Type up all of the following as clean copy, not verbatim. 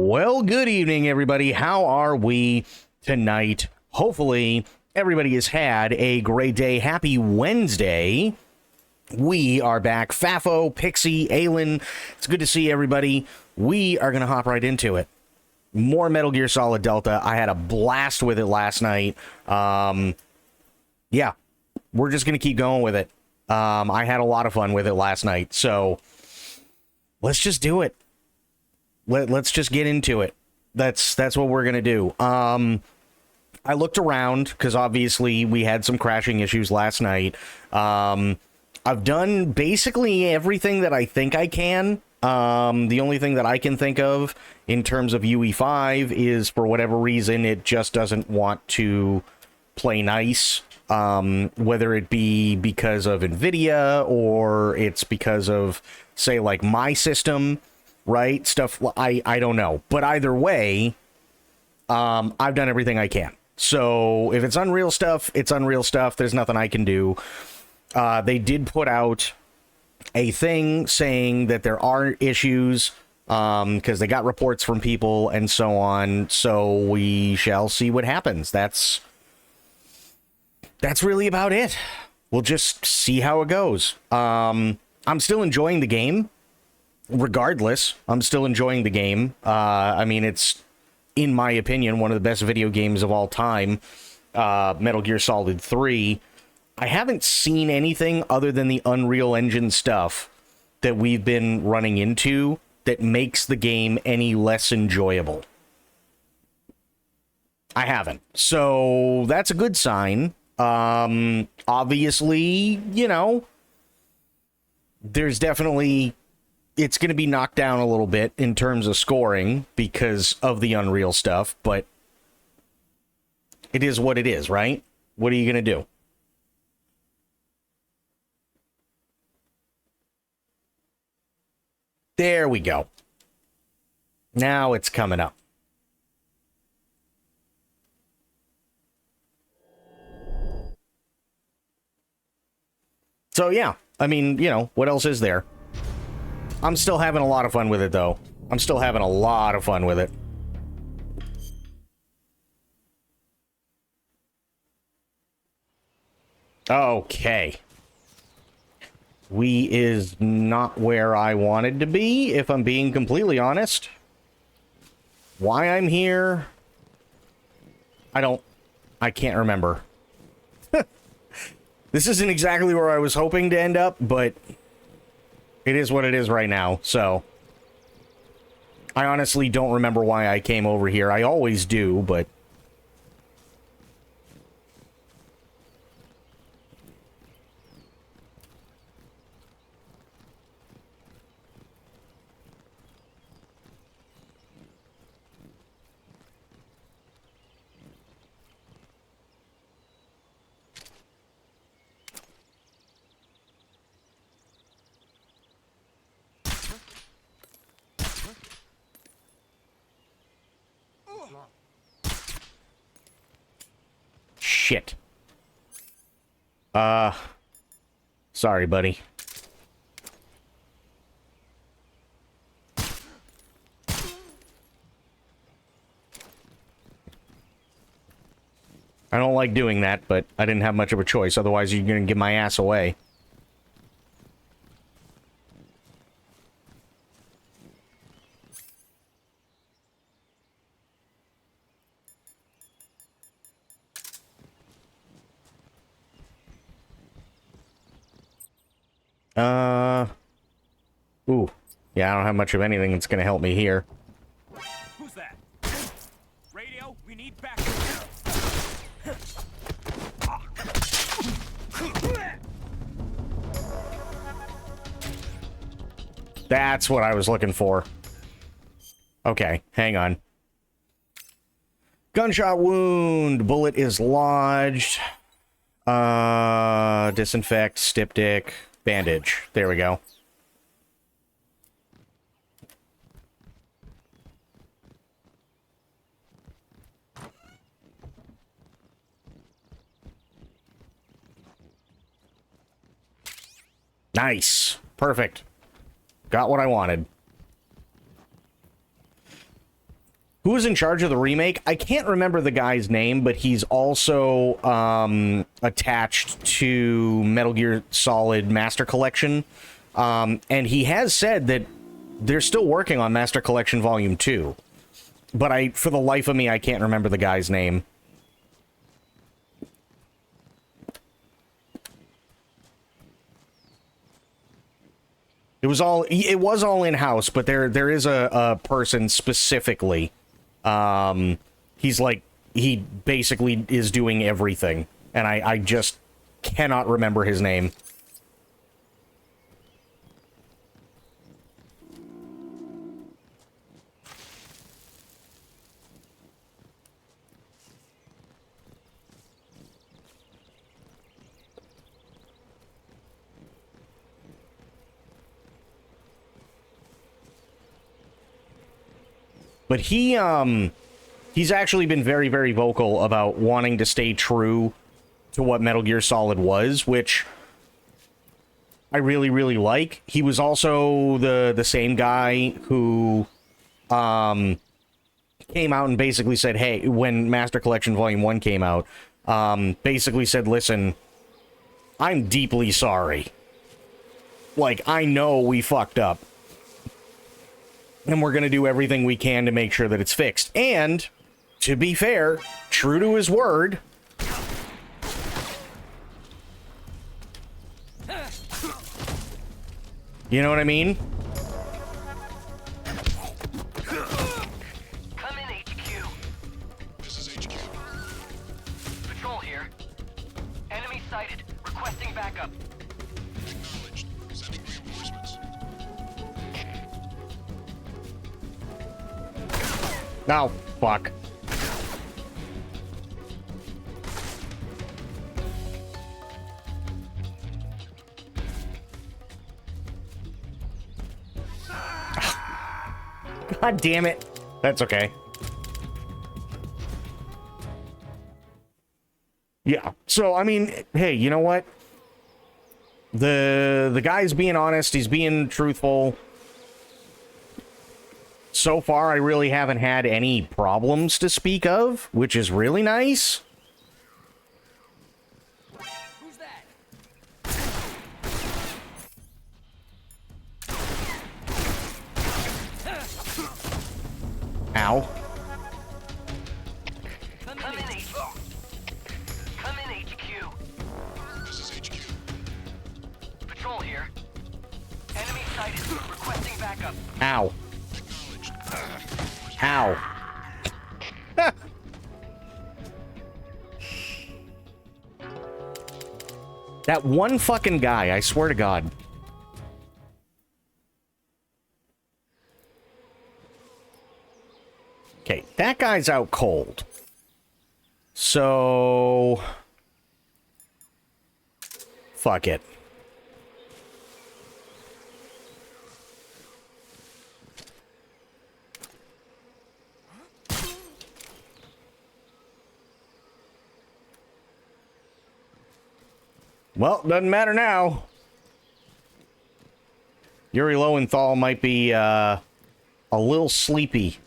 Well, good evening, everybody. How are we tonight? Hopefully, everybody has had a great day. Happy Wednesday. We are back. Fafo, Pixie, Aylin. It's good to see everybody. We are going to hop right into it. More Metal Gear Solid Delta. I had a blast with it last night. Yeah, we're just going to keep going with it. I had a lot of fun with it last night, so let's just do it. Let's just get into it. That's what we're gonna do. I looked around because obviously we had some crashing issues last night. I've done basically everything that I think I can. The only thing that I can think of in terms of UE5 is, for whatever reason, it just doesn't want to play nice. Whether it be because of NVIDIA or it's because of, say, like my system. Right? Stuff, I don't know. But either way, I've done everything I can. So if it's Unreal stuff, it's Unreal stuff. There's nothing I can do. They did put out a thing saying that there are issues because they got reports from people and so on. So we shall see what happens. That's really about it. We'll just see how it goes. I'm still enjoying the game. Regardless, I'm still enjoying the game. I mean, it's, in my opinion, one of the best video games of all time. Metal Gear Solid 3. I haven't seen anything other than the Unreal Engine stuff that we've been running into that makes the game any less enjoyable. I haven't. So that's a good sign. Obviously, you know, there's definitely... It's going to be knocked down a little bit in terms of scoring because of the Unreal stuff, but it is what it is, right? What are you going to do? There we go. Now it's coming up. So, yeah, I mean, you know, what else is there? I'm still having a lot of fun with it, though. I'm still having a lot of fun with it. Okay. We is not where I wanted to be, if I'm being completely honest. Why I'm here, I can't remember. This isn't exactly where I was hoping to end up, but... It is what it is right now, so... I honestly don't remember why I came over here. I always do, but... Shit. Sorry, buddy. I don't like doing that, but I didn't have much of a choice. Otherwise, you're gonna give my ass away. Ooh. Yeah, I don't have much of anything that's gonna help me here. Who's that? Radio, we need backup. That's what I was looking for. Okay, hang on. Gunshot wound. Bullet is lodged. Disinfect, styptic, bandage. There we go. Nice. Perfect. Got what I wanted. who was in charge of the remake. I can't remember the guy's name, but he's also attached to Metal Gear Solid Master Collection. And he has said that they're still working on Master Collection Volume 2. But for the life of me, I can't remember the guy's name. It was all in-house, but there is a person specifically. He's like, he basically is doing everything. And I just cannot remember his name. But he's actually been very, very vocal about wanting to stay true to what Metal Gear Solid was, which I really, really like. He was also the same guy who came out and basically said, hey, when Master Collection Volume 1 came out, basically said, listen, I'm deeply sorry. Like, I know we fucked up. And we're going to do everything we can to make sure that it's fixed. And, to be fair, true to his word... You know what I mean? Come in, HQ. This is HQ. Patrol here. Enemy sighted. Requesting backup. Acknowledged. Sending reinforcements. Oh, fuck. God damn it. That's okay. Yeah. So, I mean, hey, you know what? The guy's being honest. He's being truthful. So far, I really haven't had any problems to speak of, which is really nice. Who's that? Ow. Come in, HQ. Come in, HQ. This is HQ. Patrol here. Enemy sighted. Requesting backup. Ow. Acknowledged. Ow. That one fucking guy, I swear to God. Okay, that guy's out cold. So... Fuck it. Well, doesn't matter now. Yuri Lowenthal might be a little sleepy.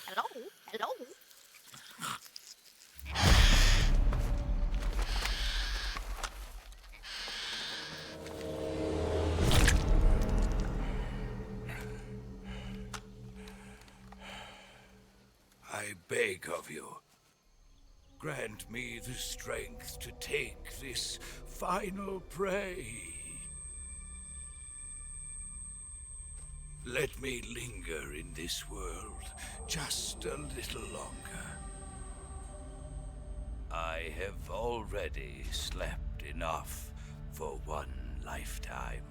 Hello? Hello? I beg of you, grant me the strength to take this final prey. Let me linger in this world just a little longer. I have already slept enough for one lifetime.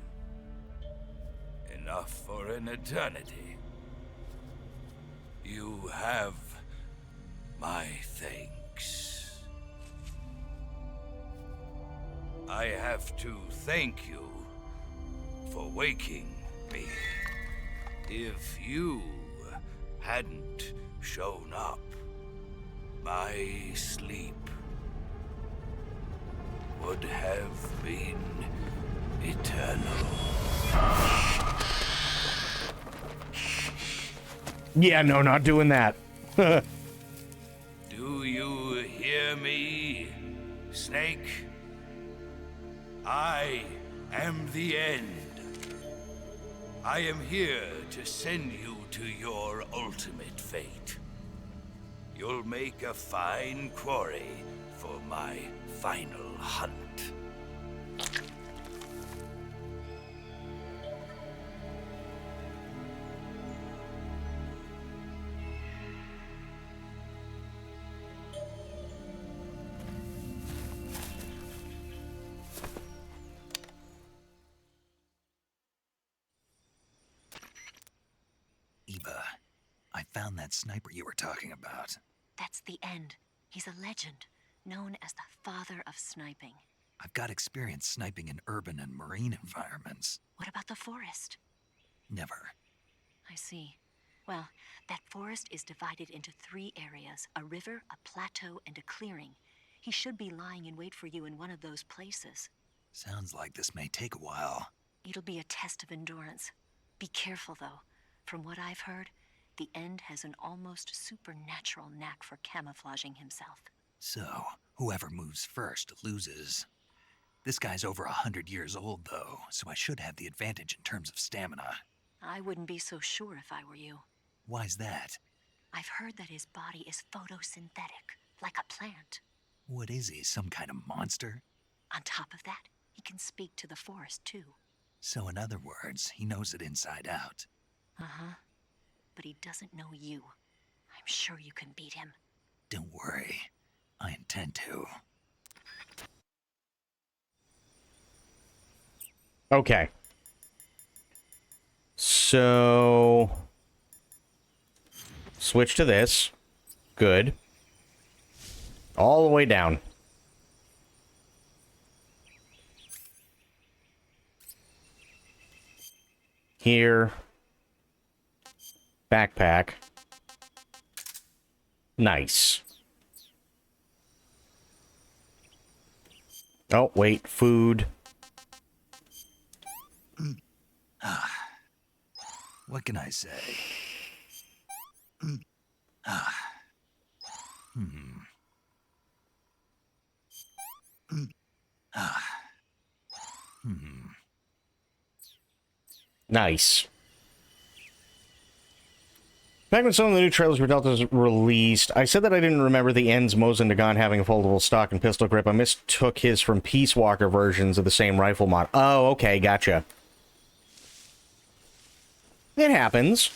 Enough for an eternity. You have my thanks. I have to thank you for waking me. If you hadn't shown up, my sleep would have been eternal. Yeah, no, not doing that. Do you hear me, Snake? I am the end. I am here to send you to your ultimate fate. You'll make a fine quarry for my final hunt. Eva, I found that sniper you were talking about. That's the end. He's a legend, known as the father of sniping. I've got experience sniping in urban and marine environments. What about the forest? Never. I see. Well, that forest is divided into 3 areas, a river, a plateau, and a clearing. He should be lying in wait for you in one of those places. Sounds like this may take a while. It'll be a test of endurance. Be careful, though. From what I've heard, the End has an almost supernatural knack for camouflaging himself. So, whoever moves first loses. This guy's over 100 years old, though, so I should have the advantage in terms of stamina. I wouldn't be so sure if I were you. Why's that? I've heard that his body is photosynthetic, like a plant. What is he, some kind of monster? On top of that, he can speak to the forest, too. So in other words, he knows it inside out. Uh-huh. But he doesn't know you. I'm sure you can beat him. Don't worry. I intend to. Okay. So... switch to this. Good. All the way down. Here. Backpack. Nice. Oh, wait. Food. What can I say? Nice. Back when some of the new trailers for Delta was released, I said that I didn't remember the End's Mosin Nagant having a foldable stock and pistol grip. I mistook his from Peace Walker versions of the same rifle mod. Oh, okay, gotcha. It happens.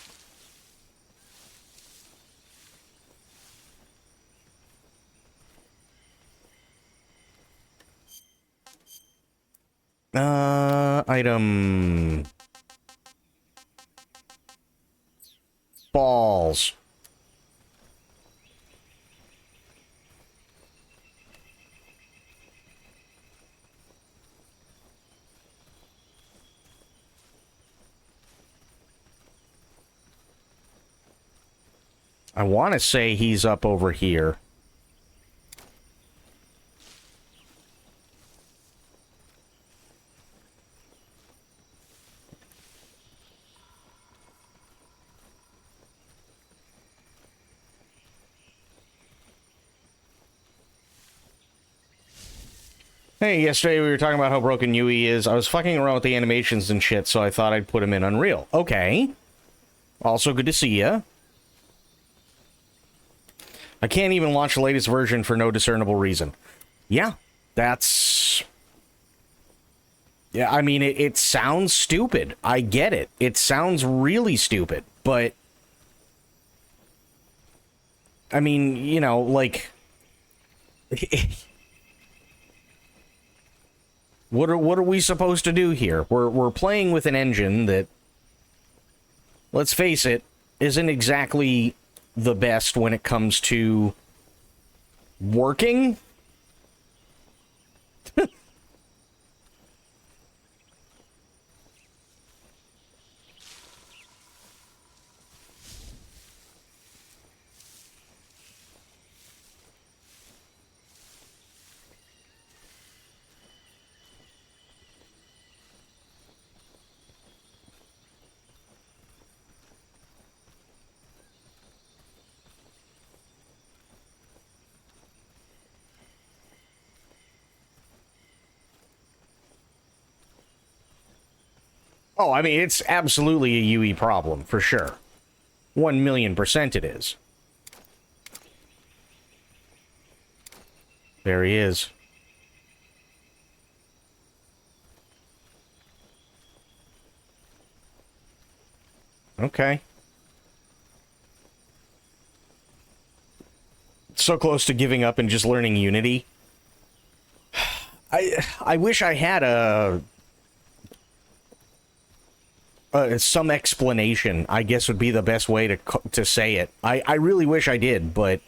Item... balls. I want to say he's up over here. Hey, yesterday we were talking about how broken Yui is. I was fucking around with the animations and shit, so I thought I'd put him in Unreal. Okay. Also good to see ya. I can't even launch the latest version for no discernible reason. Yeah, that's... Yeah, I mean, it sounds stupid. I get it. It sounds really stupid, but I mean, you know, like what are we supposed to do here? We're playing with an engine that, let's face it, isn't exactly the best when it comes to working. Oh, I mean, it's absolutely a UE problem, for sure. 1,000,000% it is. There he is. Okay. So close to giving up and just learning Unity. I wish I had some explanation, I guess would be the best way to say it. I really wish I did, but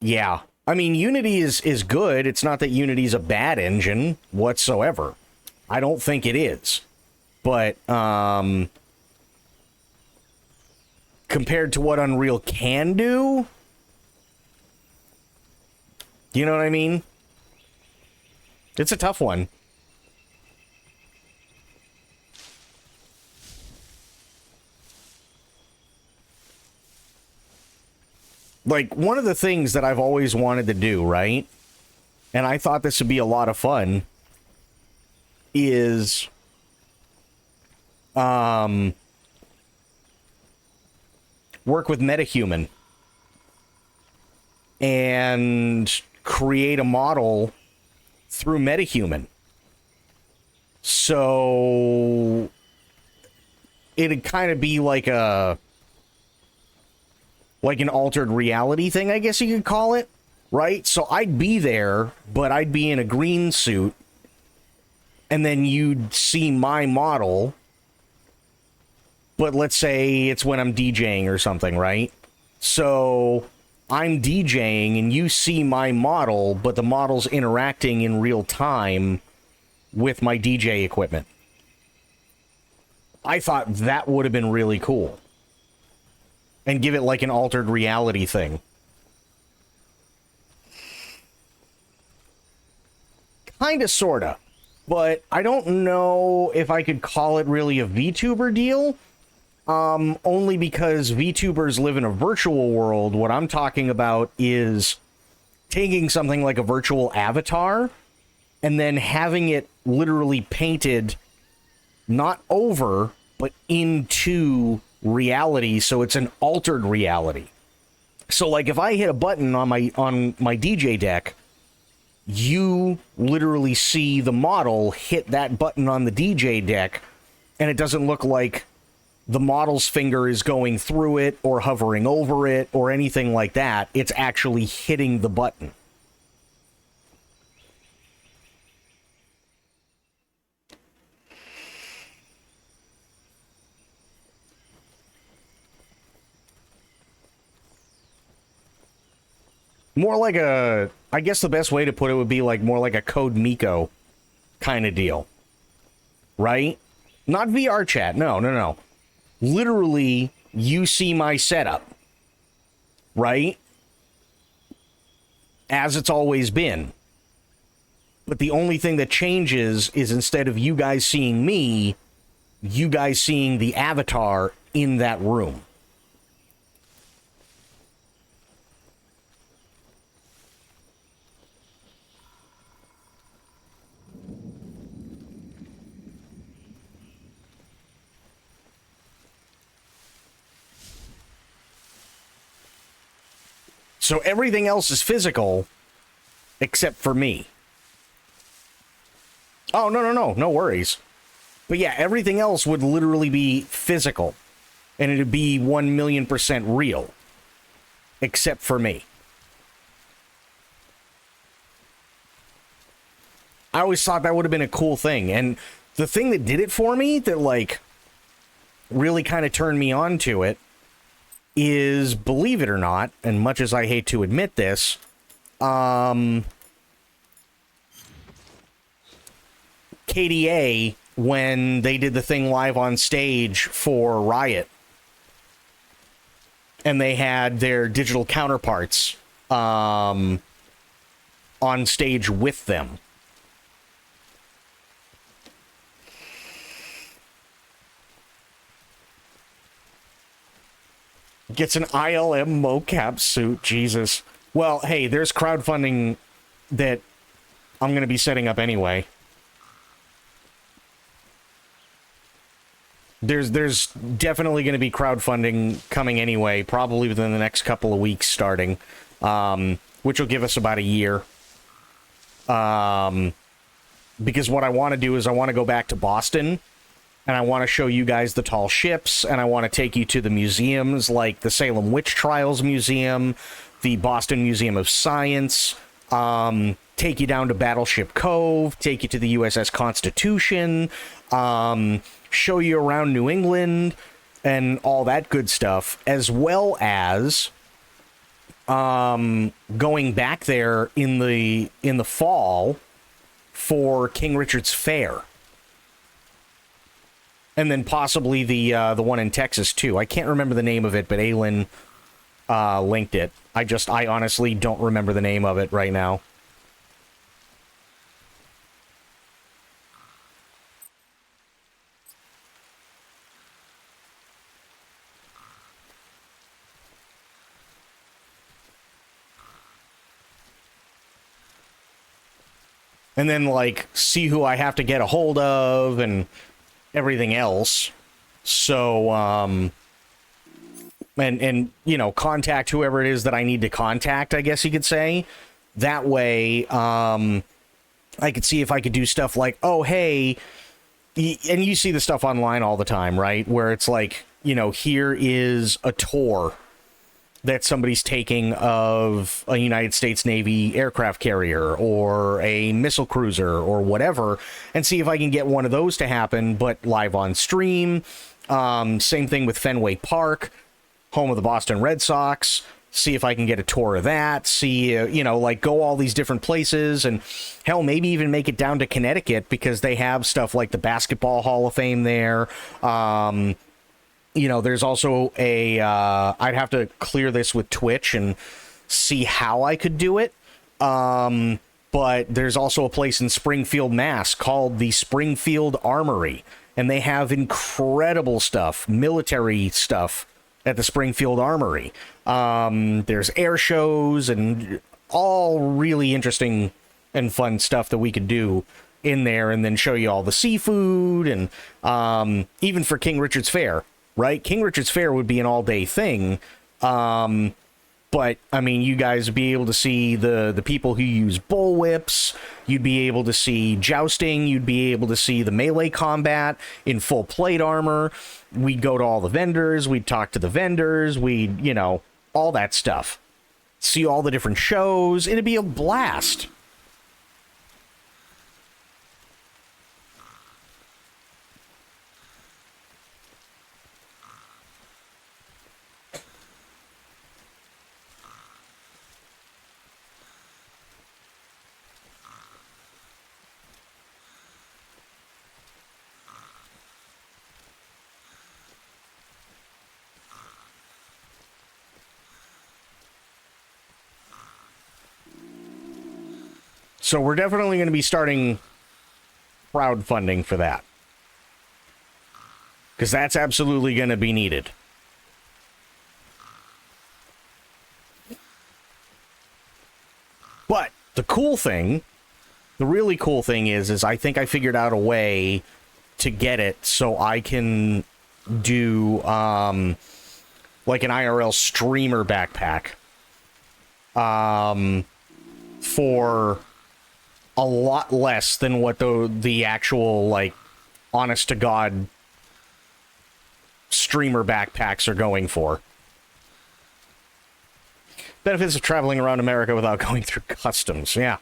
yeah. I mean, Unity is good. It's not that Unity's a bad engine whatsoever. I don't think it is. But compared to what Unreal can do, you know what I mean? It's a tough one. Like, one of the things that I've always wanted to do, right? And I thought this would be a lot of fun, is work with MetaHuman and create a model through MetaHuman. So it'd kind of be like an altered reality thing, I guess you could call it, right? So I'd be there, but I'd be in a green suit, and then you'd see my model, but let's say it's when I'm DJing or something, right? So I'm DJing, and you see my model, but the model's interacting in real time with my DJ equipment. I thought that would have been really cool. And give it like an altered reality thing. Kinda, sorta. But I don't know if I could call it really a VTuber deal. Only because VTubers live in a virtual world. What I'm talking about is taking something like a virtual avatar and then having it literally painted not over, but into reality, so it's an altered reality. So like if I hit a button on my DJ deck, you literally see the model hit that button on the DJ deck, and it doesn't look like the model's finger is going through it or hovering over it or anything like that. It's actually hitting the button. More like I guess the best way to put it would be like more like a Code Miko kind of deal. Right? Not VR chat. No. Literally, you see my setup. Right? As it's always been. But the only thing that changes is instead of you guys seeing me, you guys seeing the avatar in that room. So everything else is physical, except for me. Oh, no worries. But yeah, everything else would literally be physical. And it'd be 1,000,000% real. Except for me. I always thought that would have been a cool thing. And the thing that did it for me, that, like, really kind of turned me on to it, is, believe it or not, and much as I hate to admit this, KDA, when they did the thing live on stage for Riot, and they had their digital counterparts on stage with them. Gets an ILM mocap suit, Jesus. Well, hey, there's crowdfunding that I'm going to be setting up anyway. There's definitely going to be crowdfunding coming anyway, probably within the next couple of weeks starting, which will give us about a year. Because what I want to do is I want to go back to Boston, and I want to show you guys the tall ships, and I want to take you to the museums like the Salem Witch Trials Museum, the Boston Museum of Science, take you down to Battleship Cove, take you to the USS Constitution, show you around New England, and all that good stuff, as well as going back there in the fall for King Richard's Fair. And then possibly the one in Texas, too. I can't remember the name of it, but Aylin linked it. I honestly don't remember the name of it right now. And then, like, see who I have to get a hold of and everything else. So, and you know, contact whoever it is that I need to contact, I guess you could say. That way, I could see if I could do stuff like, oh, hey, and you see the stuff online all the time, right? Where it's like, you know, here is a tour that somebody's taking of a United States Navy aircraft carrier or a missile cruiser or whatever, and see if I can get one of those to happen, but live on stream. Same thing with Fenway Park, home of the Boston Red Sox. See if I can get a tour of that. See, you know, like, go all these different places, and hell, maybe even make it down to Connecticut, because they have stuff like the Basketball Hall of Fame there. You know, there's also a, I'd have to clear this with Twitch and see how I could do it. But there's also a place in Springfield, Mass. called the Springfield Armory. And they have incredible stuff, military stuff at the Springfield Armory. There's air shows and all really interesting and fun stuff that we could do in there, and then show you all the seafood, and even for King Richard's Fair. Right? King Richard's Fair would be an all-day thing. But, I mean, you guys would be able to see the people who use bullwhips. You'd be able to see jousting. You'd be able to see the melee combat in full plate armor. We'd go to all the vendors. We'd talk to the vendors. We'd, you know, all that stuff. See all the different shows. It'd be a blast. So we're definitely going to be starting crowdfunding for that, because that's absolutely going to be needed. But the cool thing, the really cool thing is I think I figured out a way to get it so I can do like an IRL streamer backpack for a lot less than what the actual, like, honest to God streamer backpacks are going for. Benefits of traveling around America without going through customs. Yeah.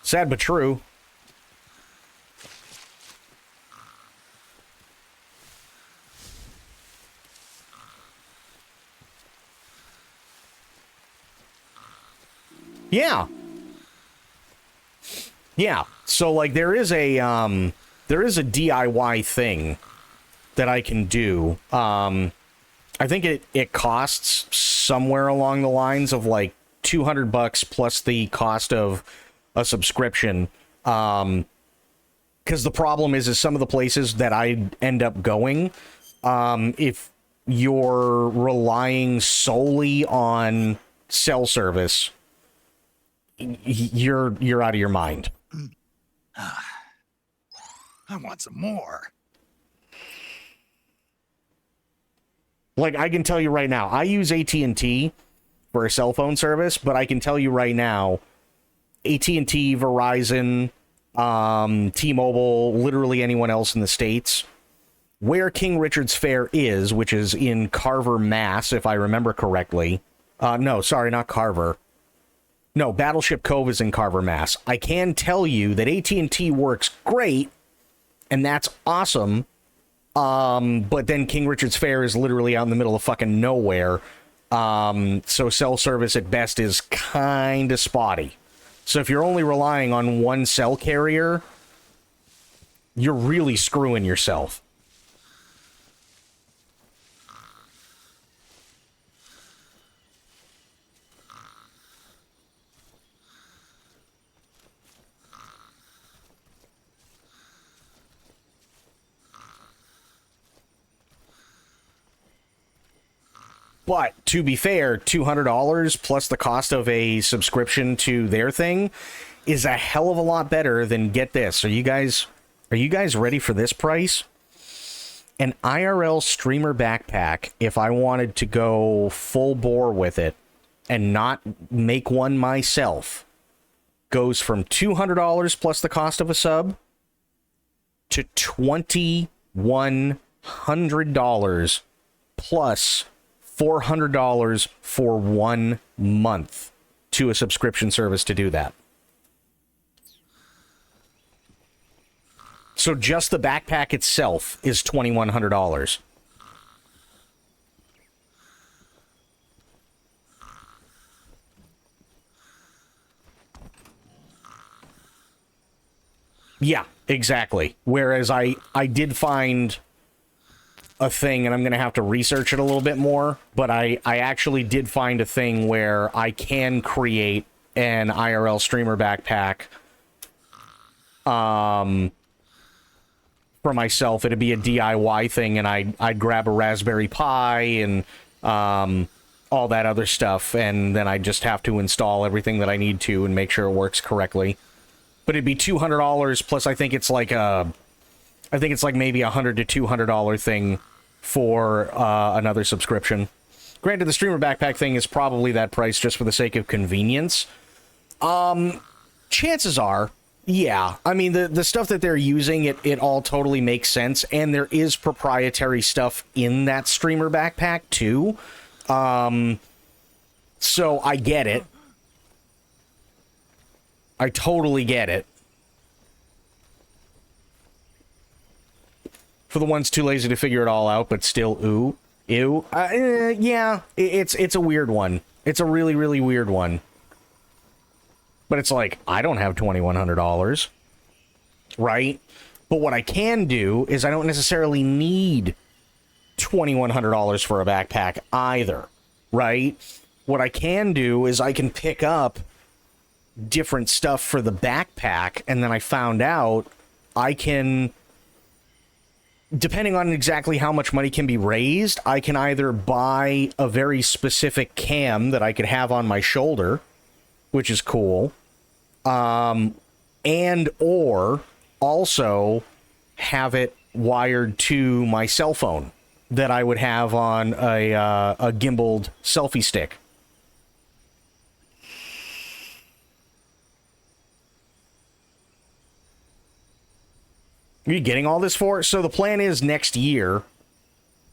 Sad but true. Yeah. Yeah. So, like, there is a DIY thing that I can do. I think it costs somewhere along the lines of like $200 plus the cost of a subscription. Because the problem is some of the places that I end up going, if you're relying solely on cell service, you're out of your mind. I want some more. Like, I can tell you right now, I use AT&T for a cell phone service, but I can tell you right now, AT&T, Verizon, T-Mobile, literally anyone else in the States, where King Richard's Fair is, which is in Carver, Mass, if I remember correctly. No, sorry, not Carver. No, Battleship Cove is in Carver, Mass. I can tell you that AT&T works great, and that's awesome. But then King Richard's Fair is literally out in the middle of fucking nowhere. So cell service at best is kind of spotty. So if you're only relying on one cell carrier, you're really screwing yourself. But to be fair, $200 plus the cost of a subscription to their thing is a hell of a lot better than, get this. Are you guys ready for this price? An IRL streamer backpack, if I wanted to go full bore with it and not make one myself, goes from $200 plus the cost of a sub to $2,100 plus $400 for 1 month to a subscription service to do that. So just the backpack itself is $2,100. Yeah, exactly. Whereas I did find a thing, and I'm going to have to research it a little bit more, but I actually did find a thing where I can create an IRL streamer backpack for myself. It'd be a DIY thing, and I'd grab a Raspberry Pi and all that other stuff, and then I'd just have to install everything that I need to and make sure it works correctly. But it'd be $200 plus I think it's like maybe $100 to $200 thing for another subscription. Granted, the streamer backpack thing is probably that price just for the sake of convenience. Chances are, yeah. I mean, the stuff that they're using, it all totally makes sense, and there is proprietary stuff in that streamer backpack too. So I get it. I totally get it. For the ones too lazy to figure it all out, but still, ew. Yeah, it's a weird one. It's a really, really weird one. But it's like, I don't have $2,100, right? But what I can do is I don't necessarily need $2,100 for a backpack either, right? What I can do is I can pick up different stuff for the backpack, and then I found out I can, depending on exactly how much money can be raised, I can either buy a very specific cam that I could have on my shoulder, which is cool, and or also have it wired to my cell phone that I would have on a gimbaled selfie stick. Are you getting all this for? So the plan is next year,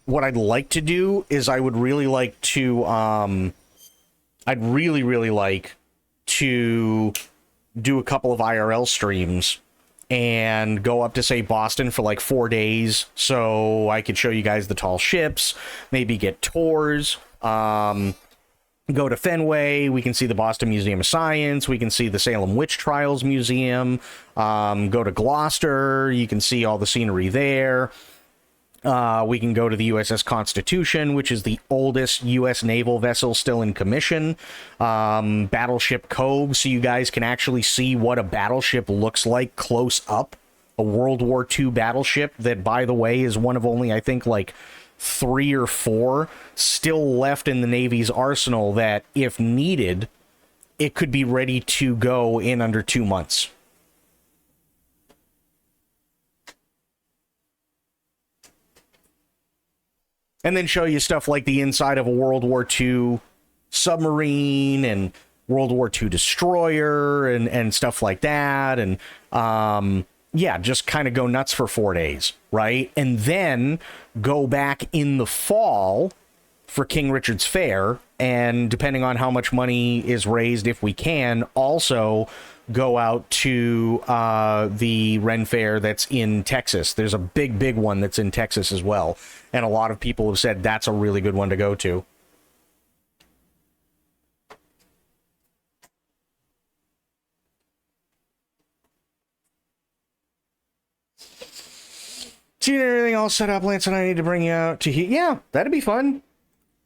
what I'd like to do is I would really like to, I'd really like to do a couple of IRL streams and go up to, say, Boston for like 4 days so I could show you guys the tall ships, maybe get tours, go to Fenway, we can see the Boston Museum of Science, we can see the Salem Witch Trials Museum, go to Gloucester, you can see all the scenery there. We can go to the USS Constitution, which is the oldest U.S. naval vessel still in commission. Battleship Cove, so you guys can actually see what a battleship looks like close up. A World War II battleship that, by the way, is one of only, I think, like 3 or 4 still left in the Navy's arsenal that, if needed, it could be ready to go in under 2 months. And then show you stuff like the inside of a World War II submarine and World War II destroyer and stuff like that. And yeah, just kind of go nuts for 4 days, right? And then go back in the fall for King Richard's Fair. And depending on how much money is raised, if we can, also go out to the Ren Fair that's in Texas. There's a big one that's in Texas as well. And a lot of people have said that's a really good one to go to. Seeing everything all set up, Lance and I need to bring you out to here. Yeah, that'd be fun.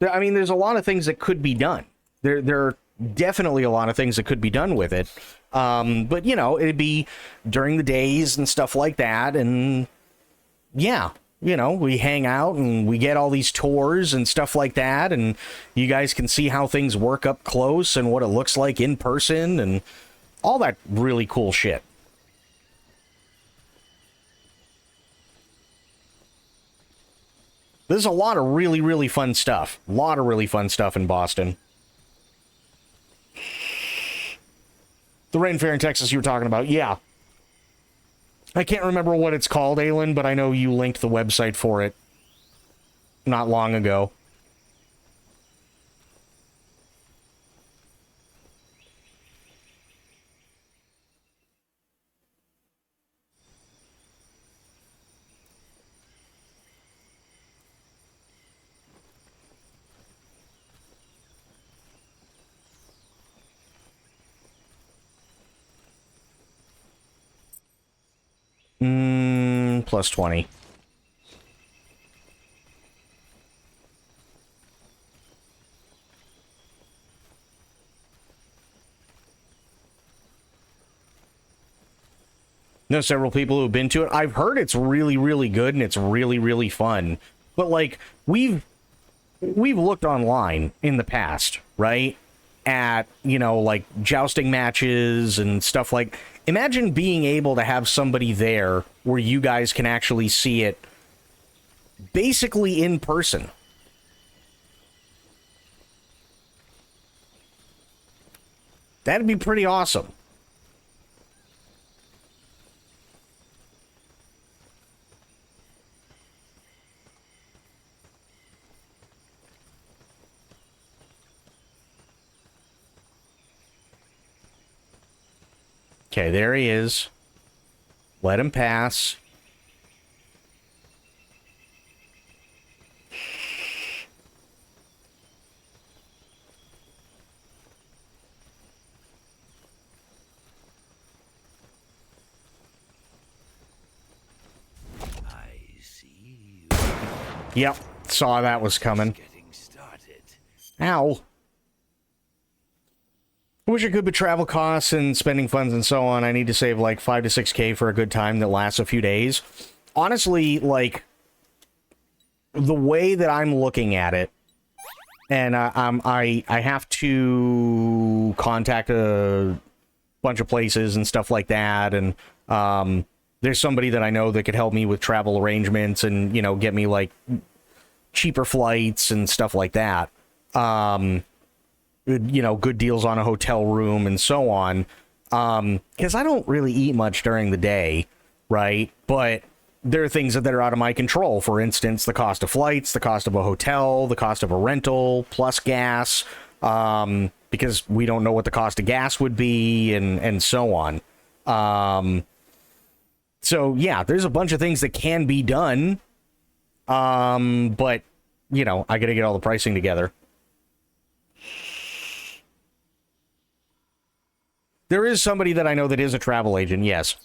I mean, there's a lot of things that could be done. There are definitely a lot of things that could be done with it. But, you know, it'd be during the days and stuff like that. And, yeah, you know, we hang out and we get all these tours and stuff like that. And you guys can see how things work up close and what it looks like in person and all that really cool shit. There's a lot of really fun stuff. A lot of really fun stuff in Boston. The Ren Fair in Texas you were talking about, yeah. I can't remember what it's called, Aylin, but I know you linked the website for it not long ago. Plus 20. Know several people who've been to it. I've heard it's really good and it's really fun. But like we've looked online in the past, right? At, you know, like jousting matches and stuff like. Imagine being able to have somebody there where you guys can actually see it basically in person. That'd be pretty awesome. Okay, there he is. Let him pass. I see you. Yep, saw that was coming. Getting started. Ow. I wish I could, but travel costs and spending funds and so on. I need to save like 5 to 6K for a good time that lasts a few days. Honestly, like, the way that I'm looking at it, and I have to contact a bunch of places and stuff like that, and there's somebody that I know that could help me with travel arrangements and, you know, get me like cheaper flights and stuff like that. You know, good deals on a hotel room and so on. Because I don't really eat much during the day, right? But there are things that are out of my control. For instance, the cost of flights, the cost of a hotel, the cost of a rental, plus gas, because we don't know what the cost of gas would be, and so on. So, yeah, there's a bunch of things that can be done, but, you know, I gotta get all the pricing together. There is somebody that I know that is a travel agent, yes.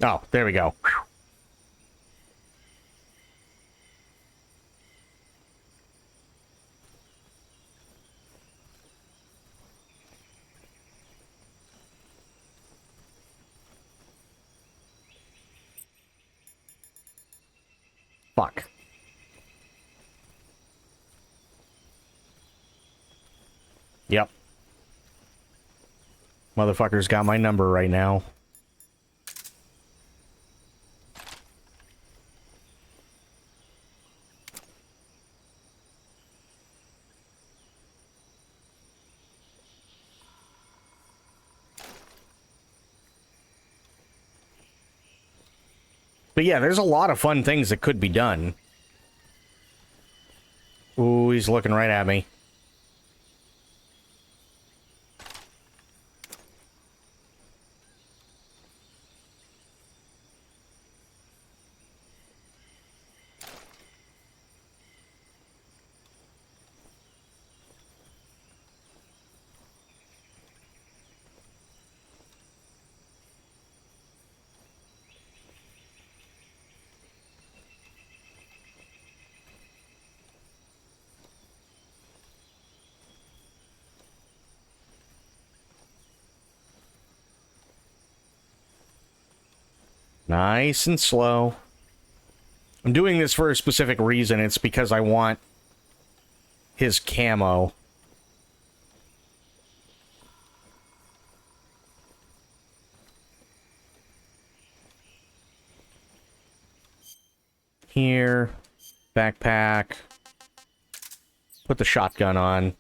Oh, there we go. Whew. Fuck. Yep. Motherfucker's got my number right now. But yeah, there's a lot of fun things that could be done. Ooh, he's looking right at me. Nice and slow. I'm doing this for a specific reason. It's because I want his camo. Here. Backpack. Put the shotgun on.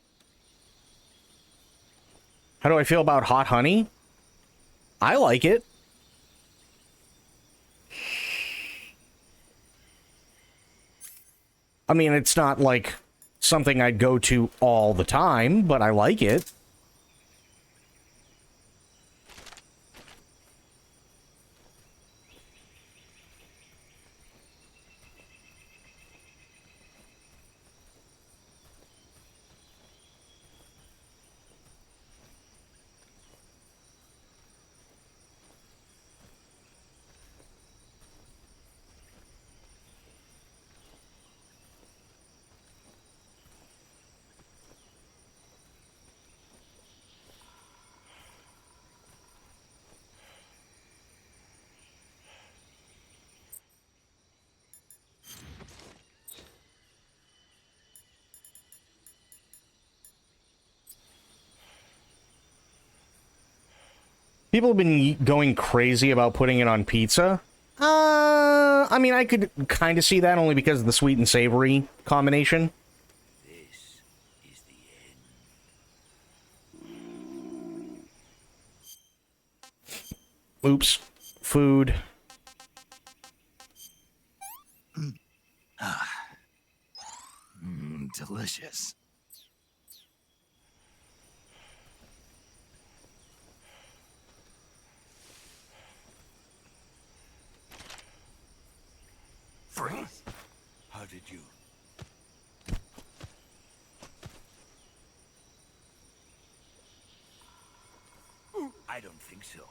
How do I feel about hot honey? I like it. I mean, it's not like something I'd go to all the time, but I like it. People have been going crazy about putting it on pizza. I mean, I could kind of see that only because of the sweet and savory combination. This is the end. Oops. Food. Delicious. Freeze! How did you? I don't think so.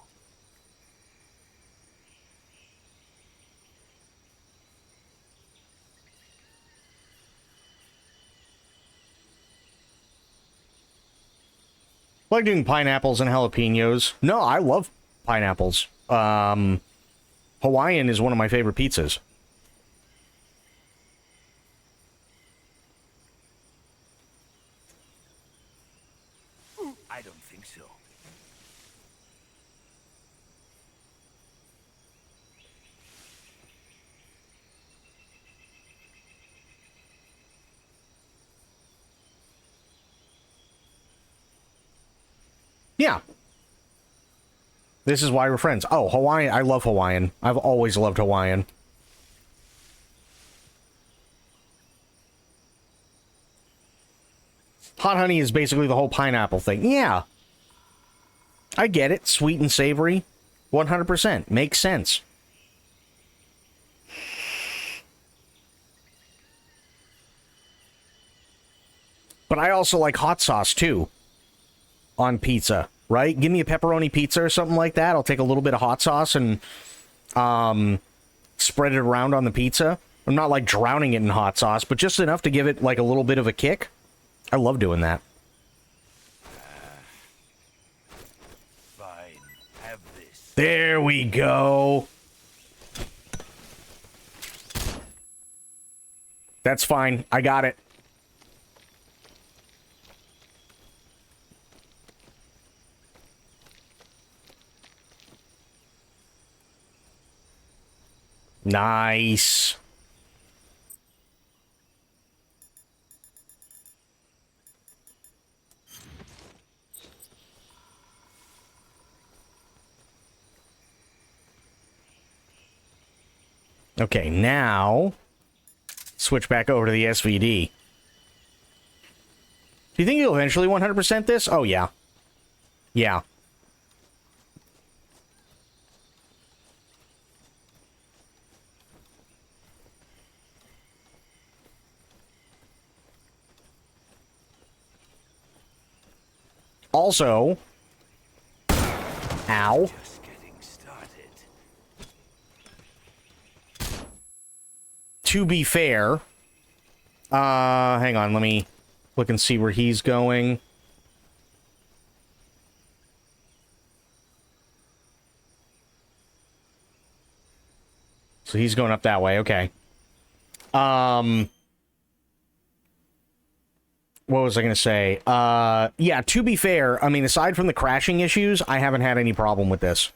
Like doing pineapples and jalapenos. No, I love pineapples. Hawaiian is one of my favorite pizzas. I don't think so. Yeah. This is why we're friends. Oh, Hawaiian. I love Hawaiian. I've always loved Hawaiian. Hot honey is basically the whole pineapple thing. Yeah. I get it. Sweet and savory. 100%. Makes sense. But I also like hot sauce, too. On pizza, right? Give me a pepperoni pizza or something like that. I'll take a little bit of hot sauce and spread it around on the pizza. I'm not, like, drowning it in hot sauce, but just enough to give it, like, a little bit of a kick. I love doing that. Fine. Have this. There we go. That's fine. I got it. Nice. Okay, now switch back over to the SVD. Do you think you'll eventually 100% this? Oh, yeah. Yeah. Also, ow. Just getting started. To be fair, hang on, let me look and see where he's going. So he's going up that way, okay. What was I going to say? Yeah, to be fair, I mean, aside from the crashing issues, I haven't had any problem with this.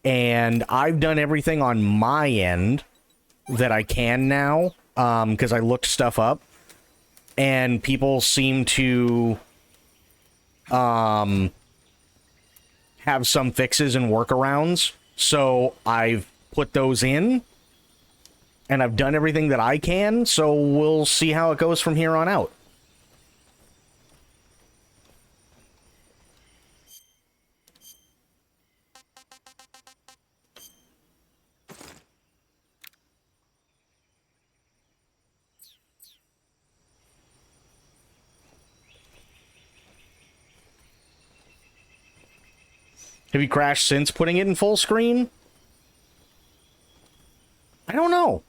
And I've done everything on my end that I can now, because I looked stuff up. And people seem to have some fixes and workarounds. So I've put those in. And I've done everything that I can, so we'll see how it goes from here on out. Have you crashed since putting it in full screen? I don't know.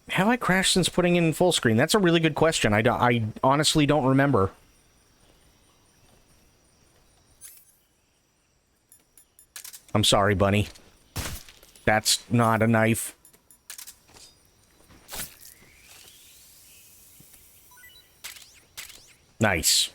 Have I crashed since putting it in full screen? That's a really good question. I honestly don't remember. I'm sorry, Bunny. That's not a knife. Nice.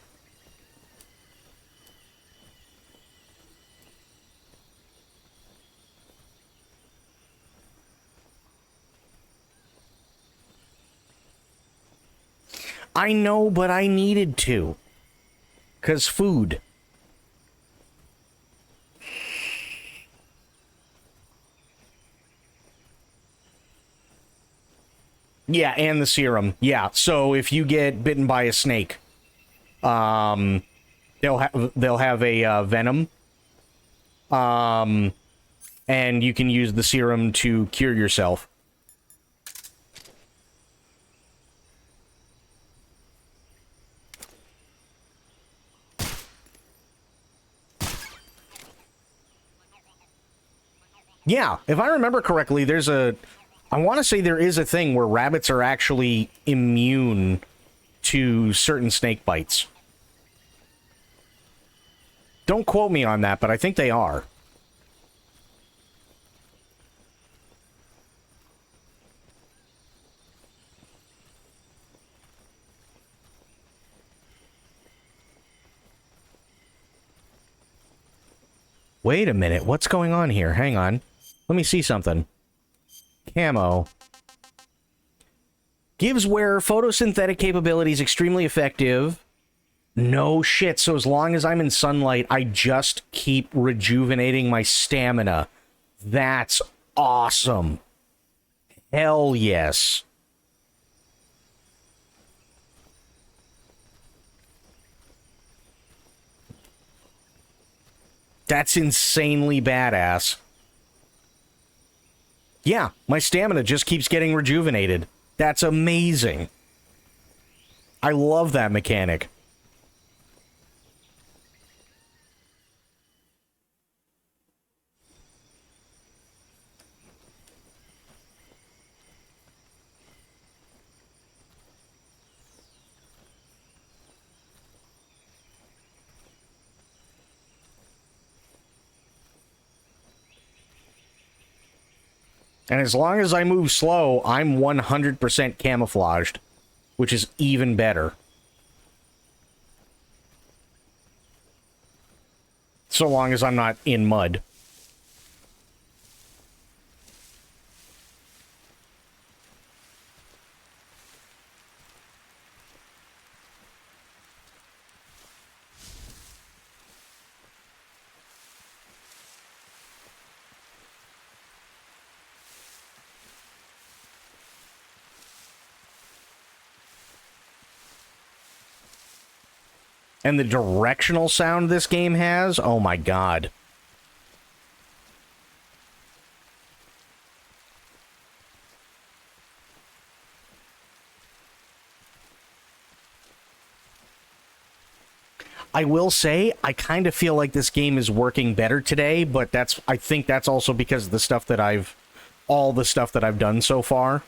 I know, but I needed to. 'Cause food. Yeah, and the serum. Yeah, so if you get bitten by a snake, they'll have a venom. And you can use the serum to cure yourself. Yeah, if I remember correctly, there's a... I want to say there is a thing where rabbits are actually immune to certain snake bites. Don't quote me on that, but I think they are. Wait a minute, what's going on here? Hang on. Let me see something. Camo. Gives wearer photosynthetic capabilities extremely effective. No shit. So as long as I'm in sunlight, I just keep rejuvenating my stamina. That's awesome. Hell yes. That's insanely badass. Yeah, my stamina just keeps getting rejuvenated. That's amazing. I love that mechanic. And as long as I move slow, I'm 100% camouflaged, which is even better. So long as I'm not in mud. And the directional sound this game has, oh my god. I will say, I kind of feel like this game is working better today, but I think that's also because of the stuff that all the stuff that I've done so far.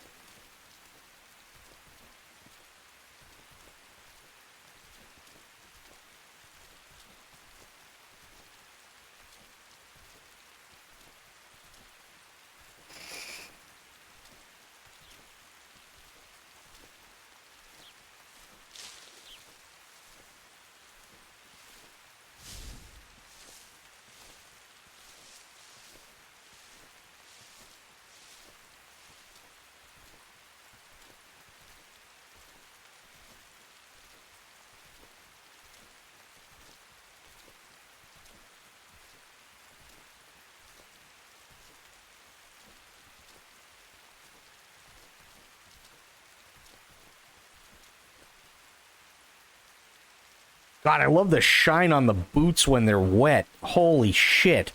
God, I love the shine on the boots when they're wet. Holy shit.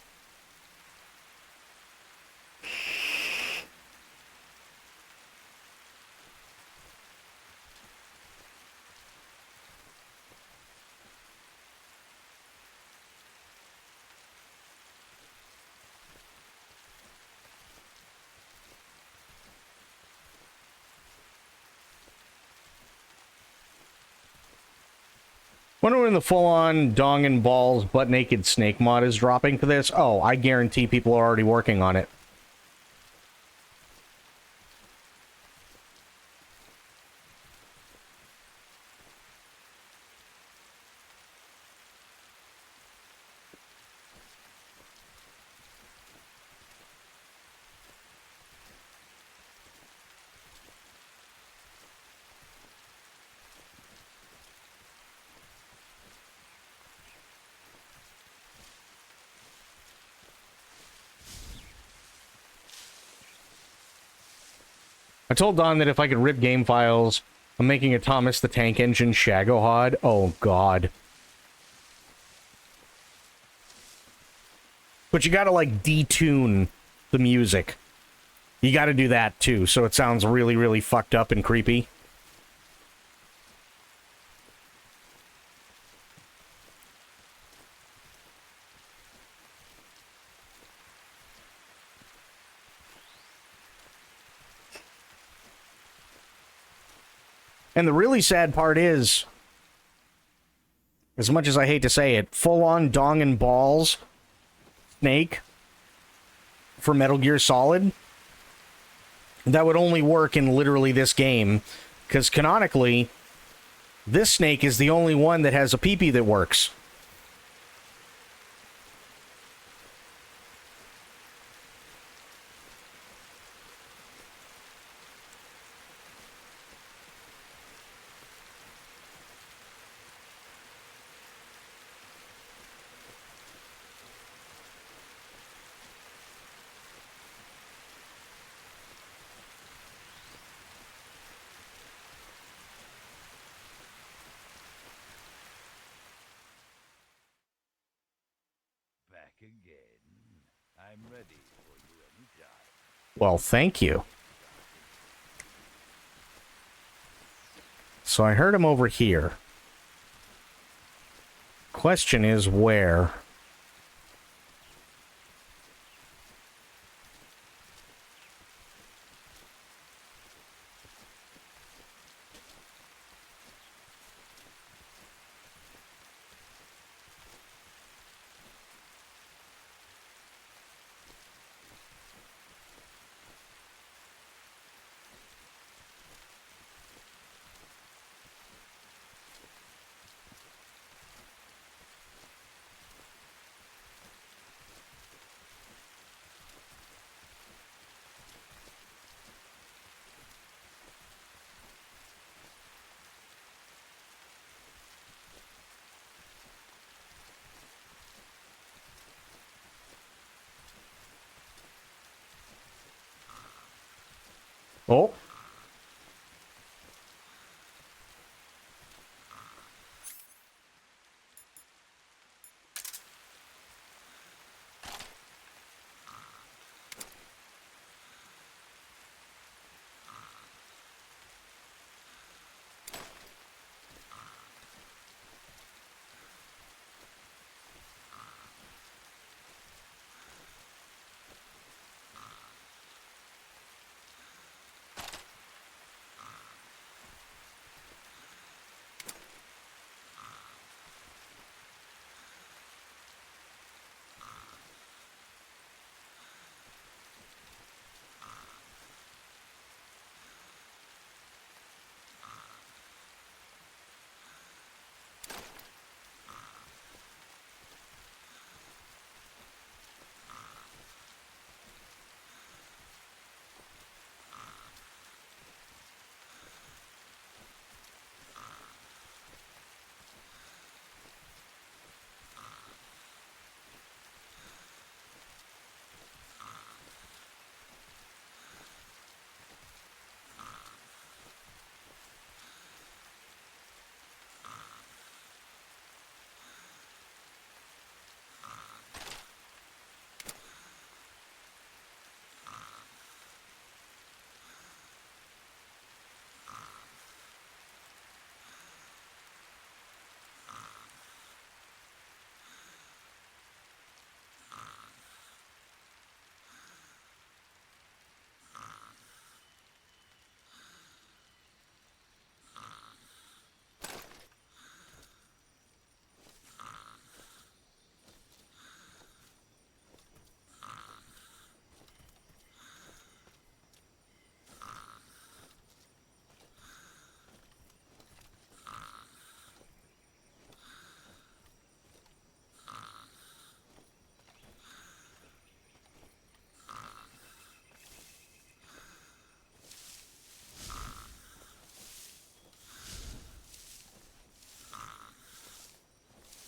Wonder when the full-on dong and balls butt-naked snake mod is dropping for this? Oh, I guarantee people are already working on it. I told Don that if I could rip game files, I'm making a Thomas the Tank Engine Shagohod. Oh, God. But you gotta, like, detune the music. You gotta do that, too, so it sounds really, really fucked up and creepy. And the really sad part is, as much as I hate to say it, full-on dong and balls Snake for Metal Gear Solid, that would only work in literally this game, because canonically, this Snake is the only one that has a pee-pee that works. again. I'm ready for you anytime. Well, thank you. So I heard him over here. Question is where? Oh.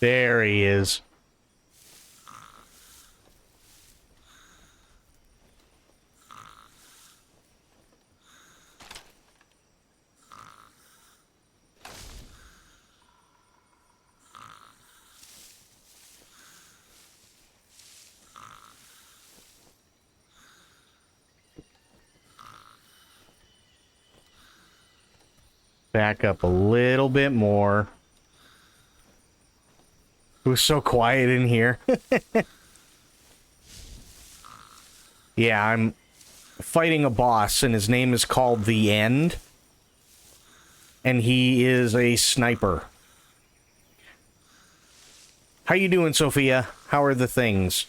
There he is. Back up a little bit more. It was so quiet in here. Yeah, I'm fighting a boss, and his name is called The End. And he is a sniper. How you doing, Sophia? How are the things?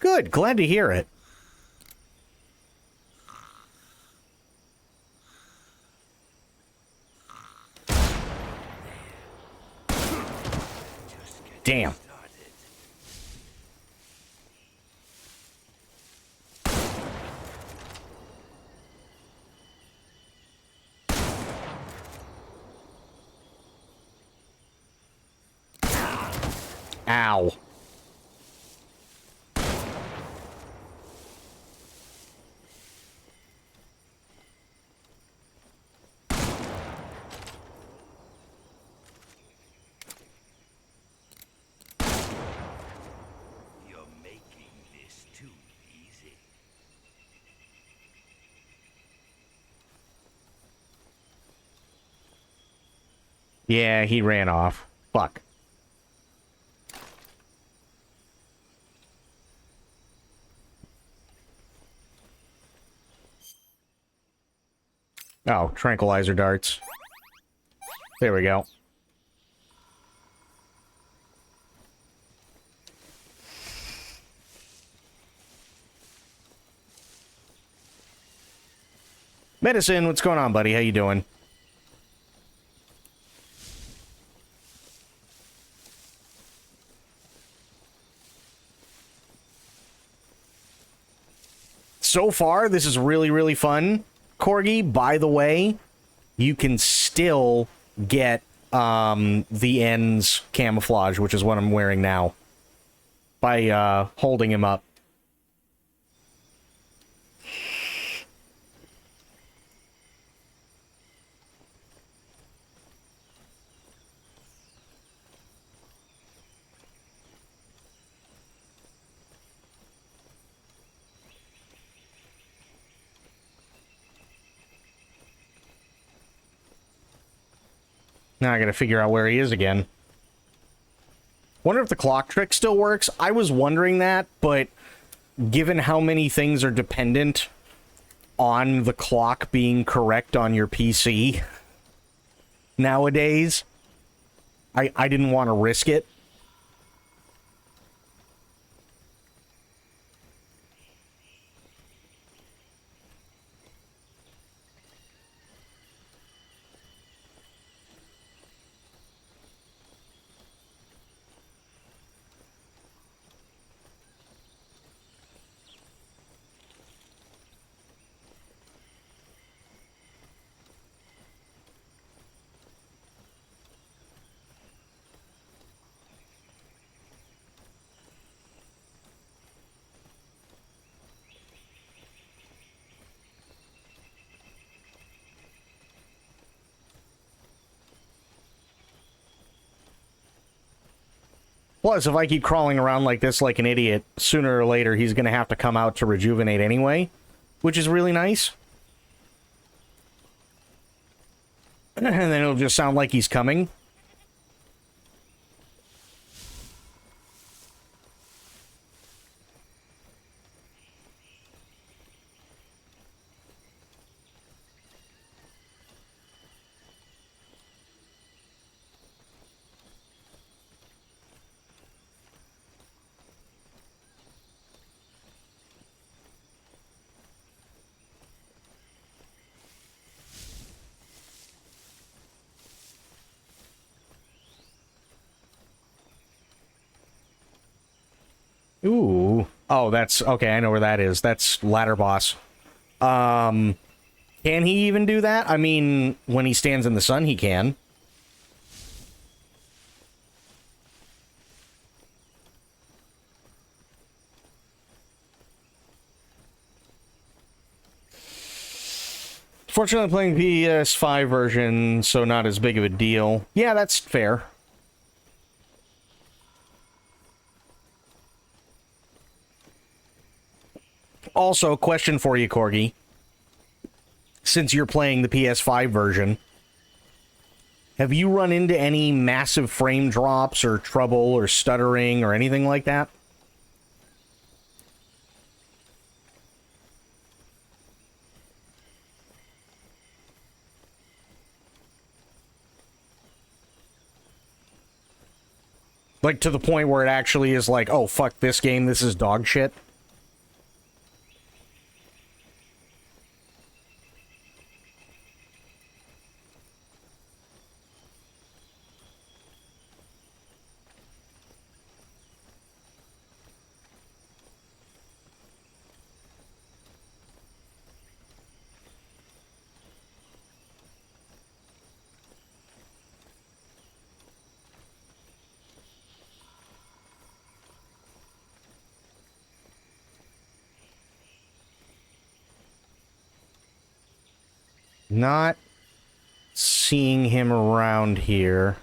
Good, glad to hear it. Damn. Ow. Yeah, he ran off. Fuck. Oh, tranquilizer darts. There we go. Medicine, what's going on, buddy? How you doing? So far, this is really, really fun. Corgi, by the way, you can still get the ends camouflage, which is what I'm wearing now, by holding him up. Now I gotta figure out where he is again. Wonder if the clock trick still works. I was wondering that, but given how many things are dependent on the clock being correct on your PC nowadays, I didn't want to risk it. Plus, if I keep crawling around like this like an idiot, sooner or later he's going to have to come out to rejuvenate anyway, which is really nice. And then it'll just sound like he's coming. Ooh. Oh, that's... Okay, I know where that is. That's Ladder Boss. Can he even do that? I mean, when he stands in the sun, he can. Fortunately, I'm playing PS5 version, so not as big of a deal. Yeah, that's fair. Also, question for you, Corgi. Since you're playing the PS5 version, have you run into any massive frame drops or trouble or stuttering or anything like that? Like, to the point where it actually is like, oh, fuck this game, this is dog shit? Not seeing him around here.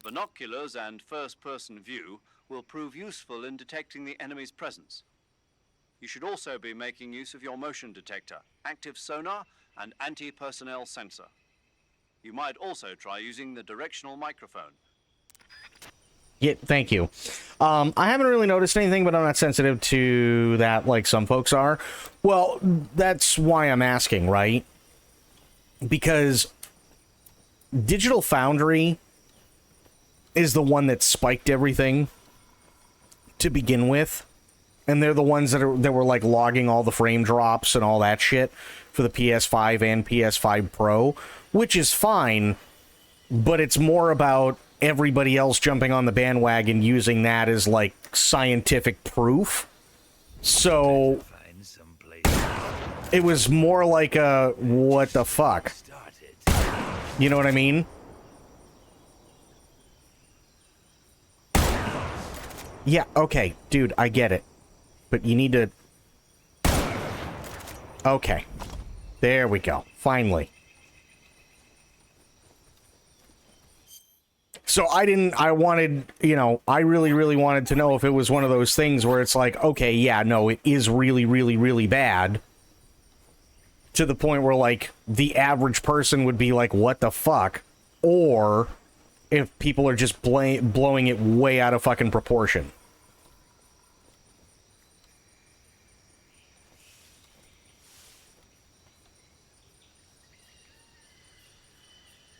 binoculars and first-person view will prove useful in detecting the enemy's presence. You should also be making use of your motion detector, active sonar, and anti-personnel sensor. You might also try using the directional microphone. Yeah, thank you. I haven't really noticed anything, but I'm not sensitive to that like some folks are. Well, that's why I'm asking, right? Because Digital Foundry is the one that spiked everything to begin with. And they're the ones that were like logging all the frame drops and all that shit for the PS5 and PS5 Pro, which is fine, but it's more about everybody else jumping on the bandwagon using that as like scientific proof. So it was more like a what the fuck? You know what I mean? Yeah, okay, dude, I get it. But you need to... Okay. There we go. Finally. So I wanted, you know, I really wanted to know if it was one of those things where it's like, okay, yeah, no, it is really bad. To the point where, like, the average person would be like, what the fuck? Or if people are just blowing it way out of fucking proportion.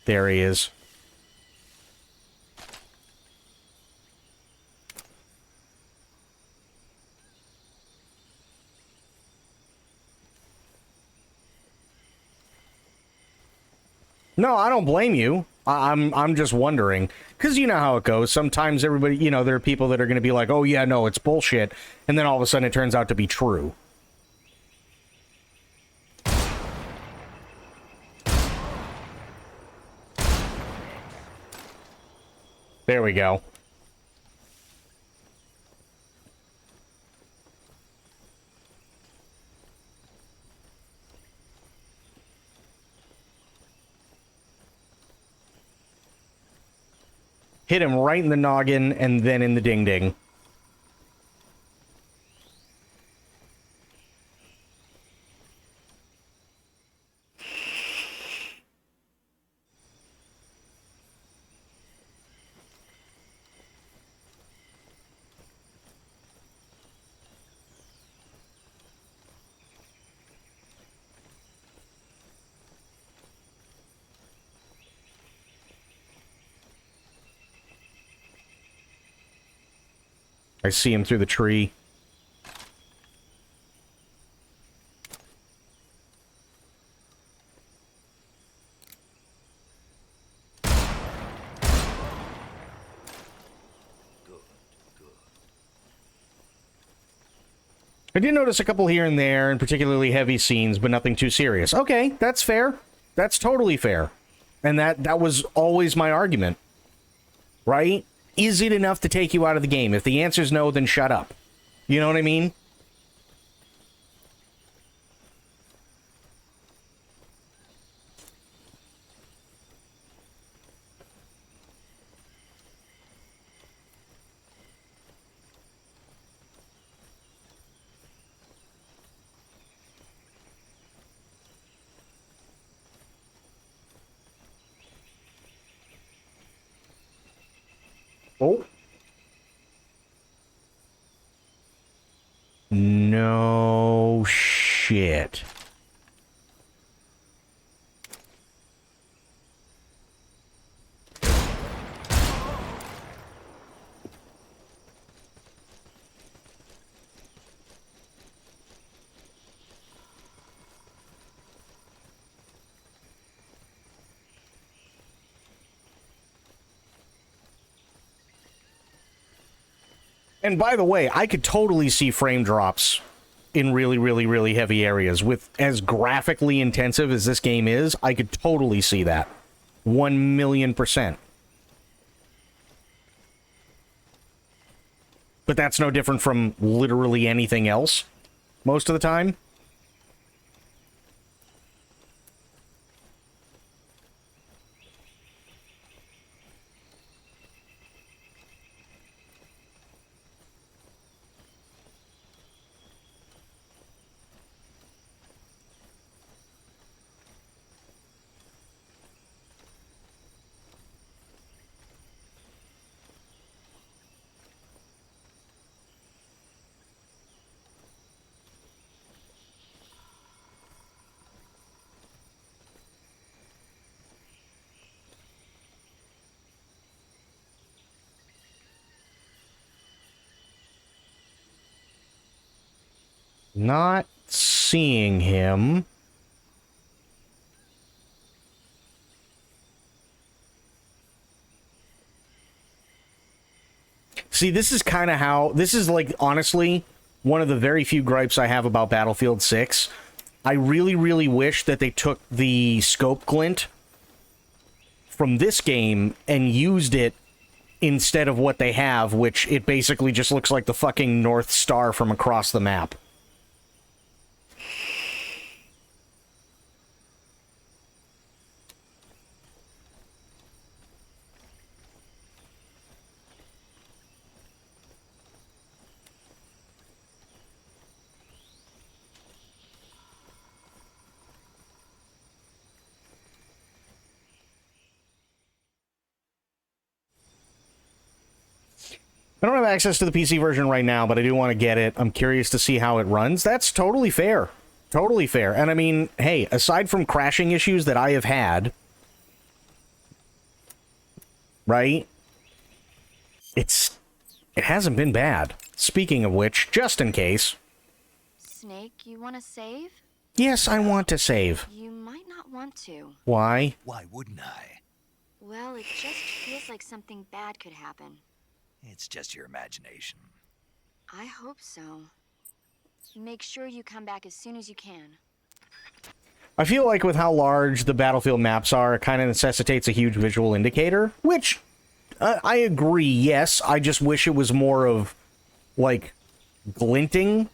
There he is. No, I don't blame you. I'm just wondering, because you know how it goes. Sometimes everybody, you know, there are people that are going to be like, oh yeah, no, it's bullshit, and then all of a sudden it turns out to be true. There we go. Hit him right in the noggin and then in the ding-ding. I see him through the tree. I did notice a couple here and there, and particularly heavy scenes, but nothing too serious. Okay, that's fair. That's totally fair. And that was always my argument. Right? Is it enough to take you out of the game? If the answer's no, then shut up. You know what I mean? Oh. No shit. And by the way, I could totally see frame drops in really heavy areas. With as graphically intensive as this game is, I could totally see that. 1,000,000%. But that's no different from literally anything else most of the time. Not seeing him. See, this is kind of how... This is, like, honestly, one of the very few gripes I have about Battlefield 6. I really, really wish that they took the scope glint from this game and used it instead of what they have, which it basically just looks like the fucking North Star from across the map. I don't have access to the PC version right now, but I do want to get it. I'm curious to see how it runs. That's totally fair. Totally fair. And I mean, hey, aside from crashing issues that I have had, right? It hasn't been bad. Speaking of which, just in case. Snake, you want to save? Yes, I want to save. You might not want to. Why? Why wouldn't I? Well, it just feels like something bad could happen. It's just your imagination. I hope so. Make sure you come back as soon as you can. I feel like with how large the Battlefield maps are, it kind of necessitates a huge visual indicator, which I agree, yes. I just wish it was more of, like, glinting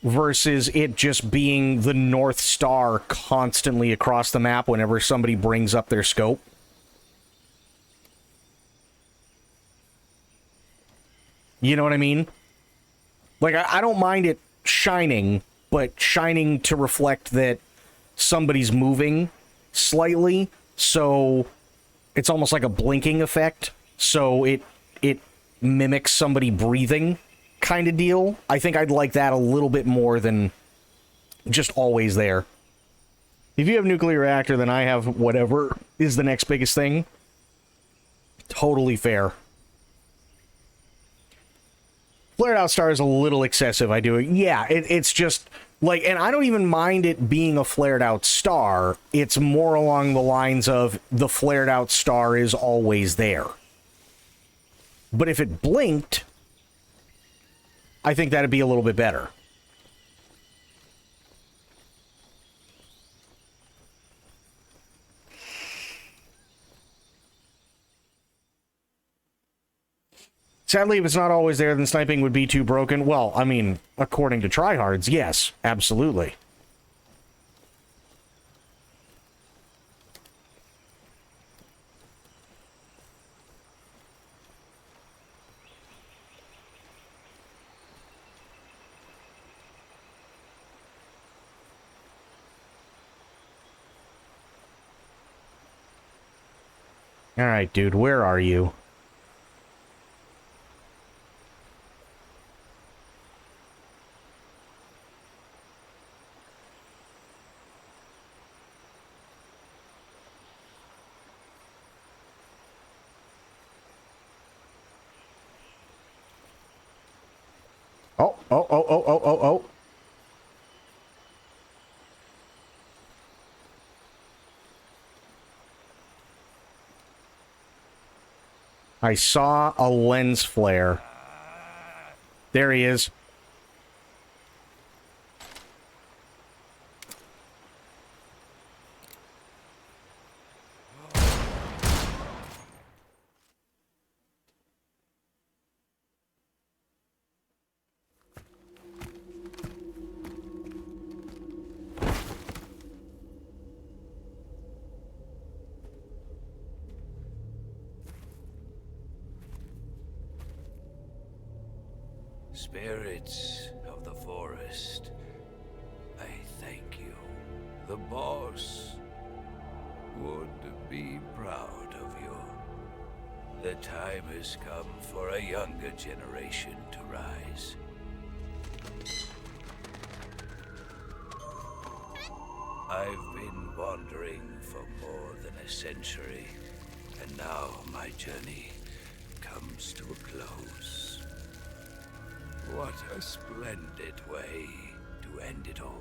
versus it just being the North Star constantly across the map whenever somebody brings up their scope. You know what I mean? Like, I don't mind it shining, but shining to reflect that somebody's moving slightly, so it's almost like a blinking effect, so it mimics somebody breathing kind of deal. I think I'd like that a little bit more than just always there. If you have nuclear reactor, then I have whatever is the next biggest thing. Totally fair. Flared out star is a little excessive, I do. Yeah, it's just, like, and I don't even mind it being a flared out star. It's more along the lines of the flared out star is always there. But if it blinked, I think that'd be a little bit better. Sadly, if it's not always there, then sniping would be too broken. Well, I mean, according to tryhards, yes, absolutely. All right, dude, where are you? Oh. I saw a lens flare. There he is. Spirits of the forest, I thank you. The boss would be proud of you. The time has come for a younger generation to rise. I've been wandering for more than a century, and now my journey comes to a close. What a splendid way to end it all.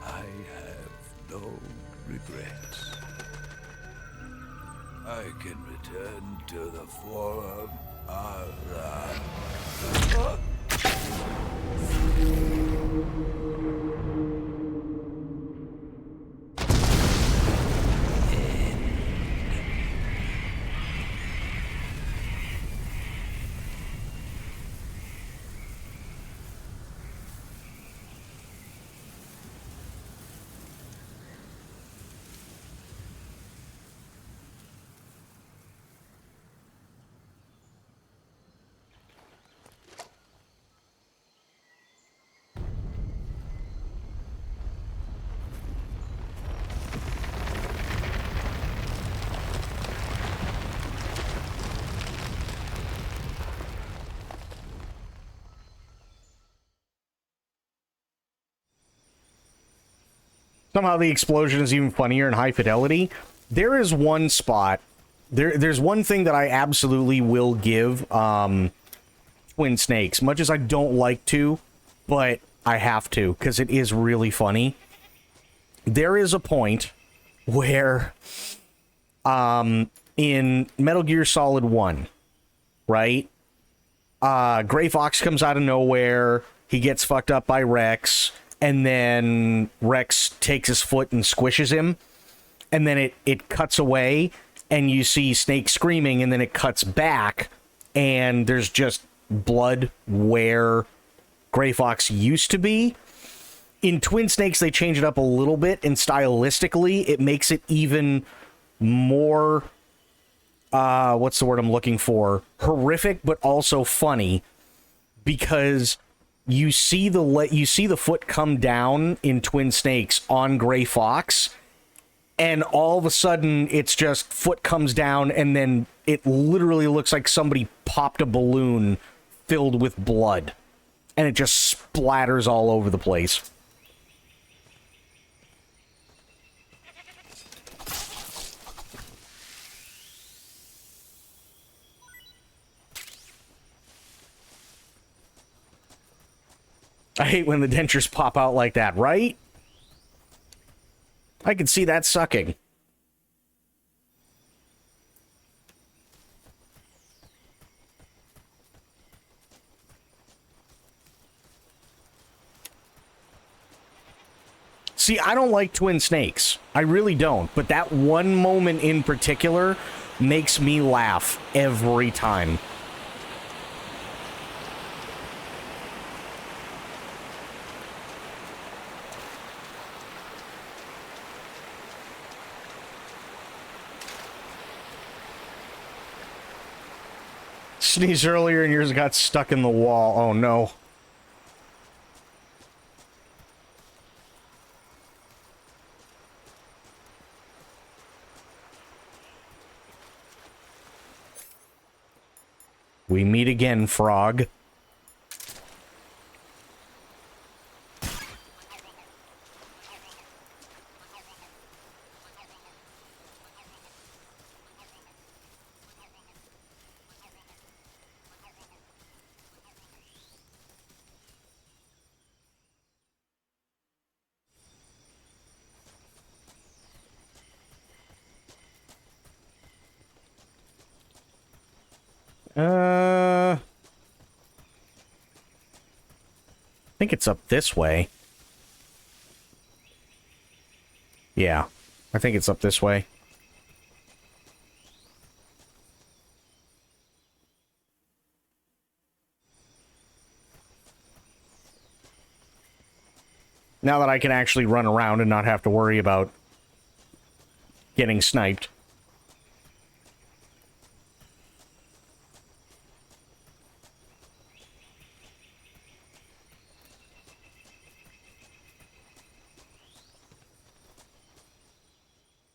I have no regrets. I can return to the Forum Ara. Somehow the explosion is even funnier in high fidelity. There is one spot. There's one thing that I absolutely will give Twin Snakes, much as I don't like to, but I have to, because it is really funny. There is a point where in Metal Gear Solid 1, right? Gray Fox comes out of nowhere. He gets fucked up by Rex. And then Rex takes his foot and squishes him. And then it cuts away, and you see Snake screaming, and then it cuts back, and there's just blood where Gray Fox used to be. In Twin Snakes, they change it up a little bit, and stylistically, it makes it even more, what's the word I'm looking for? Horrific, but also funny, because you see the foot come down in Twin Snakes on Gray Fox, and all of a sudden it's just foot comes down, and then it literally looks like somebody popped a balloon filled with blood, and it just splatters all over the place. I hate when the dentures pop out like that, right? I can see that sucking. See, I don't like Twin Snakes. I really don't. But that one moment in particular makes me laugh every time. Sneezed earlier and yours got stuck in the wall. Oh no. We meet again, Frog. I think it's up this way. Yeah, I think it's up this way. Now that I can actually run around and not have to worry about getting sniped.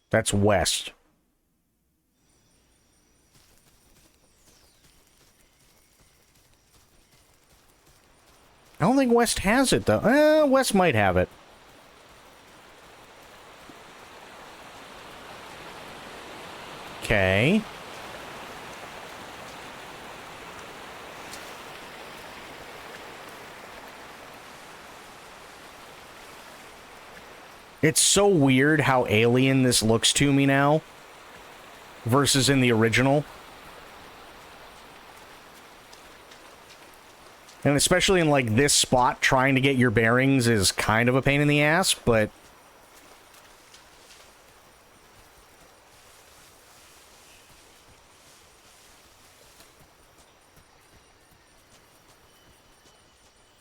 That's west. I don't think West has it, though. West might have it. Okay. It's so weird how alien this looks to me now versus in the original. And especially in, like, this spot, trying to get your bearings is kind of a pain in the ass, but...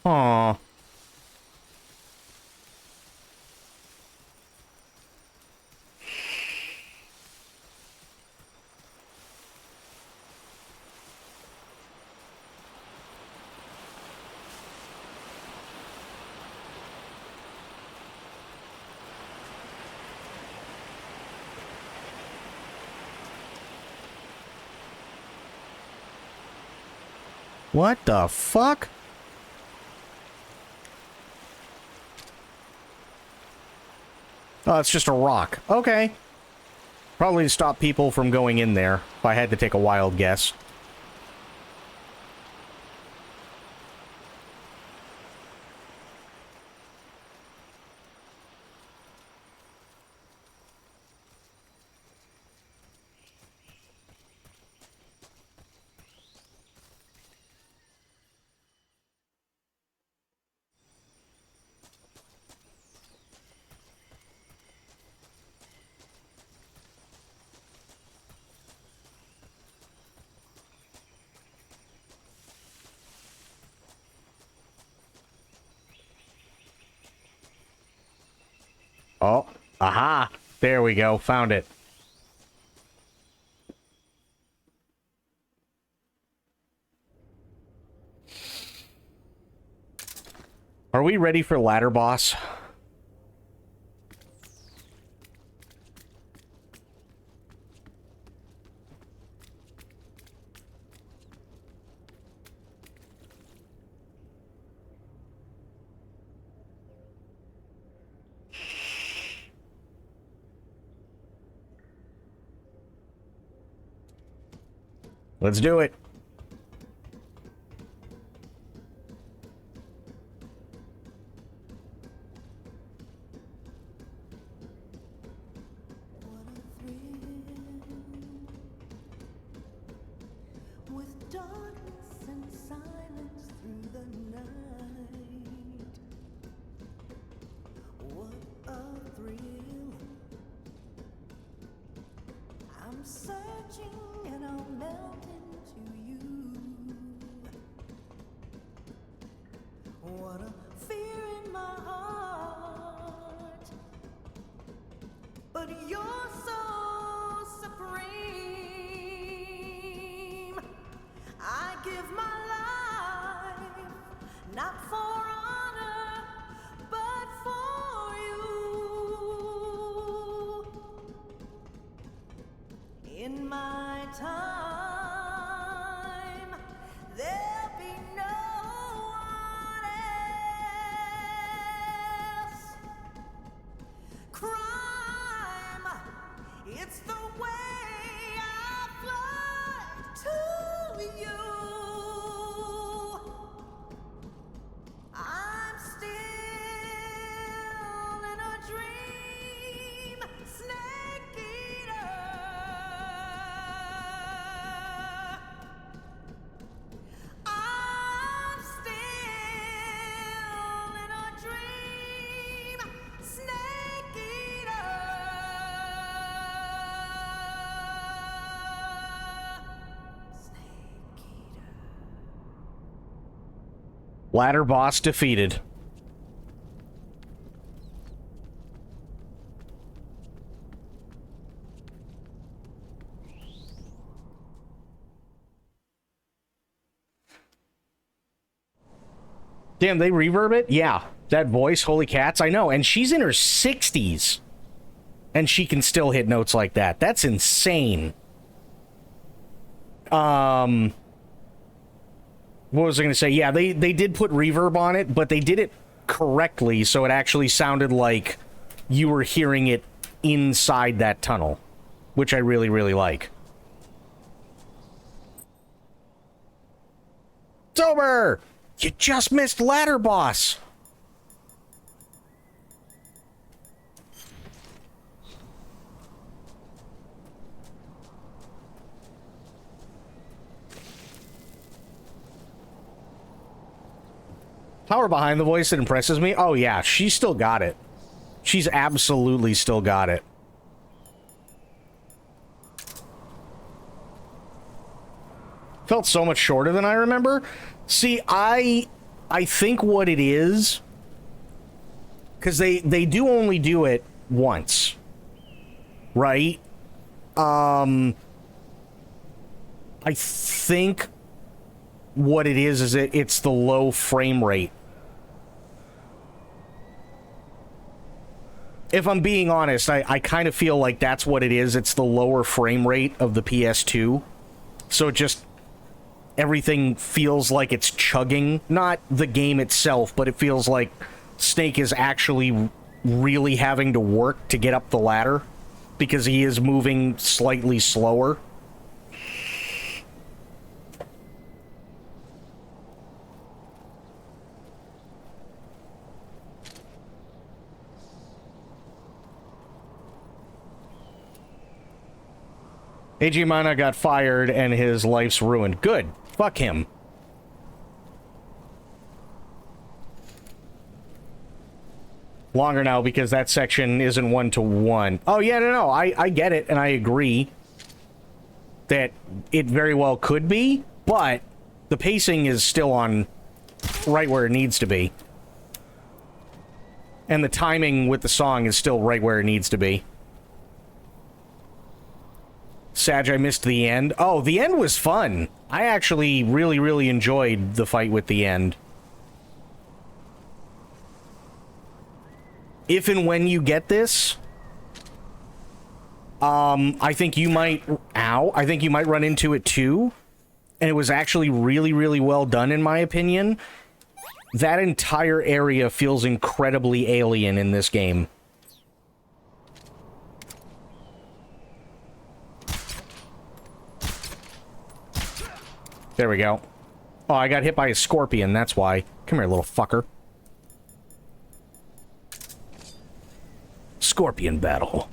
Aww. What the fuck? Oh, it's just a rock. Okay. Probably to stop people from going in there, if I had to take a wild guess. Oh, aha! There we go, found it. Are we ready for ladder boss? Let's do it. With darkness and silence through the night. What a thrill. I'm searching and I'll melt into you. What a fear in my heart. But you're so supreme. I give my life, not for honor, but for you. In my time, there'll be no one else. Crime, it's the way I fly to you. I'm still in a dream, snake eater. I'm still in a dream, snake eater. Snake eater. Ladder boss defeated. Damn, they reverb it? Yeah. That voice, holy cats, I know. And she's in her 60s. And she can still hit notes like that. That's insane. What was I going to say? Yeah, they did put reverb on it, but they did it correctly, so it actually sounded like you were hearing it inside that tunnel, which I really, really like. It's over! You just missed ladder boss! Power behind the voice that impresses me? Oh yeah, she's still got it. She's absolutely still got it. Felt so much shorter than I remember. See, I think what it is, because they do only do it once, right? I think what it is it's the low frame rate. If I'm being honest, I kind of feel like that's what it is. It's the lower frame rate of the PS2. So it just, everything feels like it's chugging. Not the game itself, but it feels like Snake is actually really having to work to get up the ladder because he is moving slightly slower. AJ Mana got fired and his life's ruined. Good. Fuck him. Longer now because that section isn't 1-to-1. Oh, yeah, no, I get it, and I agree that it very well could be, but the pacing is still on right where it needs to be. And the timing with the song is still right where it needs to be. Sag, I missed the end. Oh, the end was fun. I actually really, really enjoyed the fight with the end. If and when you get this, I think you might... Ow. I think you might run into it too. And it was actually really, really well done, in my opinion. That entire area feels incredibly alien in this game. There we go. Oh, I got hit by a scorpion, that's why. Come here, little fucker. Scorpion battle.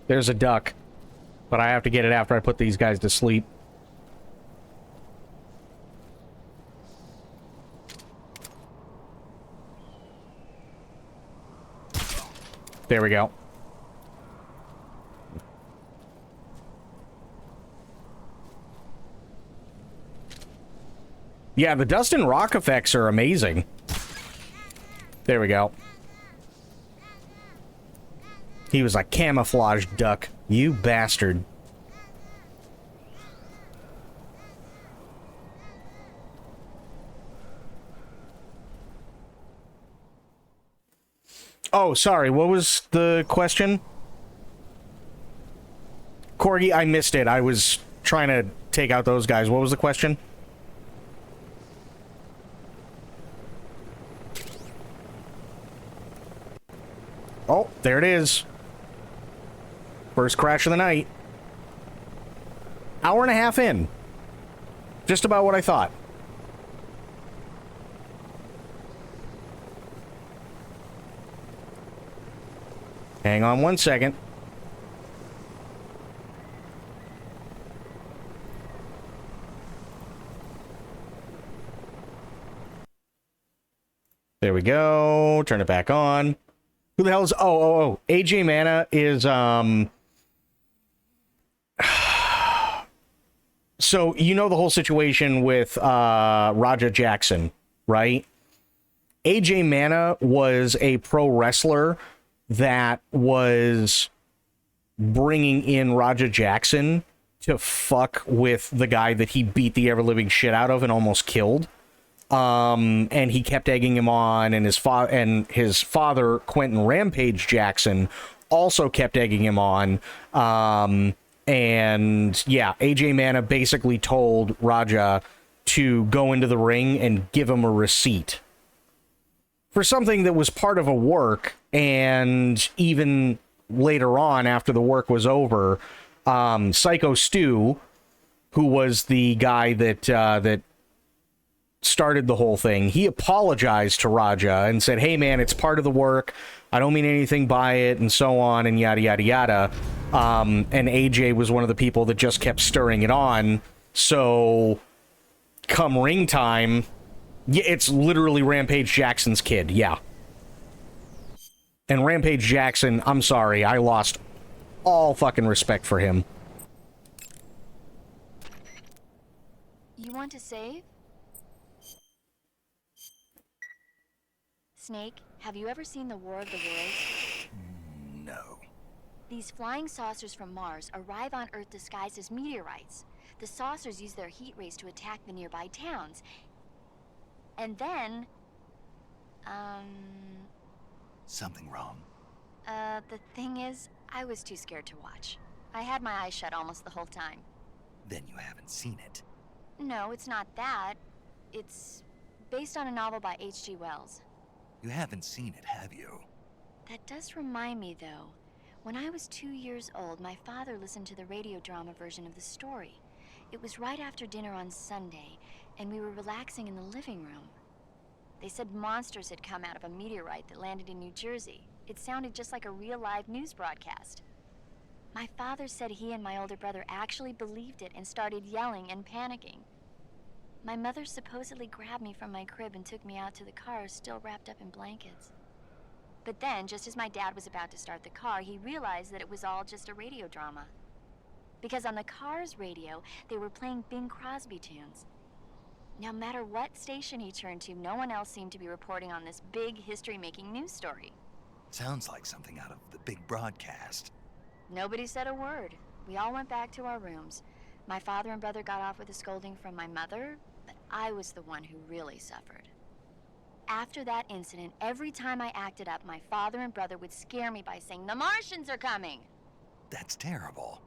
There's a duck, but I have to get it after I put these guys to sleep. There we go. Yeah, the dust and rock effects are amazing. There we go. He was a camouflage duck. You bastard. Oh, sorry. What was the question? Corgi, I missed it. I was trying to take out those guys. What was the question? Oh, there it is. First crash of the night. Hour and a half in. Just about what I thought. Hang on one second. There we go. Turn it back on. Who the hell is... Oh. AJ Mana is, So, you know the whole situation with Raja Jackson, right? AJ Mana was a pro wrestler that was bringing in Raja Jackson to fuck with the guy that he beat the ever-living shit out of and almost killed. And he kept egging him on, and his father, Quentin Rampage Jackson, also kept egging him on. And yeah, AJ Mana basically told Raja to go into the ring and give him a receipt for something that was part of a work. And even later on, after the work was over, Psycho Stu, who was the guy that started the whole thing, he apologized to Raja and said, hey man, it's part of the work, I don't mean anything by it, and so on, and yada yada yada. And AJ was one of the people that just kept stirring it on. So come ring time, yeah, it's literally Rampage Jackson's kid, yeah. And Rampage Jackson, I'm sorry, I lost all fucking respect for him. You want to save? Snake, have you ever seen the War of the Worlds? No. These flying saucers from Mars arrive on Earth disguised as meteorites. The saucers use their heat rays to attack the nearby towns. And then... Something wrong. The thing is, I was too scared to watch. I had my eyes shut almost the whole time. Then you haven't seen it. No, it's not that. It's based on a novel by H.G. Wells. You haven't seen it, have you? That does remind me, though. When I was 2 years old, my father listened to the radio drama version of the story. It was right after dinner on Sunday, and we were relaxing in the living room. They said monsters had come out of a meteorite that landed in New Jersey. It sounded just like a real live news broadcast. My father said he and my older brother actually believed it and started yelling and panicking. My mother supposedly grabbed me from my crib and took me out to the car, still wrapped up in blankets. But then, just as my dad was about to start the car, he realized that it was all just a radio drama. Because on the car's radio, they were playing Bing Crosby tunes. No matter what station he turned to, no one else seemed to be reporting on this big history-making news story. Sounds like something out of the big broadcast. Nobody said a word. We all went back to our rooms. My father and brother got off with a scolding from my mother, but I was the one who really suffered. After that incident, every time I acted up, my father and brother would scare me by saying, "The Martians are coming!" That's terrible.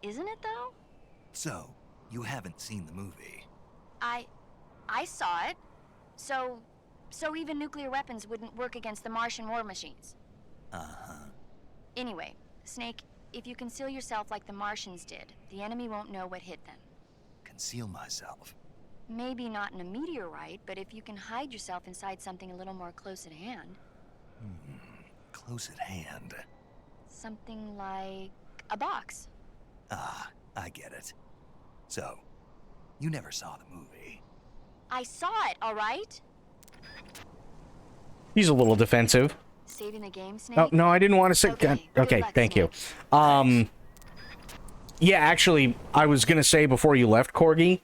Isn't it, though? So, you haven't seen the movie? I saw it. So even nuclear weapons wouldn't work against the Martian war machines. Uh-huh. Anyway, Snake, if you conceal yourself like the Martians did, the enemy won't know what hit them. Conceal myself. Maybe not in a meteorite, but if you can hide yourself inside something a little more close at hand. Close at hand. Something like a box. Ah, I get it. So, you never saw the movie. I saw it, all right? He's a little defensive. Saving the game, Snake? Oh, no, I didn't want to say... Okay, Okay, good luck, thank you. Snake. Yeah, actually, I was going to say before you left, Corgi,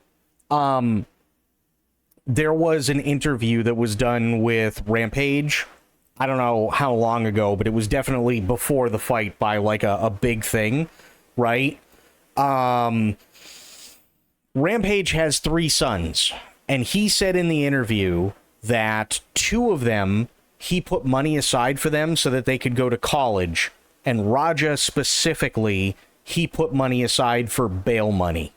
there was an interview that was done with Rampage. I don't know how long ago, but it was definitely before the fight by, like, a big thing, right? Rampage has 3 sons, and he said in the interview that 2 of them, he put money aside for them so that they could go to college, and Raja specifically, he put money aside for bail money.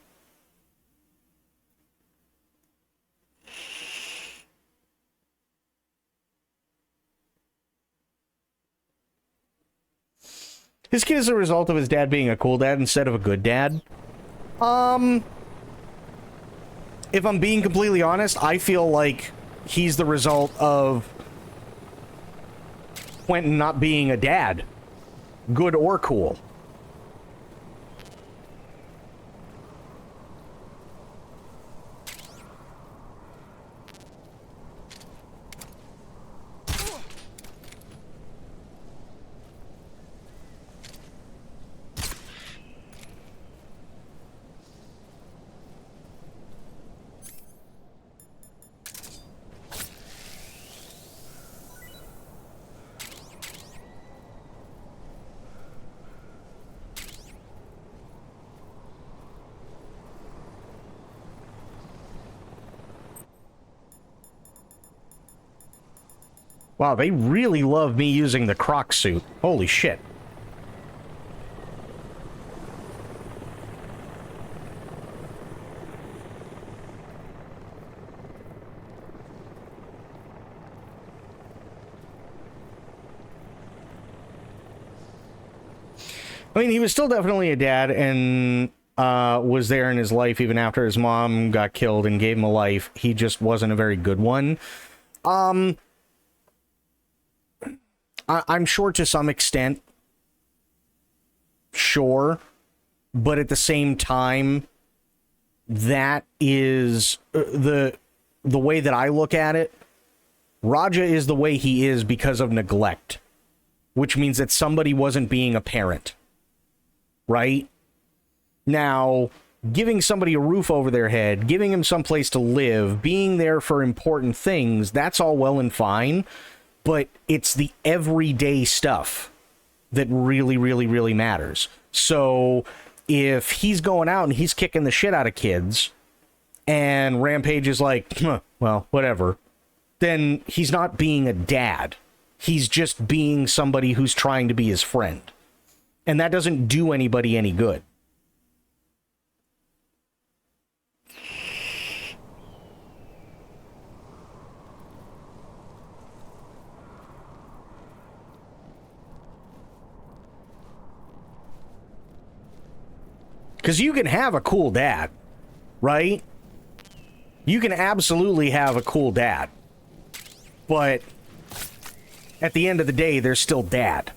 His kid is a result of his dad being a cool dad instead of a good dad. If I'm being completely honest, I feel like he's the result of Quentin not being a dad, good or cool. Wow, they really love me using the Croc suit. Holy shit. I mean, he was still definitely a dad and was there in his life even after his mom got killed and gave him a life. He just wasn't a very good one. I'm sure to some extent. Sure. But at the same time, that is the way that I look at it. Raja is the way he is because of neglect, which means that somebody wasn't being a parent, right? Now, giving somebody a roof over their head, giving them someplace to live, being there for important things, that's all well and fine, but it's the everyday stuff that really, really, really matters. So if he's going out and he's kicking the shit out of kids, and Rampage is like, well, whatever, then he's not being a dad. He's just being somebody who's trying to be his friend. And that doesn't do anybody any good. Because you can have a cool dad, right? You can absolutely have a cool dad. But at the end of the day, they're still dad.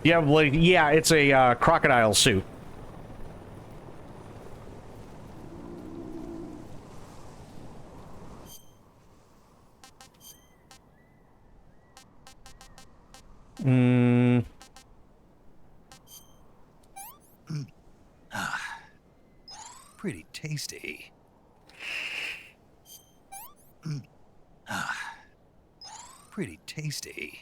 Yeah, like, yeah, it's a crocodile suit. Pretty tasty. Pretty tasty.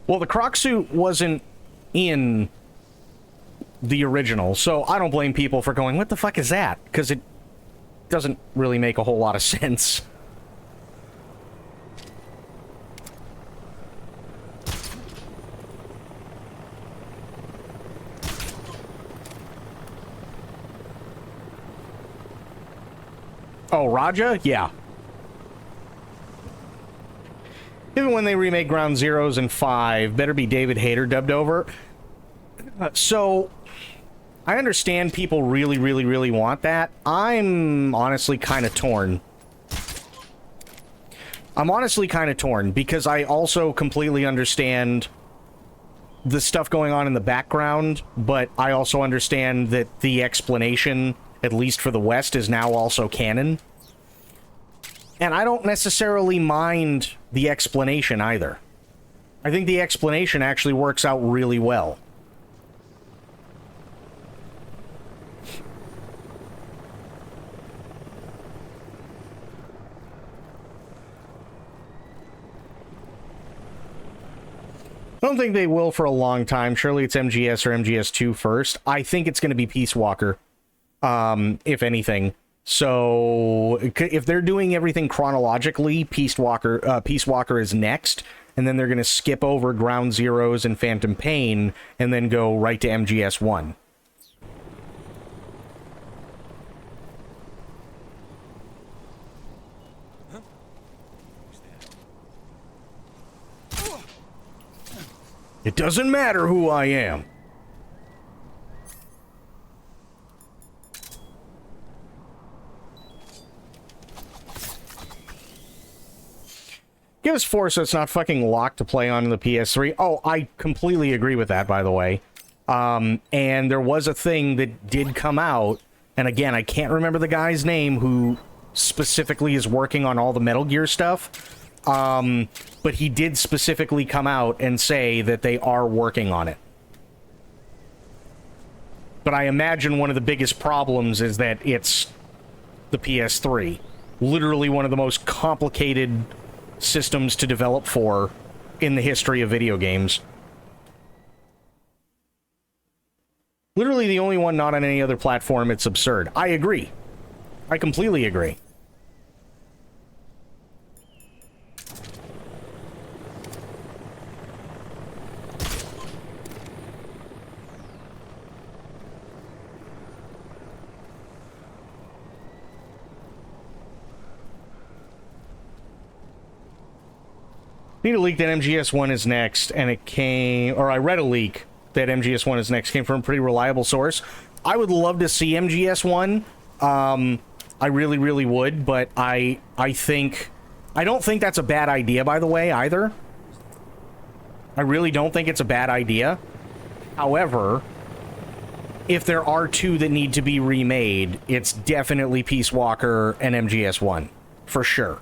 Well, the croc suit wasn't in the original, so I don't blame people for going, what the fuck is that? Because it doesn't really make a whole lot of sense. Oh, Raja? Yeah. Even when they remake Ground Zeroes in 5, better be David Hayter dubbed over. So, I understand people really, really, really want that. I'm honestly kind of torn. Because I also completely understand the stuff going on in the background, but I also understand that the explanation, at least for the West, is now also canon. And I don't necessarily mind the explanation either. I think the explanation actually works out really well. I don't think they will for a long time. Surely it's MGS or MGS2 first. I think it's going to be Peace Walker, if anything. So if they're doing everything chronologically, Peace Walker is next, and then they're going to skip over Ground Zeroes and Phantom Pain, and then go right to MGS1. It doesn't matter who I am. Give us 4 so it's not fucking locked to play on the PS3. Oh, I completely agree with that, by the way. And there was a thing that did come out, and again, I can't remember the guy's name who specifically is working on all the Metal Gear stuff. But he did specifically come out and say that they are working on it. But I imagine one of the biggest problems is that it's the PS3. Literally one of the most complicated systems to develop for in the history of video games. Literally the only one not on any other platform. It's absurd. I agree. I completely agree. Need a leak that MGS1 is next, and it came, or I read a leak that MGS1 is next, came from a pretty reliable source. I would love to see MGS1. I really, really would, but I don't think that's a bad idea, by the way, either. I really don't think it's a bad idea. However, if there are two that need to be remade, it's definitely Peace Walker and MGS1, for sure.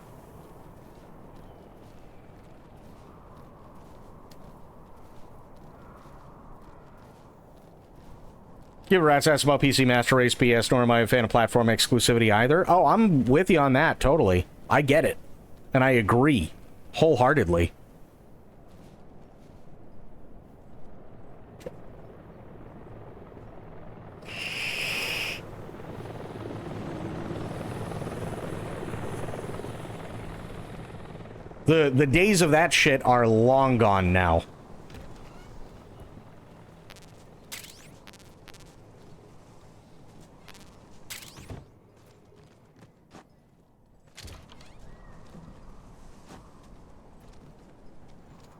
Give a rat's ass about PC Master Race PS, nor am I a fan of platform exclusivity either. Oh, I'm with you on that, totally. I get it. And I agree. Wholeheartedly. The days of that shit are long gone now.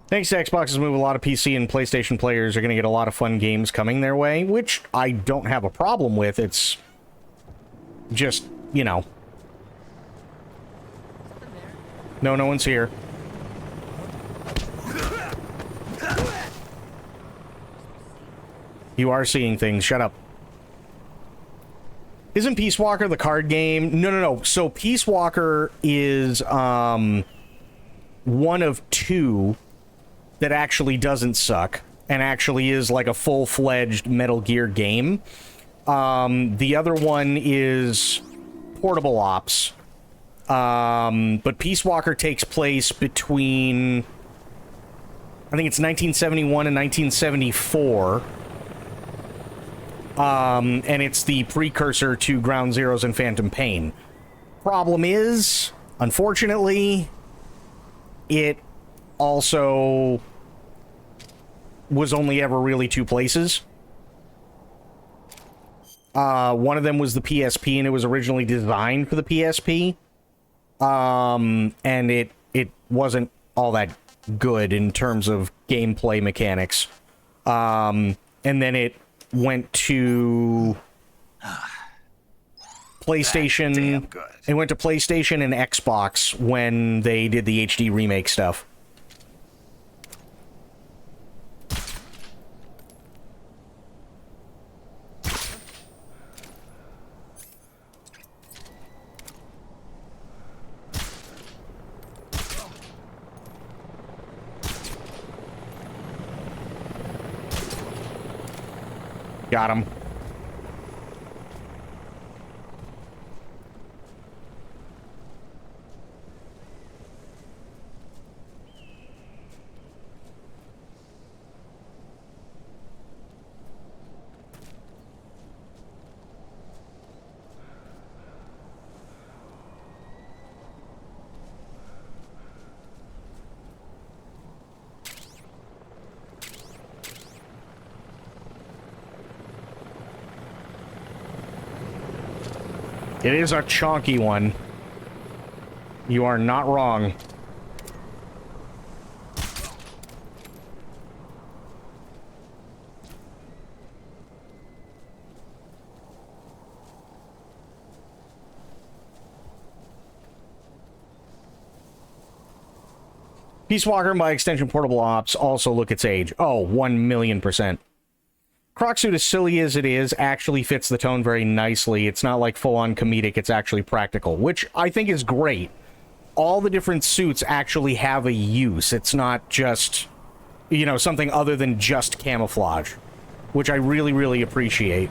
Thanks to Xbox's move, a lot of PC and PlayStation players are going to get a lot of fun games coming their way, which I don't have a problem with. It's just, you know. No, no one's here. You are seeing things. Shut up. Isn't Peace Walker the card game? No, no, no. So Peace Walker is one of two that actually doesn't suck and actually is like a full-fledged Metal Gear game. The other one is Portable Ops. But Peace Walker takes place between, I think it's 1971 and 1974. And it's the precursor to Ground Zeroes and Phantom Pain. Problem is, unfortunately, it also was only ever really two places. One of them was the PSP, and it was originally designed for the PSP. And it wasn't all that good in terms of gameplay mechanics. And then it went to PlayStation. It went to PlayStation and Xbox when they did the HD remake stuff. Got him. It is a chonky one. You are not wrong. Peace Walker and by extension Portable Ops also look its age. Oh, 1,000,000%. Croc suit, as silly as it is, actually fits the tone very nicely. It's not like full-on comedic, it's actually practical, which I think is great. All the different suits actually have a use. It's not just, you know, something other than just camouflage, which I really, really appreciate.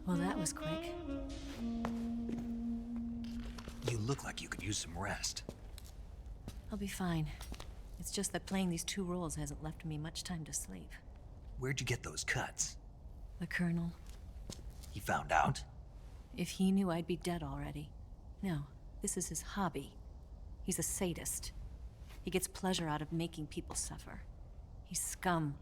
Well, that was quick. You look like you could use some rest. I'll be fine. It's just that playing these 2 roles hasn't left me much time to sleep. Where'd you get those cuts? The Colonel, He found out? if he knew, I'd be dead already. No, this is his hobby. He's a sadist. He gets pleasure out of making people suffer. He's scum.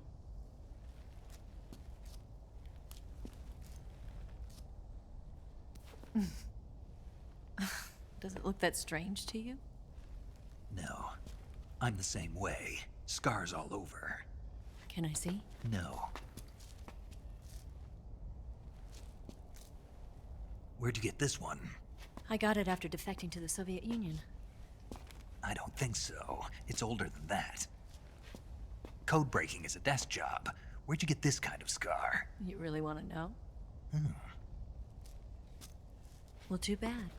Does it look that strange to you? No. I'm the same way. Scars all over. Can I see? No. Where'd you get this one? I got it after defecting to the Soviet Union. I don't think so. It's older than that. Code breaking is a desk job. Where'd you get this kind of scar? You really want to know? Well, too bad.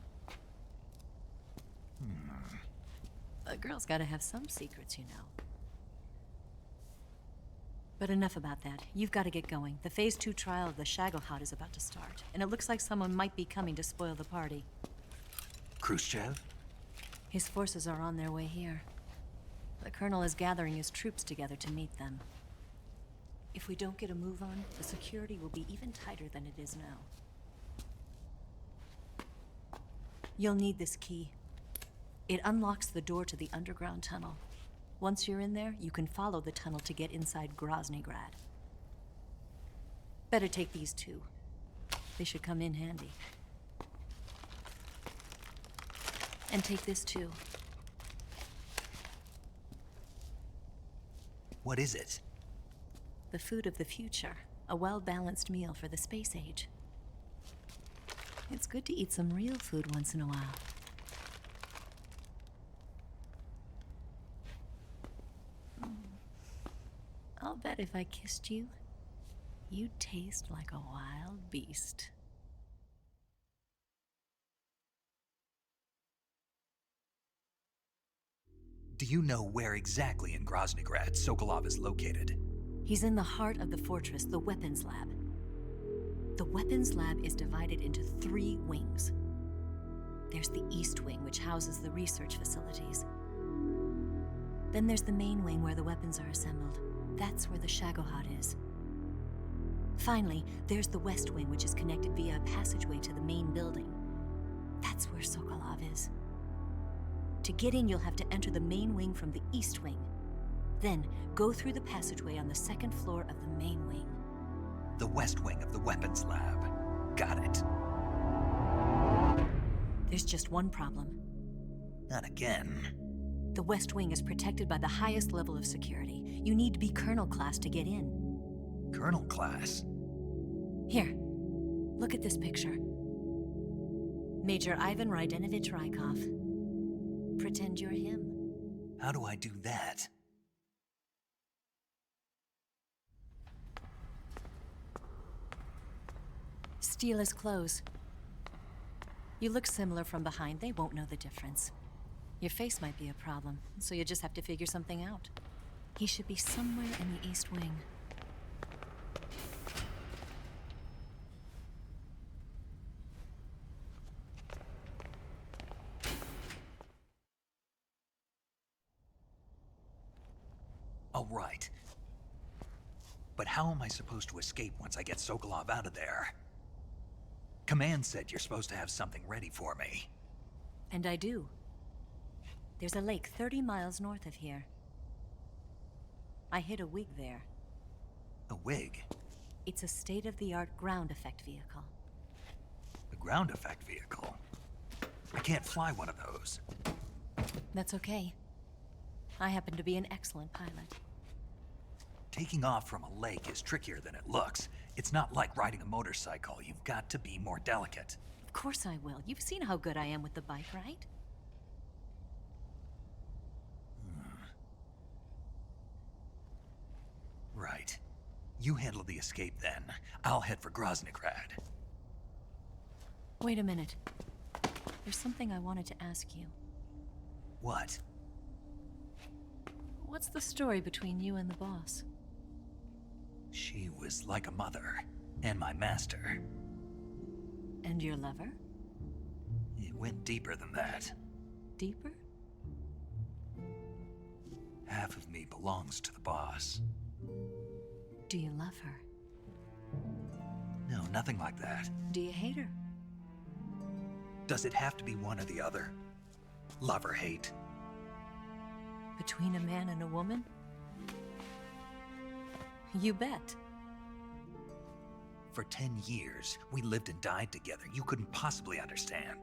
A girl's gotta have some secrets, you know. But enough about that. You've got to get going. The Phase 2 trial of the Shagohod is about to start, and it looks like someone might be coming to spoil the party. Khrushchev? His forces are on their way here. The Colonel is gathering his troops together to meet them. If we don't get a move on, the security will be even tighter than it is now. You'll need this key. It unlocks the door to the underground tunnel. Once you're in there, you can follow the tunnel to get inside Groznygrad. Better take these 2. They should come in handy. And take this too. What is it? The food of the future. A well-balanced meal for the space age. It's good to eat some real food once in a while. I'll bet if I kissed you, you'd taste like a wild beast. Do you know where exactly in Groznygrad Sokolov is located? He's in the heart of the fortress, the weapons lab. The weapons lab is divided into 3 wings. There's the East Wing, which houses the research facilities. Then there's the main wing where the weapons are assembled. That's where the Shagohod is. Finally, there's the West Wing, which is connected via a passageway to the main building. That's where Sokolov is. To get in, you'll have to enter the main wing from the East Wing. Then, go through the passageway on the 2nd floor of the main wing. The West Wing of the weapons lab. Got it. There's just one problem. Not again. The West Wing is protected by the highest level of security. You need to be Colonel class to get in. Colonel class? Here, look at this picture. Major Ivan Rydenovich Rykov. Pretend you're him. How do I do that? Steal his clothes. You look similar from behind. They won't know the difference. Your face might be a problem, so you just have to figure something out. He should be somewhere in the East Wing. All right. But how am I supposed to escape once I get Sokolov out of there? Command said you're supposed to have something ready for me. And I do. There's a lake 30 miles north of here. I hid a wig there. A wig? It's a state-of-the-art ground effect vehicle. A ground effect vehicle? I can't fly one of those. That's okay. I happen to be an excellent pilot. Taking off from a lake is trickier than it looks. It's not like riding a motorcycle. You've got to be more delicate. Of course I will. You've seen how good I am with the bike, right? Right. You handle the escape then. I'll head for Groznygrad. Wait a minute. There's something I wanted to ask you. What? What's the story between you and the boss? She was like a mother, and my master. And your lover? It went deeper than that. Deeper? Half of me belongs to the boss. Do you love her? No, nothing like that. Do you hate her? Does it have to be one or the other? Love or hate? Between a man and a woman? You bet. For 10 years, we lived and died together. You couldn't possibly understand.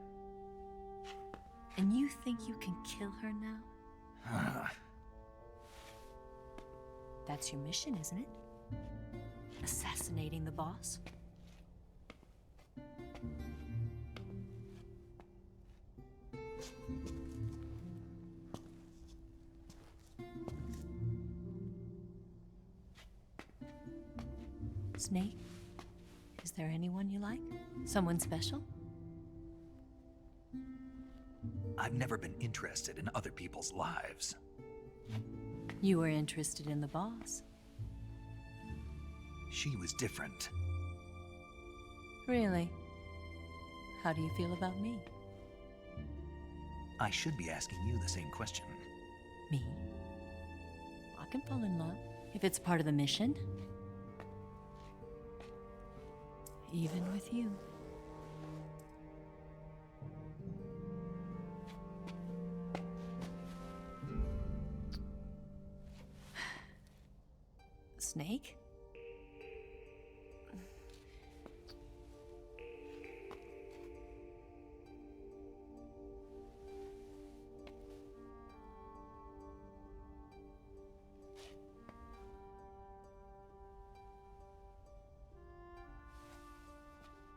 And you think you can kill her now? That's your mission, isn't it? Assassinating the boss? Snake? Is there anyone you like? Someone special? I've never been interested in other people's lives. You were interested in the boss. She was different. Really? How do you feel about me? I should be asking you the same question. Me? I can fall in love if it's part of the mission. Even with you. Snake?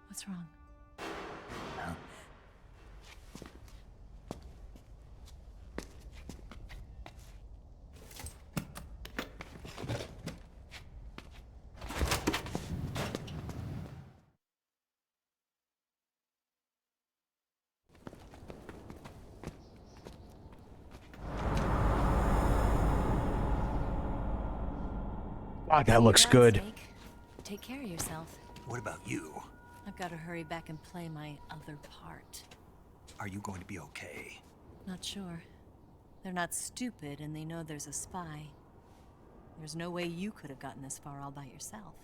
What's wrong? Huh? God, that looks good. Snake. Take care of yourself. What about you? I've got to hurry back and play my other part. Are you going to be okay? Not sure. They're not stupid and they know there's a spy. There's no way you could have gotten this far all by yourself.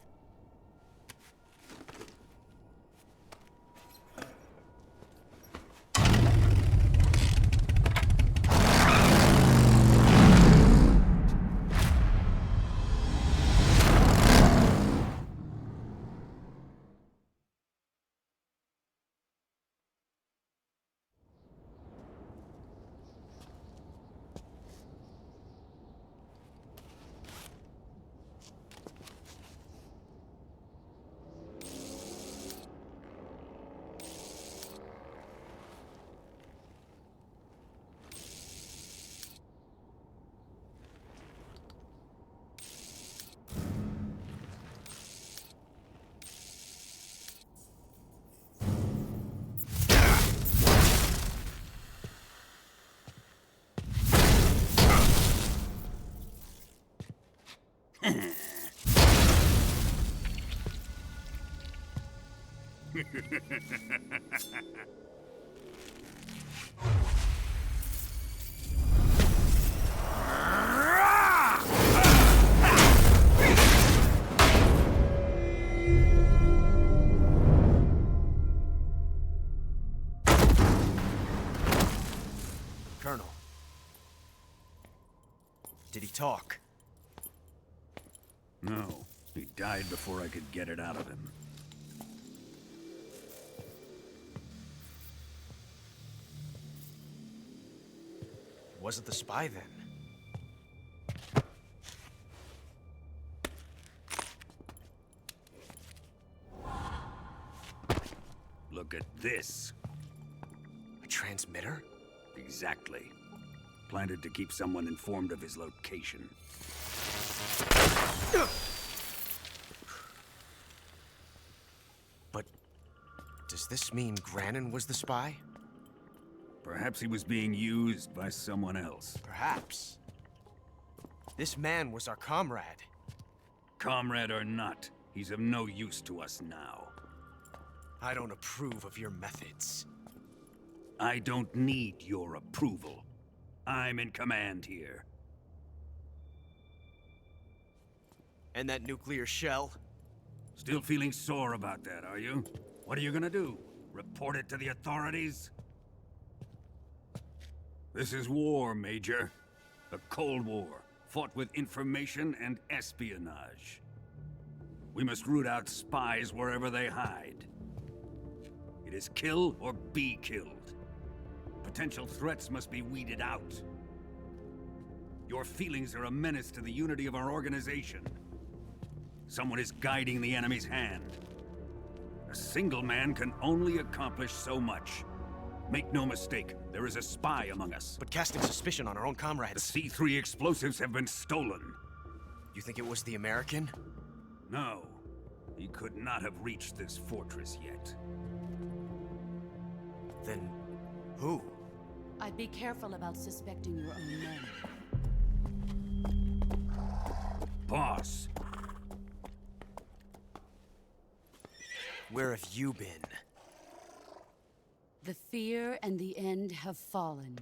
Colonel. Did he talk? No. He died before I could get it out of him. Wasn't the spy then? Look at this. A transmitter? Exactly. Planted to keep someone informed of his location. But does this mean Granin was the spy? Perhaps he was being used by someone else. Perhaps. This man was our comrade. Comrade or not, he's of no use to us now. I don't approve of your methods. I don't need your approval. I'm in command here. And that nuclear shell? Still feeling sore about that, are you? What are you gonna do? Report it to the authorities? This is war, Major. The Cold War, fought with information and espionage. We must root out spies wherever they hide. It is kill or be killed. Potential threats must be weeded out. Your feelings are a menace to the unity of our organization. Someone is guiding the enemy's hand. A single man can only accomplish so much. Make no mistake, there is a spy among us. But casting suspicion on our own The comrades. C3 explosives have been stolen. You think it was the American? No, he could not have reached this fortress yet. Then who? I'd be careful about suspecting your own men. Boss, Where have you been? The fear and the end have fallen.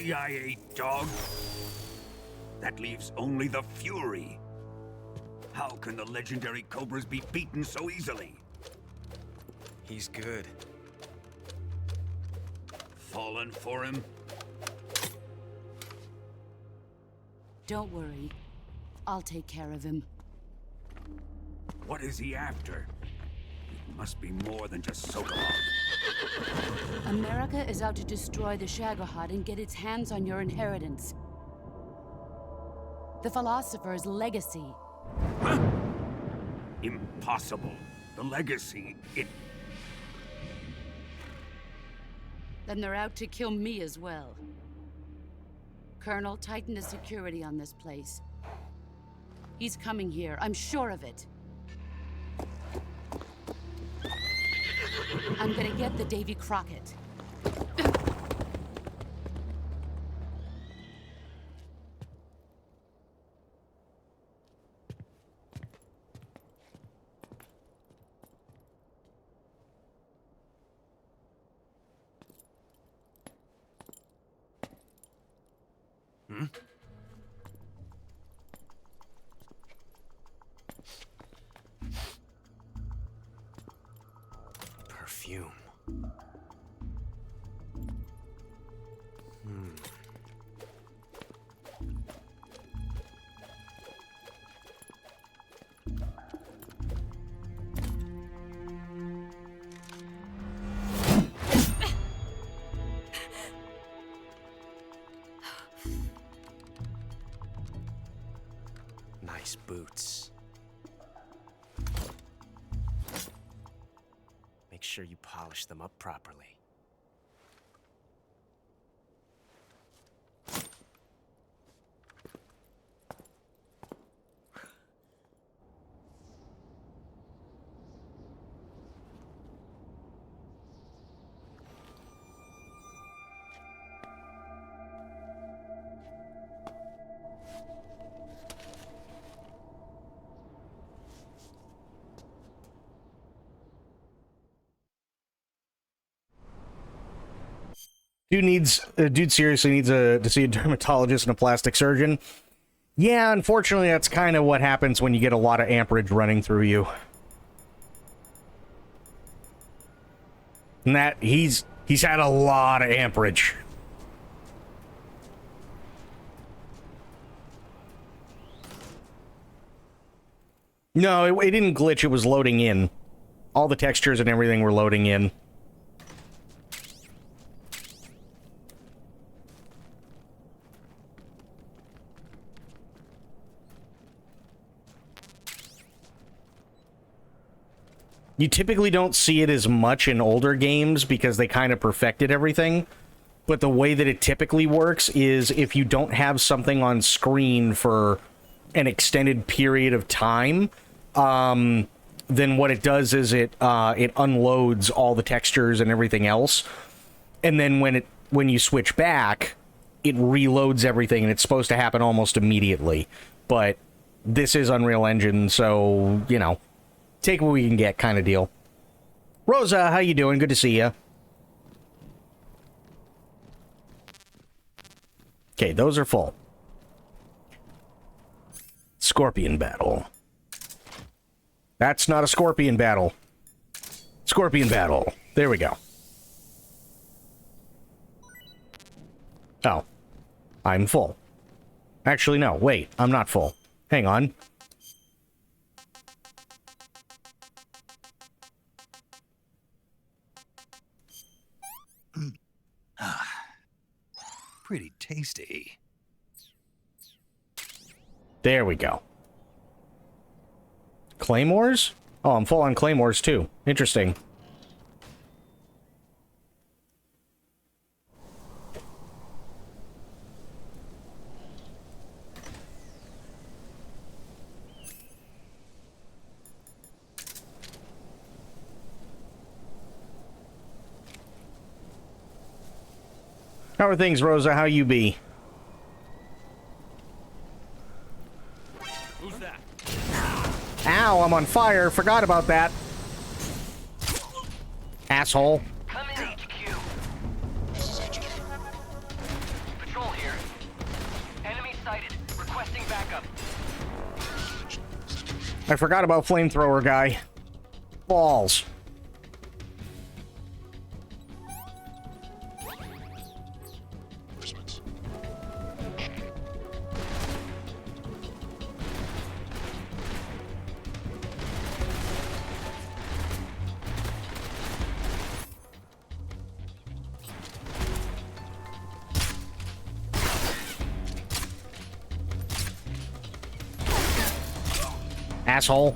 CIA dog? That leaves only the Fury. How can the legendary Cobras be beaten so easily? He's good. Fallen for him? Don't worry. I'll take care of him. What is he after? It must be more than just Sokolov. America is out to destroy the Shagohod and get its hands on your inheritance. The philosopher's legacy. Huh? Impossible. The legacy, it... Then they're out to kill me as well. Colonel, tighten the security on this place. He's coming here, I'm sure of it. I'm gonna get the Davy Crockett. Hmm? Perfume. Nice boots. Make sure you polish them up properly. Dude seriously needs to see a dermatologist and a plastic surgeon. Yeah, unfortunately, that's kind of what happens when you get a lot of amperage running through you. And that, he's had a lot of amperage. No, it didn't glitch, it was loading in. All the textures and everything were loading in. You typically don't see it as much in older games because they kind of perfected everything. But the way that it typically works is if you don't have something on screen for an extended period of time, then what it does is it unloads all the textures and everything else. And then when you switch back, it reloads everything, and it's supposed to happen almost immediately. But this is Unreal Engine, so, you know, take what we can get kind of deal. Rosa, how you doing? Good to see you. Okay, those are full. Scorpion battle. That's not a scorpion battle. Scorpion battle. There we go. Oh. I'm full. Actually, no. Wait. I'm not full. Hang on. Pretty tasty. There we go. Claymores? Oh, I'm full on claymores too. Interesting. How are things, Rosa? How you be? Who's that? Ow, I'm on fire. Forgot about that. Asshole. Come in, HQ. This is HQ. Patrol here. Enemy sighted. Requesting backup. I forgot about flamethrower guy. Balls. Reinforcements. Asshole.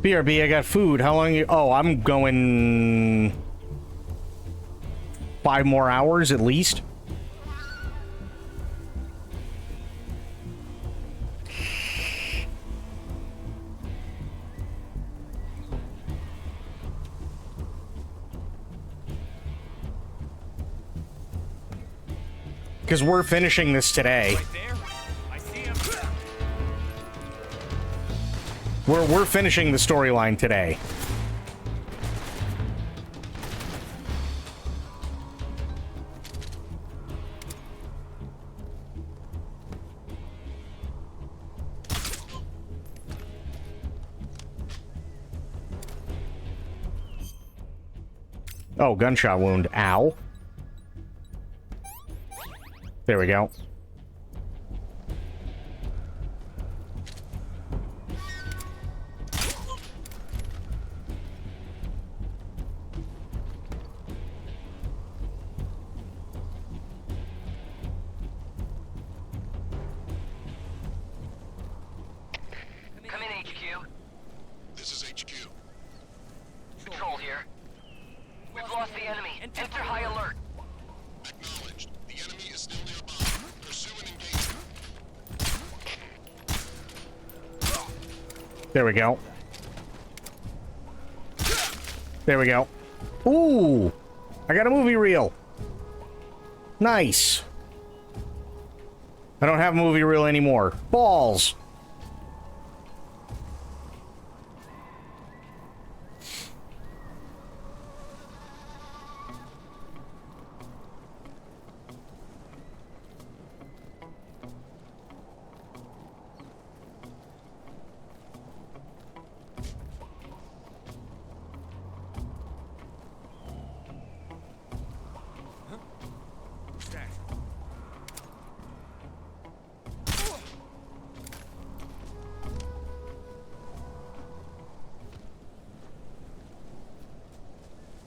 BRB, I got food. How long you... Oh, I'm going... 5 more hours at least. Because we're finishing this today. Right there. I see him. We're finishing the storyline today. Oh, gunshot wound. Ow. There we go. Come in, HQ. This is HQ. Patrol here. We've lost the enemy. Enter high alert. Acknowledged. The enemy is still nearby. Pursue and engage. There we go. There we go. Ooh! I got a movie reel. Nice. I don't have a movie reel anymore. Balls.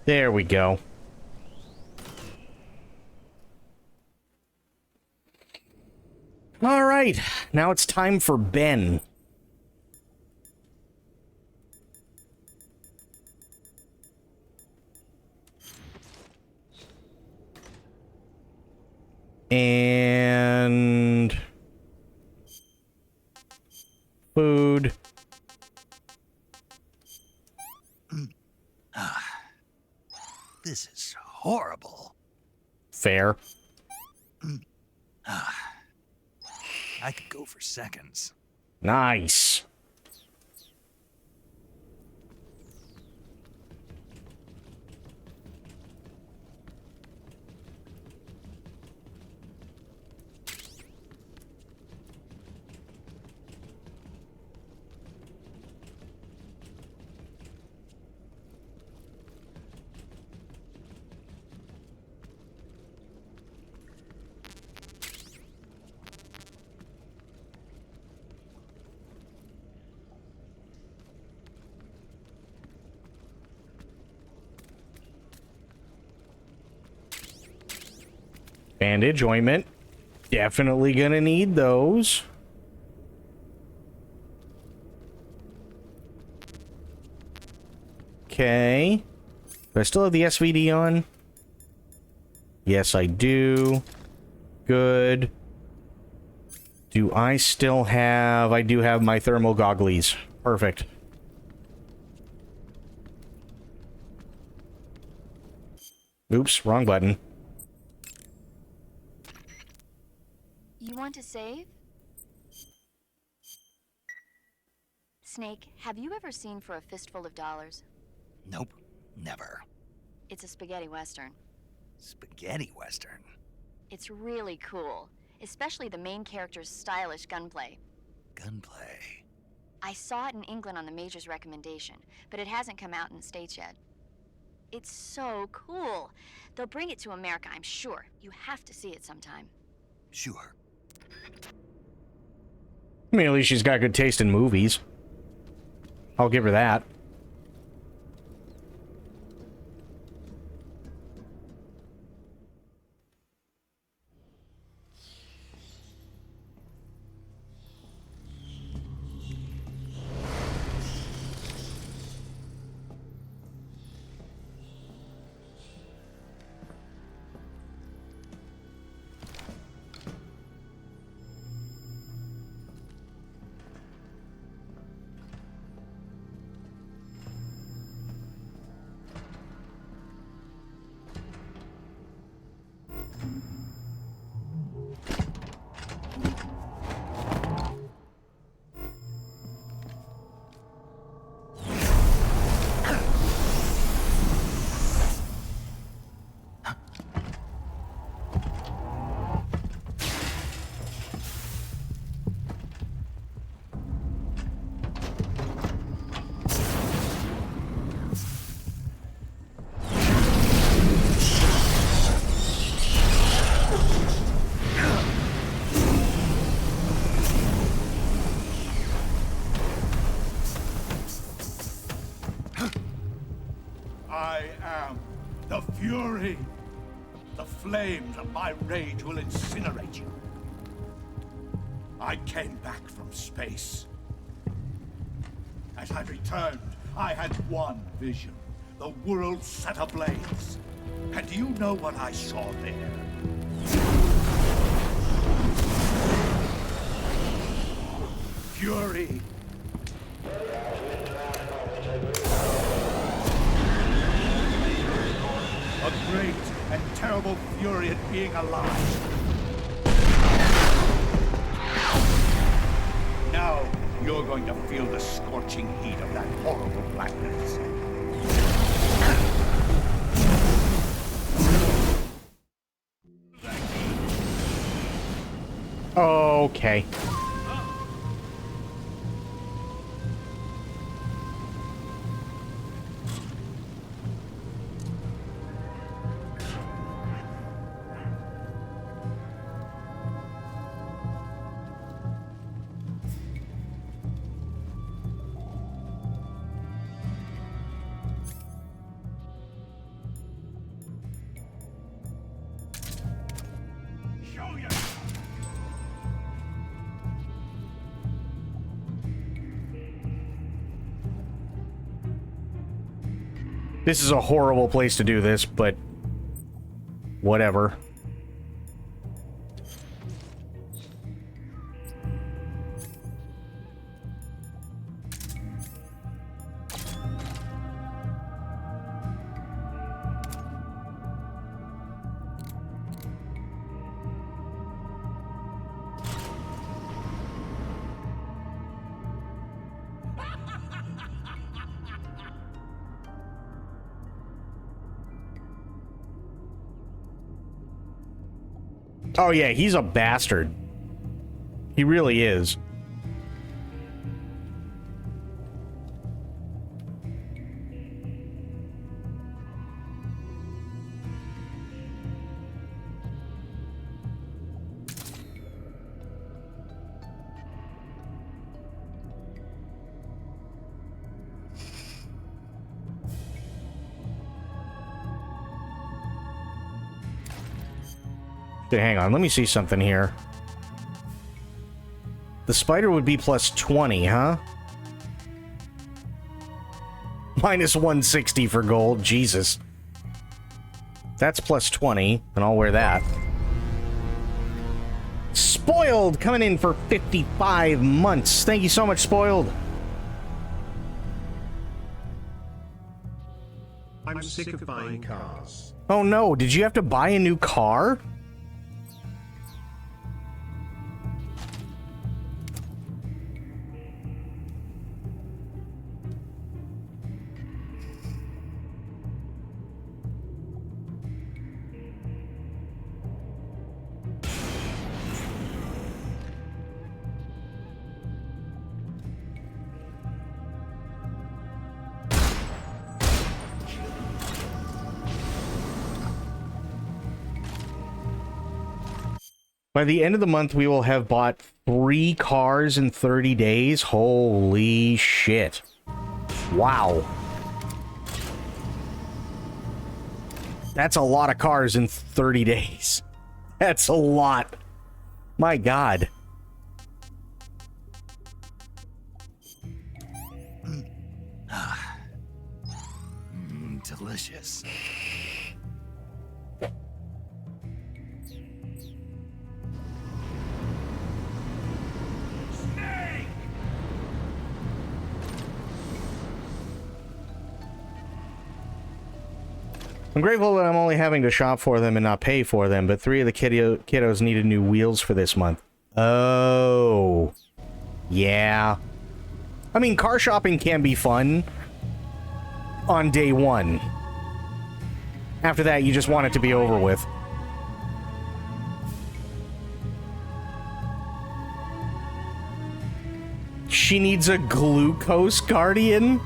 There we go. All right, now it's time for Ben. And food. This is horrible. Fair. I could go for seconds. Nice. Bandage, ointment. Definitely gonna need those. Okay. Do I still have the SVD on? Yes, I do. Good. Do I still have... I do have my thermal gogglies. Perfect. Oops, wrong button. You want to save? Snake, have you ever seen For a Fistful of Dollars? Nope, never. It's a spaghetti western. Spaghetti western? It's really cool, especially the main character's stylish gunplay. Gunplay? I saw it in England on the Major's recommendation, but it hasn't come out in the States yet. It's so cool. They'll bring it to America, I'm sure. You have to see it sometime. Sure. I mean, at least she's got good taste in movies. I'll give her that. I am the Fury. The flames of my rage will incinerate you. I came back from space. As I returned, I had one vision. The world set ablaze. And do you know what I saw there? Fury. A great and terrible fury at being alive. you're going to feel the scorching heat of that horrible blackness. Okay. This is a horrible place to do this, but whatever. Oh yeah, he's a bastard. He really is. Okay, hang on, let me see something here. The spider would be plus 20, huh? Minus 160 for gold, Jesus. That's plus 20, and I'll wear that. Spoiled, coming in for 55 months. Thank you so much, Spoiled. I'm sick of buying cars. Oh no, did you have to buy a new car? By the end of the month, we will have bought 3 cars in 30 days. Holy shit. Wow. That's a lot of cars in 30 days. That's a lot. My God. Delicious. I'm grateful that I'm only having to shop for them and not pay for them, but 3 of the kiddos needed new wheels for this month. Oh. Yeah. I mean, car shopping can be fun on day 1. After that, you just want it to be over with. She needs a glucose guardian?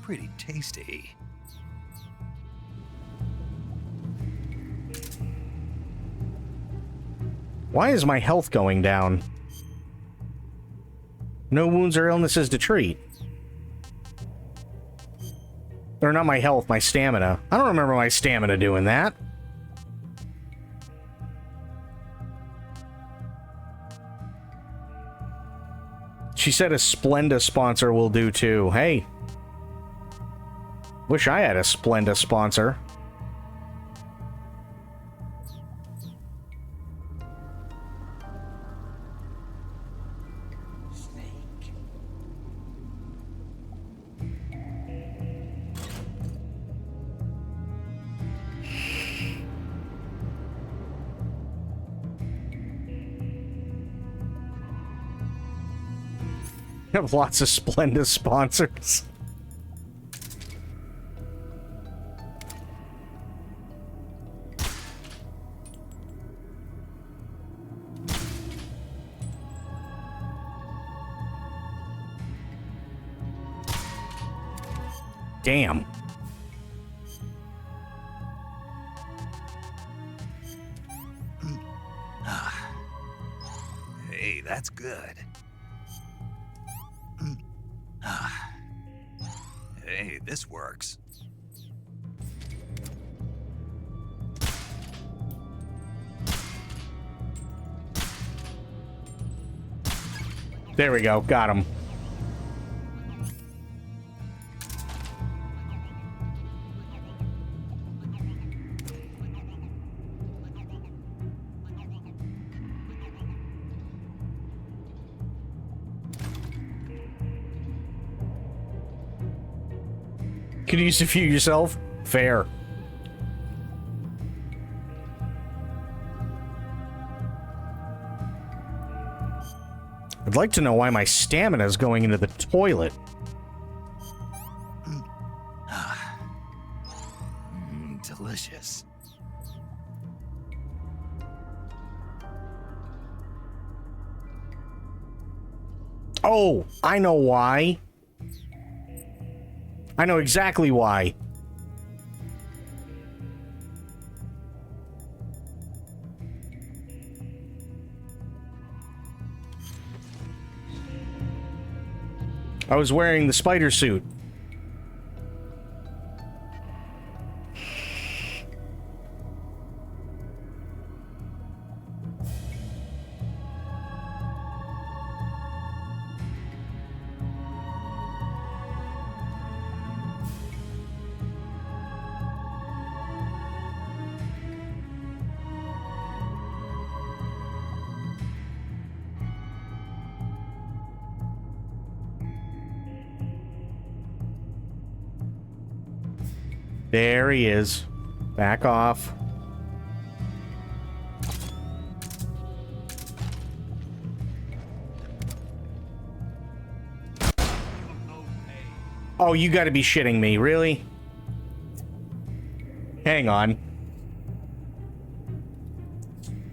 Pretty tasty. Why is my health going down? No wounds or illnesses to treat. Or not my health, my stamina. I don't remember my stamina doing that. She said a Splenda sponsor will do too. Hey. Wish I had a Splenda sponsor. have lots of Splenda sponsors. Damn. Hey, that's good. Hey, this works. There we go. Got him. Could you use a few yourself? Fair. I'd like to know why my stamina is going into the toilet. Delicious. Oh, I know why. I know exactly why. I was wearing the spider suit. There he is. Back off. Oh, you gotta be shitting me, really? Hang on.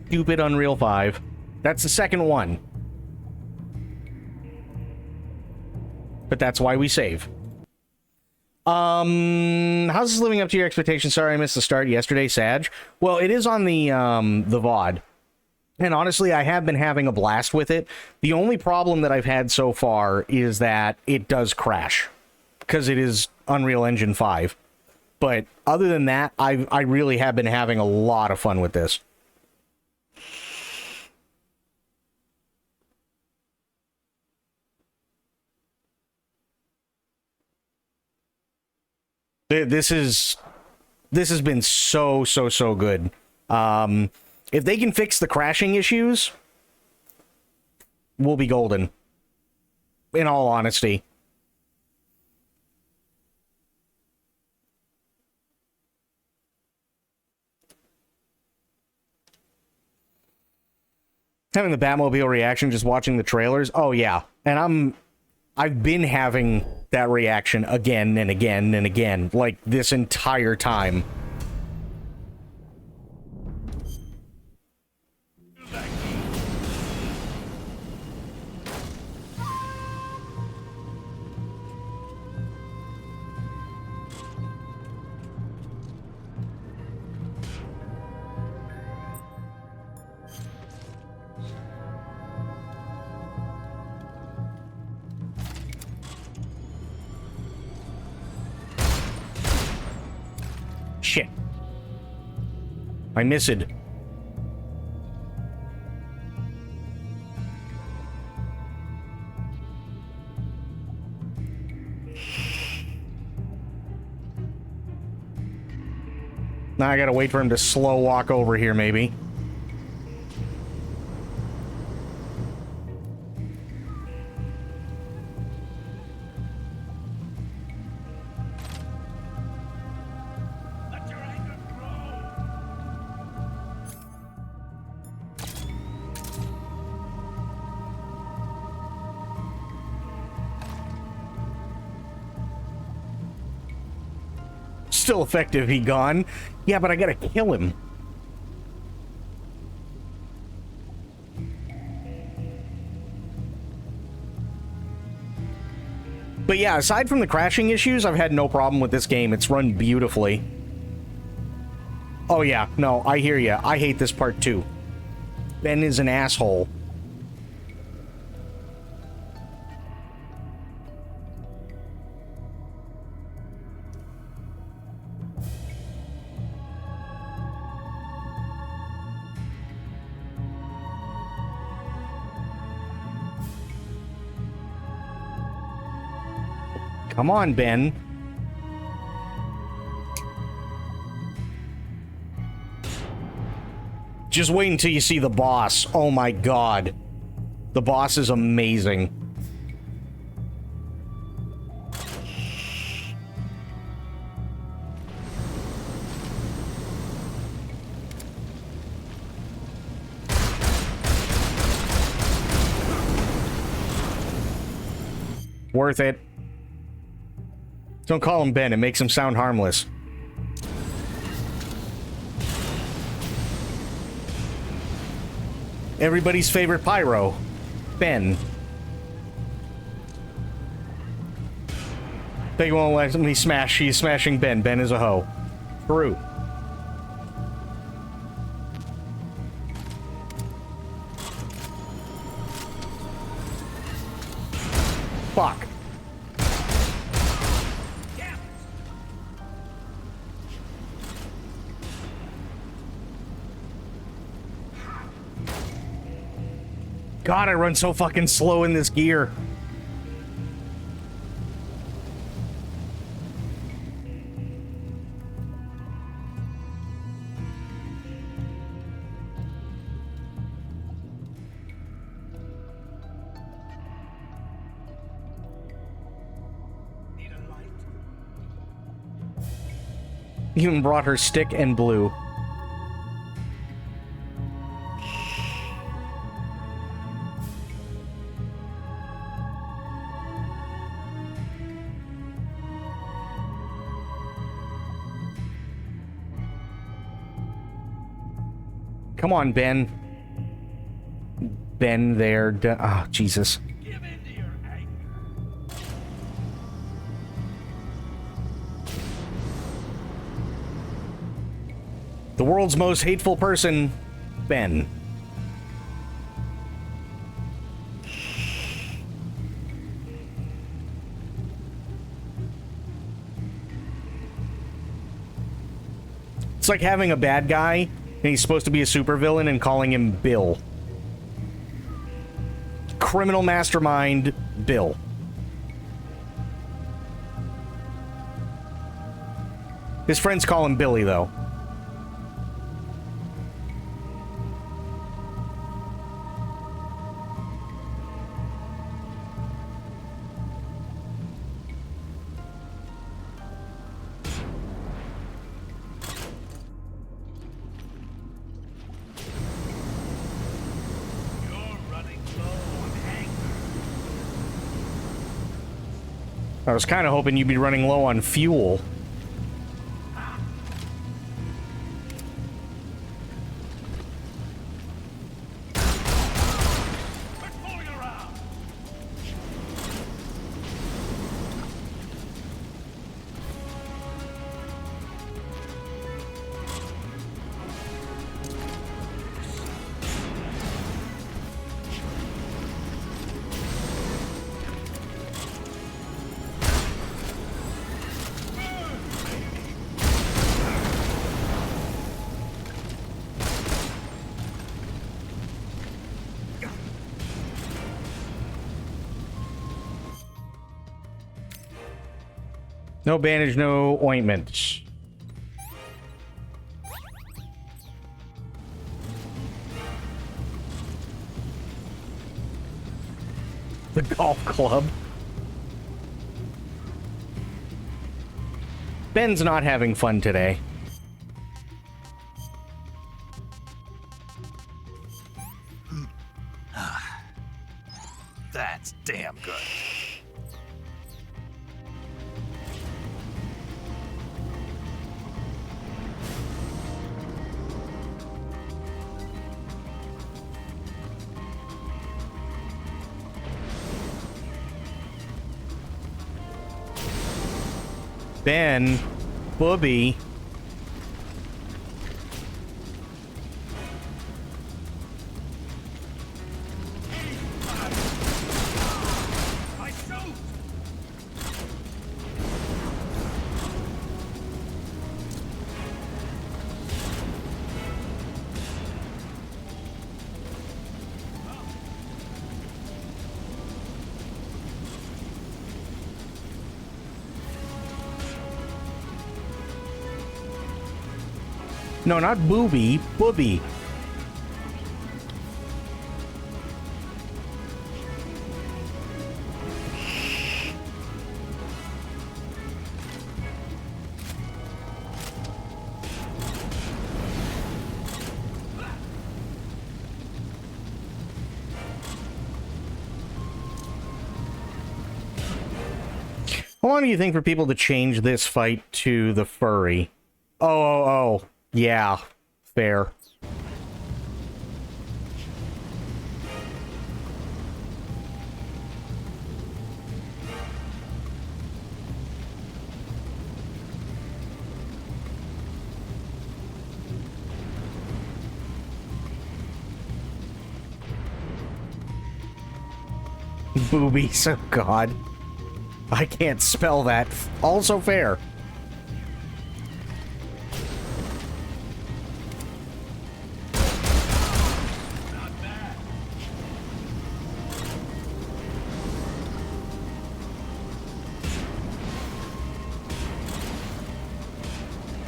Stupid Unreal 5. That's the second one. But that's why we save. How's this living up to your expectations? Sorry I missed the start yesterday, Sag. Well, it is on the VOD. And honestly, I have been having a blast with it. The only problem that I've had so far is that it does crash. Because it is Unreal Engine 5. But other than that, I really have been having a lot of fun with this. This has been so good. If they can fix the crashing issues, we'll be golden. In all honesty. Having the Batmobile reaction just watching the trailers. Oh yeah. And I've been having that reaction again and again and again, like this entire time. Shit. I missed. Now I gotta wait for him to slow walk over here, maybe. still effective, he gone. Yeah, but I gotta kill him. But yeah, aside from the crashing issues, I've had no problem with this game. It's run beautifully. Oh yeah, no, I hear ya. I hate this part too. Ben is an asshole. Come on, Ben. Just wait until you see the boss. Oh my god. The boss is amazing. Worth it. Don't call him Ben, it makes him sound harmless. Everybody's favorite pyro, Ben. They won't let me smash. He's smashing Ben. Ben is a hoe. True. Fuck. God, I run so fucking slow in this gear. Even brought her stick and blue. Come on, Ben. Ben there. Oh, Jesus. The world's most hateful person, Ben. It's like having a bad guy, and he's supposed to be a supervillain, and calling him Bill. Criminal mastermind, Bill. His friends call him Billy, though. I was kind of hoping you'd be running low on fuel. No bandage, no ointment. The golf club. Ben's not having fun today. That's damn good. Ben, Booby. No, not Booby, Booby. How long do you think for people to change this fight to the furry? Oh. Yeah, fair. Boobies, oh god. I can't spell that. Also fair.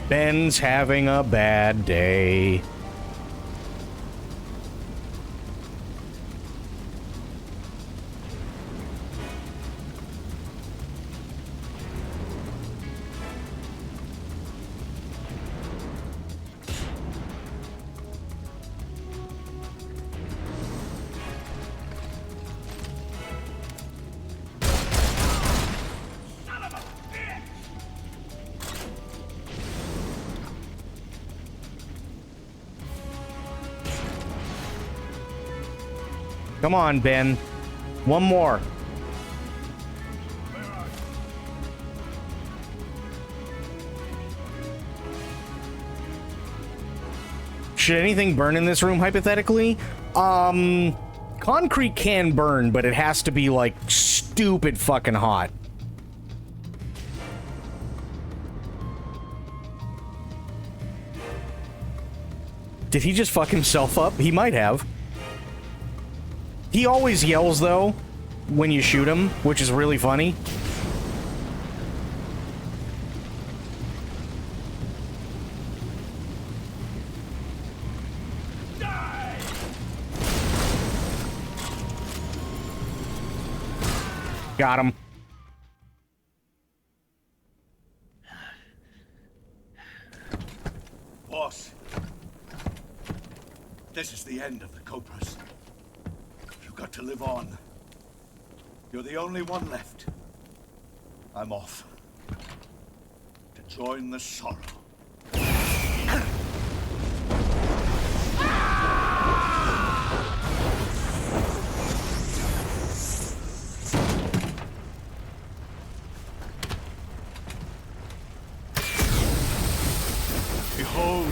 Ben's having a bad day. Come on, Ben. One more. Should anything burn in this room, hypothetically? Concrete can burn, but it has to be, like, stupid fucking hot. Did he just fuck himself up? He might have. He always yells, though, when you shoot him, which is really funny. Got him. Boss, this is the end of the Cobras. You've got to live on. You're the only one left. I'm off to join the sorrow. Behold,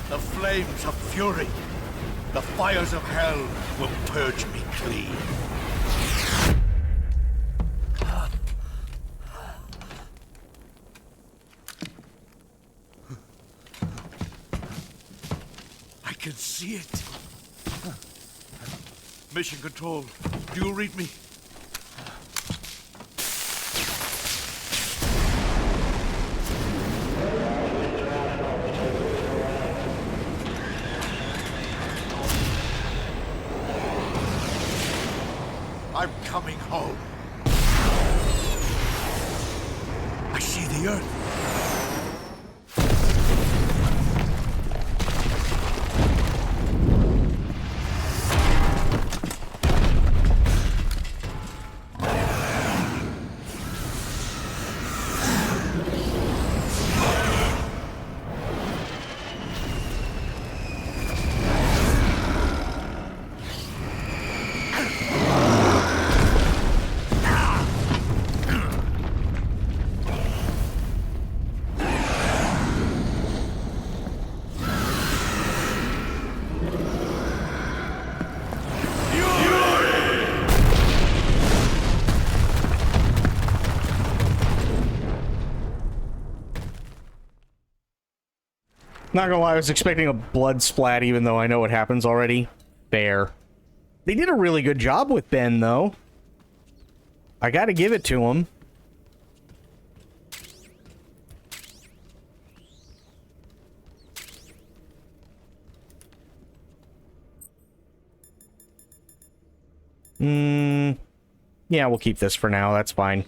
the flames of fury. The fires of hell will purge me clean. I can see it. Mission Control, do you read me? I'm coming home. I see the Earth. Not gonna lie, I was expecting a blood splat even though I know what happens already. Fair. They did a really good job with Ben, though. I gotta give it to him. Yeah, we'll keep this for now. That's fine.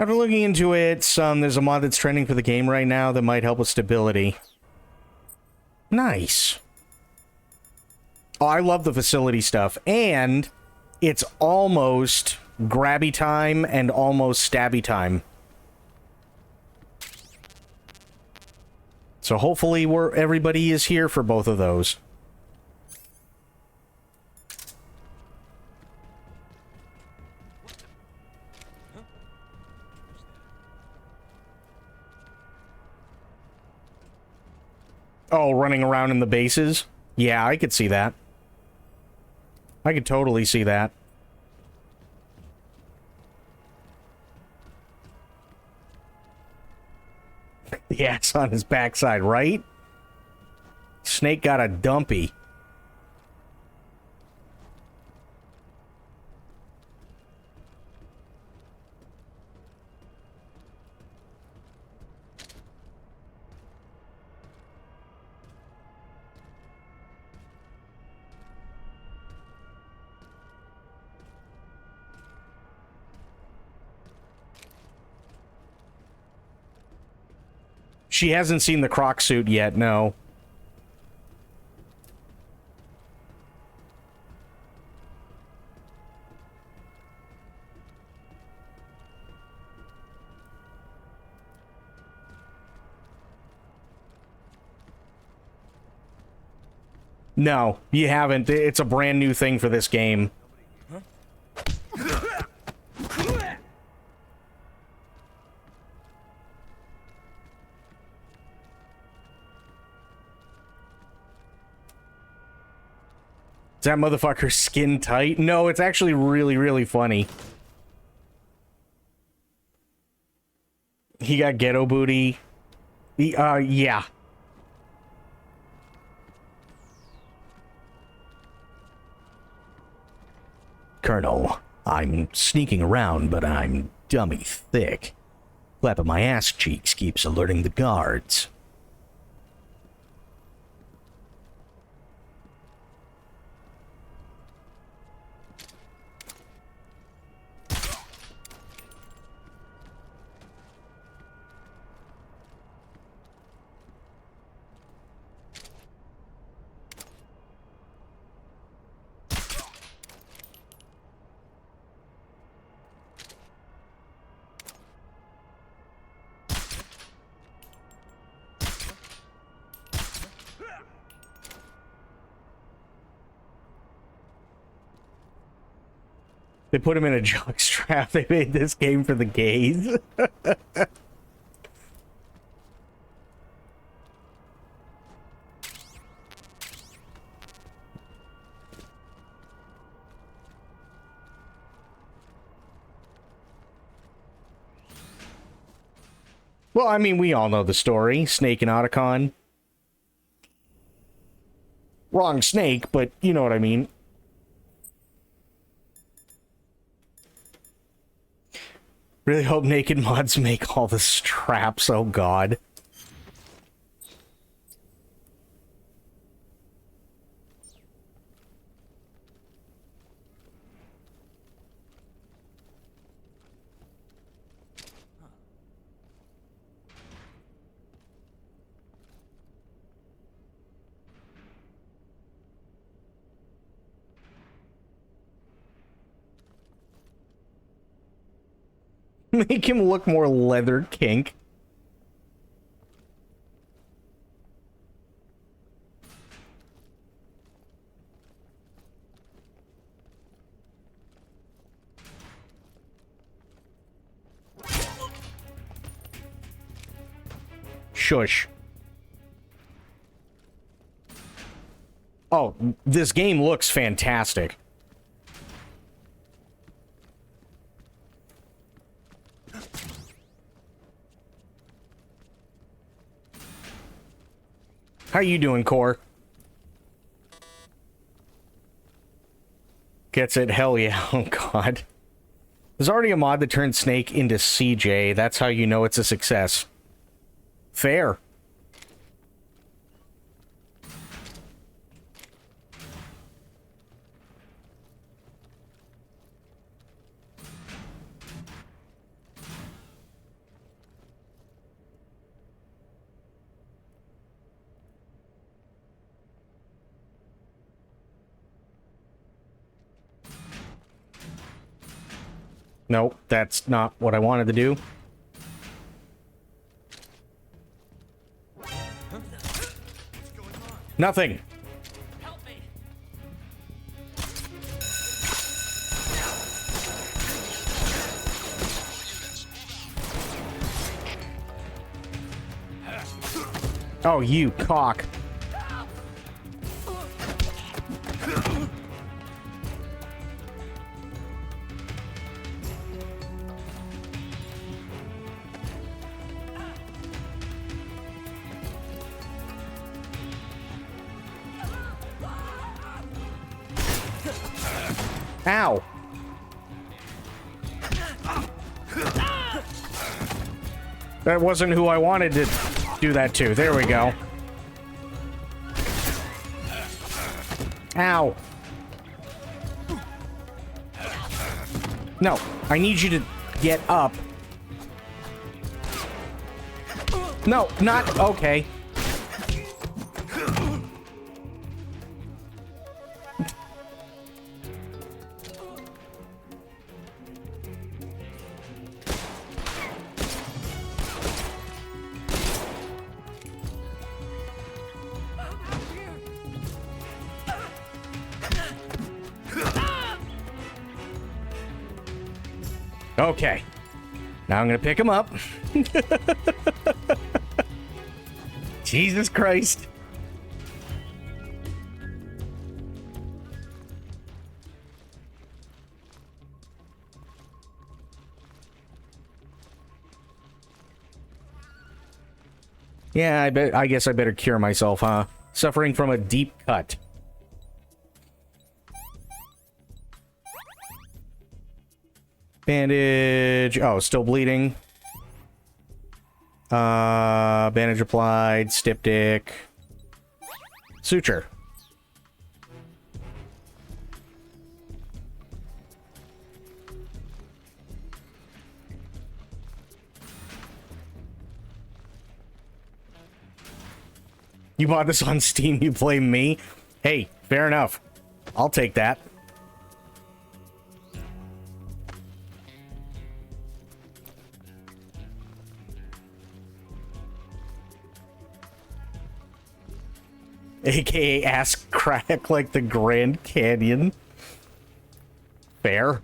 After looking into it, there's a mod that's trending for the game right now that might help with stability. Nice. Oh, I love the facility stuff, and it's almost grabby time and almost stabby time. So hopefully everybody is here for both of those. Oh, running around in the bases? Yeah, I could see that. I could totally see that. The ass on his backside, right? Snake got a dumpy. She hasn't seen the Croc suit yet, no. No, you haven't. It's a brand new thing for this game. Is that motherfucker skin tight? No, it's actually really, really funny. He got ghetto booty. Yeah. Colonel, I'm sneaking around, but I'm dummy thick. Clapping my ass cheeks keeps alerting the guards. They put him in a jockstrap. They made this game for the gays. Well, I mean, we all know the story. Snake and Otacon. Wrong snake, but you know what I mean. Really hope Naked Mods make all the straps, oh god. Make him look more leather kink. Shush. Oh, this game looks fantastic. How you doing, Core? Gets it? Hell yeah. Oh, God. There's already a mod that turns Snake into CJ. That's how you know it's a success. Fair. Nope, that's not what I wanted to do. Nothing. Help me. Oh, you cock. Ow. That wasn't who I wanted to do that to. There we go. Ow. No, I need you to get up. No, not okay. Okay. Now I'm gonna pick him up. Jesus Christ. Yeah, I guess I better cure myself, huh? Suffering from a deep cut. Bandage. Oh, still bleeding. Bandage applied. Styptic. Suture. You bought this on Steam, you blame me? Hey, fair enough. I'll take that. AKA ass crack like the Grand Canyon. Fair.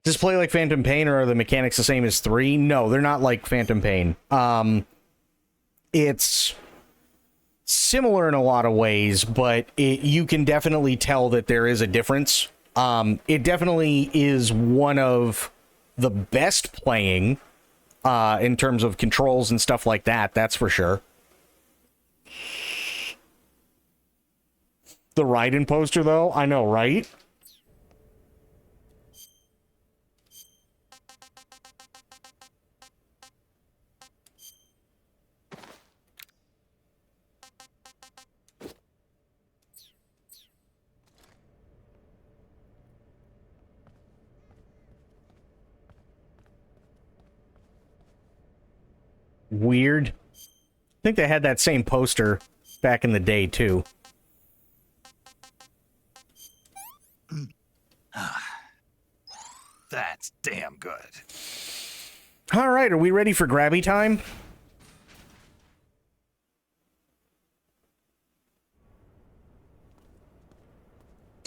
Does this play like Phantom Pain, or are the mechanics the same as 3? No, they're not like Phantom Pain. It's similar in a lot of ways, but you can definitely tell that there is a difference. It definitely is one of the best playing in terms of controls and stuff like that, that's for sure. The Raiden poster, though, I know, right? Weird. I think they had that same poster back in the day, too. That's damn good. All right, are we ready for grabby time?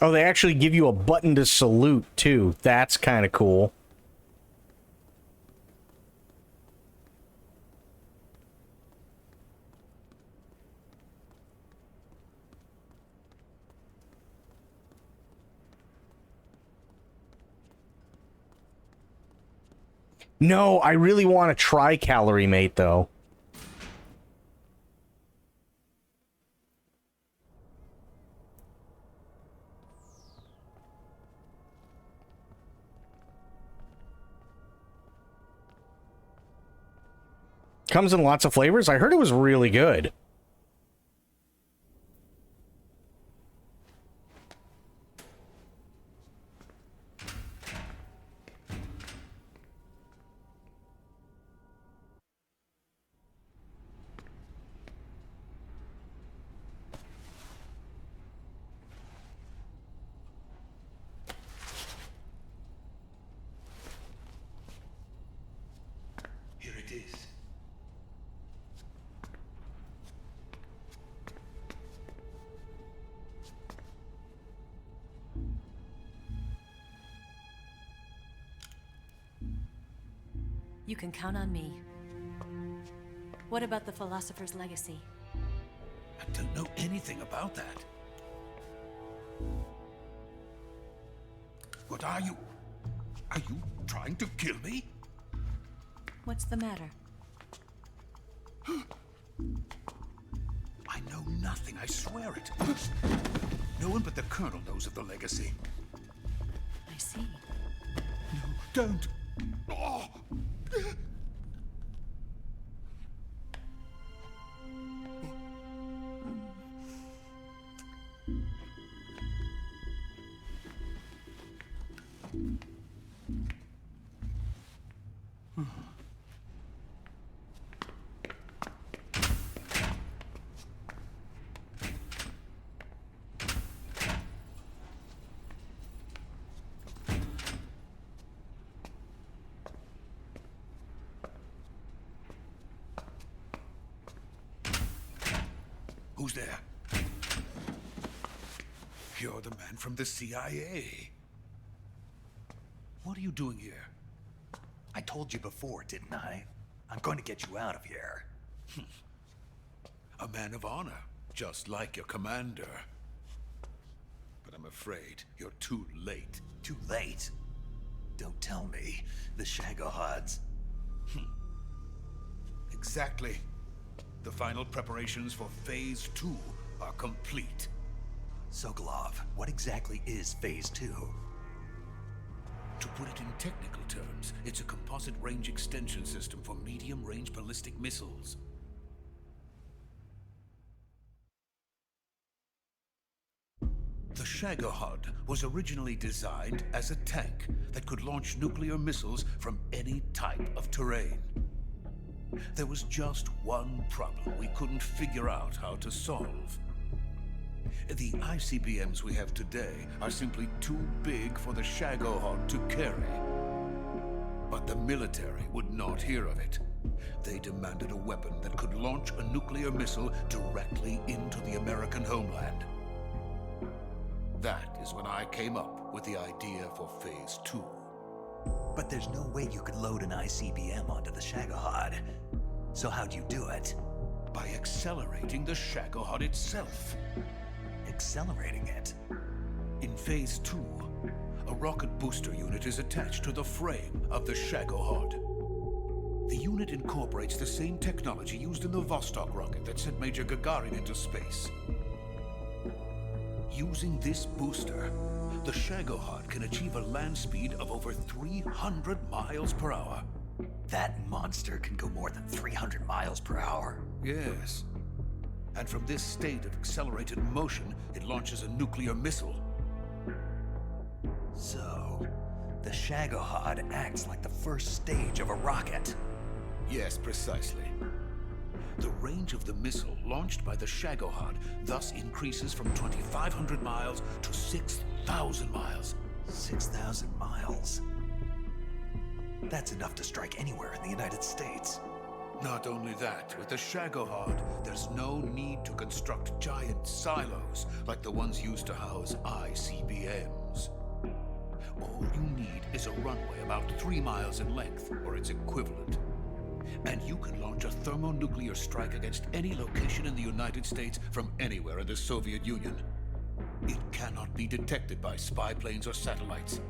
Oh, they actually give you a button to salute, too. That's kind of cool. No, I really want to try Calorie Mate, though. Comes in lots of flavors. I heard it was really good. Here it is. You can count on me. What about the Philosopher's Legacy? I don't know anything about that. What are you? Are you trying to kill me? What's the matter? I know nothing, I swear it. No one but the Colonel knows of the legacy. I see. No, don't. Oh. Who's there? You're the man from the CIA. What are you doing here? I told you before, didn't I? I'm going to get you out of here. A man of honor, just like your commander. But I'm afraid you're too late. Too late? Don't tell me. The Shagohods. Exactly. The final preparations for Phase 2 are complete. Sokolov, what exactly is Phase 2? To put it in technical terms, it's a composite range extension system for medium-range ballistic missiles. The Shagohod was originally designed as a tank that could launch nuclear missiles from any type of terrain. There was just one problem we couldn't figure out how to solve. The ICBMs we have today are simply too big for the Shagohod to carry. But the military would not hear of it. They demanded a weapon that could launch a nuclear missile directly into the American homeland. That is when I came up with the idea for Phase 2. But there's no way you could load an ICBM onto the Shagohod. So how'd you do it? By accelerating the Shagohod itself. Accelerating it? In Phase 2, a rocket booster unit is attached to the frame of the Shagohod. The unit incorporates the same technology used in the Vostok rocket that sent Major Gagarin into space. Using this booster, the Shagohod can achieve a land speed of over 300 miles per hour. That monster can go more than 300 miles per hour? Yes. And from this state of accelerated motion, it launches a nuclear missile. So, the Shagohod acts like the first stage of a rocket. Yes, precisely. The range of the missile launched by the Shagohod thus increases from 2,500 miles to 6,000 miles. 6,000 miles? That's enough to strike anywhere in the United States. Not only that, with the Shagohod, there's no need to construct giant silos like the ones used to house ICBMs. All you need is a runway about 3 miles in length, or its equivalent. And you can launch a thermonuclear strike against any location in the United States from anywhere in the Soviet Union. It cannot be detected by spy planes or satellites.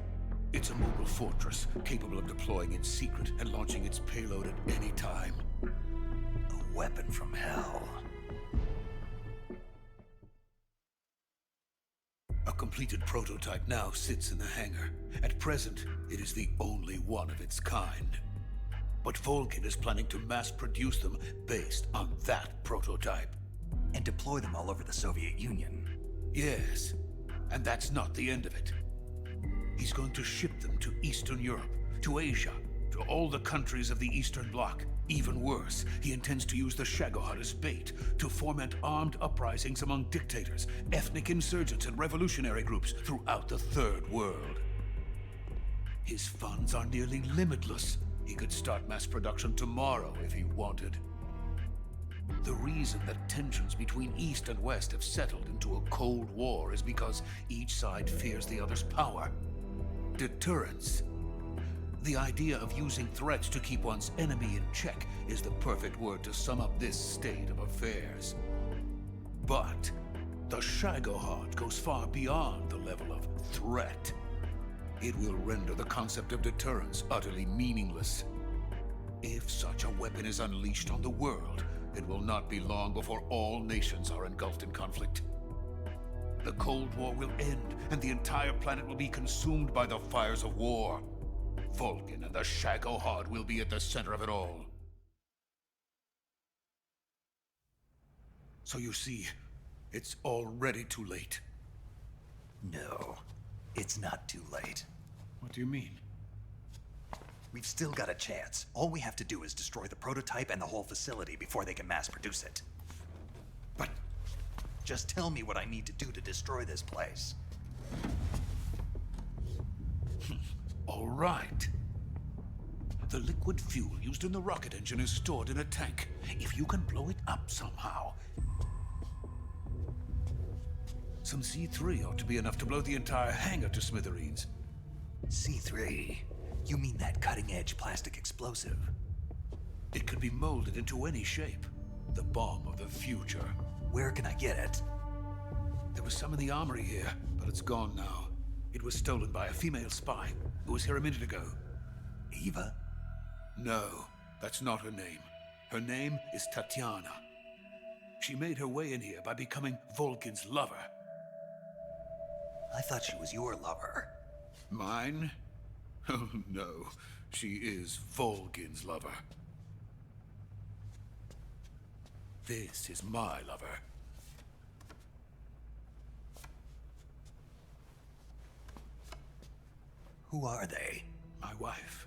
It's a mobile fortress capable of deploying in secret and launching its payload at any time. A weapon from hell. A completed prototype now sits in the hangar. At present, it is the only one of its kind. But Volgin is planning to mass produce them based on that prototype. And deploy them all over the Soviet Union. Yes, and that's not the end of it. He's going to ship them to Eastern Europe, to Asia, to all the countries of the Eastern Bloc. Even worse, he intends to use the Shagohod as bait to foment armed uprisings among dictators, ethnic insurgents, and revolutionary groups throughout the Third World. His funds are nearly limitless. He could start mass production tomorrow if he wanted. The reason that tensions between East and West have settled into a Cold War is because each side fears the other's power. Deterrence. The idea of using threats to keep one's enemy in check is the perfect word to sum up this state of affairs. But the Shagohod goes far beyond the level of threat. It will render the concept of deterrence utterly meaningless. If such a weapon is unleashed on the world, it will not be long before all nations are engulfed in conflict. The Cold War will end, and the entire planet will be consumed by the fires of war. Volgin and the Shagohod will be at the center of it all. So you see, it's already too late. No, it's not too late. What do you mean? We've still got a chance. All we have to do is destroy the prototype and the whole facility before they can mass produce it. But just tell me what I need to do to destroy this place. All right. The liquid fuel used in the rocket engine is stored in a tank. If you can blow it up somehow. Some C3 ought to be enough to blow the entire hangar to smithereens. C3? You mean that cutting-edge plastic explosive? It could be molded into any shape. The bomb of the future. Where can I get it? There was some in the armory here, but it's gone now. It was stolen by a female spy who was here a minute ago. Eva? No, that's not her name. Her name is Tatiana. She made her way in here by becoming Volgin's lover. I thought she was your lover. Mine? Oh no, she is Volgin's lover. This is my lover. Who are they? My wife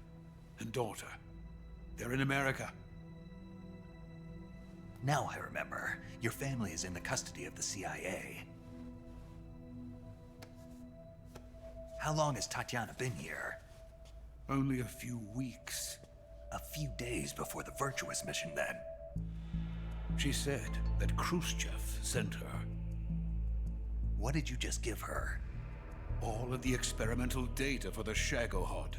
and daughter. They're in America. Now I remember. Your family is in the custody of the CIA. How long has Tatiana been here? Only a few weeks. A few days before the Virtuous mission, then. She said that Khrushchev sent her. What did you just give her? All of the experimental data for the Shagohod.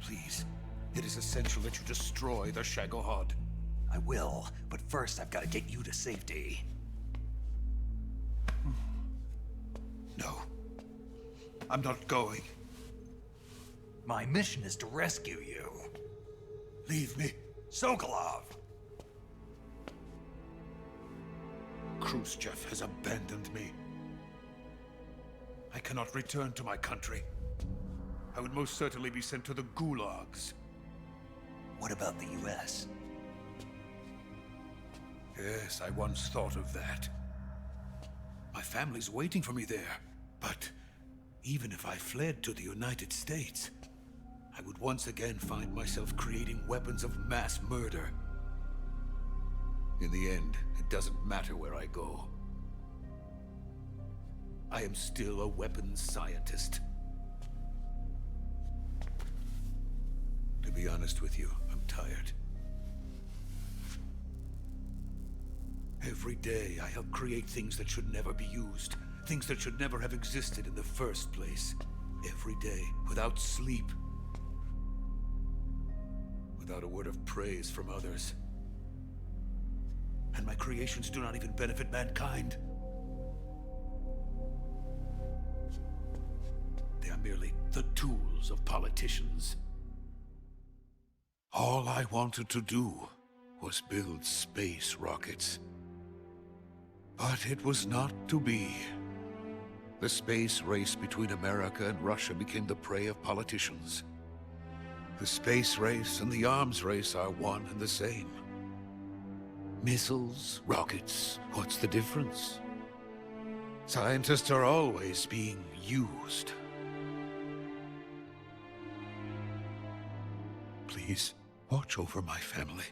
Please, it is essential that you destroy the Shagohod. I will, but first I've got to get you to safety. No. I'm not going. My mission is to rescue you. Leave me. Sokolov! Khrushchev has abandoned me. I cannot return to my country. I would most certainly be sent to the gulags. What about the US? Yes, I once thought of that. My family's waiting for me there. But even if I fled to the United States, I would once again find myself creating weapons of mass murder. In the end, it doesn't matter where I go. I am still a weapons scientist. To be honest with you, I'm tired. Every day, I help create things that should never be used. Things that should never have existed in the first place. Every day, without sleep. Without a word of praise from others. And my creations do not even benefit mankind. They are merely the tools of politicians. All I wanted to do was build space rockets. But it was not to be. The space race between America and Russia became the prey of politicians. The space race and the arms race are one and the same. Missiles, rockets, what's the difference? Scientists are always being used. Please, watch over my family.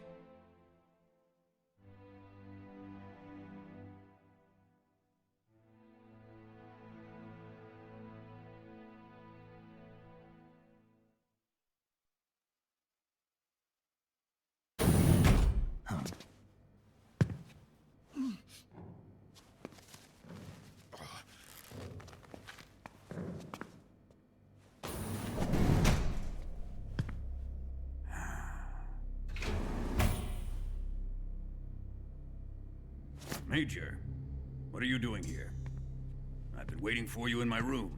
Major, what are you doing here? I've been waiting for you in my room.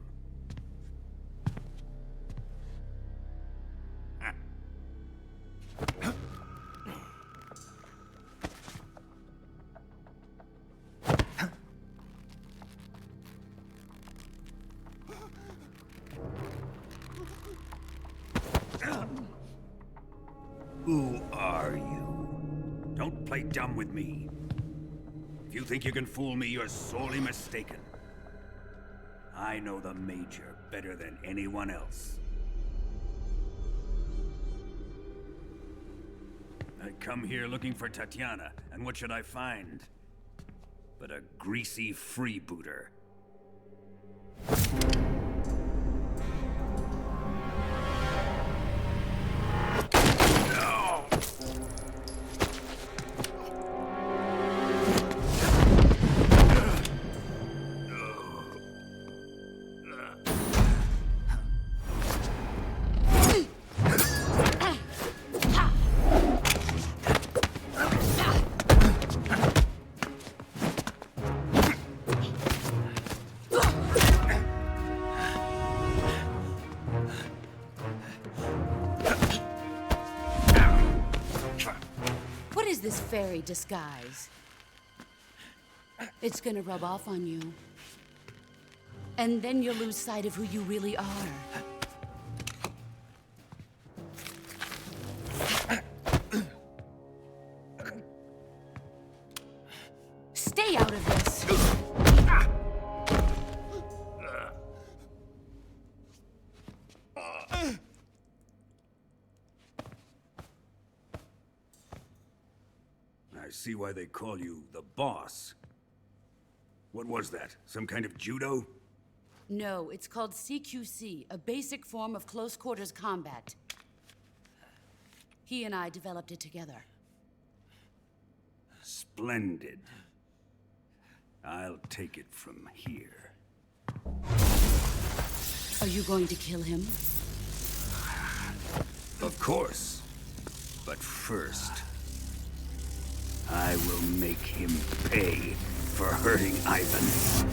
Who are you? Don't play dumb with me. If you think you can fool me, you're sorely mistaken. I know the Major better than anyone else. I come here looking for Tatiana, and what should I find? But a greasy freebooter. This fairy disguise. It's gonna rub off on you. And then you'll lose sight of who you really are. Stay out of this! I see why they call you the boss. What was that? Some kind of judo? No, it's called CQC, a basic form of close quarters combat. He and I developed it together. Splendid. I'll take it from here. Are you going to kill him? Of course. But first, I will make him pay for hurting Ivan.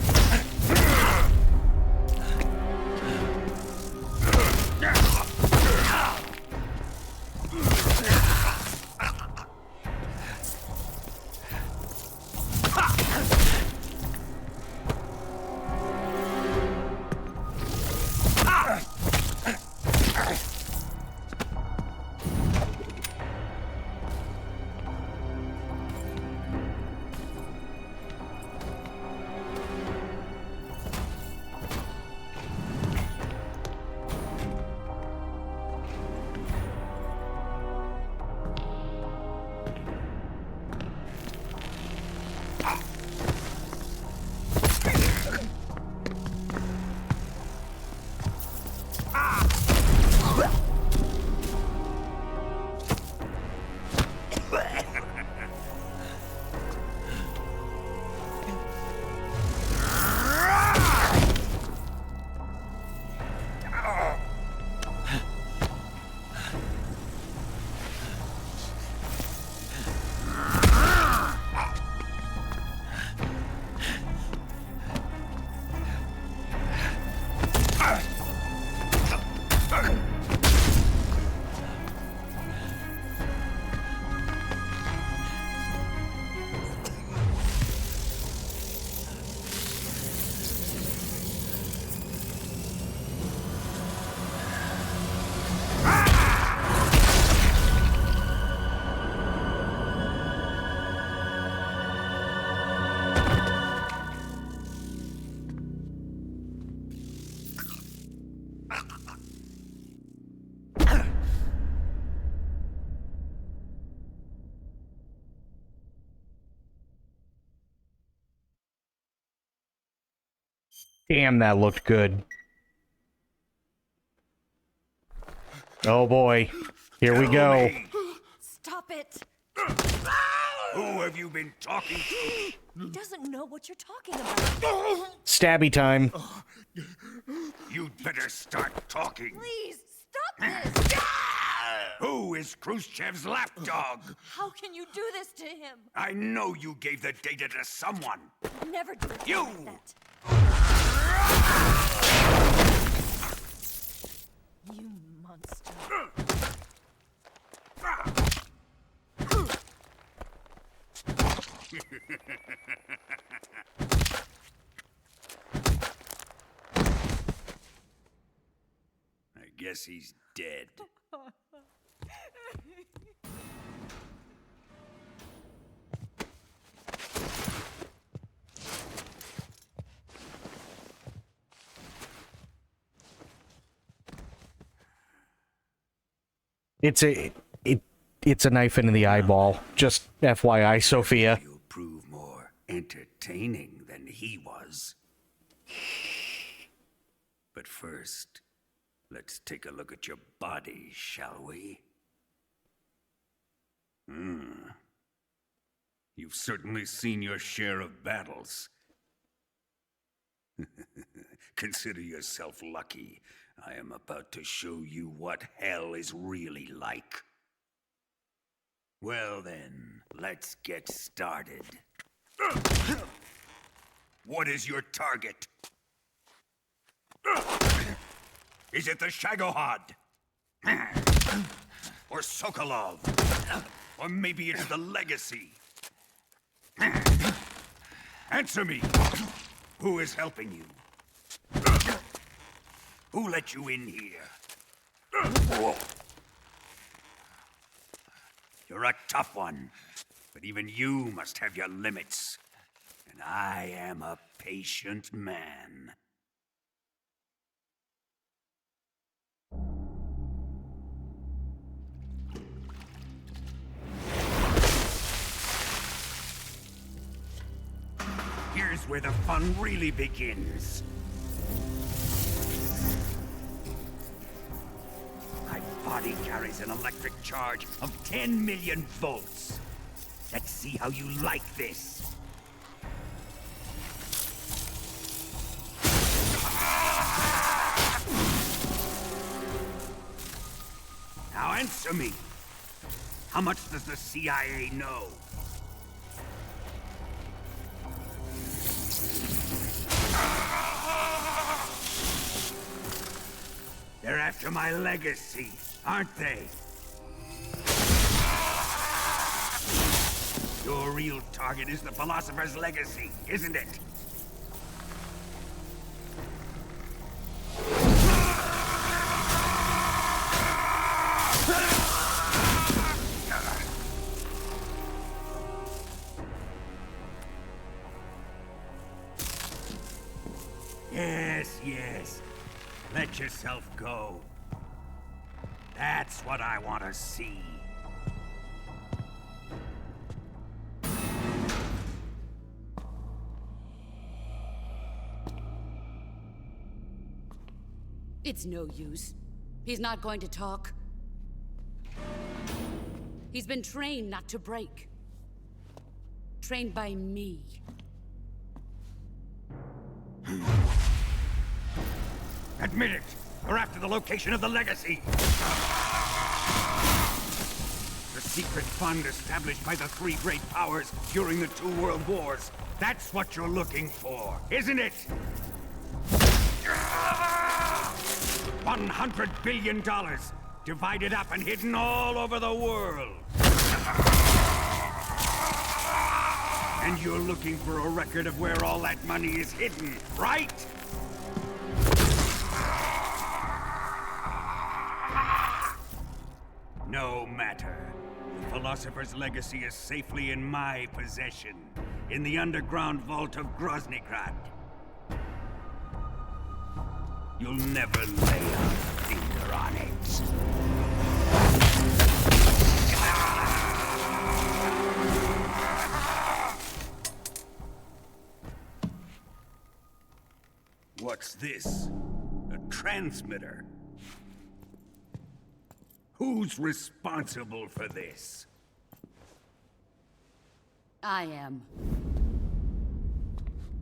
Damn, that looked good. Oh boy. Here we go. Stop it! Who have you been talking to? He doesn't know what you're talking about. Stabby time. You'd better start talking. Please, stop this! Who is Khrushchev's lapdog? How can you do this to him? I know you gave the data to someone. Never do it You! like that. You monster. I guess he's dead. It's a knife into the eyeball. Just FYI, Sophia. You'll prove more entertaining than he was. But first, let's take a look at your body, shall we? You've certainly seen your share of battles. Consider yourself lucky. I am about to show you what hell is really like. Well then, let's get started. What is your target? Is it the Shagohod? Or Sokolov? Or maybe it's the Legacy? Answer me! Who is helping you? Who let you in here? You're a tough one, but even you must have your limits. And I am a patient man. Here's where the fun really begins. My body carries an electric charge of 10 million volts. Let's see how you like this. Now Answer me! How much does the CIA know? They're after my legacy, aren't they? Your real target is the Philosopher's legacy, isn't it? Yes. Let yourself go. That's what I want to see. It's no use. He's not going to talk. He's been trained not to break. Trained by me. Admit it! You're after the location of the legacy! The secret fund established by the three great powers during the 2 world wars. That's what you're looking for, isn't it? $100 billion, divided up and hidden all over the world. And you're looking for a record of where all that money is hidden, right? No matter. The Philosopher's legacy is safely in my possession, in the underground vault of Groznygrad. You'll never lay a finger on it. What's this? A transmitter? Who's responsible for this? I am.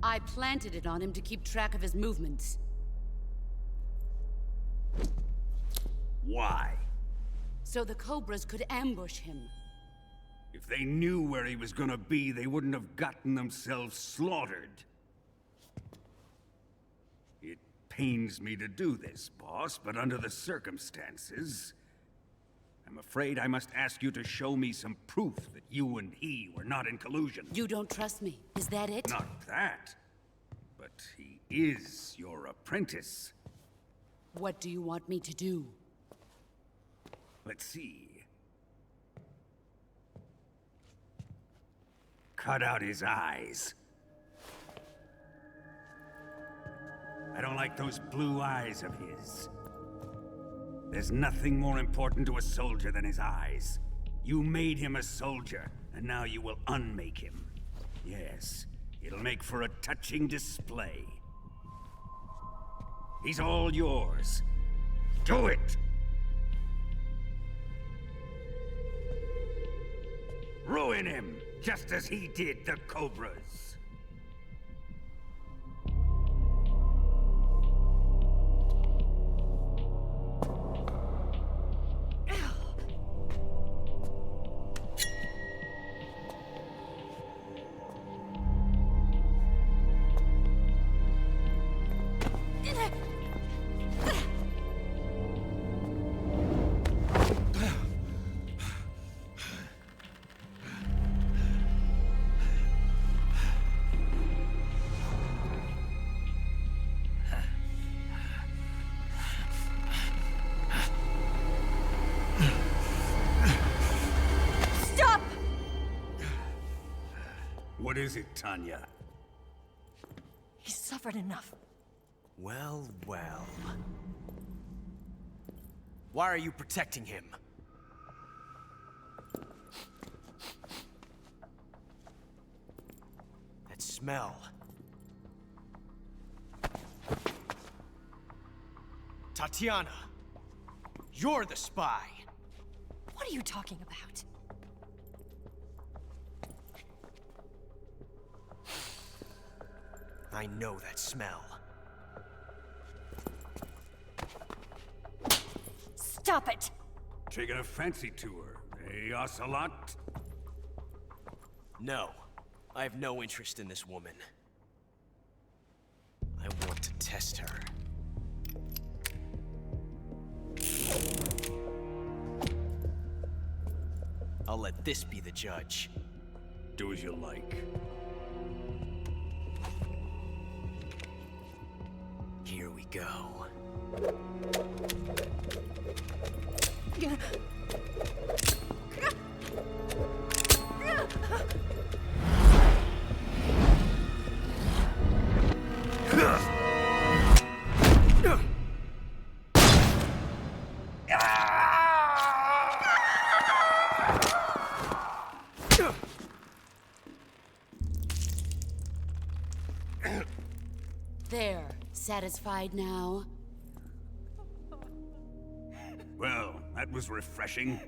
I planted it on him to keep track of his movements. Why? So the Cobras could ambush him. If they knew where he was gonna be, they wouldn't have gotten themselves slaughtered. It pains me to do this, boss, but under the circumstances, I'm afraid I must ask you to show me some proof that you and he were not in collusion. You don't trust me, is that it? Not that. But he is your apprentice. What do you want me to do? Let's see. Cut out his eyes. I don't like those blue eyes of his. There's nothing more important to a soldier than his eyes. You made him a soldier, and now you will unmake him. Yes, it'll make for a touching display. He's all yours. Do it! Ruin him, just as he did the Cobras. What is it, Tanya? He's suffered enough. Well, well. Why are you protecting him? That smell. Tatiana, you're the spy. What are you talking about? I know that smell. Stop it! Taking a fancy to her, eh, Ocelot? No. I have no interest in this woman. I want to test her. I'll let this be the judge. Do as you like. Here we go. There. Satisfied now? Well, that was refreshing.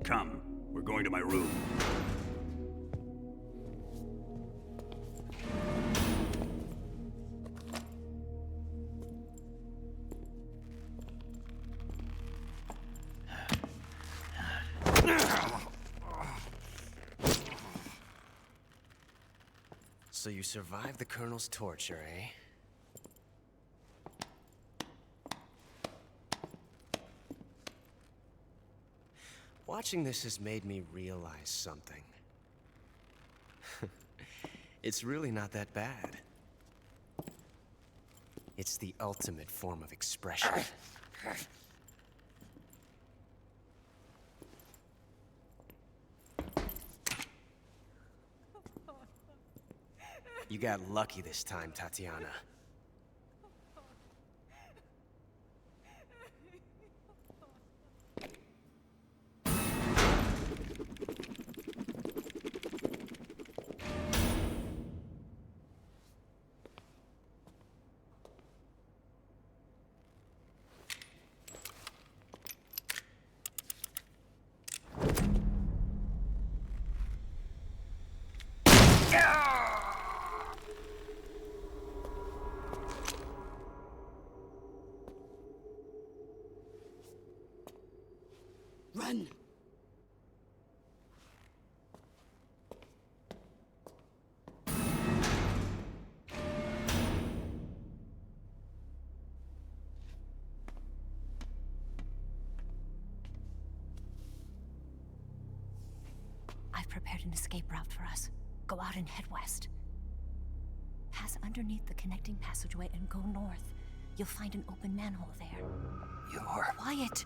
Come, we're going to my room. So you survived the Colonel's torture, eh? Watching this has made me realize something. It's really not that bad. It's the ultimate form of expression. You got lucky this time, Tatiana. Run! I've prepared an escape route for us. Go out and head west. Pass underneath the connecting passageway and go north. You'll find an open manhole there. You're... Quiet!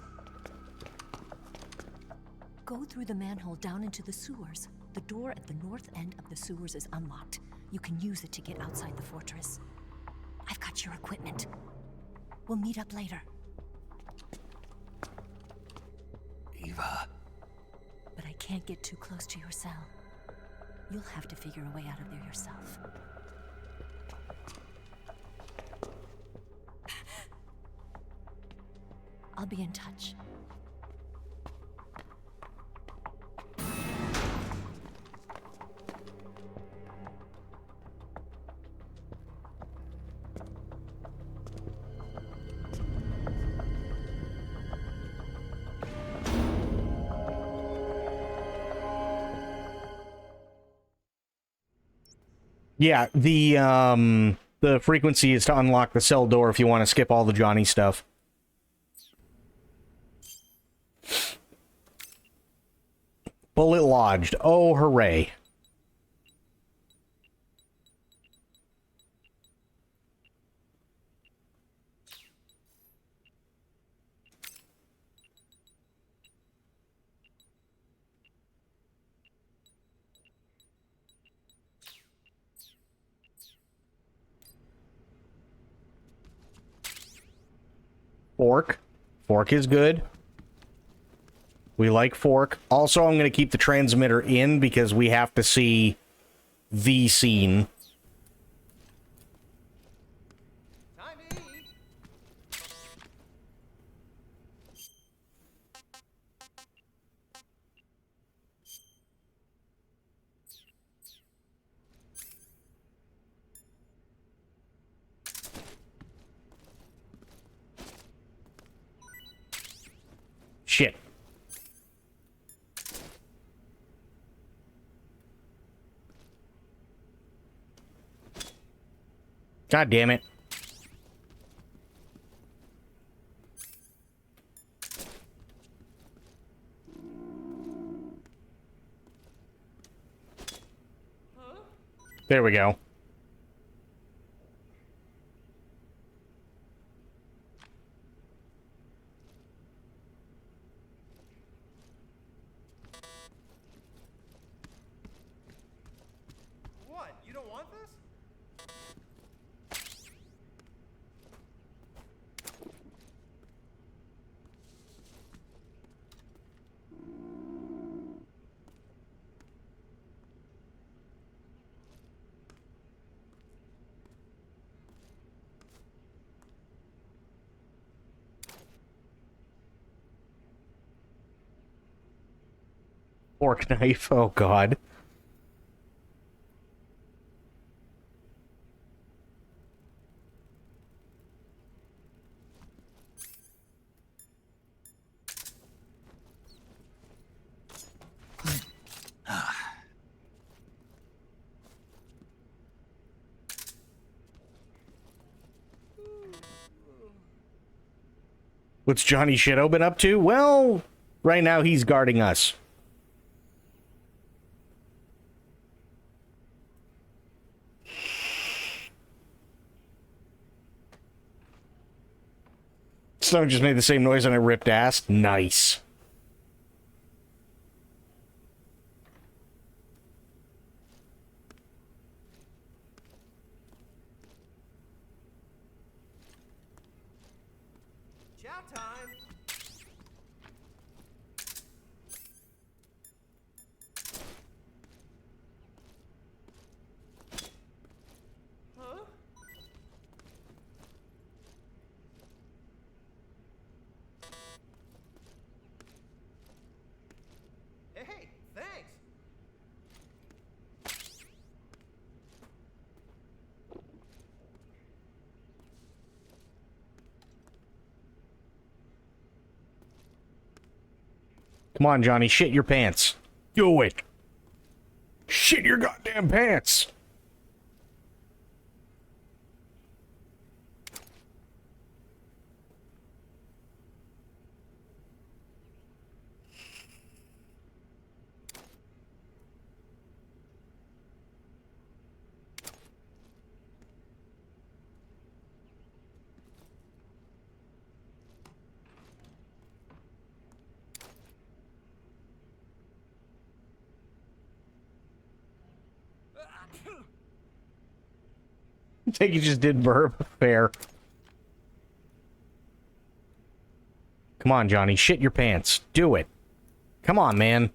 Go through the manhole down into the sewers. The door at the north end of the sewers is unlocked. You can use it to get outside the fortress. I've got your equipment. We'll meet up later. Eva... But I can't get too close to your cell. You'll have to figure a way out of there yourself. I'll be in touch. Yeah, the frequency is to unlock the cell door if you want to skip all the Johnny stuff. Bullet lodged. Oh, hooray. Fork. Fork is good. We like Fork. Also, I'm going to keep the transmitter in because we have to see the scene. God damn it. There we go. What? You don't want this? Fork knife. Oh, God. What's Johnny Shadow been up to? Well, right now he's guarding us. Stomach just made the same noise and I ripped ass. Nice. Chow time. Huh? Hey, thanks. Come on, Johnny. Shit your pants. Do it. Shit your goddamn pants. I think you just did verb. Fair. Come on, Johnny. Shit your pants. Do it. Come on, man.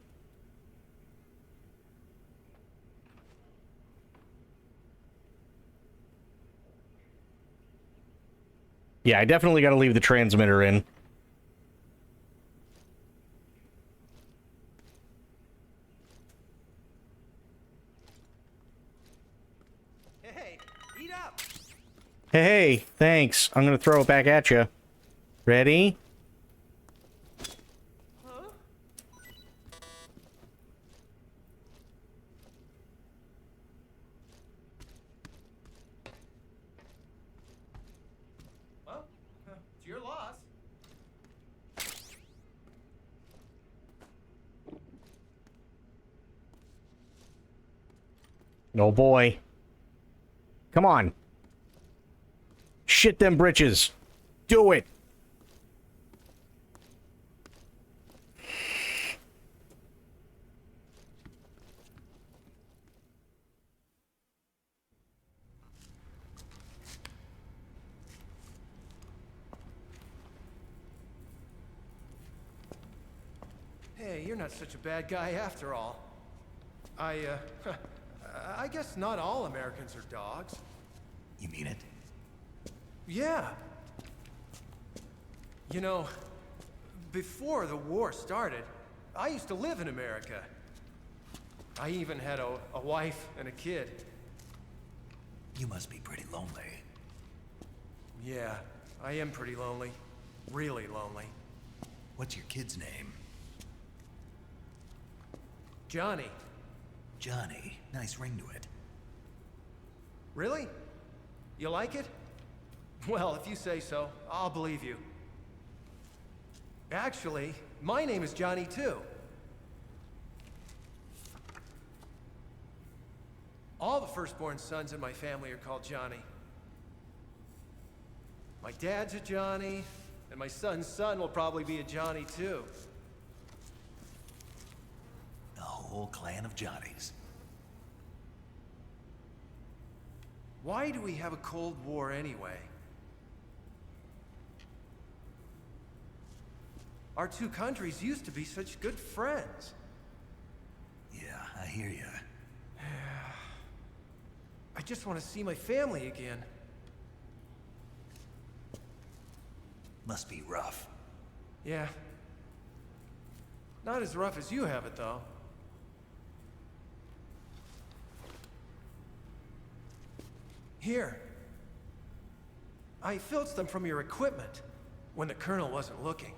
Yeah, I definitely got to leave the transmitter in. Hey, eat up. Hey, thanks. I'm going to throw it back at you. Ready? Huh? Well, it's your loss. Oh boy. Come on. Shit them britches. Do it. Hey, you're not such a bad guy after all. I guess not all Americans are dogs. You mean it? Yeah. You know, before the war started, I used to live in America. I even had a wife and a kid. You must be pretty lonely. Yeah, I am pretty lonely. Really lonely. What's your kid's name? Johnny. Johnny. Nice ring to it. Really? You like it? Well, if you say so, I'll believe you. Actually, my name is Johnny too. All the firstborn sons in my family are called Johnny. My dad's a Johnny, and my son's son will probably be a Johnny too. The whole clan of Johnnies. Why do we have a Cold War anyway? Our two countries used to be such good friends. Yeah, I hear you. I just want to see my family again. Must be rough. Yeah. Not as rough as you have it, though. Here. I filched them from your equipment when the Colonel wasn't looking.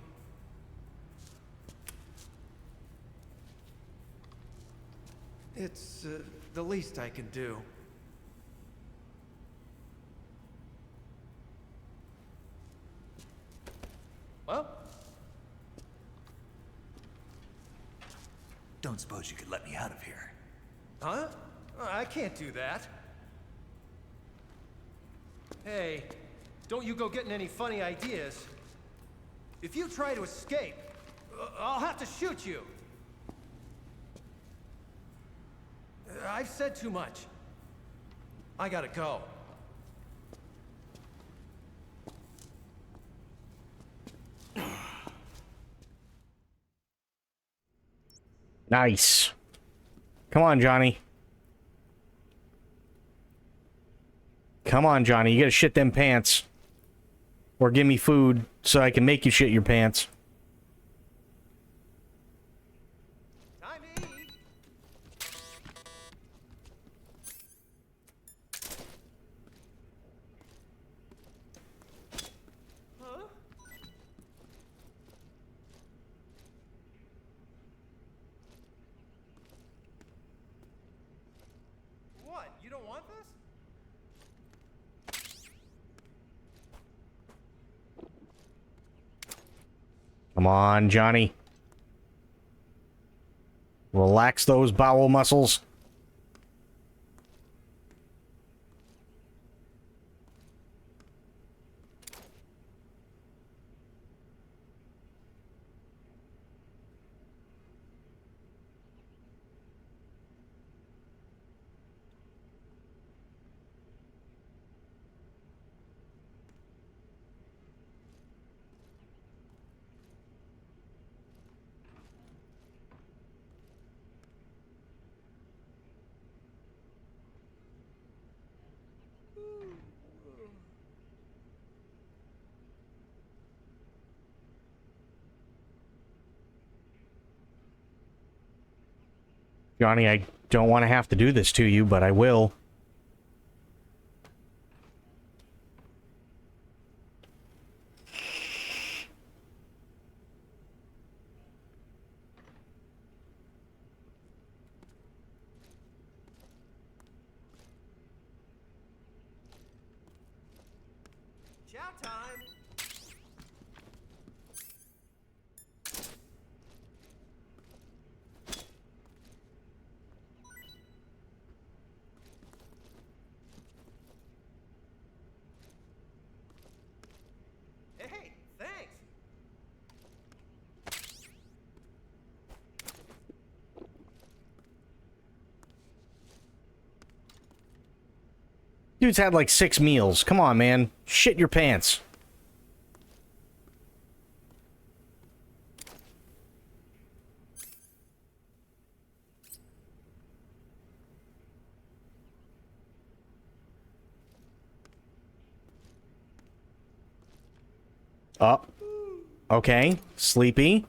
It's the least I can do. Well? Don't suppose you could let me out of here? Huh? I can't do that. Hey, don't you go getting any funny ideas. If you try to escape, I'll have to shoot you. I've said too much. I gotta go. Nice. Come on, Johnny. Come on, Johnny. You gotta shit them pants. Or give me food so I can make you shit your pants. What? You don't want this? Come on, Johnny. Relax those bowel muscles. Johnny, I don't want to have to do this to you, but I will. Chow time! Hey, thanks! Dude's had like 6 meals. Come on, man. Shit your pants. Oh. Okay. Sleepy.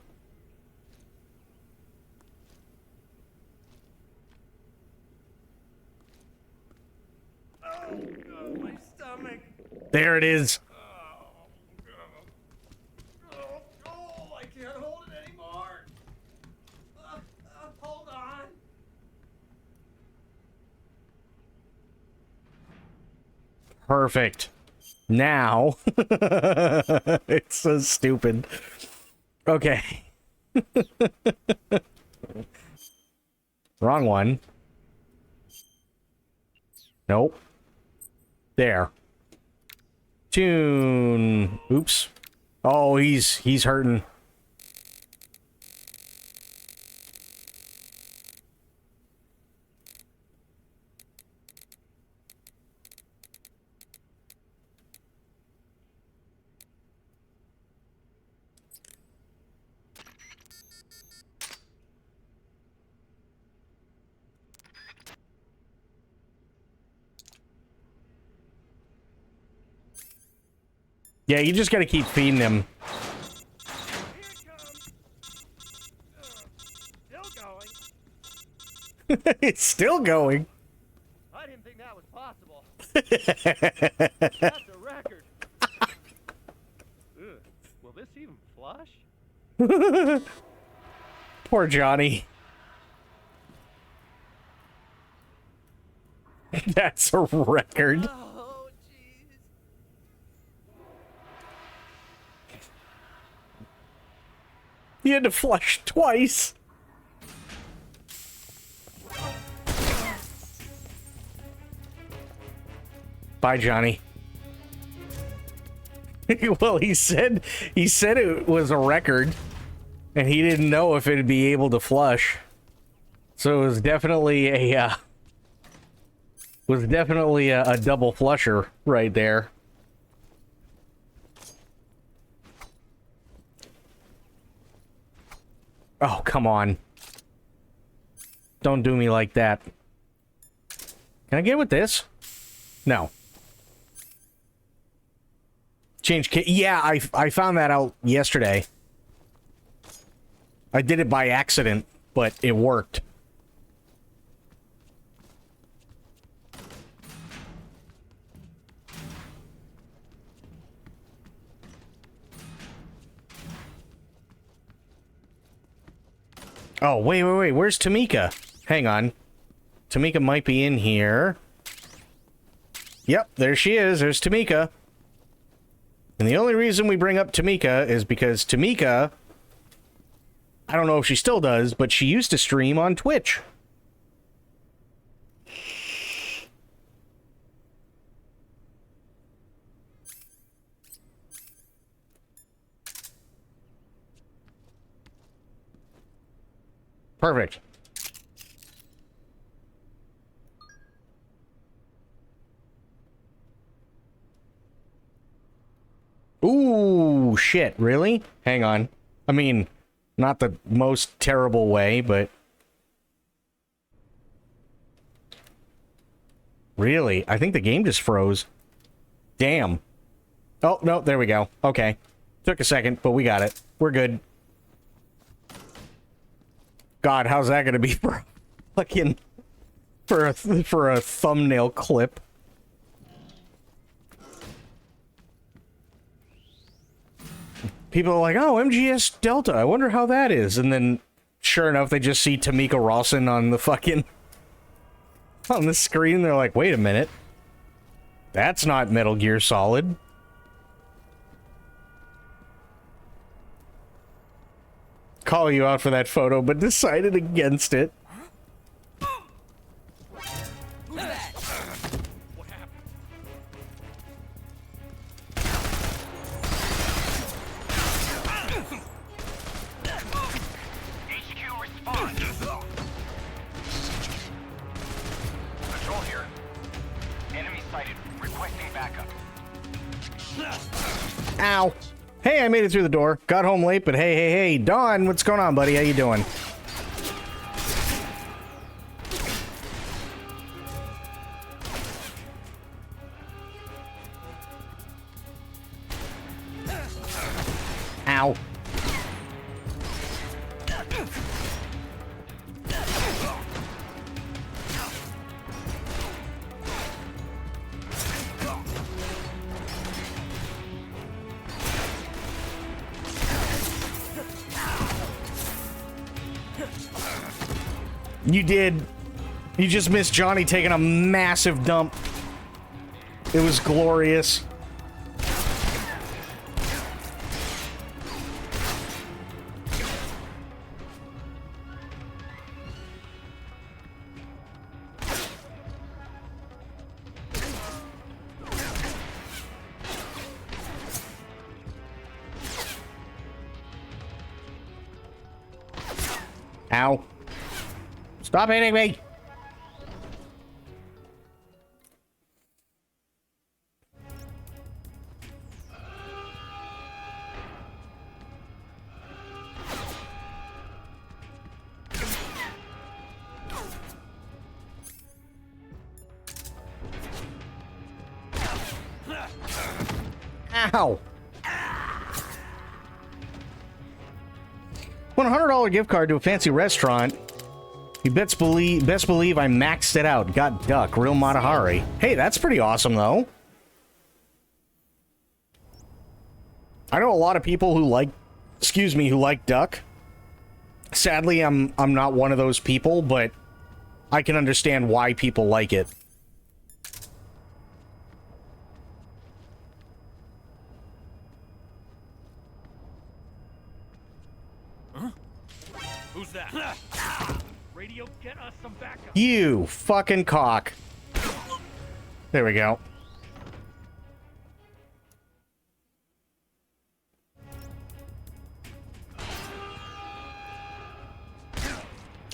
My stomach! There it is. Oh, I can't hold it anymore! Hold on! Perfect. Now. It's so stupid. Okay. Wrong one. Nope. There. Tune. Oops. Oh, he's hurting. Yeah, you just gotta keep feeding him. It's still going. I didn't think that was possible. That's a record. Ugh, will this even flush? Poor Johnny. That's a record. Oh, jeez. You had to flush twice. Bye, Johnny. Well, he said it was a record, and he didn't know if it'd be able to flush. So it was definitely a double flusher right there. Oh, come on. Don't do me like that. Can I get with this? No. Change kit. Yeah, I found that out yesterday. I did it by accident, but it worked. Oh, wait. Where's Tamika? Hang on. Tamika might be in here. Yep, there she is. There's Tamika. And the only reason we bring up Tamika is because Tamika, I don't know if she still does, but she used to stream on Twitch. Perfect. Ooh, shit, really? Hang on. I mean, not the most terrible way, but... Really? I think the game just froze. Damn. Oh, no, there we go. Okay. Took a second, but we got it. We're good. God, how's that gonna be for fucking... for a thumbnail clip? People are like, oh, MGS Delta, I wonder how that is. And then, sure enough, they just see Tamika Rawson on the fucking... on the screen. They're like, wait a minute. That's not Metal Gear Solid. Call you out for that photo, but decided against it. Control here. Enemy sighted. Requesting backup. Ow. Hey, I made it through the door. Got home late, but hey. Don, what's going on, buddy? How you doing? Ow. You did. You just missed Johnny taking a massive dump. It was glorious. Ow. Stop hitting me! Ow! $100 gift card to a fancy restaurant. You best believe I maxed it out. Got duck, real Matahari. Hey, that's pretty awesome though. I know a lot of people who like, who like duck. Sadly, I'm not one of those people, but I can understand why people like it. Who's that? Radio, get us some backup. You fucking cock. There we go.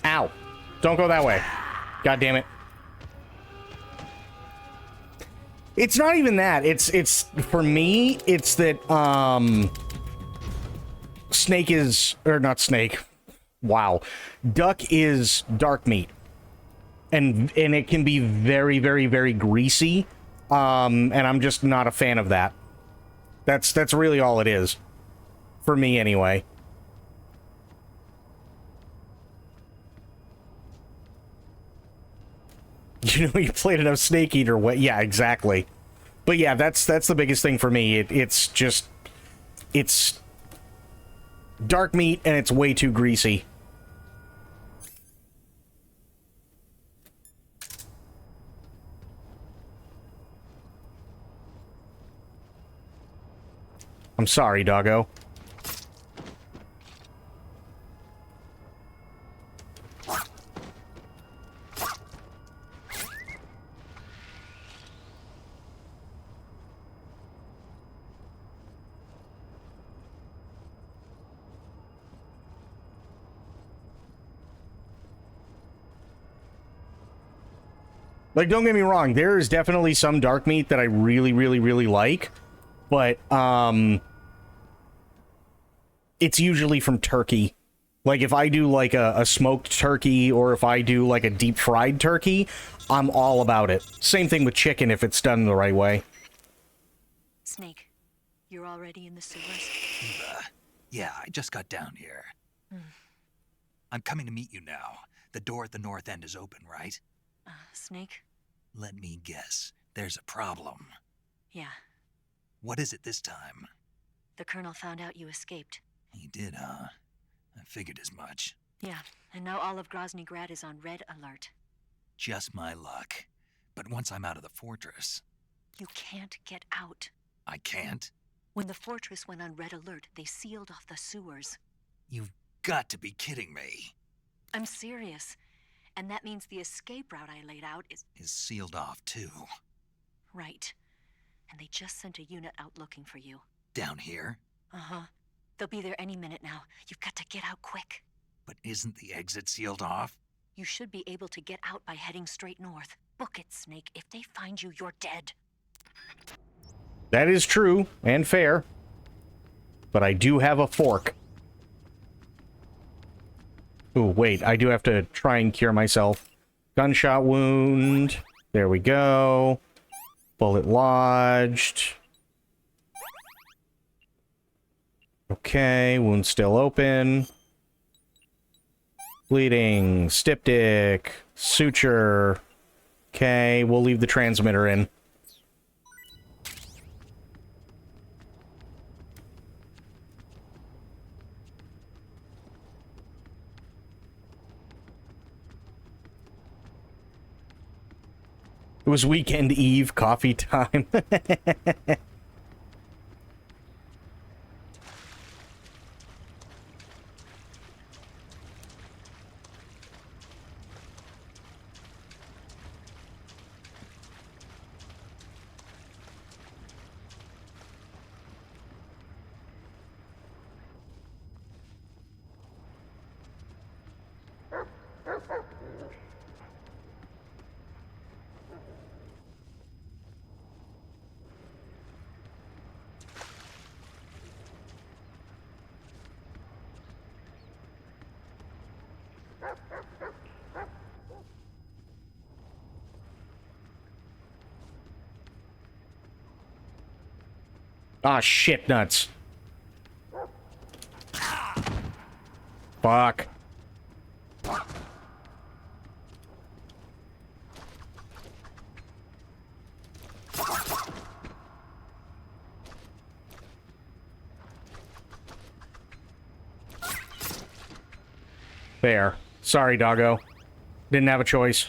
Ow. Don't go that way. God damn it. It's not even that. It's for me, it's that Snake is, or not Snake. Wow. Duck is dark meat. And it can be very, very, very greasy. And I'm just not a fan of that. That's really all it is. For me, anyway. You know, you played enough Snake Eater. Yeah, exactly. But yeah, that's the biggest thing for me. It's dark meat and it's way too greasy. I'm sorry, doggo. Like, don't get me wrong, there is definitely some dark meat that I really, really, really like, but, it's usually from turkey. Like, if I do, like, a smoked turkey, or if I do, like, a deep-fried turkey, I'm all about it. Same thing with chicken if it's done the right way. Snake, you're already in the sewers? Yeah, I just got down here. I'm coming to meet you now. The door at the north end is open, right? Snake? Let me guess. There's a problem. Yeah. What is it this time? The Colonel found out you escaped. He did, huh? I figured as much. Yeah, and now all of Grozny Grad is on red alert. Just my luck. But once I'm out of the fortress... You can't get out. I can't? When the fortress went on red alert, they sealed off the sewers. You've got to be kidding me. I'm serious. And that means the escape route I laid out is sealed off, too. Right. And they just sent a unit out looking for you. Down here? Uh-huh. They'll be there any minute now. You've got to get out quick. But isn't the exit sealed off? You should be able to get out by heading straight north. Book it, Snake. If they find you, you're dead. That is true and fair. But I do have a fork. Ooh, wait. I do have to try and cure myself. Gunshot wound. There we go. Bullet lodged. Okay, wound still open. Bleeding. Styptic. Suture. Okay, we'll leave the transmitter in. was weekend eve coffee time. Ah, shit nuts. Fuck. There. Sorry, doggo. Didn't have a choice.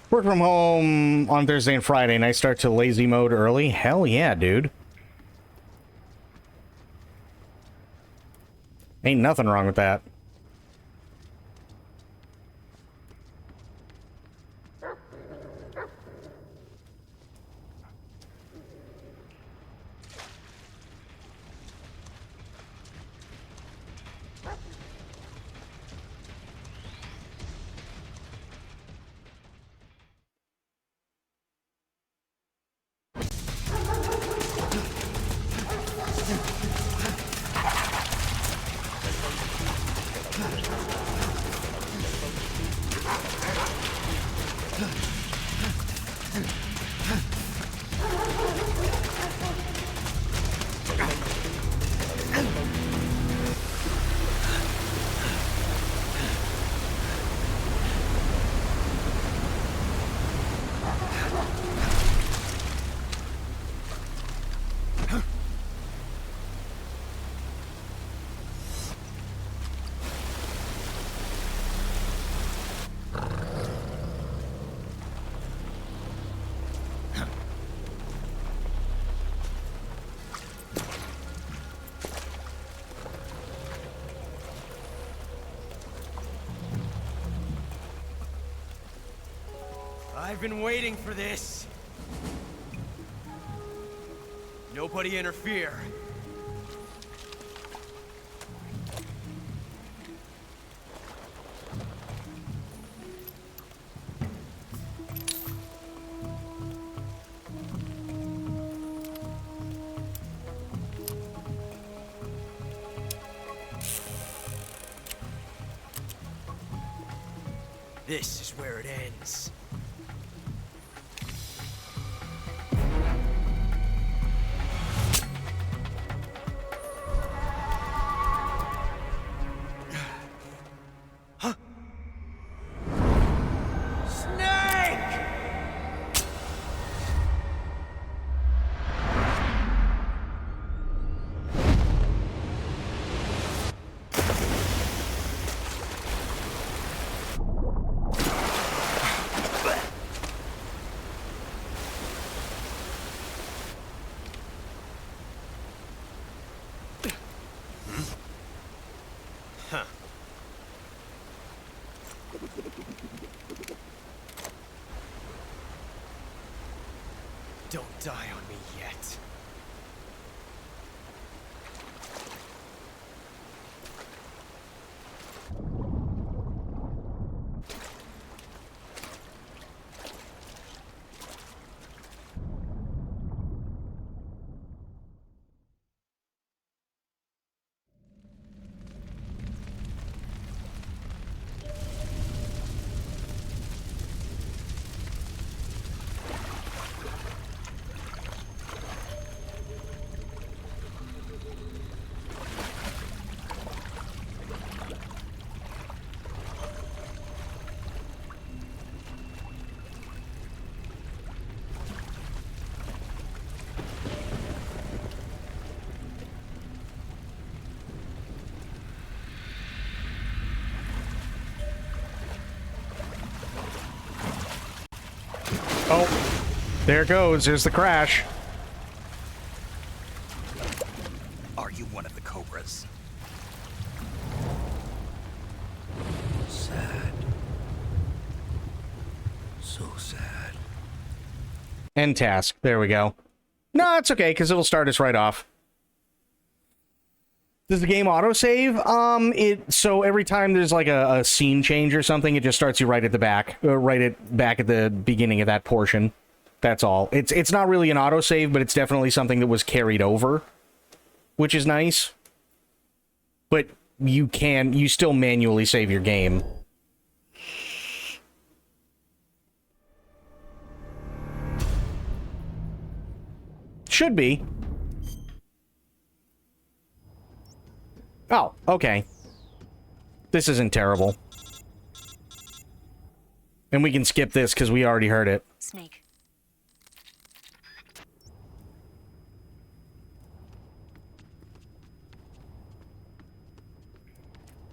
Work from home on Thursday and Friday, and I start to lazy mode early? Hell yeah, dude. Ain't nothing wrong with that. I've been waiting for this. Nobody interfere. This is where it ends. Don't die on me yet. Oh, there it goes. There's the crash. Are you one of the Cobras? Sad. So sad. End task. There we go. No, it's okay, because it'll start us right off. Does the game autosave? So every time there's like a scene change or something, it just starts you right at the back. Back at the beginning of that portion. That's all. It's not really an autosave, but it's definitely something that was carried over, which is nice. But you still manually save your game. Should be. Oh, okay. This isn't terrible. And we can skip this because we already heard it. Snake.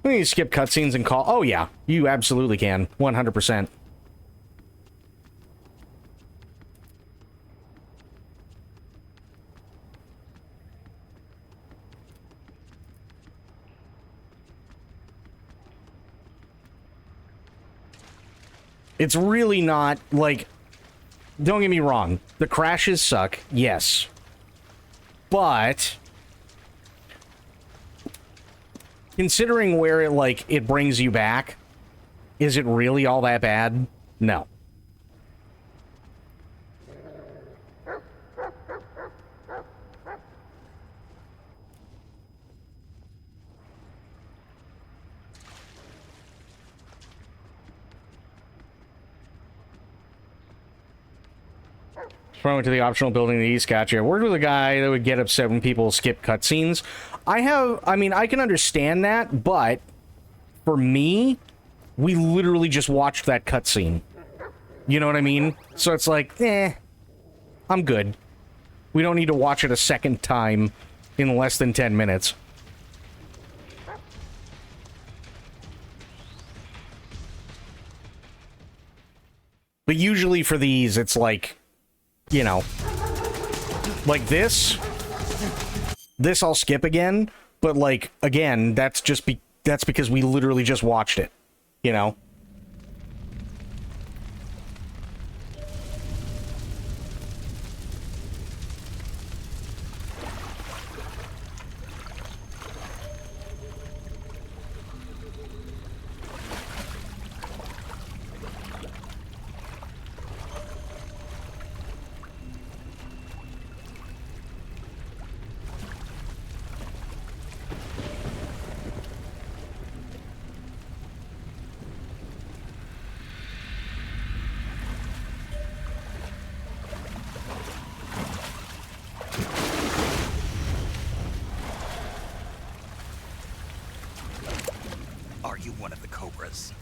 We can skip cutscenes and call. Oh, yeah. You absolutely can. 100%. It's really not, like, don't get me wrong. The crashes suck, yes. But considering where it brings you back, is it really all that bad? No. Went to the optional building in the East. Gotcha. Worked with a guy that would get upset when people skip cutscenes. I mean, I can understand that, but for me, we literally just watched that cutscene. You know what I mean? So it's like, I'm good. We don't need to watch it a second time in less than 10 minutes. But usually for these, it's like, you know, like this I'll skip again, but like, again, that's because we literally just watched it, you know? Are you one of the Cobras?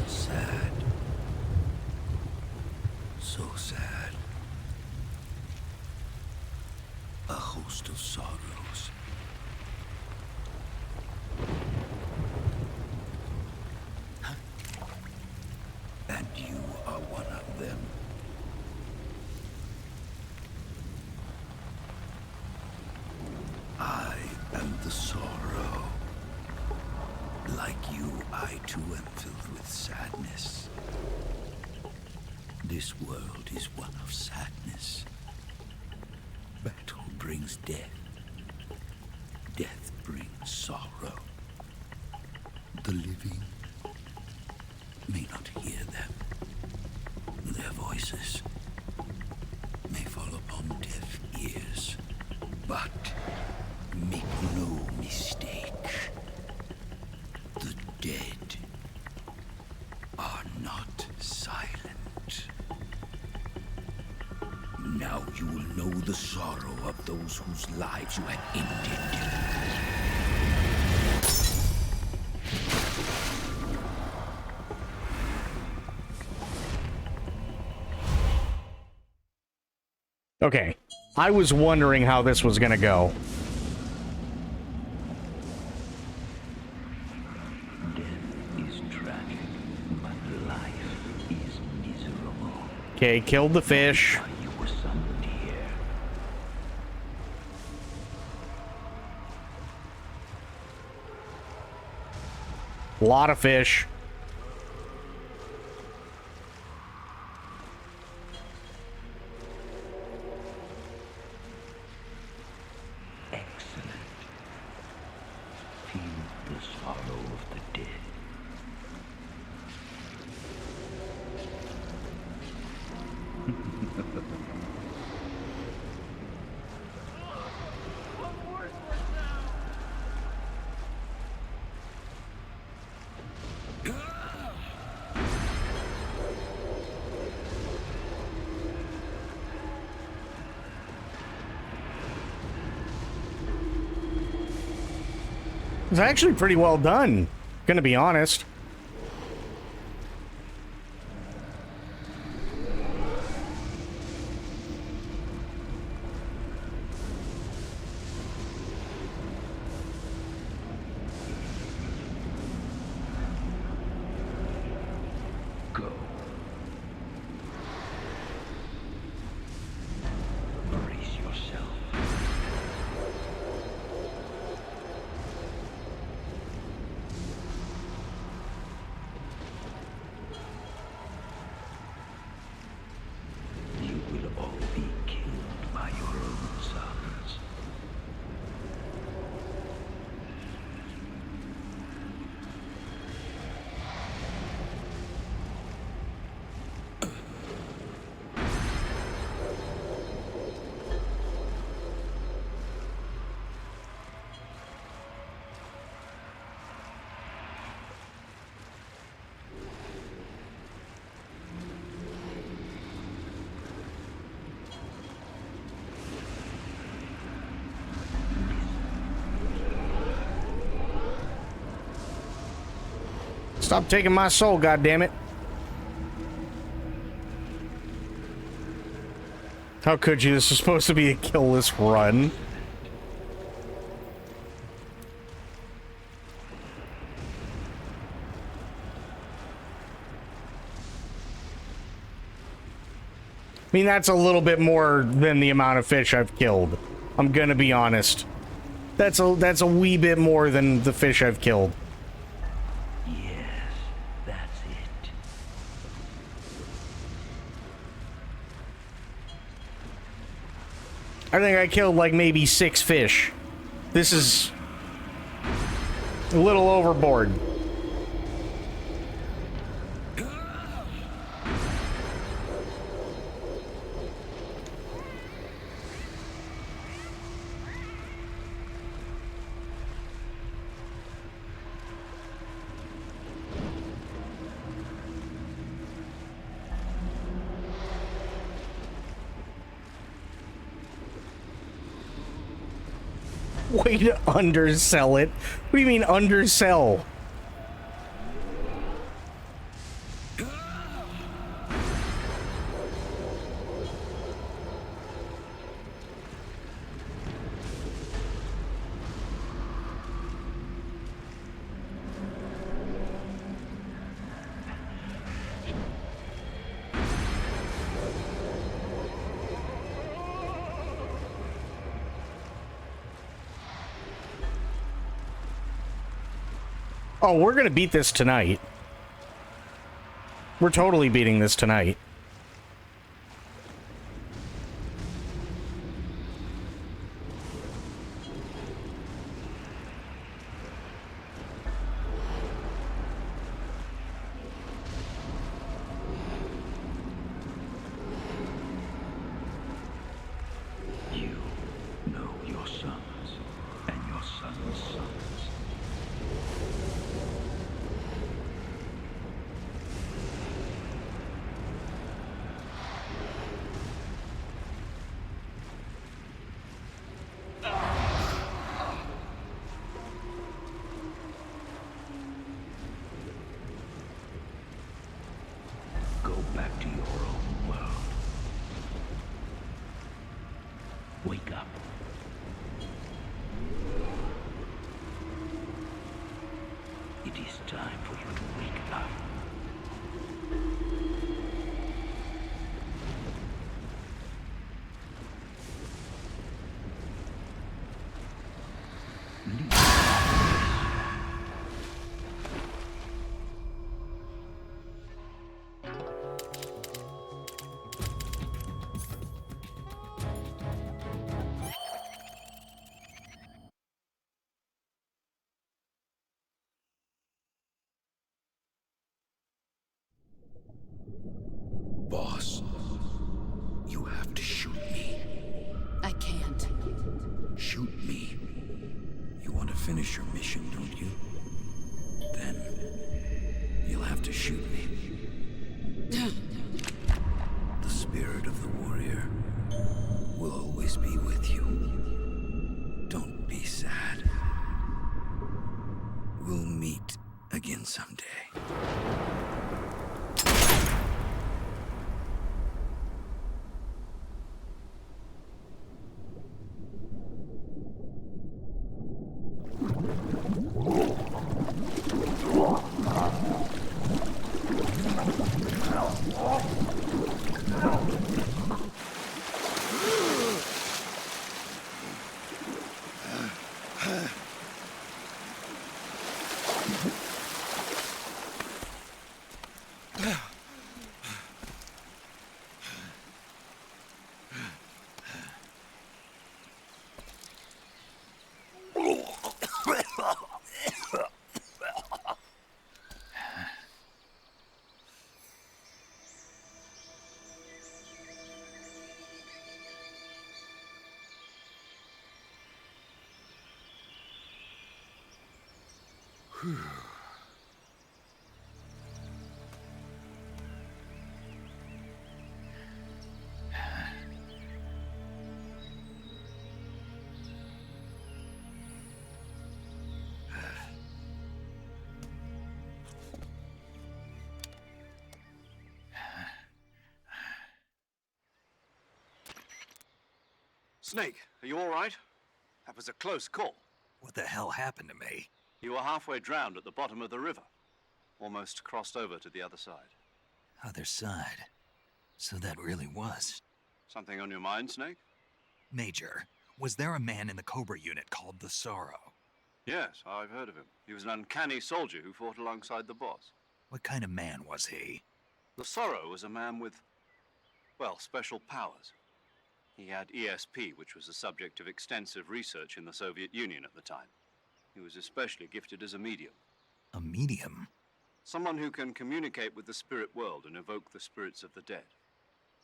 Sad. So sad. A host of sorrows. And you are one of them. I am the sorrow. Like you, I too am filled with sadness. This world is one of sadness. Battle brings death. Death brings sorrow. The living may not hear them. Their voices may fall upon deaf ears. But make no mistake, the dead are not silent. Now you will know the sorrow of those whose lives you have ended. Okay. I was wondering how this was gonna go. Death is tragic, but life Okay, killed the fish. A lot of fish. Excellent. Feel the sorrow of the dead. It's actually pretty well done, gonna be honest. Go. Brace yourself. You will all be killed by your own sons. Stop taking my soul, goddammit. How could you? This is supposed to be a killless run. I mean, that's a little bit more than the amount of fish I've killed. I'm gonna be honest. That's a wee bit more than the fish I've killed. Yes, that's it. I think I killed like maybe 6 fish. This is a little overboard. Way to undersell it. What do you mean undersell? Oh, we're gonna beat this tonight. We're totally beating this tonight. You know your sons and your sons' sons. Go back to your own world. Wake up. It is time for you to wake up. Boss, you have to shoot me. I can't. Shoot me. You want to finish your mission, don't you? Then you'll have to shoot me. The spirit of the warrior will always be with you. Don't be sad. We'll meet again someday. Snake, are you all right? That was a close call. What the hell happened to me? You were halfway drowned at the bottom of the river. Almost crossed over to the other side. Other side. So that really was. Something on your mind, Snake? Major, was there a man in the Cobra unit called the Sorrow? Yes, I've heard of him. He was an uncanny soldier who fought alongside the boss. What kind of man was he? The Sorrow was a man with, well, special powers. He had ESP, which was the subject of extensive research in the Soviet Union at the time. He was especially gifted as a medium. A medium? Someone who can communicate with the spirit world and evoke the spirits of the dead.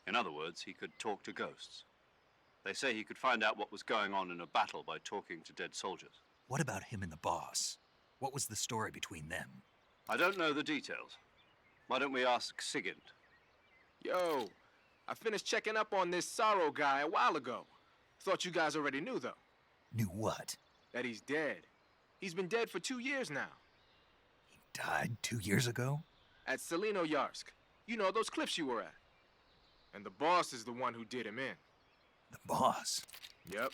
In other words, he could talk to ghosts. They say he could find out what was going on in a battle by talking to dead soldiers. What about him and the boss? What was the story between them? I don't know the details. Why don't we ask Sigint? Yo, I finished checking up on this Sorrow guy a while ago. Thought you guys already knew, though. Knew what? That he's dead. He's been dead for 2 years now. He died 2 years ago? At Selino-Yarsk. You know, those cliffs you were at. And the boss is the one who did him in. The boss? Yep.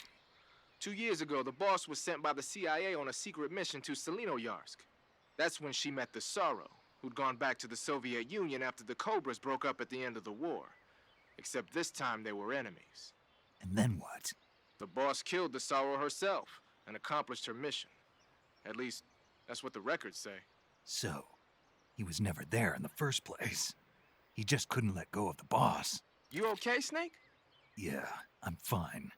2 years ago, the boss was sent by the CIA on a secret mission to Selino-Yarsk. That's when she met the Sorrow, who'd gone back to the Soviet Union after the Cobras broke up at the end of the war. Except this time they were enemies. And then what? The boss killed the Sorrow herself and accomplished her mission. At least, that's what the records say. So, he was never there in the first place. He just couldn't let go of the boss. You okay, Snake? Yeah, I'm fine.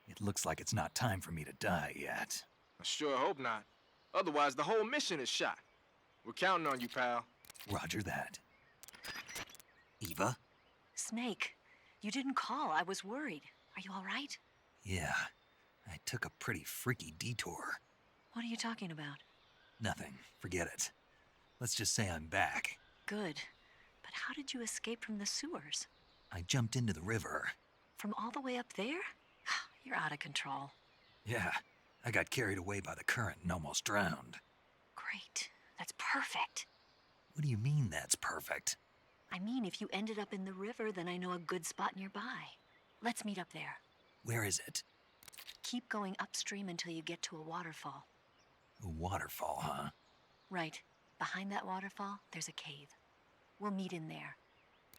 It looks like it's not time for me to die yet. I sure hope not. Otherwise, the whole mission is shot. We're counting on you, pal. Roger that. Eva? Snake, you didn't call. I was worried. Are you all right? Yeah, I took a pretty freaky detour. What are you talking about? Nothing. Forget it. Let's just say I'm back. Good. But how did you escape from the sewers? I jumped into the river. From all the way up there? You're out of control. Yeah, I got carried away by the current and almost drowned. Great. That's perfect. What do you mean that's perfect? I mean, if you ended up in the river, then I know a good spot nearby. Let's meet up there. Where is it? Keep going upstream until you get to a waterfall. A waterfall, huh? Right. Behind that waterfall, there's a cave. We'll meet in there.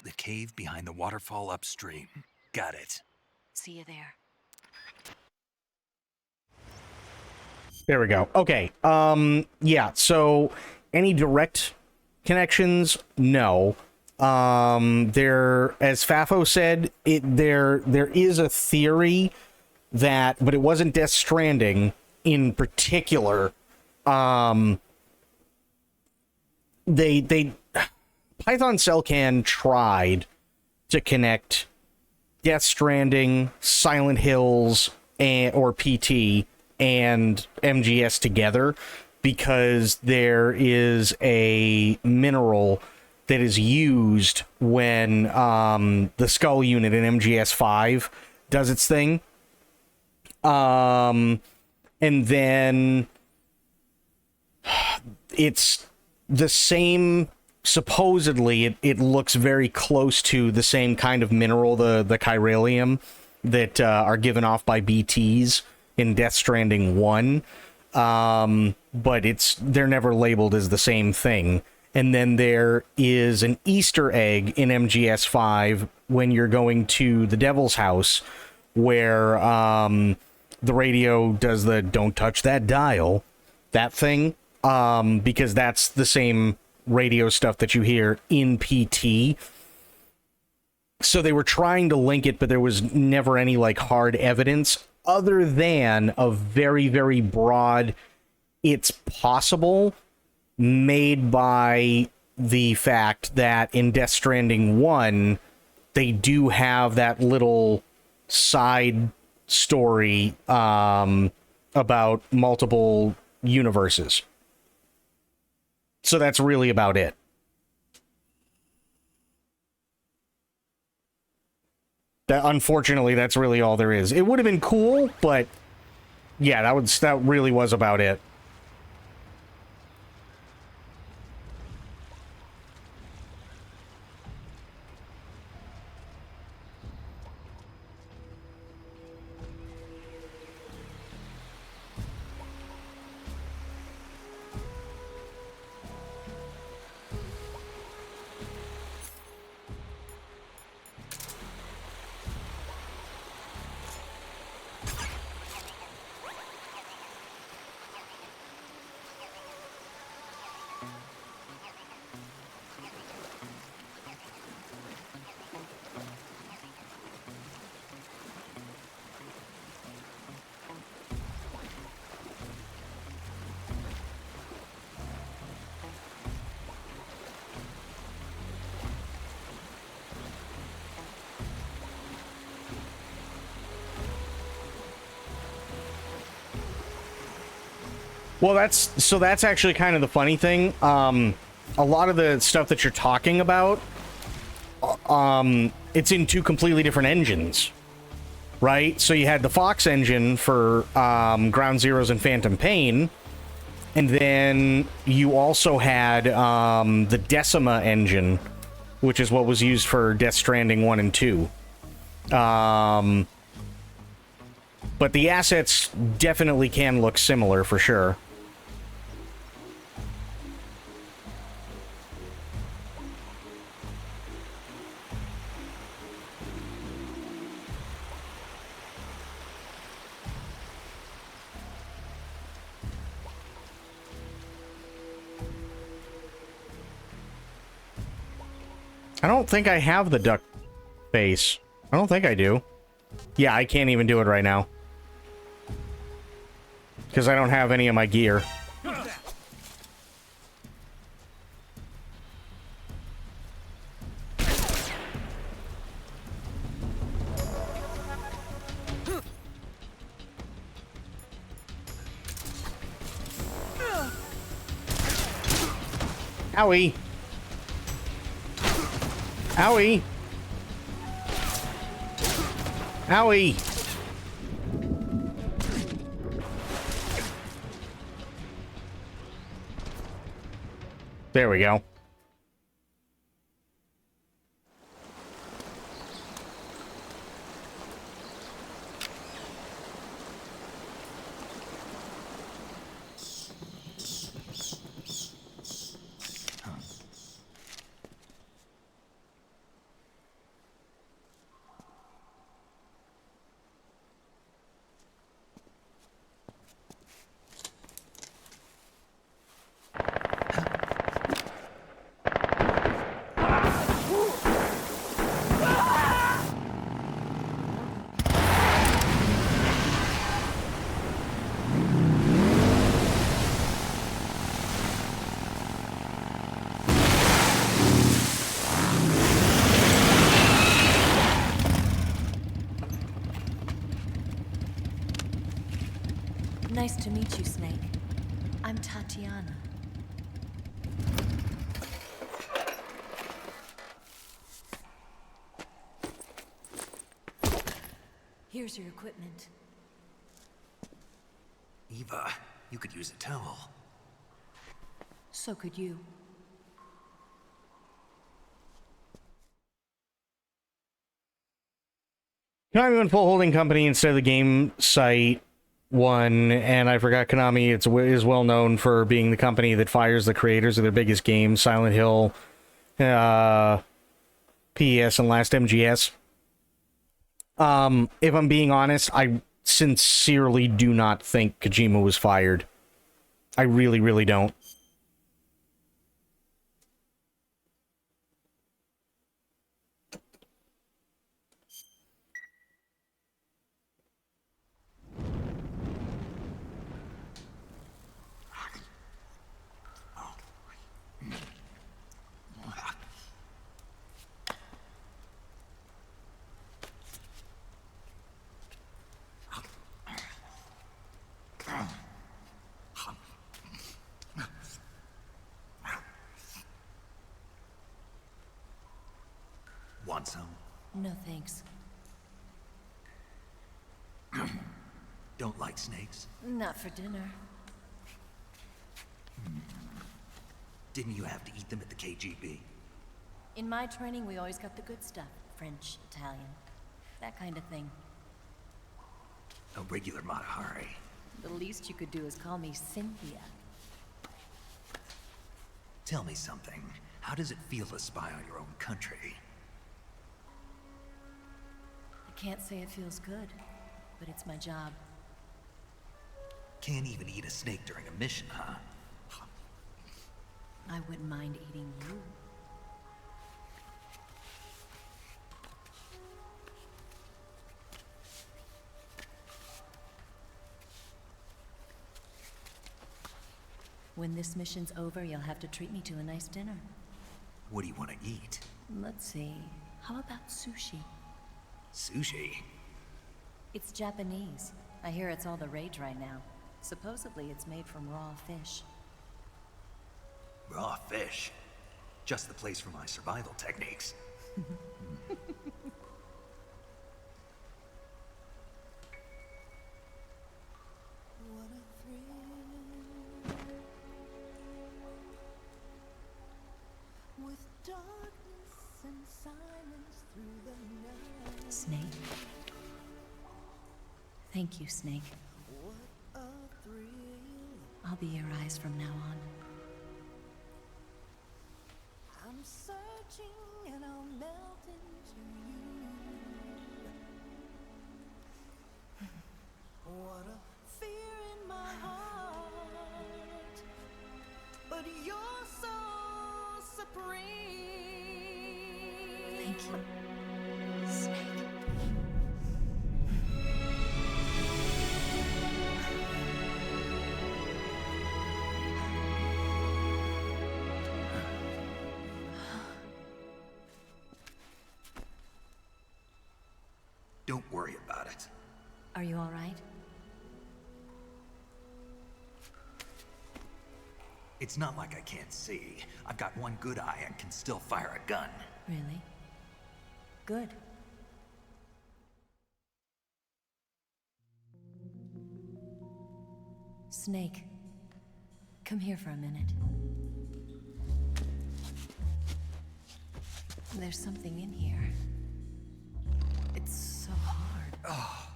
The cave behind the waterfall upstream. Got it. See you there. There we go. Okay. Yeah, so any direct connections? No. There, as Fafo said, there is a theory that, but it wasn't Death Stranding in particular. Python Cellcan tried to connect Death Stranding, Silent Hills, or PT and MGS together because there is a mineral that is used when the Skull unit in MGS5 does its thing. And then it's the same, supposedly it looks very close to the same kind of mineral, the chiralium that are given off by BTs in Death Stranding 1. But they're never labeled as the same thing. And then there is an Easter egg in MGS5 when you're going to the Devil's House where the radio does the "don't touch that dial," that thing, because that's the same radio stuff that you hear in PT. So they were trying to link it, but there was never any like hard evidence other than a very, very broad "it's possible" made by the fact that in Death Stranding 1, they do have that little side story about multiple universes. So that's really about it. Unfortunately, that's really all there is. It would have been cool, but yeah, that really was about it. Well, that's actually kind of the funny thing. A lot of the stuff that you're talking about, it's in two completely different engines, right? So you had the Fox engine for Ground Zeroes and Phantom Pain, and then you also had the Decima engine, which is what was used for Death Stranding 1 and 2. But the assets definitely can look similar for sure. I don't think I have the duck face. I don't think I do. Yeah, I can't even do it right now. Because I don't have any of my gear. Owie. Owie. Owie. There we go. meet you, Snake. I'm Tatiana. Here's your equipment. Eva, you could use a towel. So could you. Konami went full holding company instead of the game site one, and I forgot Konami is well known for being the company that fires the creators of their biggest games, Silent Hill, PES, and last MGS. If I'm being honest, I sincerely do not think Kojima was fired. I really, really don't. Want some? No thanks. Don't like snakes? Not for dinner. Didn't you have to eat them at the KGB? In my training, we always got the good stuff. French, Italian, that kind of thing. A regular Mata Hari. The least you could do is call me Cynthia. Tell me something. How does it feel to spy on your own country? I can't say it feels good, but it's my job. Can't even eat a snake during a mission, huh? I wouldn't mind eating you. When this mission's over, you'll have to treat me to a nice dinner. What do you want to eat? Let's see. How about sushi? Sushi? It's Japanese. I hear it's all the rage right now. Supposedly it's made from raw fish. Raw fish? Just the place for my survival techniques. Snake? Thank you, Snake. I'll be your eyes from now on. I'm searching and I'll melt into you. What a fear in my heart, but you're so supreme. Thank you, Snake. Don't worry about it. Are you all right? It's not like I can't see. I've got one good eye and can still fire a gun. Really? Good. Snake, come here for a minute. There's something in here. It's so hard. Oh.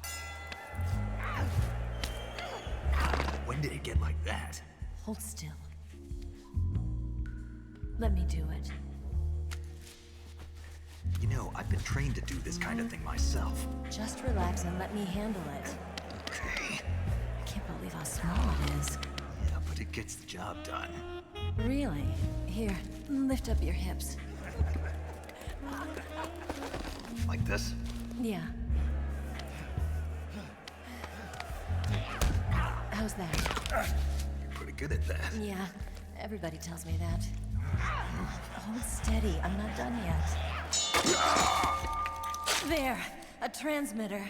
When did it get like that? Hold still. Let me do it. You know, I've been trained to do this kind of thing myself. Just relax and let me handle it. Okay. I can't believe how small it is. Yeah, but it gets the job done. Really? Here, lift up your hips. Like this? Yeah. How's that? You're pretty good at that. Yeah, everybody tells me that. Hold steady, I'm not done yet. There, a transmitter.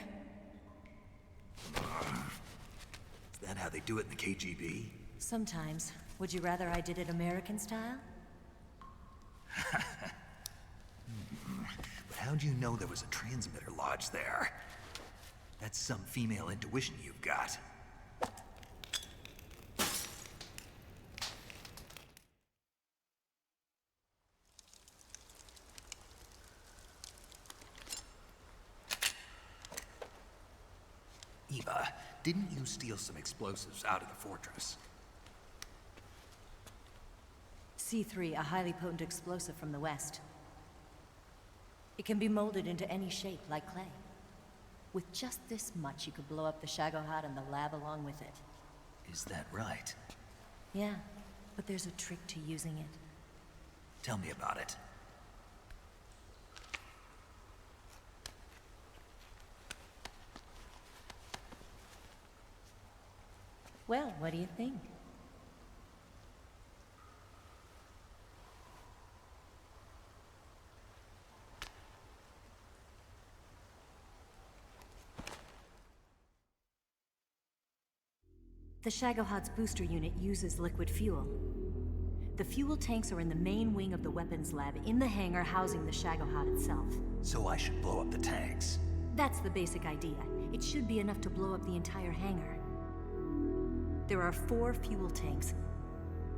Is that how they do it in the KGB? Sometimes. Would you rather I did it American style? But how'd you know there was a transmitter lodged there? That's some female intuition you've got. Eva, didn't you steal some explosives out of the fortress? C3, a highly potent explosive from the west. It can be molded into any shape, like clay. With just this much, you could blow up the Shagohod and the lab along with it. Is that right? Yeah, but there's a trick to using it. Tell me about it. Well, what do you think? The Shagohod's booster unit uses liquid fuel. The fuel tanks are in the main wing of the weapons lab, in the hangar housing the Shagohod itself. So I should blow up the tanks. That's the basic idea. It should be enough to blow up the entire hangar. There are 4 fuel tanks.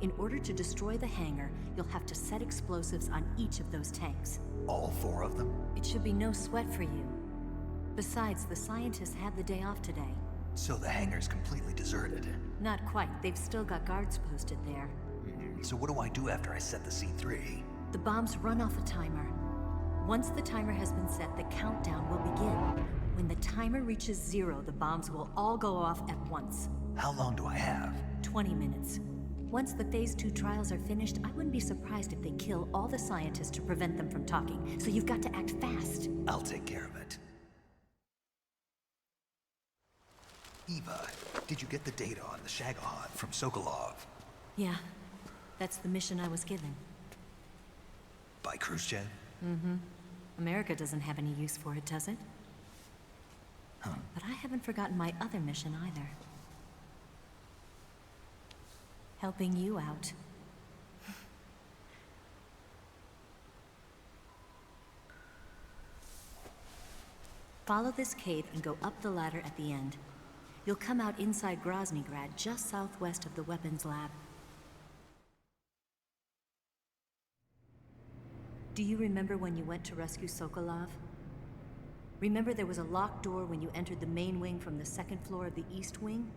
In order to destroy the hangar, you'll have to set explosives on each of those tanks. All 4 of them? It should be no sweat for you. Besides, the scientists had the day off today. So the hangar's completely deserted. Not quite. They've still got guards posted there. So what do I do after I set the C3? The bombs run off a timer. Once the timer has been set, the countdown will begin. When the timer reaches 0, the bombs will all go off at once. How long do I have? 20 minutes. Once the Phase 2 trials are finished, I wouldn't be surprised if they kill all the scientists to prevent them from talking. So you've got to act fast. I'll take care of it. Eva, did you get the data on the Shagohod from Sokolov? Yeah, that's the mission I was given. By Khrushchev? Mm-hmm. America doesn't have any use for it, does it? Huh. But I haven't forgotten my other mission either. Helping you out. Follow this cave and go up the ladder at the end. You'll come out inside Groznygrad, just southwest of the weapons lab. Do you remember when you went to rescue Sokolov? Remember there was a locked door when you entered the main wing from the 2nd floor of the east wing?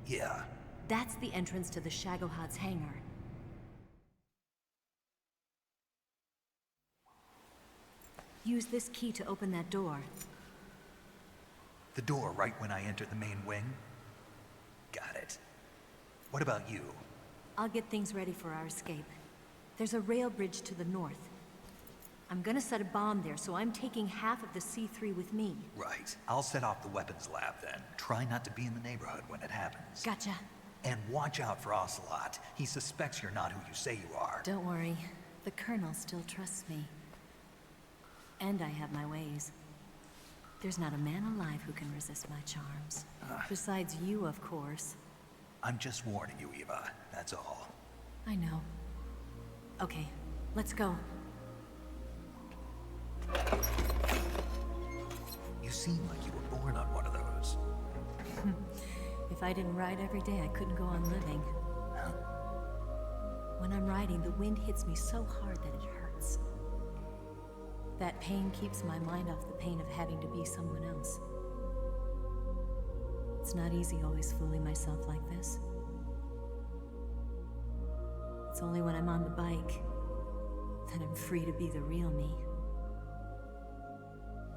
Yeah. That's the entrance to the Shagohod's hangar. Use this key to open that door. The door right when I enter the main wing? Got it. What about you? I'll get things ready for our escape. There's a rail bridge to the north. I'm gonna set a bomb there, so I'm taking half of the C3 with me. Right. I'll set off the weapons lab then. Try not to be in the neighborhood when it happens. Gotcha. And watch out for Ocelot. He suspects you're not who you say you are. Don't worry. The Colonel still trusts me. And I have my ways. There's not a man alive who can resist my charms. Besides you, of course. I'm just warning you, Eva. That's all. I know. Okay, let's go. You seem like you were born on one of those. If I didn't ride every day, I couldn't go on living. When I'm riding, the wind hits me so hard that it hurts. That pain keeps my mind off the pain of having to be someone else. It's not easy always fooling myself like this. It's only when I'm on the bike that I'm free to be the real me.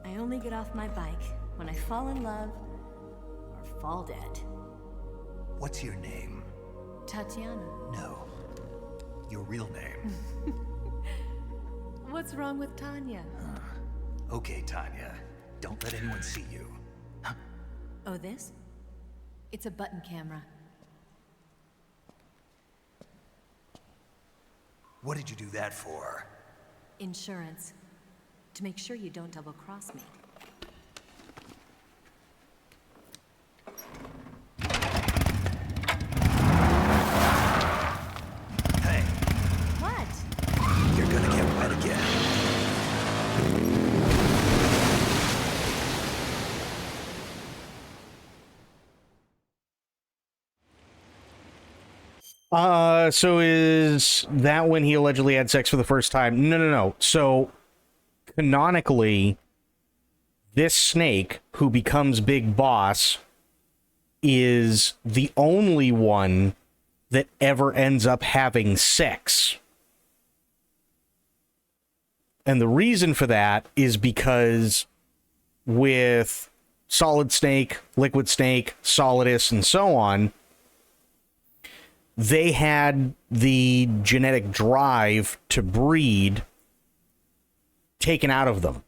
I only get off my bike when I fall in love or fall dead. What's your name? Tatiana. No. Your real name. What's wrong with Tanya? Okay, Tanya. Don't let anyone see you. Oh, this? It's a button camera. What did you do that for? Insurance. To make sure you don't double-cross me. So is that when he allegedly had sex for the first time? No. So, canonically, this Snake, who becomes Big Boss, is the only one that ever ends up having sex. And the reason for that is because with Solid Snake, Liquid Snake, Solidus, and so on, they had the genetic drive to breed taken out of them.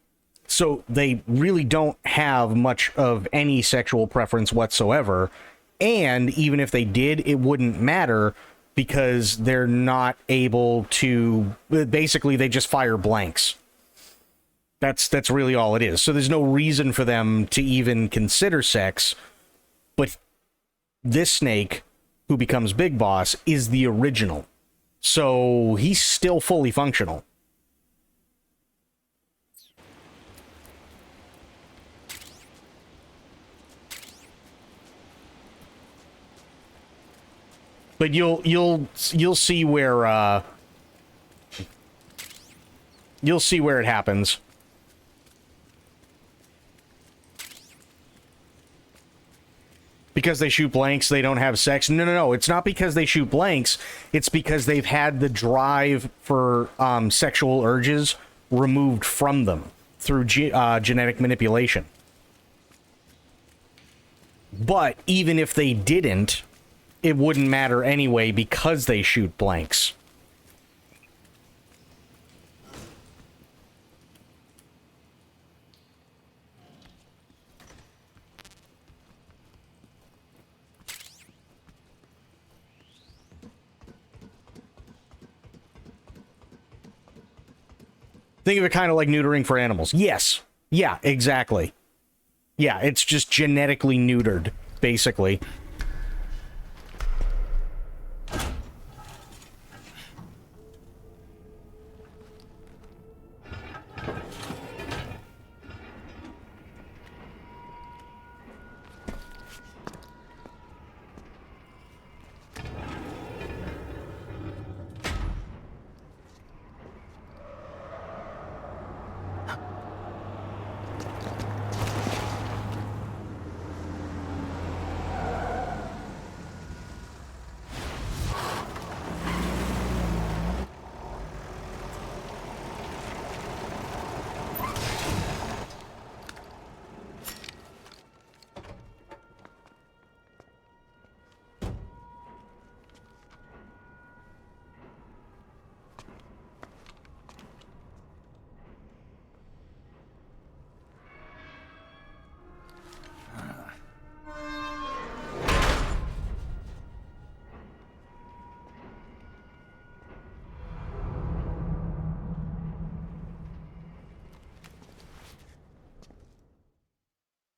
So they really don't have much of any sexual preference whatsoever. And even if they did, it wouldn't matter because they're not able to... Basically, they just fire blanks. That's really all it is. So there's no reason for them to even consider sex. But this Snake, who becomes Big Boss, is the original. So he's still fully functional. But you'll see where you'll see where it happens. Because they shoot blanks, they don't have sex. No. It's not because they shoot blanks. It's because they've had the drive for sexual urges removed from them through genetic manipulation. But even if they didn't, it wouldn't matter anyway because they shoot blanks. Think of it kind of like neutering for animals. Yes. Yeah, exactly. Yeah, it's just genetically neutered, basically.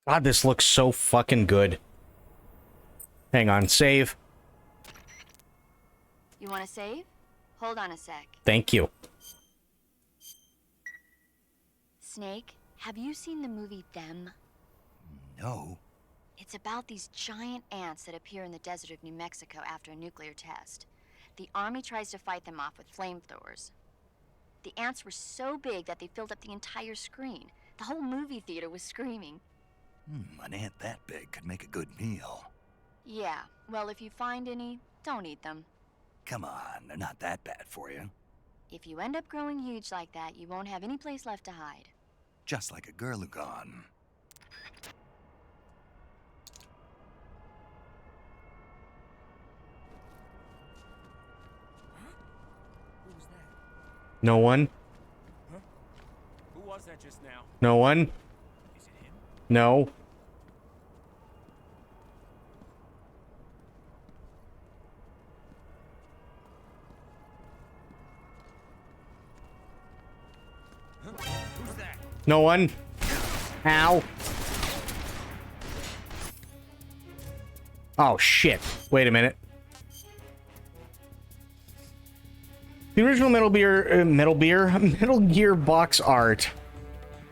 God, this looks so fucking good. Hang on, save. You want to save? Hold on a sec. Thank you. Snake, have you seen the movie Them? No. It's about these giant ants that appear in the desert of New Mexico after a nuclear test. The army tries to fight them off with flamethrowers. The ants were so big that they filled up the entire screen. The whole movie theater was screaming. An ant that big could make a good meal. Yeah, well, if you find any, don't eat them. Come on, they're not that bad for you. If you end up growing huge like that, you won't have any place left to hide. Just like a Gurlugon. No one? Huh? Who was that just now? No one? Is it him? No. Who's that? No one? Ow. Oh, shit. Wait a minute. The original Metal Gear box art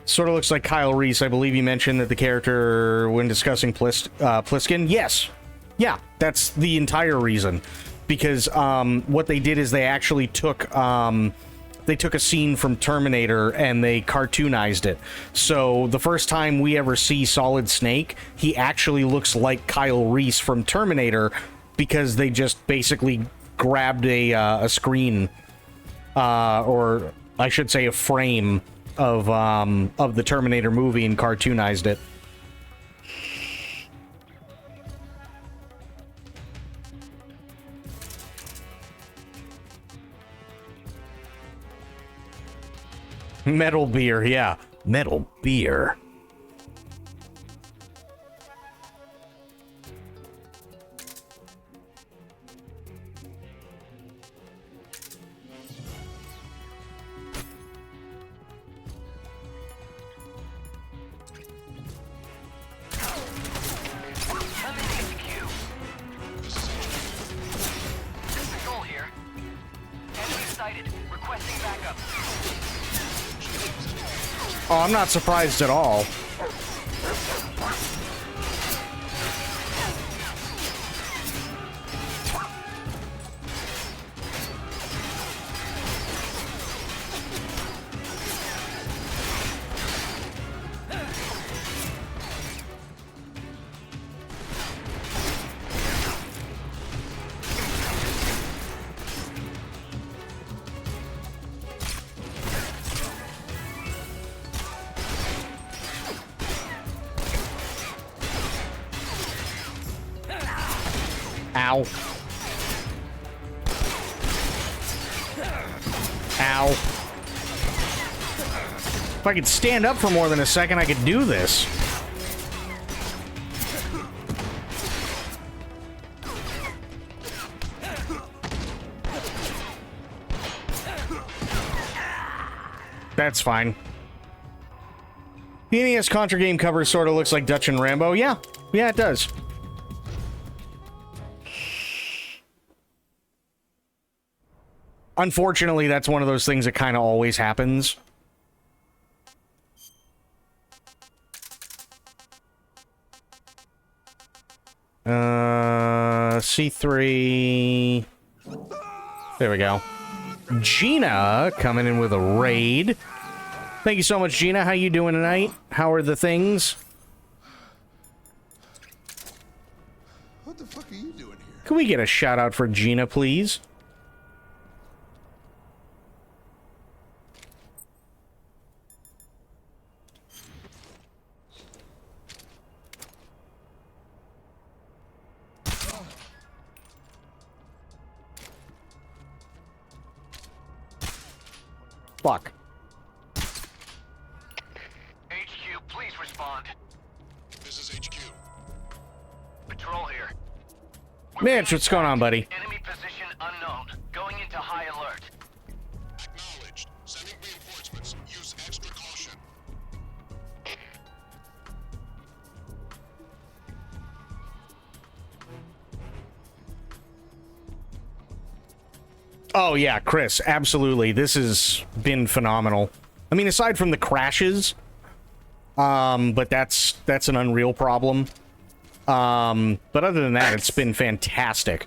sort of looks like Kyle Reese. I believe you mentioned that the character when discussing Pliskin. Yes. Yeah, that's the entire reason. because what they did is they actually took a scene from Terminator and they cartoonized it. So the first time we ever see Solid Snake, he actually looks like Kyle Reese from Terminator because they just basically grabbed a screen, or I should say a frame of the Terminator movie and cartoonized it. Metal beer, yeah. Metal beer. Patrol here. Enemy sighted. Requesting backup. Oh, I'm not surprised at all. Ow. Ow. If I could stand up for more than a second, I could do this. That's fine. The NES Contra game cover sort of looks like Dutch and Rambo. Yeah, it does. Unfortunately, that's one of those things that kind of always happens. C3. There we go. Gina coming in with a raid. Thank you so much, Gina. How you doing tonight? How are the things? What the fuck are you doing here? Can we get a shout out for Gina, please? Fuck. HQ, please respond. This is HQ. Patrol here. Mitch, what's going on, buddy? Enemy position unknown. Going into high alert. Acknowledged. Sending reinforcements. Use extra caution. Oh yeah, Chris, absolutely. This has been phenomenal. I mean, aside from the crashes, but that's an Unreal problem. But other than that, it's been fantastic.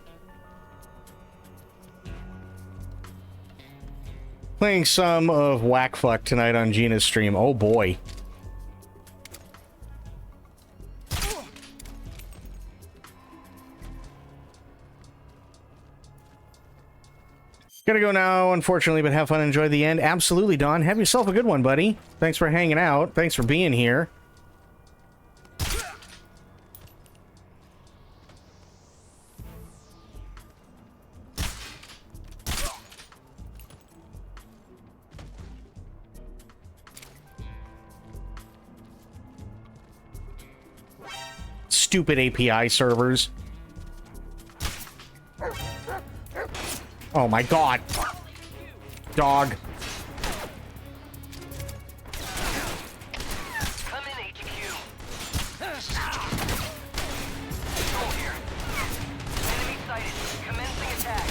Playing some of Whackfuck tonight on Gina's stream. Oh boy. Gotta go now, unfortunately, but have fun and enjoy the end. Absolutely, Don. Have yourself a good one, buddy. Thanks for hanging out. Thanks for being here. Stupid API servers. Oh my god. Dog. Come in, HQ. Patrol here. Enemy sighted. Commencing attack.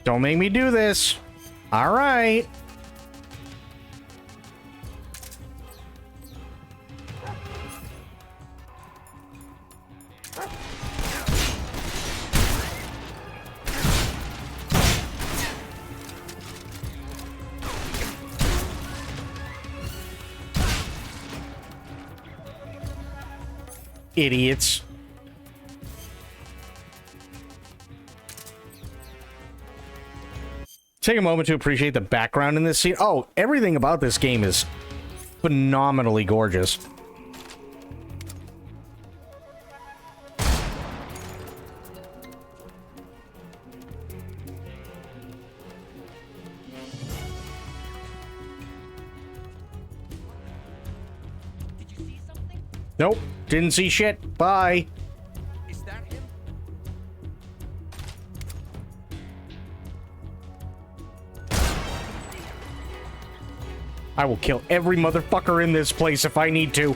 Don't make me do this. All right. Idiots. Take a moment to appreciate the background in this scene. Oh, everything about this game is phenomenally gorgeous. Nope, didn't see shit. Bye. Is that him? I will kill every motherfucker in this place if I need to.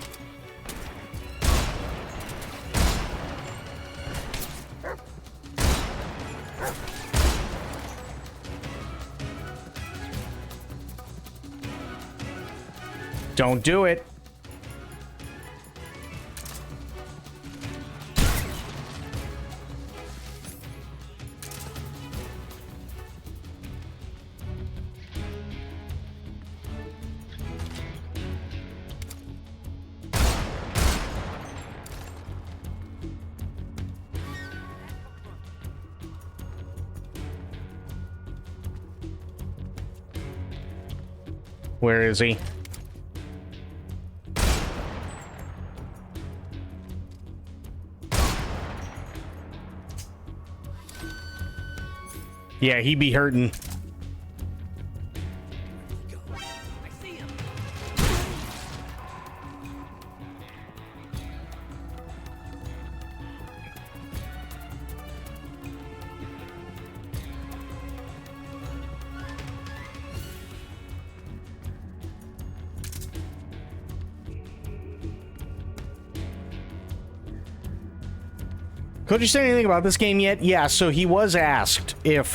Don't do it. Where is he? Yeah, he be hurting. Could you say anything about this game yet? Yeah, so he was asked if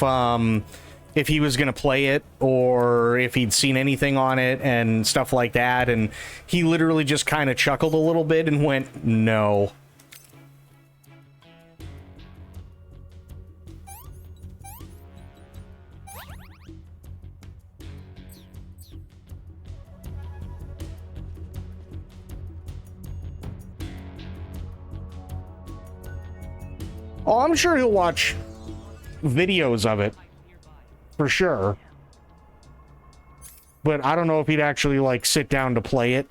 he was gonna play it or if he'd seen anything on it and stuff like that, and he literally just kind of chuckled a little bit and went, no. Oh, I'm sure he'll watch videos of it, for sure. But I don't know if he'd actually, like, sit down to play it.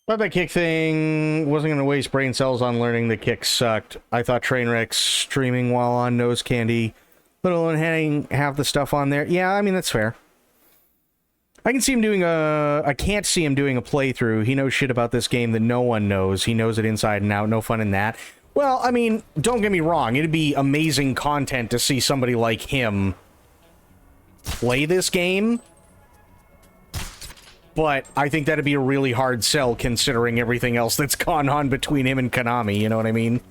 Thought that kick thing wasn't going to waste brain cells on learning the kick sucked. I thought Trainwreck's streaming while on Nose Candy, let alone having half the stuff on there. Yeah, I mean, that's fair. I can see him doing I can't see him doing a playthrough. He knows shit about this game that no one knows. He knows it inside and out. No fun in that. Well, I mean, don't get me wrong. It'd be amazing content to see somebody like him play this game. But I think that'd be a really hard sell considering everything else that's gone on between him and Konami, you know what I mean?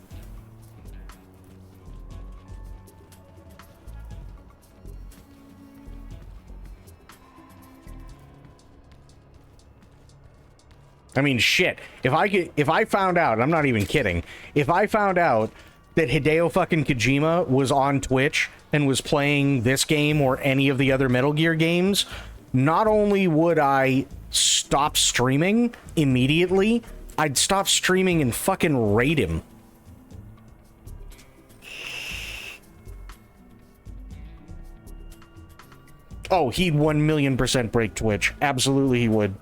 I mean, shit. If I found out, I'm not even kidding, if I found out that Hideo fucking Kojima was on Twitch and was playing this game or any of the other Metal Gear games, not only would I stop streaming immediately, I'd stop streaming and fucking raid him. Oh, he'd 1,000,000% break Twitch. Absolutely he would.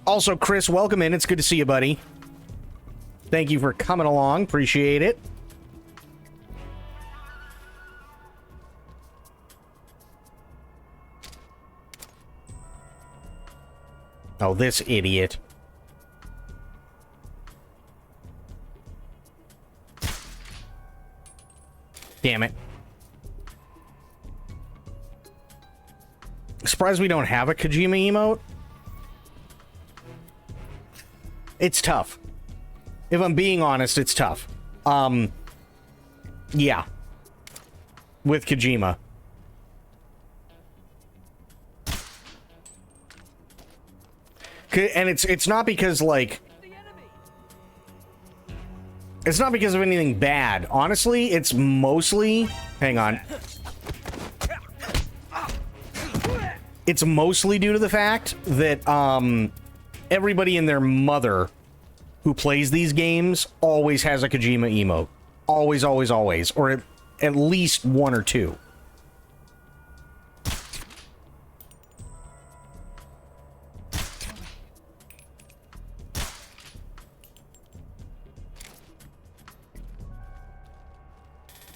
Also, Chris, welcome in. It's good to see you, buddy. Thank you for coming along. Appreciate it. Oh, this idiot. Damn it. Surprised we don't have a Kojima emote. It's tough. If I'm being honest, it's tough. Yeah. With Kojima. And it's not because, like... It's not because of anything bad. Honestly, it's mostly... Hang on. It's mostly due to the fact that, everybody and their mother who plays these games always has a Kojima emote. Always, always, always. Or at least one or two.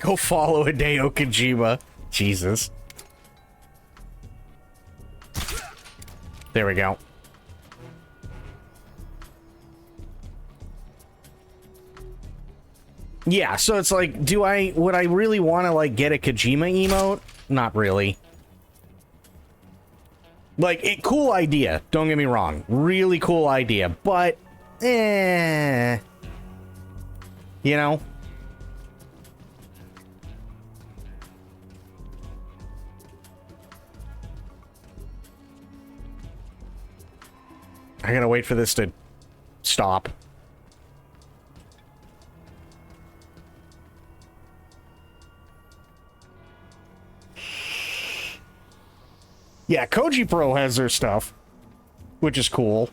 Go follow Hideo Kojima. Jesus. There we go. Yeah, so it's like, would I really want to, like, get a Kojima emote? Not really. Like, cool idea, don't get me wrong. Really cool idea, but, You know? I gotta wait for this to stop. Yeah, Koji Pro has their stuff, which is cool.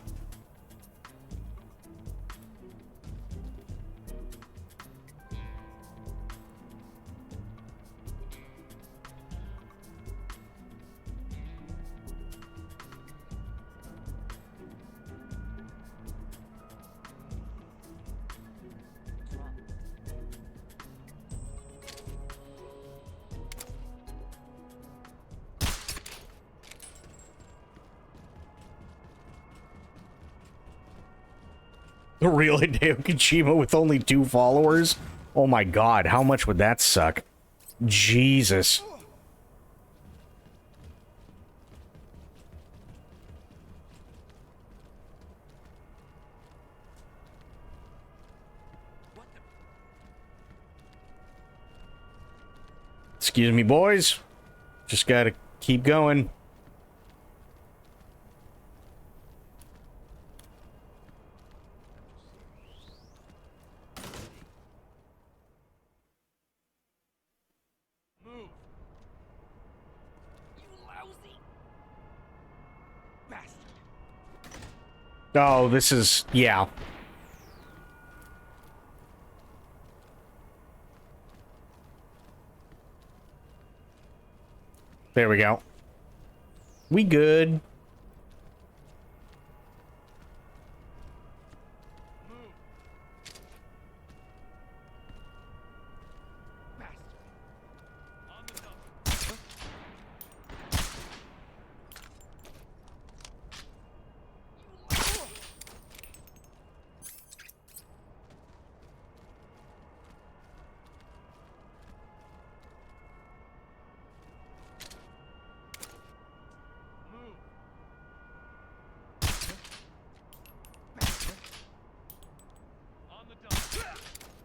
The real Hideo Kojima with only 2 followers? Oh my god, how much would that suck? Jesus. Excuse me, boys. Just gotta keep going. Oh, this is... yeah. There we go. We good.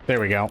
There we go.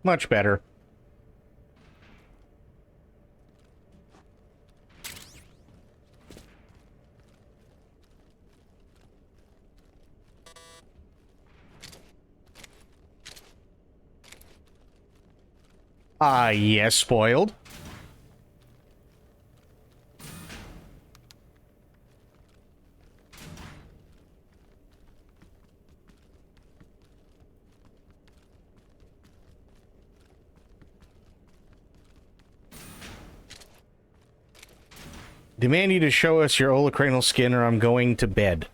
Much better. Yes, spoiled. Demand you to show us your olecranal skin or I'm going to bed.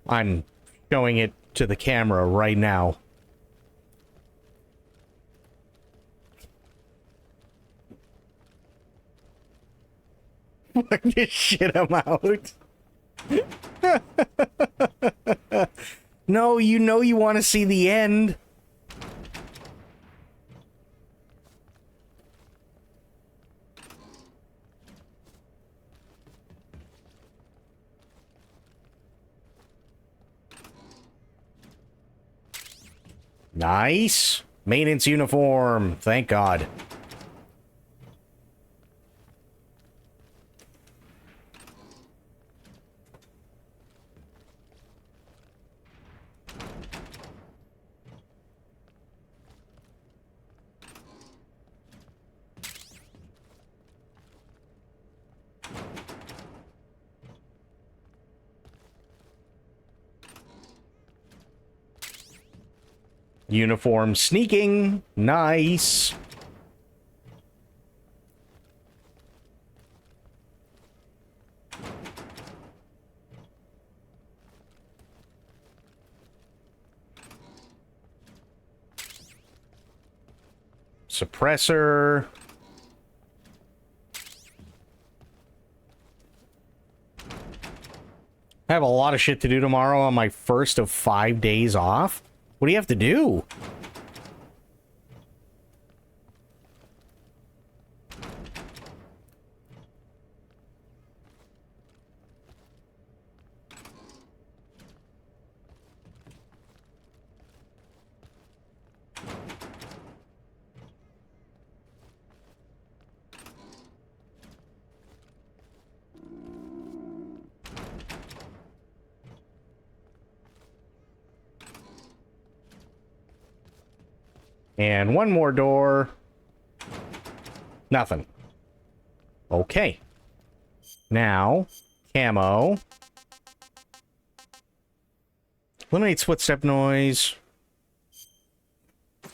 I'm showing it to the camera right now. Just shit him out. No, you know you want to see the end. Nice. Maintenance uniform. Thank God. Uniform sneaking. Nice. Suppressor. I have a lot of shit to do tomorrow on my first of 5 days off. What do you have to do? And one more door. Nothing. Okay. Now, camo. Eliminates footstep noise.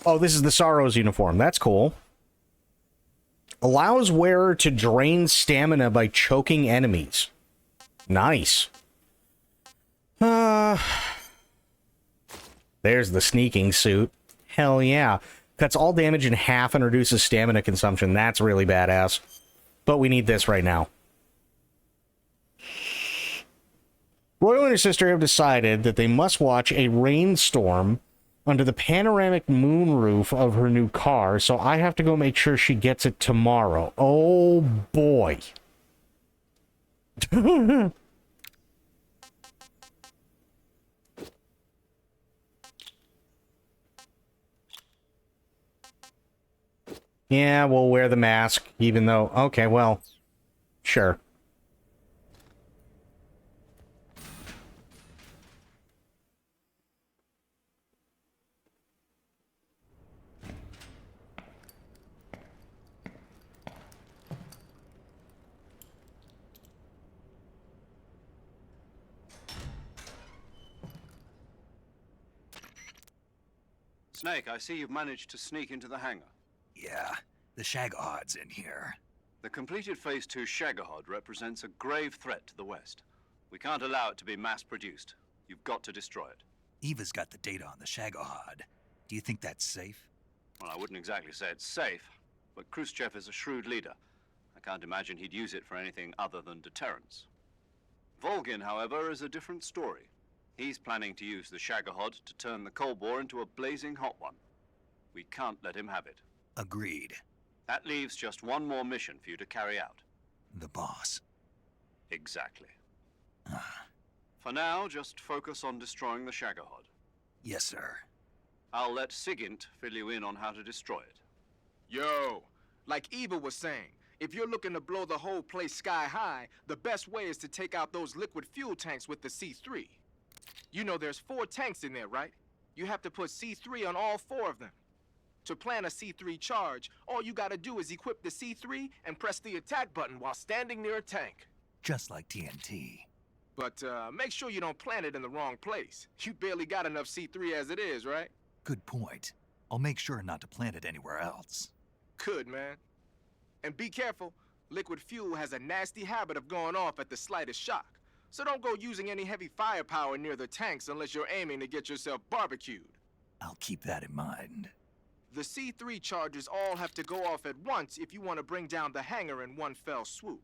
Oh, this is the Sorrow's uniform. That's cool. Allows wearer to drain stamina by choking enemies. Nice. There's the sneaking suit. Hell yeah. Cuts all damage in half and reduces stamina consumption. That's really badass. But we need this right now. Royal and her sister have decided that they must watch a rainstorm under the panoramic moonroof of her new car, so I have to go make sure she gets it tomorrow. Oh boy. Yeah, we'll wear the mask, even though... Okay, well, sure. Snake, I see you've managed to sneak into the hangar. Yeah, the Shagohod's in here. The completed Phase 2 Shagahod represents a grave threat to the West. We can't allow it to be mass-produced. You've got to destroy it. Eva's got the data on the Shagohod. Do you think that's safe? Well, I wouldn't exactly say it's safe, but Khrushchev is a shrewd leader. I can't imagine he'd use it for anything other than deterrence. Volgin, however, is a different story. He's planning to use the Shagahod to turn the Cold War into a blazing hot one. We can't let him have it. Agreed. That leaves just one more mission for you to carry out. The boss. Exactly. For now, just focus on destroying the Shagahod. Yes, sir. I'll let Sigint fill you in on how to destroy it. Yo, like Eva was saying, if you're looking to blow the whole place sky high, the best way is to take out those liquid fuel tanks with the C3. You know there's 4 tanks in there, right? You have to put C3 on all 4 of them. To plant a C3 charge, all you gotta do is equip the C3 and press the attack button while standing near a tank. Just like TNT. But make sure you don't plant it in the wrong place. You barely got enough C3 as it is, right? Good point. I'll make sure not to plant it anywhere else. Good, man. And be careful. Liquid fuel has a nasty habit of going off at the slightest shock. So don't go using any heavy firepower near the tanks unless you're aiming to get yourself barbecued. I'll keep that in mind. The C3 charges all have to go off at once if you want to bring down the hangar in one fell swoop.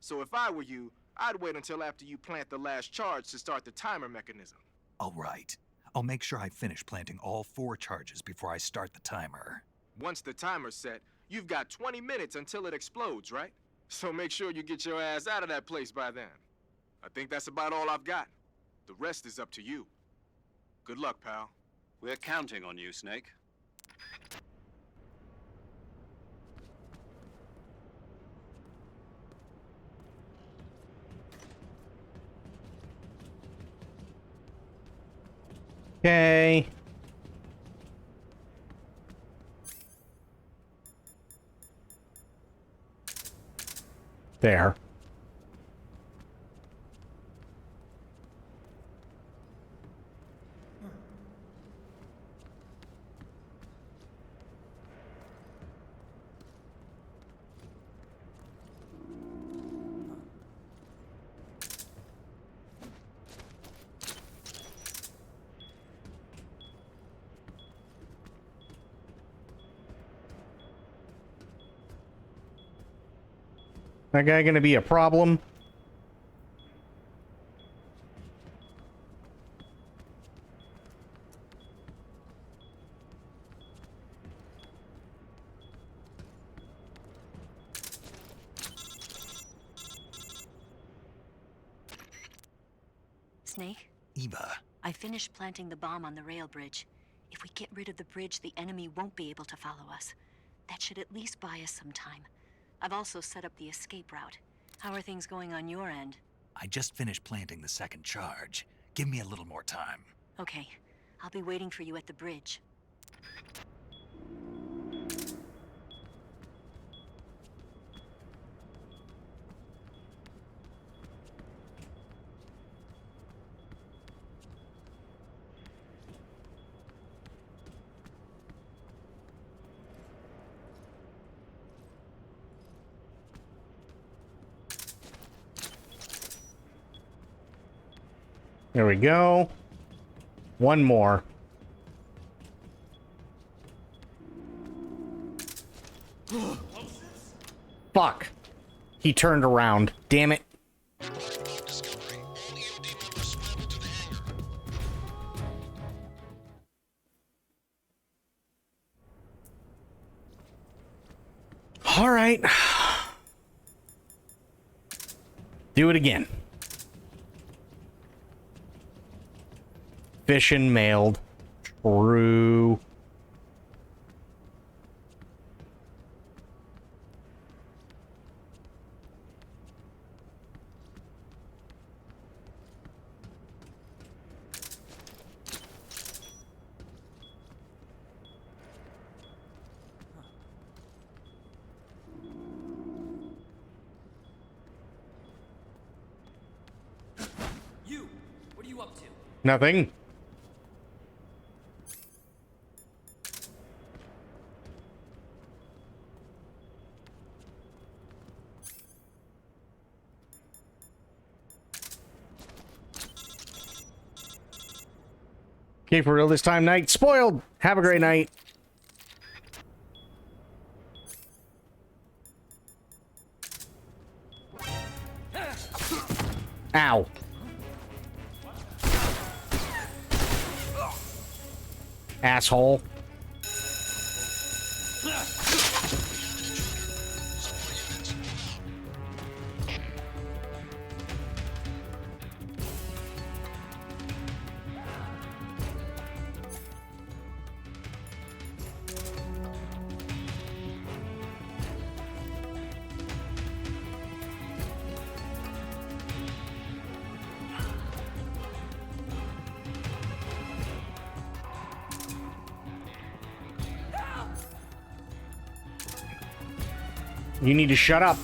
So if I were you, I'd wait until after you plant the last charge to start the timer mechanism. All right. I'll make sure I finish planting all 4 charges before I start the timer. Once the timer's set, you've got 20 minutes until it explodes, right? So make sure you get your ass out of that place by then. I think that's about all I've got. The rest is up to you. Good luck, pal. We're counting on you, Snake. Okay. There. That guy gonna be a problem? Snake? Eva. I finished planting the bomb on the rail bridge. If we get rid of the bridge, the enemy won't be able to follow us. That should at least buy us some time. I've also set up the escape route. How are things going on your end? I just finished planting the second charge. Give me a little more time. Okay. I'll be waiting for you at the bridge. There we go. One more. Fuck. He turned around. Damn it. All right. Do it again. Fission mailed. True. You! What are you up to? Nothing. Okay, for real this time, night. Spoiled! Have a great night. Ow. Asshole. You need to shut up.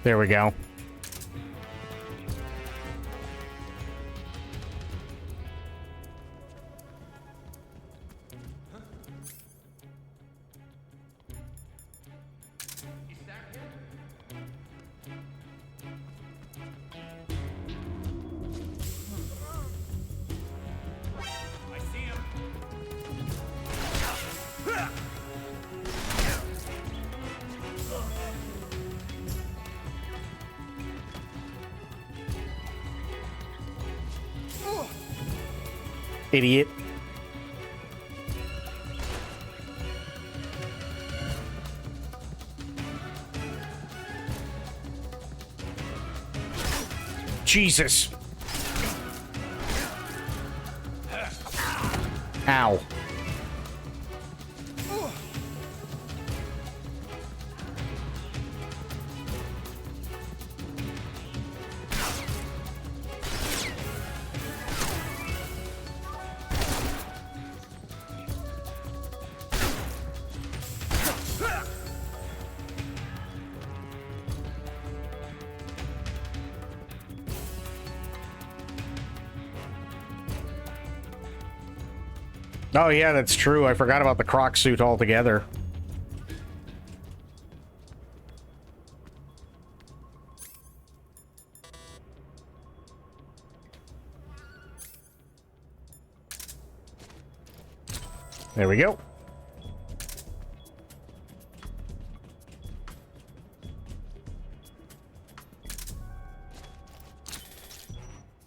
There we go. I see him. Idiot. Jesus. Ow. Oh yeah, that's true. I forgot about the croc suit altogether. There we go.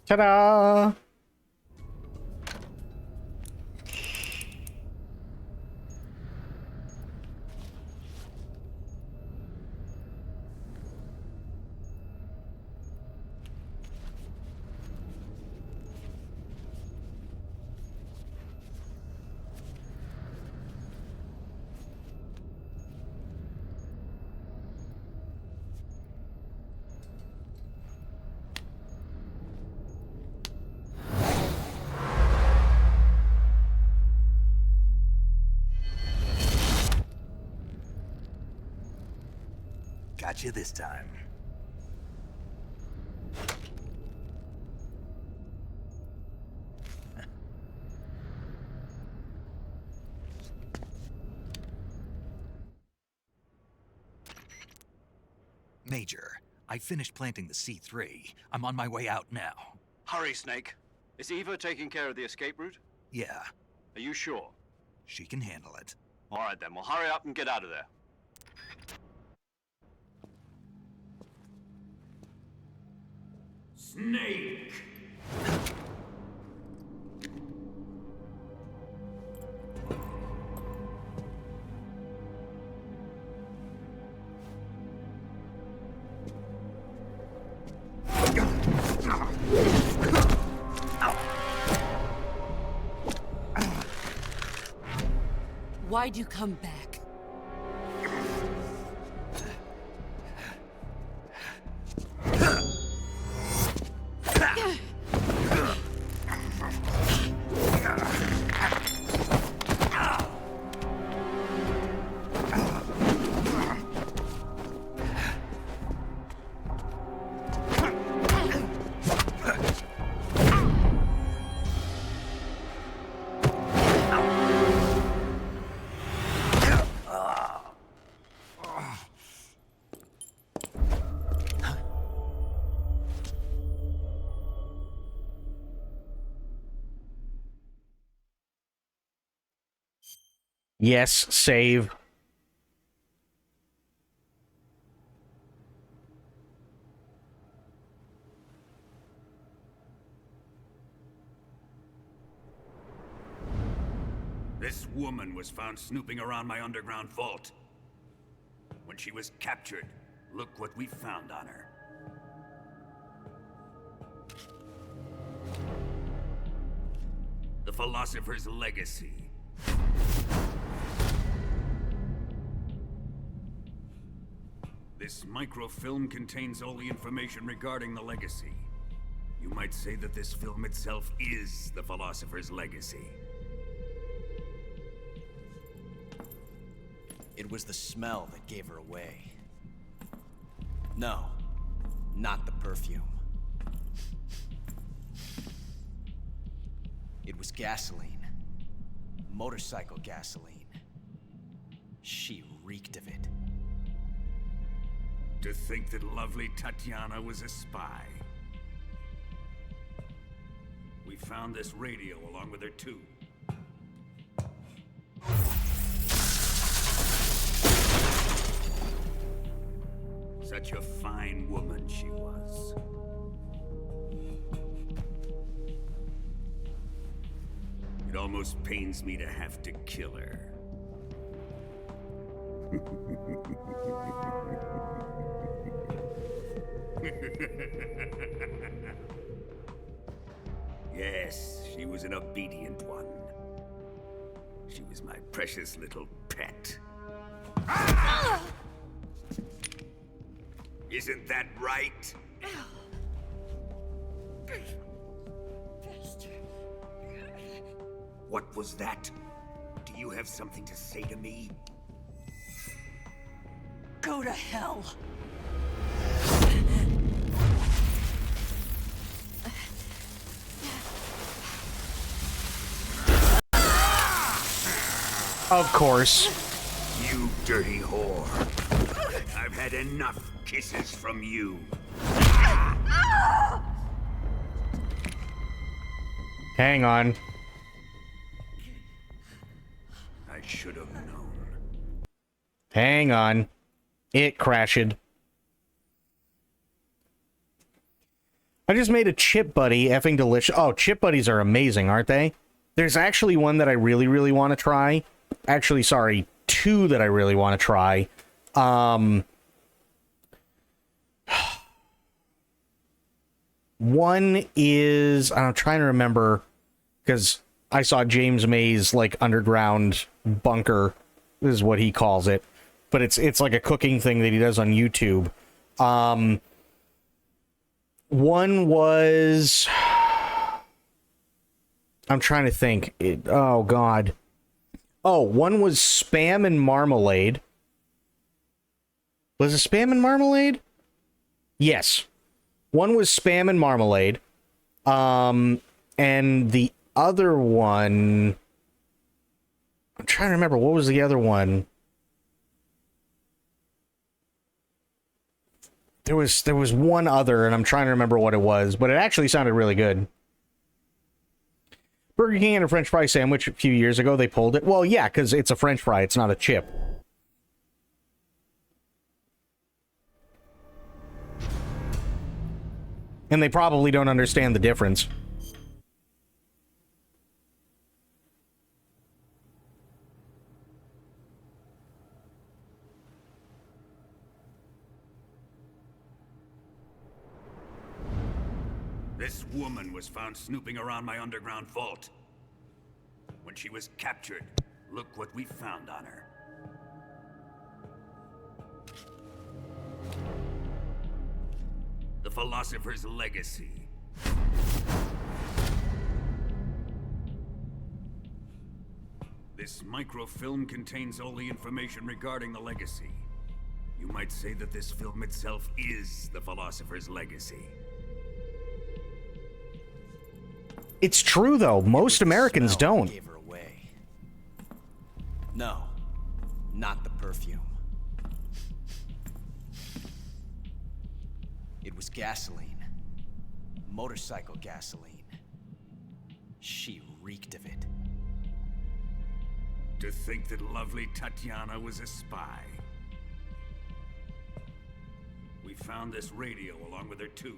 Ta-da! Got you this time. Major, I finished planting the C3. I'm on my way out now. Hurry, Snake. Is Eva taking care of the escape route? Yeah, Are you sure? she can handle it. All right then, well hurry up and get out of there. Snake! Why'd you come back? Yes, save. This woman was found snooping around my underground vault. When she was captured, look what we found on her. The Philosopher's Legacy. This microfilm contains all the information regarding the Legacy. You might say that this film itself is the Philosopher's legacy. It was the smell that gave her away. No, not the perfume. It was gasoline. Motorcycle gasoline. She reeked of it. To think that lovely Tatiana was a spy. We found this radio along with her too. Such a fine woman she was. It almost pains me to have to kill her. Yes, she was an obedient one. She was my precious little pet. Ah! Isn't that right? What was that? Do you have something to say to me? Go to hell. Of course. You dirty whore. I've had enough kisses from you. Hang on. I should have known. Hang on. It crashed. I just made a Chip Buddy effing delicious. Oh, Chip Buddies are amazing, aren't they? There's actually one that I really, really want to try. Actually, sorry, two that I really want to try. One is, I'm trying to remember, because I saw James May's like underground bunker, is what he calls it, but it's like a cooking thing that he does on YouTube. One was, I'm trying to think. Oh God. Oh, one was Spam and Marmalade. Was it Spam and Marmalade? Yes. One was Spam and Marmalade. And the other one, I'm trying to remember, what was the other one? There was one other, and I'm trying to remember what it was, but it actually sounded really good. Burger King and a French fry sandwich a few years ago, they pulled it. Well, yeah, because it's a French fry, it's not a chip. And they probably don't understand the difference. This woman was found snooping around my underground vault. When she was captured, look what we found on her. The Philosopher's legacy. This microfilm contains all the information regarding the legacy. You might say that this film itself is the Philosopher's legacy. It's true, though. Most Americans don't. Gave her away. No, not the perfume. It was gasoline. Motorcycle gasoline. She reeked of it. To think that lovely Tatiana was a spy. We found this radio along with her too.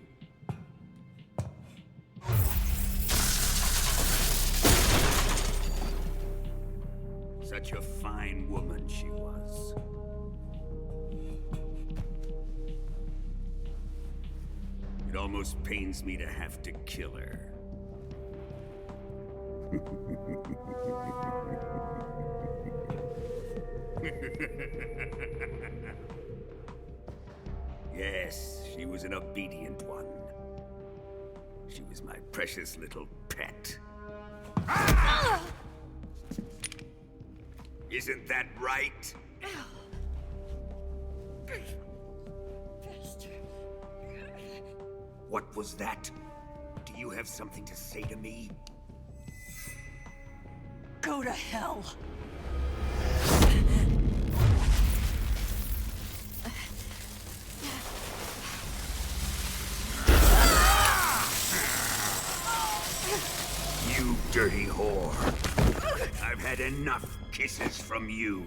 Such a fine woman she was. It almost pains me to have to kill her. Yes, she was an obedient one. She is my precious little pet. Isn't that right? What was that? Do you have something to say to me? Go to hell. You dirty whore. I've had enough kisses from you.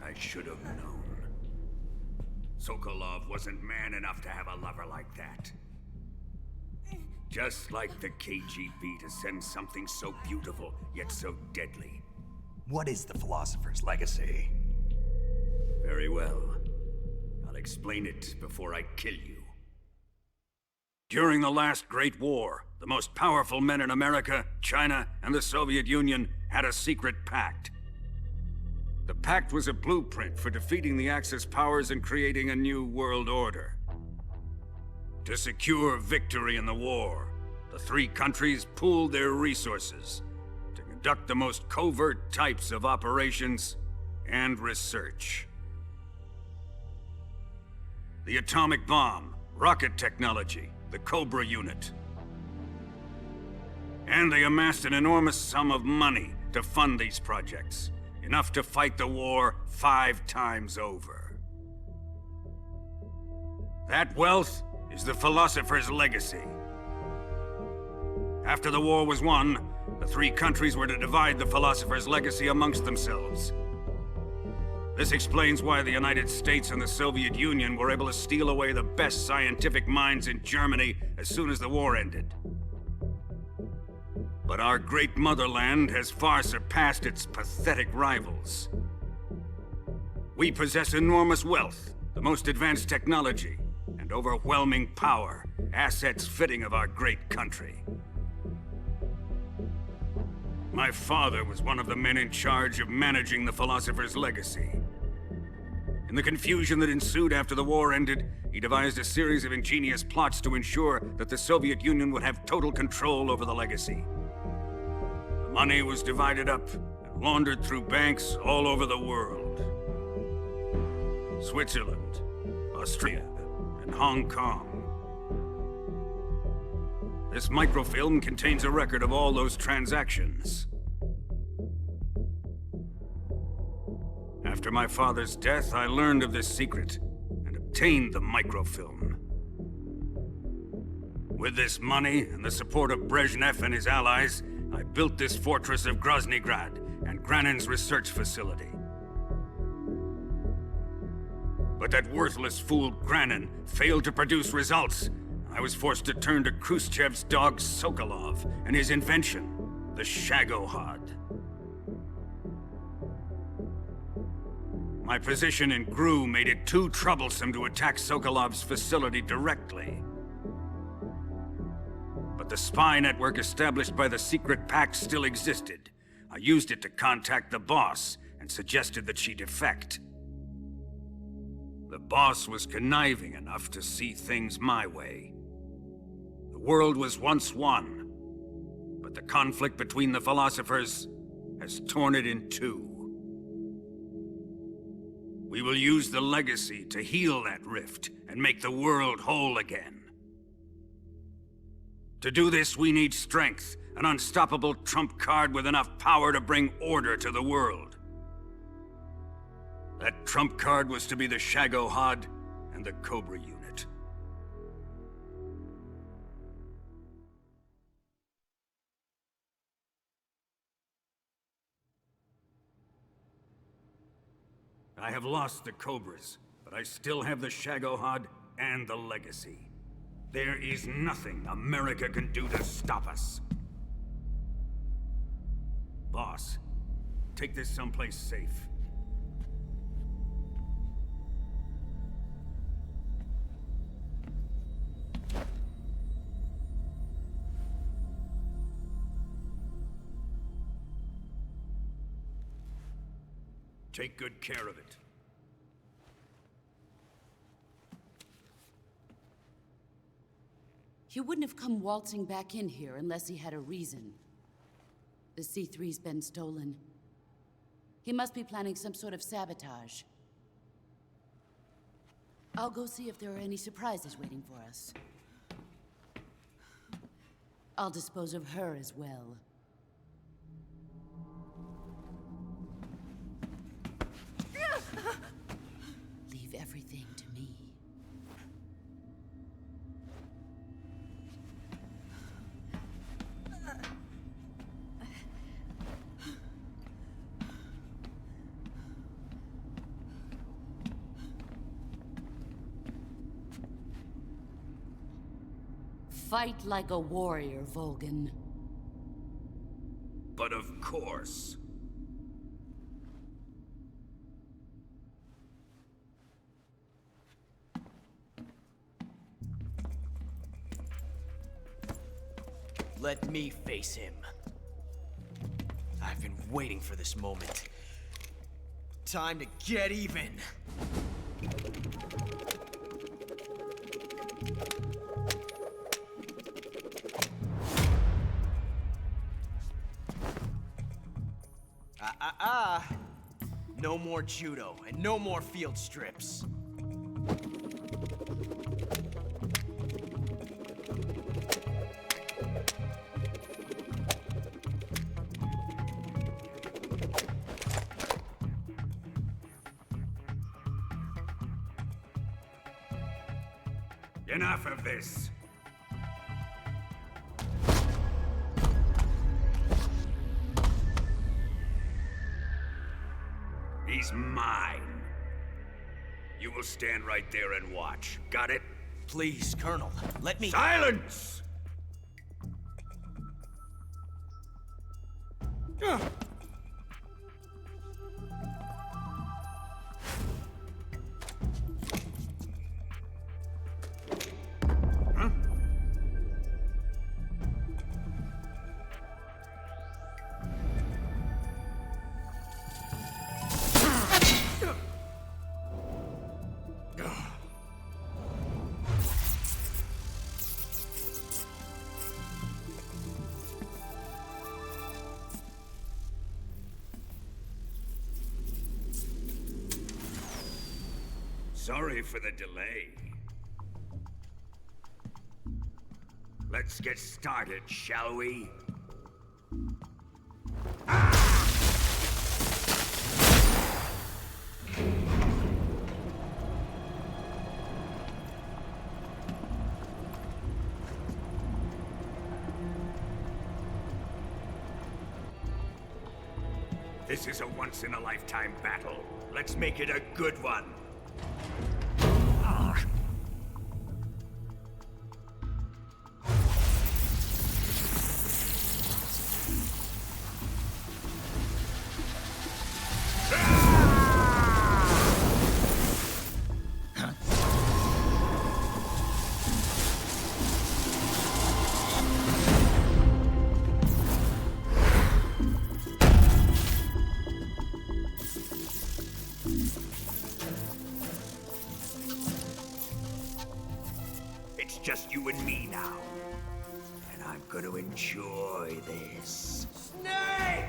I should have known. Sokolov wasn't man enough to have a lover like that. Just like the KGB to send something so beautiful, yet so deadly. What is the Philosopher's Legacy? Very well. I'll explain it before I kill you. During the last Great War, the most powerful men in America, China, and the Soviet Union had a secret pact. The pact was a blueprint for defeating the Axis powers and creating a new world order. To secure victory in the war, the three countries pooled their resources to conduct the most covert types of operations and research. The atomic bomb, rocket technology, the Cobra unit. And they amassed an enormous sum of money to fund these projects, enough to fight the war 5 times over. That wealth is the Philosopher's Legacy. After the war was won, the three countries were to divide the Philosopher's Legacy amongst themselves. This explains why the United States and the Soviet Union were able to steal away the best scientific minds in Germany as soon as the war ended. But our great motherland has far surpassed its pathetic rivals. We possess enormous wealth, the most advanced technology, and overwhelming power, assets fitting of our great country. My father was one of the men in charge of managing the Philosopher's Legacy. In the confusion that ensued after the war ended, he devised a series of ingenious plots to ensure that the Soviet Union would have total control over the legacy. The money was divided up and laundered through banks all over the world. Switzerland, Austria, and Hong Kong. This microfilm contains a record of all those transactions. After my father's death, I learned of this secret and obtained the microfilm. With this money and the support of Brezhnev and his allies, I built this fortress of Groznygrad and Granin's research facility. But that worthless fool Granin failed to produce results. I was forced to turn to Khrushchev's dog Sokolov and his invention, the Shagohod. My position in GRU made it too troublesome to attack Sokolov's facility directly. But the spy network established by the secret pact still existed. I used it to contact the boss and suggested that she defect. The boss was conniving enough to see things my way. The world was once one, but the conflict between the philosophers has torn it in two. We will use the legacy to heal that rift and make the world whole again. To do this, we need strength, an unstoppable trump card with enough power to bring order to the world. That trump card was to be the Shagohod and the Cobra unit. I have lost the Cobras, but I still have the Shagohod and the legacy. There is nothing America can do to stop us. Boss, take this someplace safe. Take good care of it. He wouldn't have come waltzing back in here unless he had a reason. The C3's been stolen. He must be planning some sort of sabotage. I'll go see if there are any surprises waiting for us. I'll dispose of her as well. Leave everything to me. Fight like a warrior, Volgin. But of course. Let me face him. I've been waiting for this moment. Time to get even. No more judo, and no more field strips. Enough of this. He's mine. You will stand right there and watch. Got it? Please, Colonel, let me— Silence! Sorry for the delay. Let's get started, shall we? This is a once-in-a-lifetime battle. Let's make it a good one. It's just you and me now. And I'm gonna enjoy this. Snake!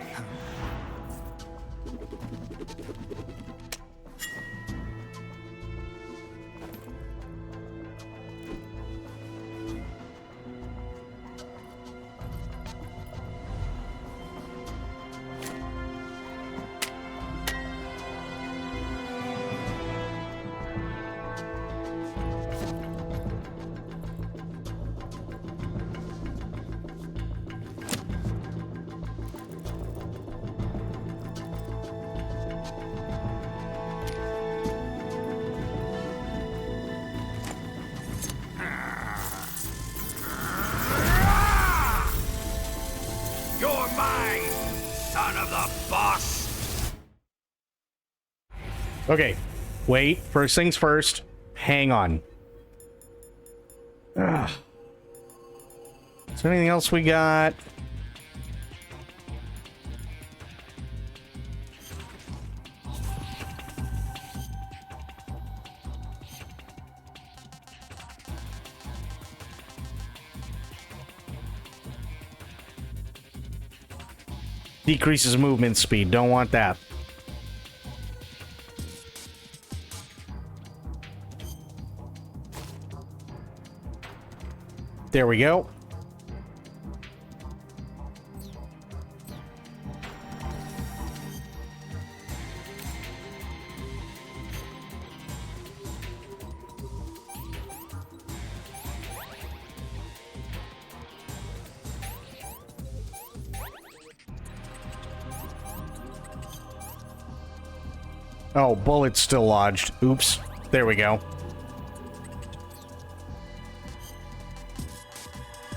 You're mine, son of the boss! Okay, wait. First things first. Hang on. Ugh. Is there anything else we got? Decreases movement speed. Don't want that. There we go. Oh, bullet's still lodged. Oops. There we go.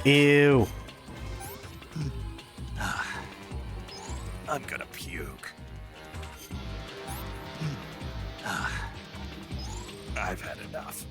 Ew. I'm gonna puke. I've had enough.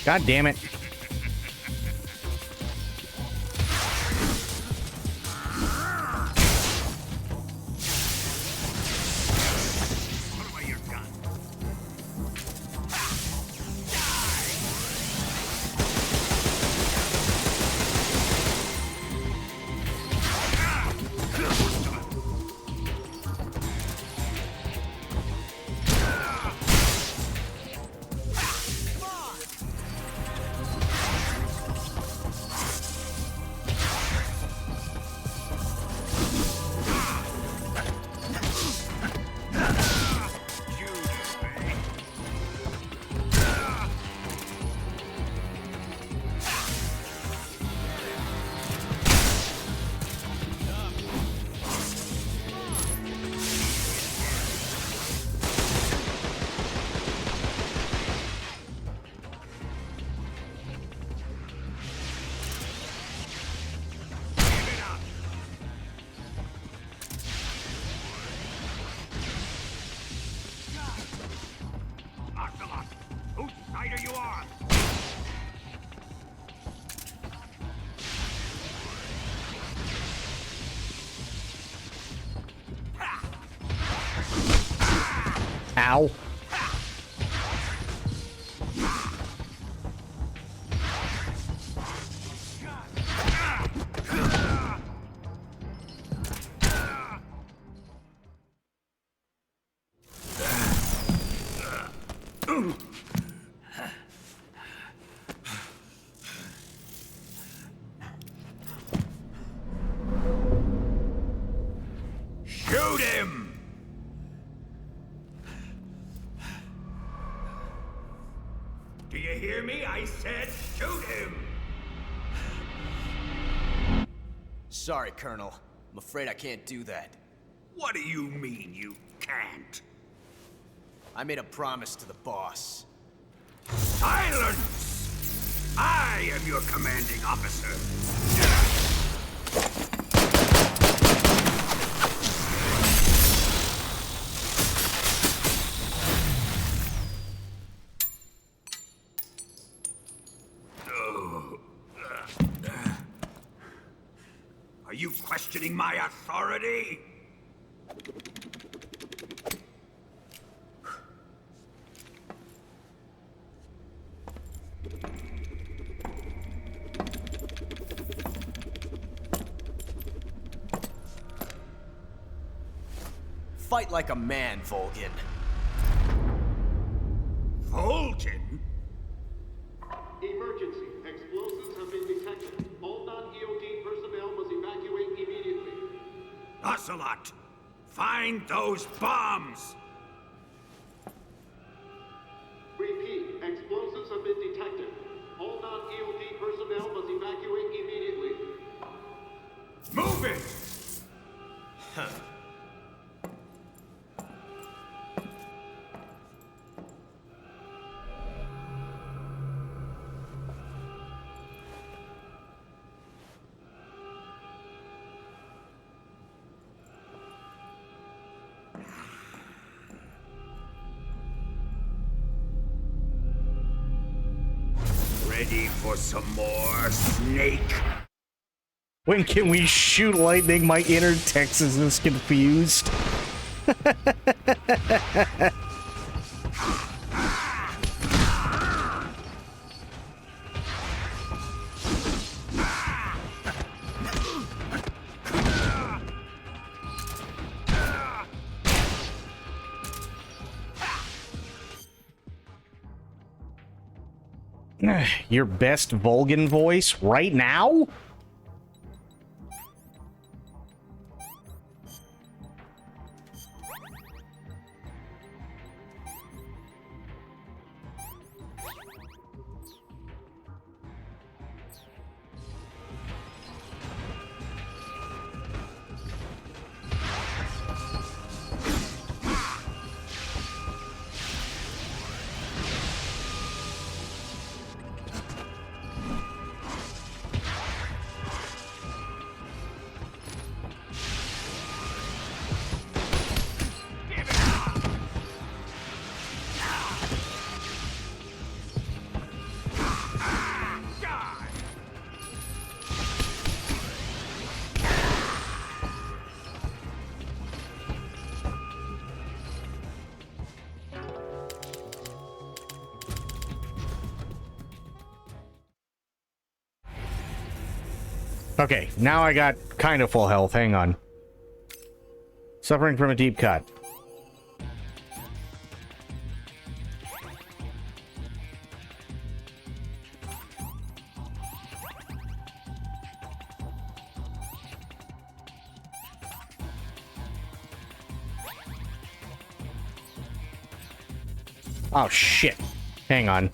God damn it. Ocelot, whose side are you on? Ow. Shoot him! Do you hear me? I said shoot him! Sorry, Colonel. I'm afraid I can't do that. What do you mean you can't? I made a promise to the boss. Silence! I am your commanding officer. Are you questioning my authority? Fight like a man, Volgin. Volgin? Emergency. Explosives have been detected. All non-EOD personnel must evacuate immediately. Ocelot, find those bombs! Repeat. Explosives have been detected. All non-EOD personnel must evacuate immediately. Move it! Huh. Ready for some more, Snake? When can we shoot lightning? My inner Texas is confused. Your best Vulcan voice right now? Okay, now I got kind of full health. Hang on. Suffering from a deep cut. Oh, shit. Hang on.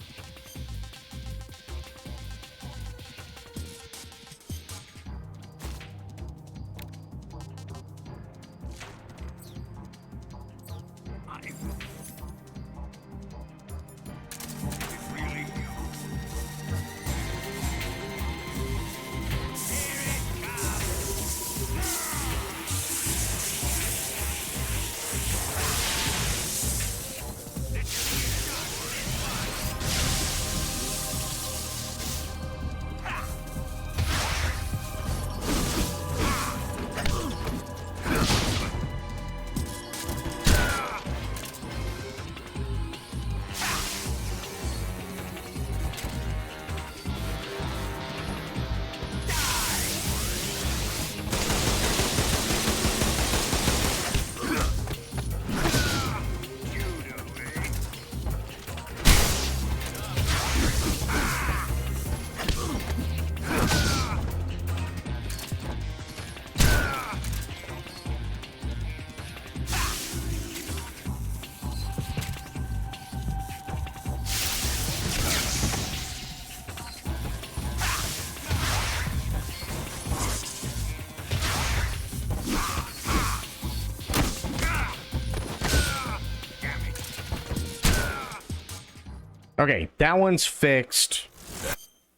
Okay, that one's fixed.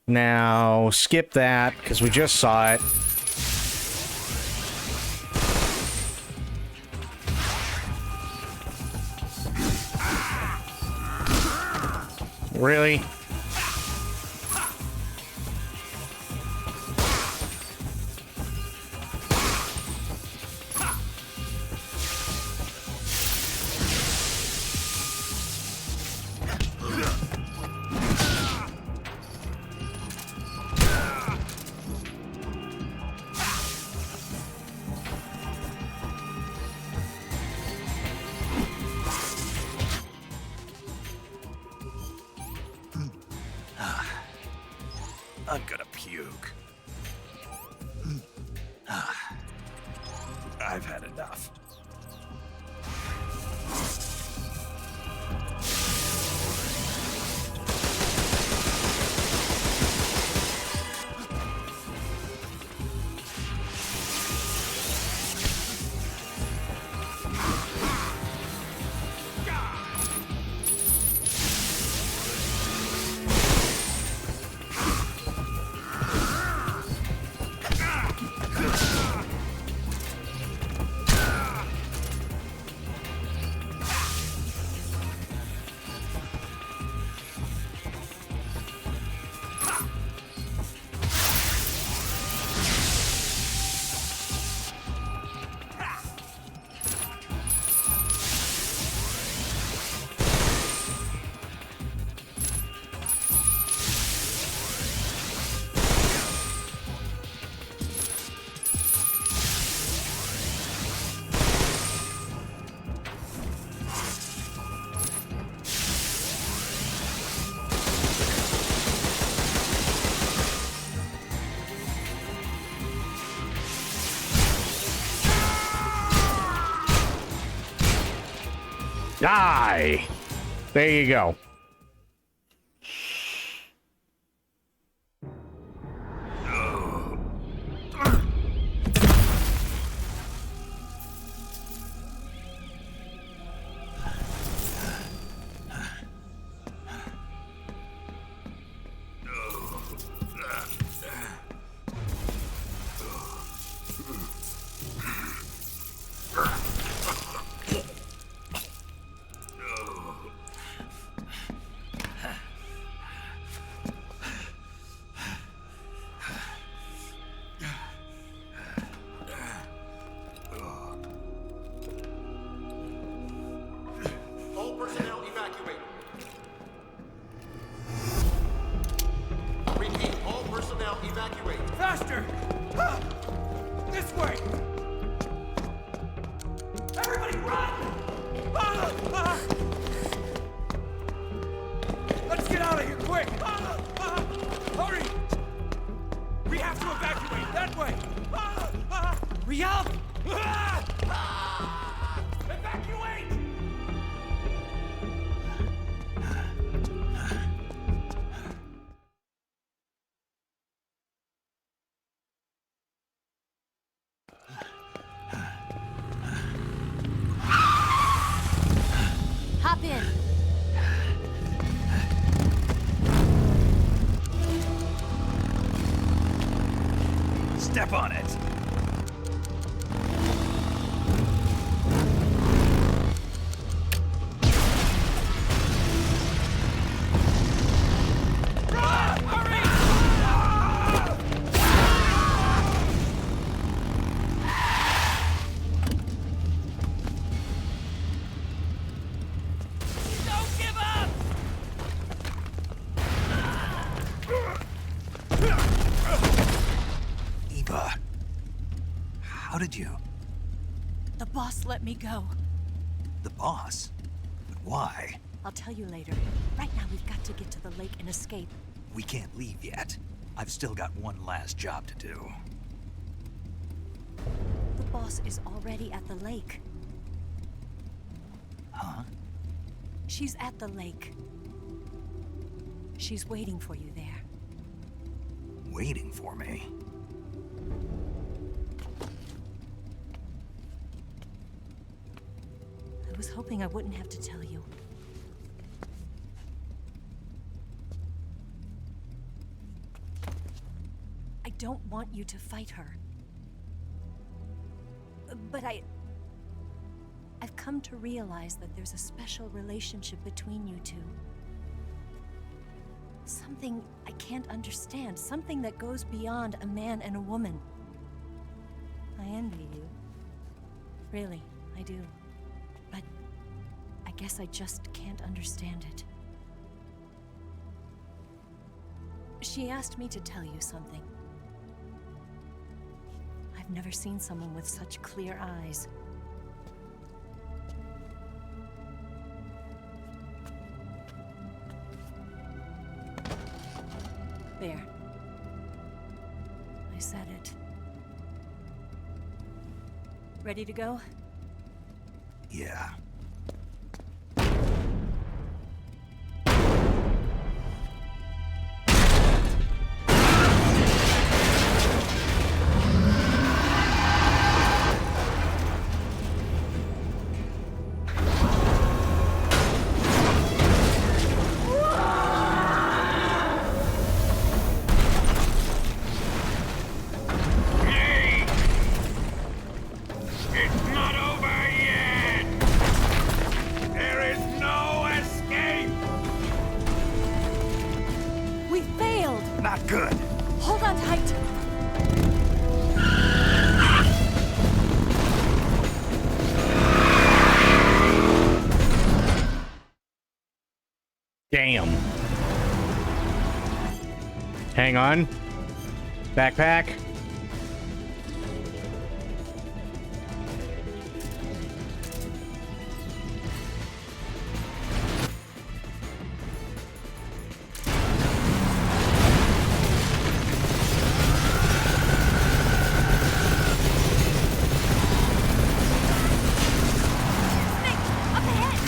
Now, skip that, because we just saw it. Really? I'm gonna puke. I've had enough. Die! There you go. All personnel evacuate. Repeat, all personnel evacuate. Faster! This way! Everybody run! Let's get out of here, quick! Hurry! We have to evacuate that way! Riyadh! Evacuate! Hop in. Step on it. Don't give up! Eva, how did you? The boss let me go. The boss? But why? I'll tell you later. Right now, we've got to get to the lake and escape. We can't leave yet. I've still got one last job to do. The boss is already at the lake. Huh? She's at the lake. She's waiting for you there. Waiting for me? I was hoping I wouldn't have to tell you. I don't want you to fight her. But I've come to realize that there's a special relationship between you two. Something I can't understand. Something that goes beyond a man and a woman. I envy you. Really, I do. But I guess I just can't understand it. She asked me to tell you something. I've never seen someone with such clear eyes. There. I said it. Ready to go? Yeah. It's not over yet! There is no escape! We failed! Not good. Hold on tight! Damn. Hang on. Backpack. Nick, up ahead!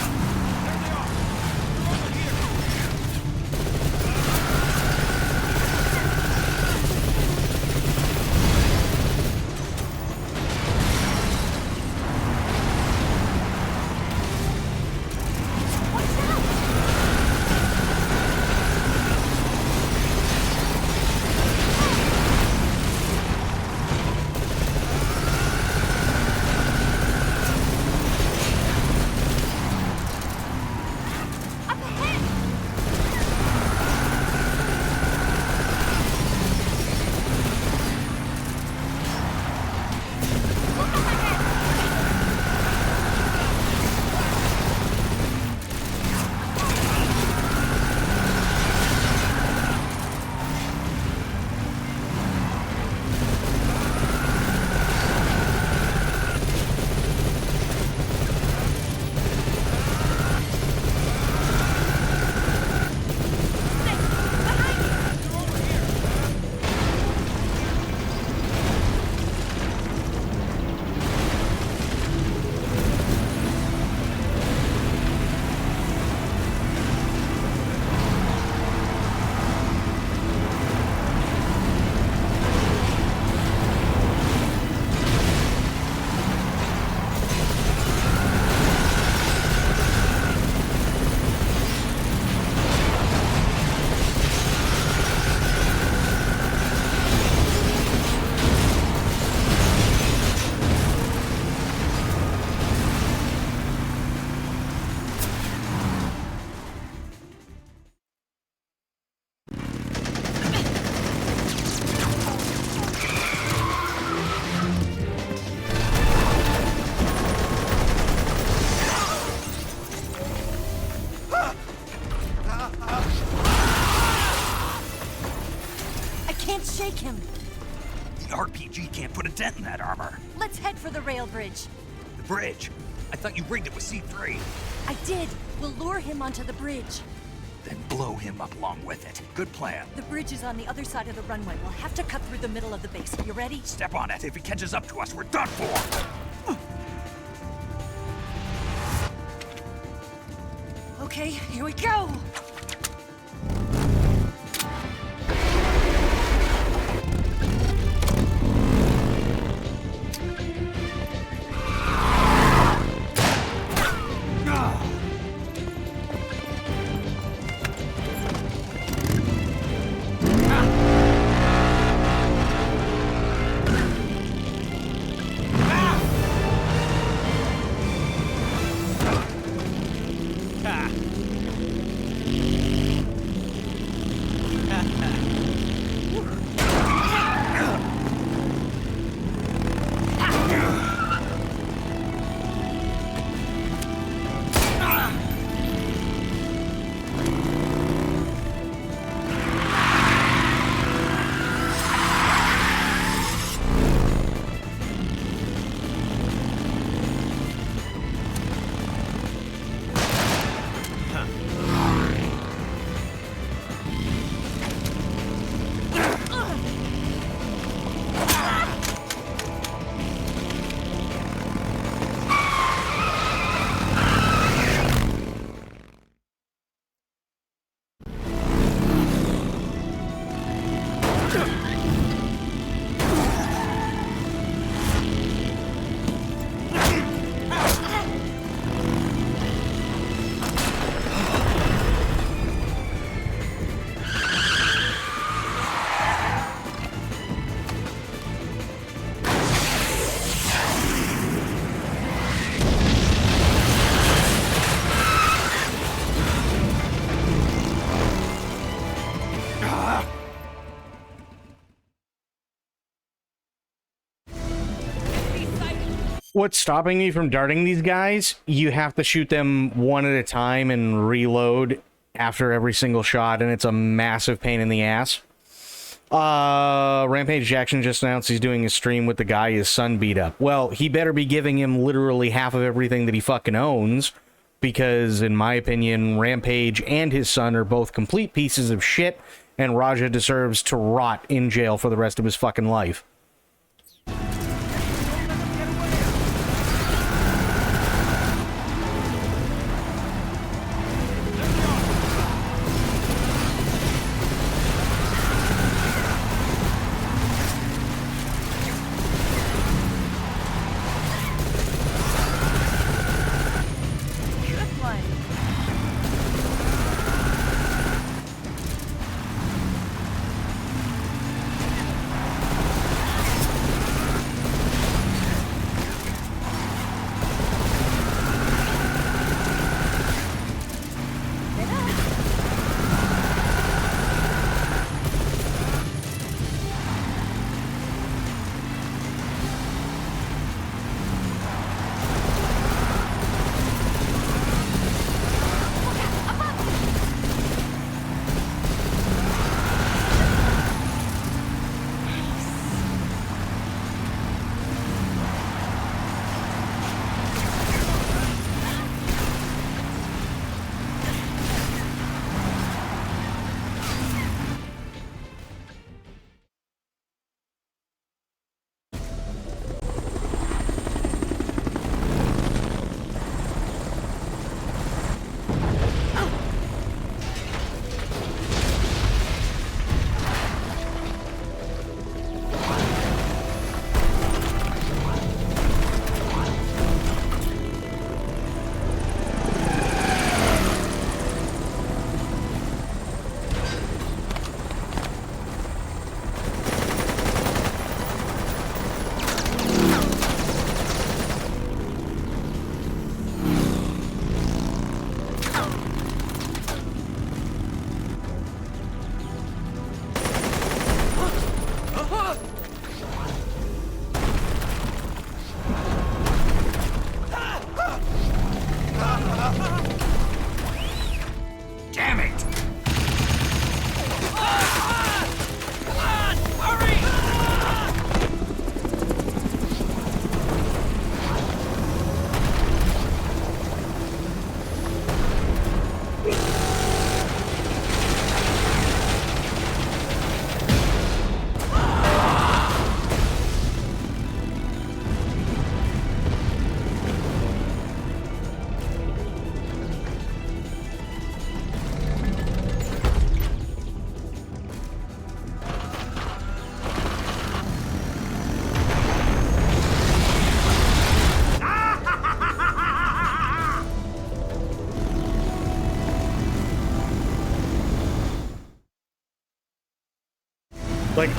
SMG can't put a dent in that armor. Let's head for the rail bridge. The bridge? I thought you rigged it with C3. I did. We'll lure him onto the bridge. Then blow him up along with it. Good plan. The bridge is on the other side of the runway. We'll have to cut through the middle of the base. You ready? Step on it. If he catches up to us, we're done for. Okay, here we go! What's stopping me from darting these guys? You have to shoot them one at a time and reload after every single shot, and it's a massive pain in the ass. Rampage Jackson just announced he's doing a stream with the guy his son beat up. Well, he better be giving him literally half of everything that he fucking owns, because in my opinion, Rampage and his son are both complete pieces of shit, and Raja deserves to rot in jail for the rest of his fucking life.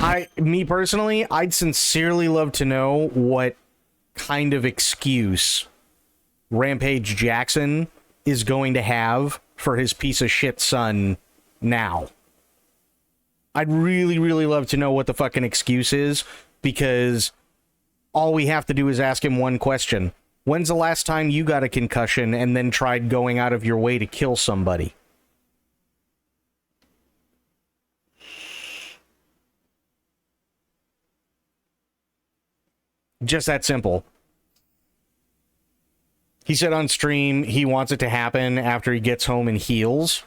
Like, me personally, I'd sincerely love to know what kind of excuse Rampage Jackson is going to have for his piece of shit son now. I'd really, really love to know what the fucking excuse is, because all we have to do is ask him one question. When's the last time you got a concussion and then tried going out of your way to kill somebody? Just that simple. He said on stream he wants it to happen after he gets home and heals.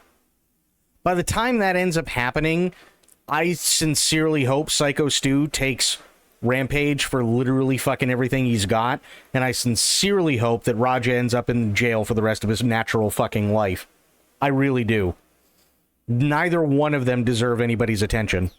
By the time that ends up happening, I sincerely hope Psycho Stu takes Rampage for literally fucking everything he's got, and I sincerely hope that Raja ends up in jail for the rest of his natural fucking life. I really do. Neither one of them deserve anybody's attention.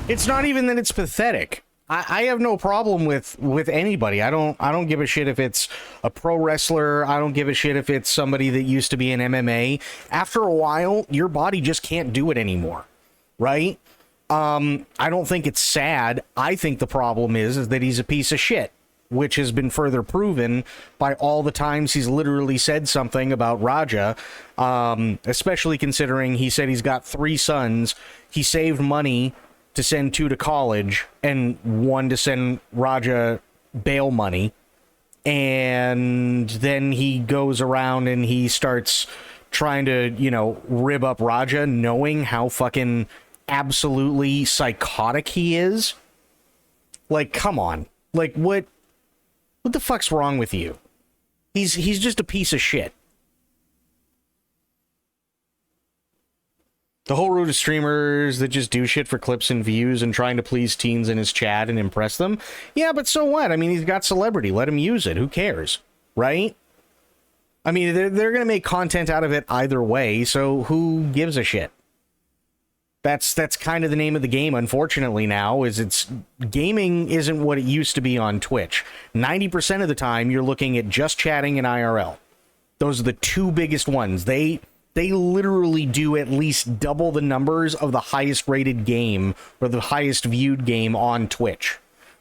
It's not even that it's pathetic. I have no problem with anybody. I don't give a shit if it's a pro wrestler. I don't give a shit if it's somebody that used to be in MMA. After a while, your body just can't do it anymore, right? I don't think it's sad. I think the problem is that he's a piece of shit, which has been further proven by all the times he's literally said something about Raja, especially considering he said he's got 3 sons. He saved money to send 2 to college and 1 to send Raja bail money. And then he goes around and he starts trying to, you know, rib up Raja, knowing how fucking absolutely psychotic he is. Like, come on. Like, what the fuck's wrong with you? He's just a piece of shit. The whole root of streamers that just do shit for clips and views and trying to please teens in his chat and impress them. Yeah, but so what? I mean, he's got celebrity. Let him use it. Who cares? Right? I mean, they're going to make content out of it either way, so who gives a shit? That's kind of the name of the game, unfortunately, now, is it's gaming isn't what it used to be on Twitch. 90% of the time, you're looking at just chatting and IRL. Those are the 2 biggest ones. They literally do at least double the numbers of the highest rated game or the highest viewed game on Twitch,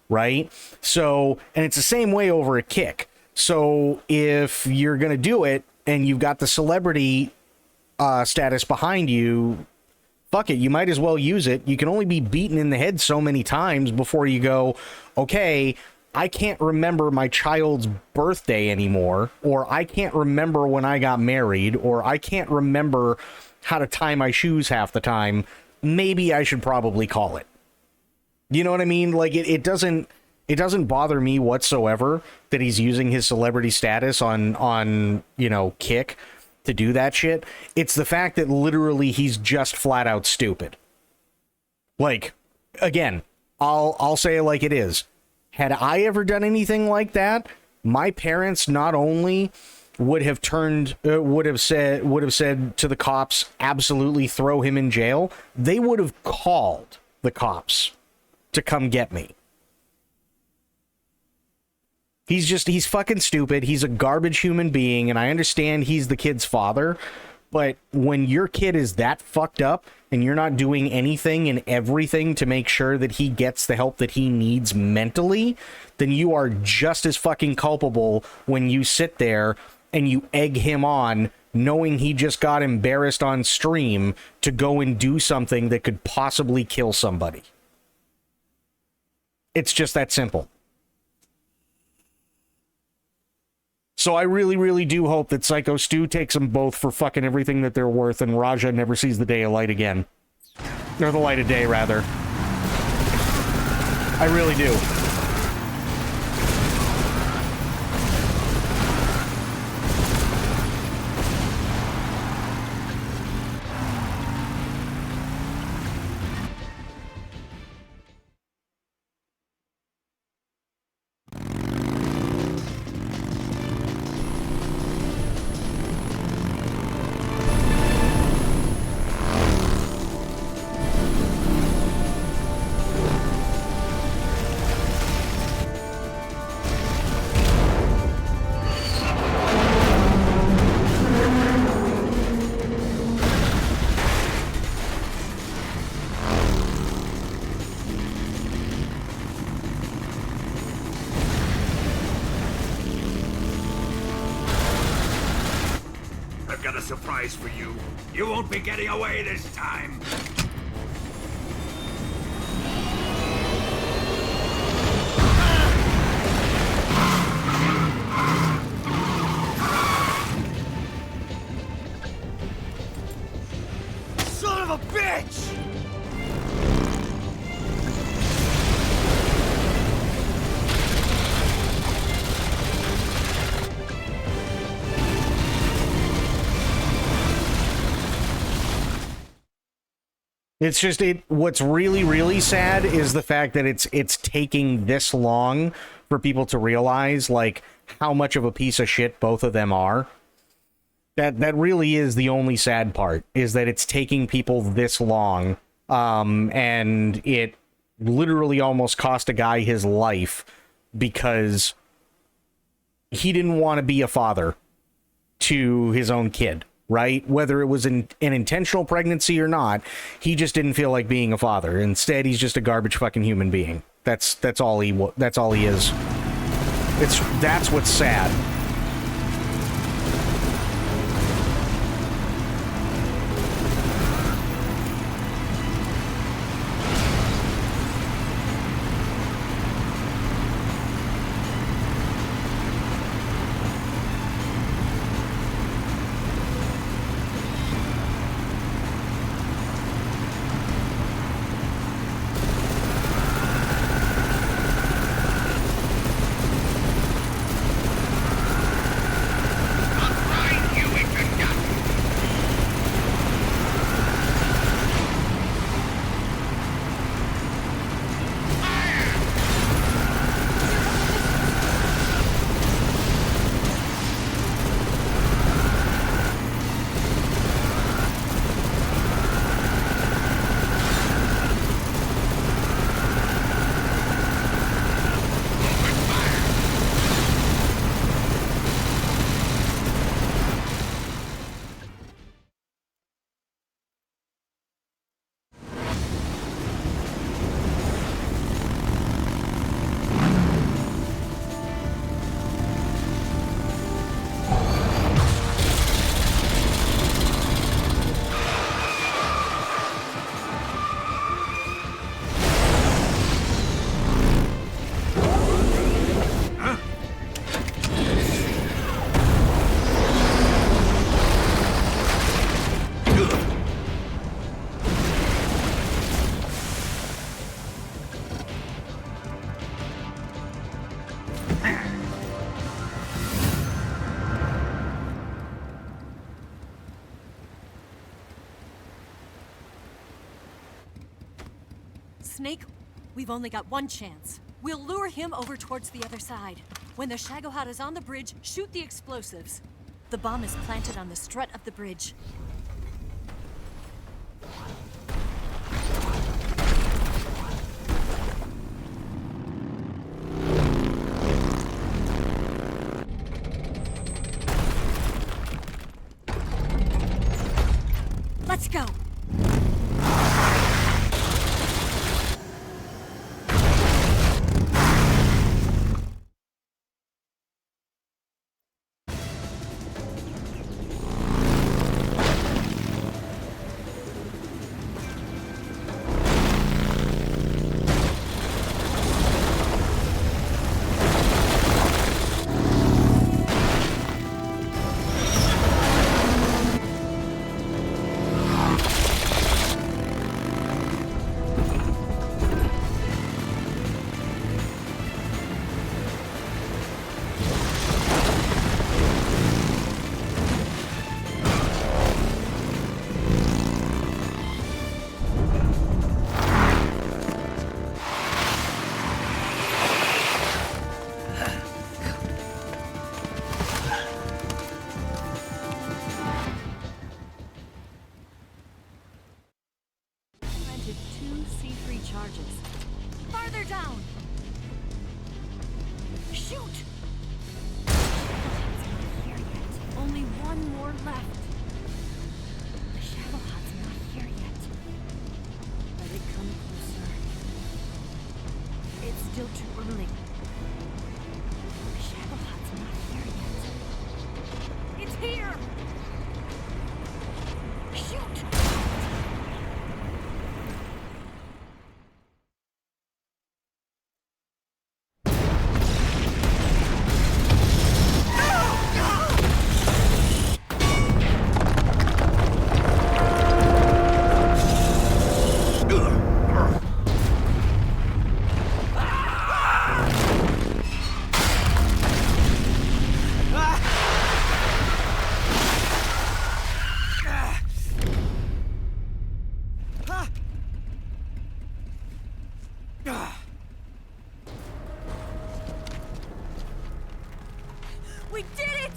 right? So, and it's the same way over at Kick. So if you're going to do it and you've got the celebrity status behind you, fuck it, you might as well use it. You can only be beaten in the head so many times before you go, okay, I can't remember my child's birthday anymore, or I can't remember when I got married, or I can't remember how to tie my shoes half the time. Maybe I should probably call it. You know what I mean? Like, it doesn't bother me whatsoever that he's using his celebrity status on, you know, Kick to do that shit. It's the fact that literally he's just flat out stupid. Like, again, I'll say it like it is. Had I ever done anything like that, my parents not only would have said to the cops, absolutely throw him in jail, they would have called the cops to come get me. He's fucking stupid. He's a garbage human being, and I understand he's the kid's father, but when your kid is that fucked up and you're not doing anything and everything to make sure that he gets the help that he needs mentally, then you are just as fucking culpable when you sit there and you egg him on knowing he just got embarrassed on stream to go and do something that could possibly kill somebody. It's just that simple. So I really, really do hope that Psycho Stu takes them both for fucking everything that they're worth, and Raja never sees the day of light again. Or the light of day, rather. I really do. I've got a surprise for you. You won't be getting away this time. Son of a bitch! It's just what's really, really sad is the fact that it's taking this long for people to realize like how much of a piece of shit both of them are. That really is the only sad part, is that it's taking people this long, and it literally almost cost a guy his life because he didn't want to be a father to his own kid, right? Whether it was an intentional pregnancy or not, he just didn't feel like being a father. Instead, he's just a garbage fucking human being. That's all he is. That's what's sad. Snake, we've only got one chance. We'll lure him over towards the other side. When the Shagohod is on the bridge, shoot the explosives. The bomb is planted on the strut of the bridge. Let's go! C3 charges. Farther down! Shoot! It's not here yet. Only one more left. The Shadowheart's not here yet. Let it come closer. It's still too early. The Shadowheart's not here yet. It's here! Shoot! We did it!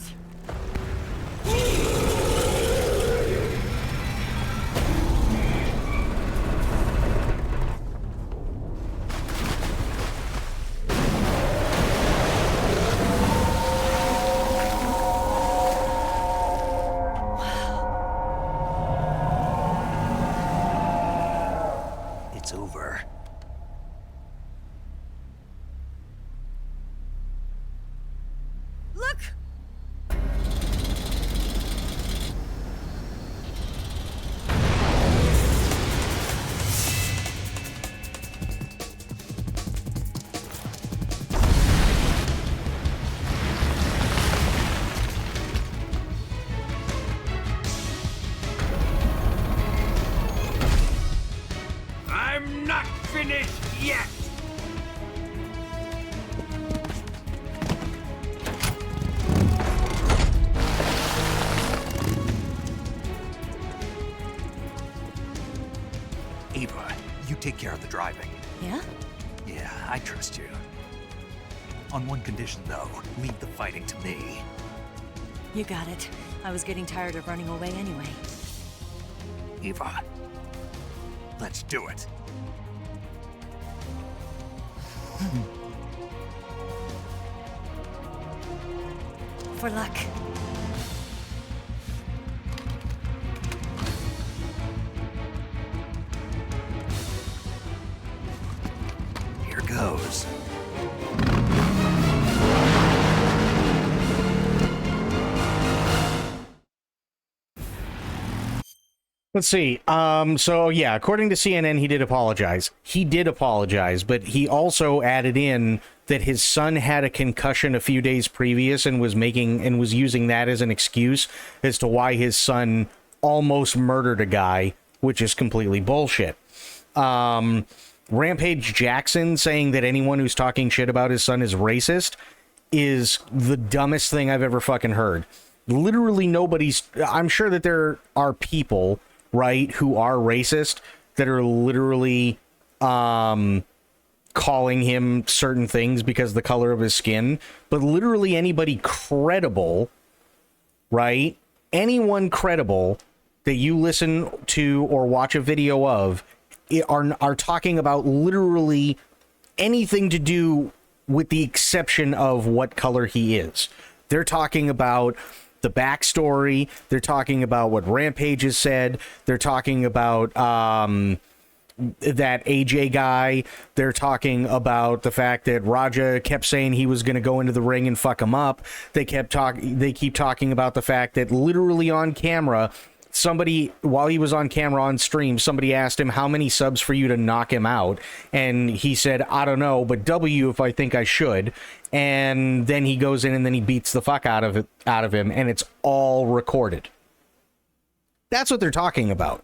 It's over. Look! I'm not finished yet! Ava, you take care of the driving. Yeah? Yeah, I trust you. On one condition, though, leave the fighting to me. You got it. I was getting tired of running away anyway. Ava, let's do it. For luck. Here goes. Let's see. So yeah, according to CNN, he did apologize. He did apologize, but he also added in that his son had a concussion a few days previous and was using that as an excuse as to why his son almost murdered a guy, which is completely bullshit. Rampage Jackson saying that anyone who's talking shit about his son is racist is the dumbest thing I've ever fucking heard. Literally nobody's... I'm sure that there are people, right, who are racist that are literally calling him certain things because of the color of his skin, but literally anybody credible, right, anyone credible that you listen to or watch a video of are talking about literally anything to do with the exception of what color he is. They're talking about the backstory. They're talking about what Rampage has said. They're talking about that AJ guy. They're talking about the fact that Raja kept saying he was going to go into the ring and fuck him up. They keep talking about the fact that literally on camera, somebody, while he was on camera on stream, somebody asked him how many subs for you to knock him out, and he said, I don't know, but W if I think I should. And then he goes in and then he beats the fuck out of him, and it's all recorded. That's what they're talking about.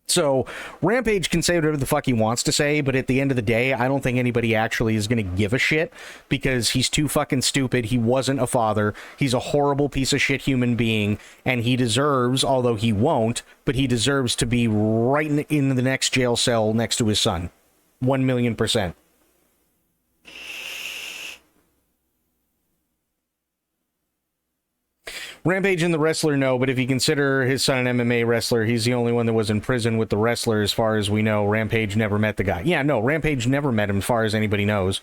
So Rampage can say whatever the fuck he wants to say, but at the end of the day, I don't think anybody actually is going to give a shit because he's too fucking stupid. He wasn't a father. He's a horrible piece of shit human being, and he deserves, although he won't, but he deserves to be right in the next jail cell next to his son. 1,000,000%. Rampage and the wrestler, no, but if you consider his son an MMA wrestler, he's the only one that was in prison with the wrestler as far as we know. Rampage never met the guy. Yeah, no, Rampage never met him as far as anybody knows.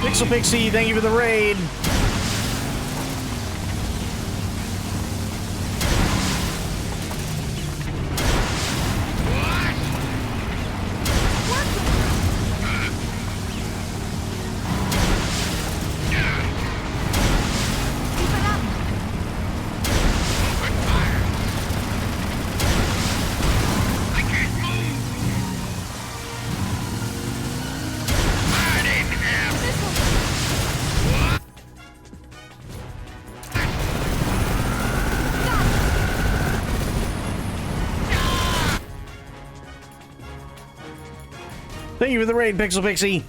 Pixel Pixie, thank you for the raid. Thank you for the raid, Pixel Pixie.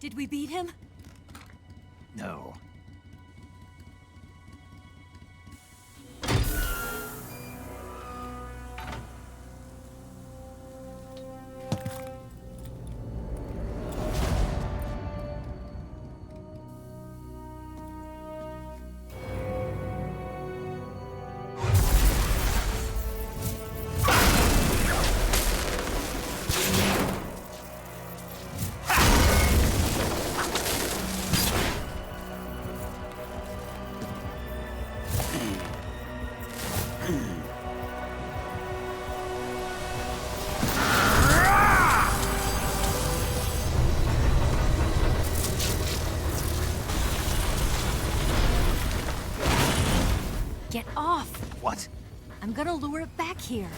Did we beat him? No. Get off! What? I'm gonna lure it back here.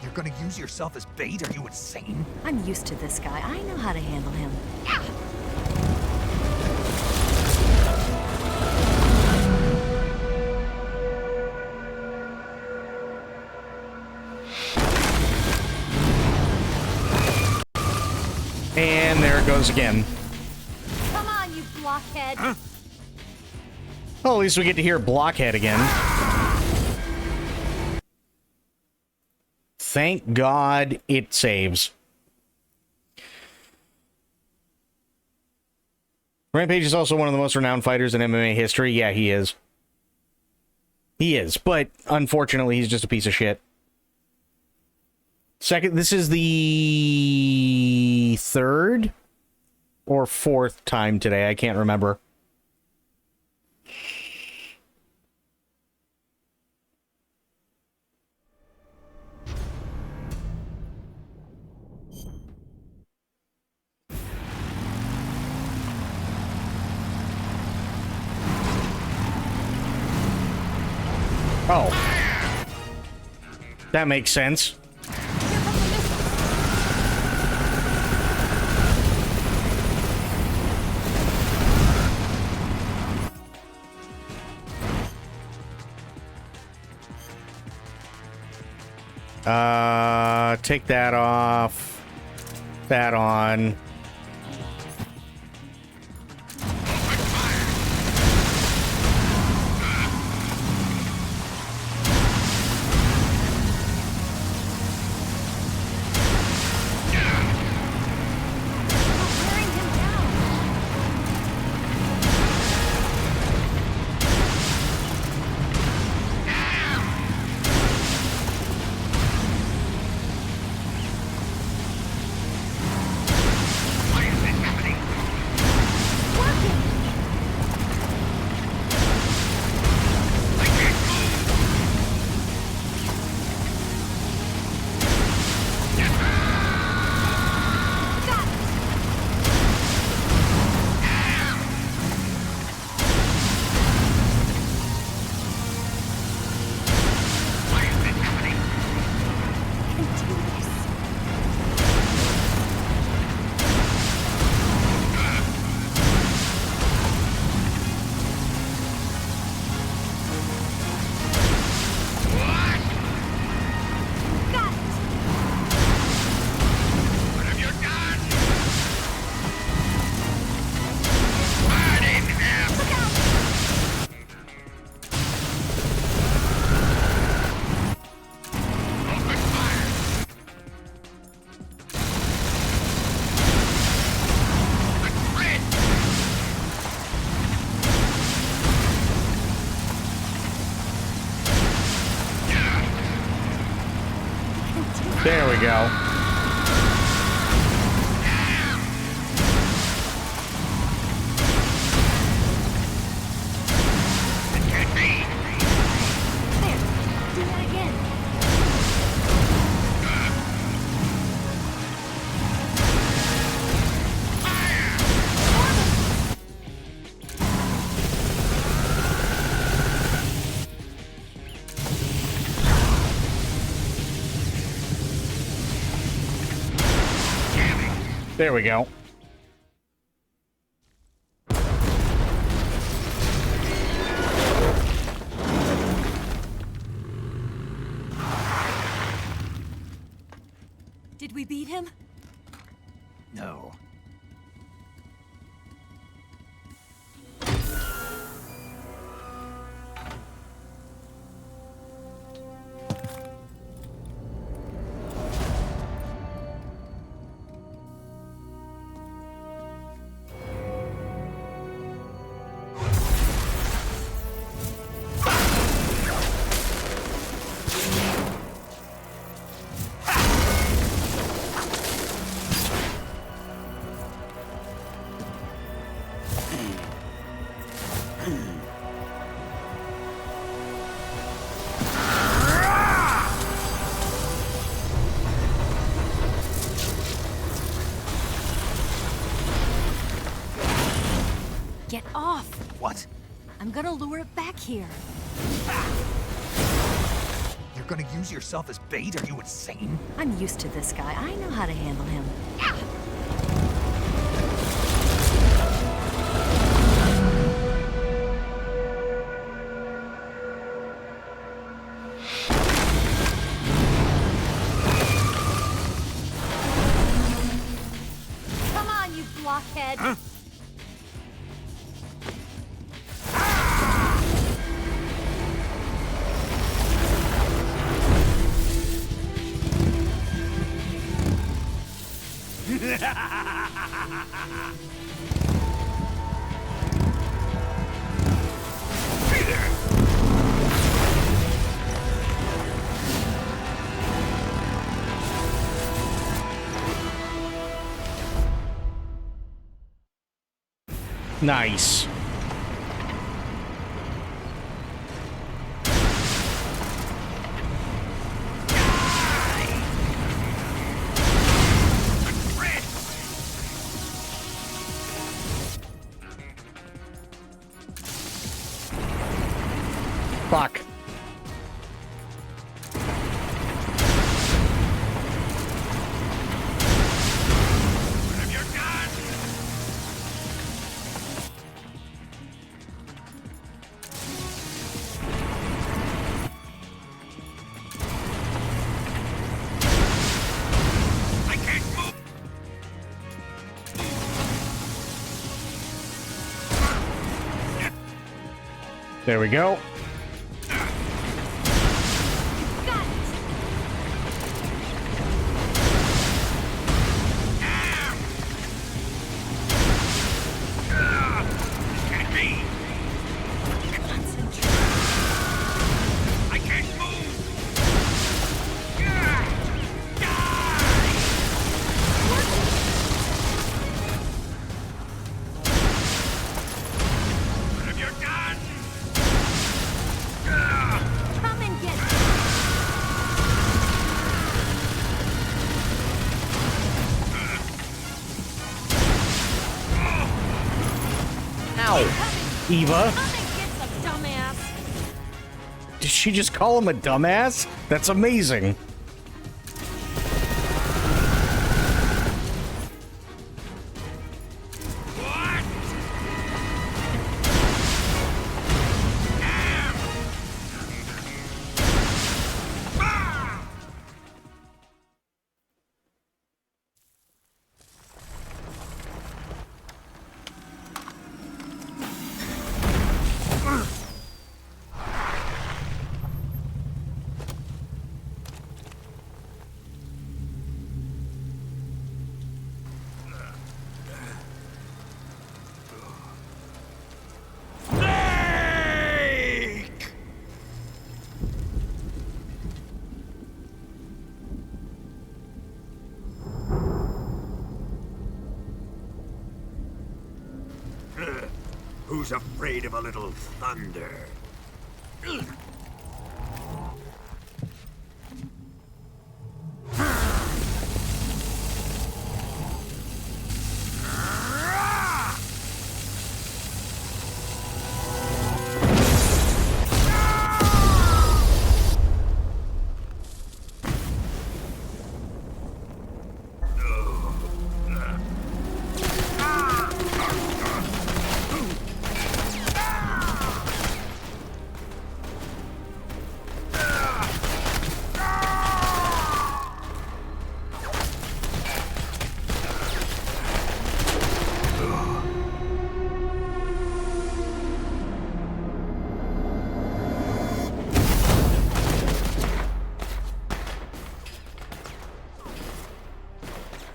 You're gonna use yourself as bait? Are you insane? I'm used to this guy. I know how to handle him. And there it goes again. Come on, you blockhead! Well, at least we get to hear Blockhead again. Thank God it saves. Rampage is also one of the most renowned fighters in MMA history. Yeah, he is. He is, but unfortunately, he's just a piece of shit. Second, this is the third or fourth time today. I can't remember. Oh. That makes sense. Take that off. That on. There we go. Do that again. There we go. Did we beat him? No. Get off! What? I'm gonna lure it back here. You're gonna use yourself as bait? Are you insane? I'm used to this guy. I know how to handle him. Come on, you blockhead. Huh? Nice. Fuck. There we go. Eva? Did she just call him a dumbass? That's amazing. Who's afraid of a little thunder?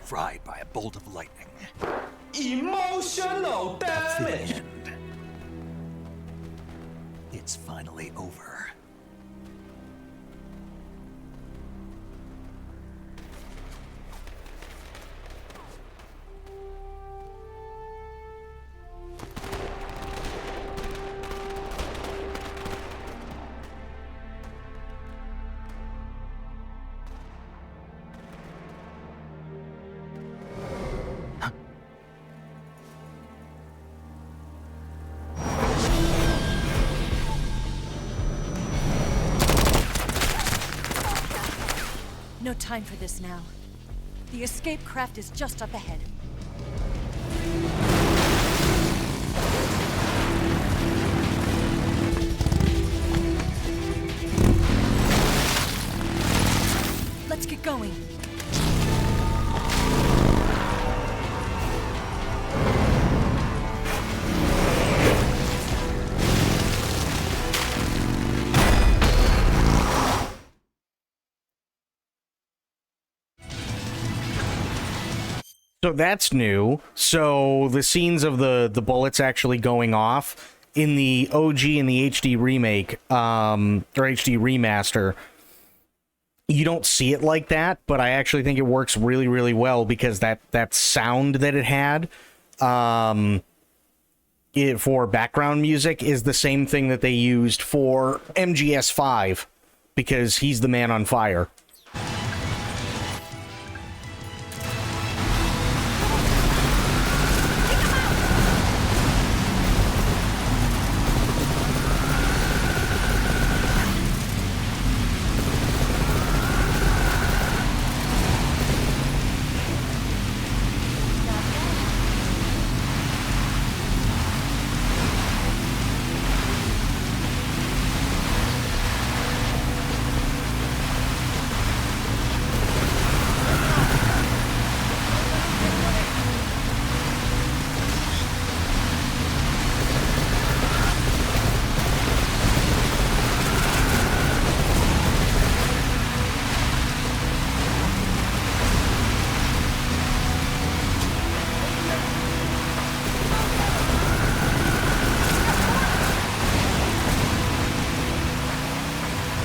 Fried by a bolt of lightning. Emotional damage! It's finally over. No time for this now. The escape craft is just up ahead. Let's get going. So that's new. So the scenes of the bullets actually going off in the OG and the HD remake, or HD remaster, you don't see it like that, but I actually think it works really, really well because that sound that it had for background music is the same thing that they used for MGS5 because he's the man on fire.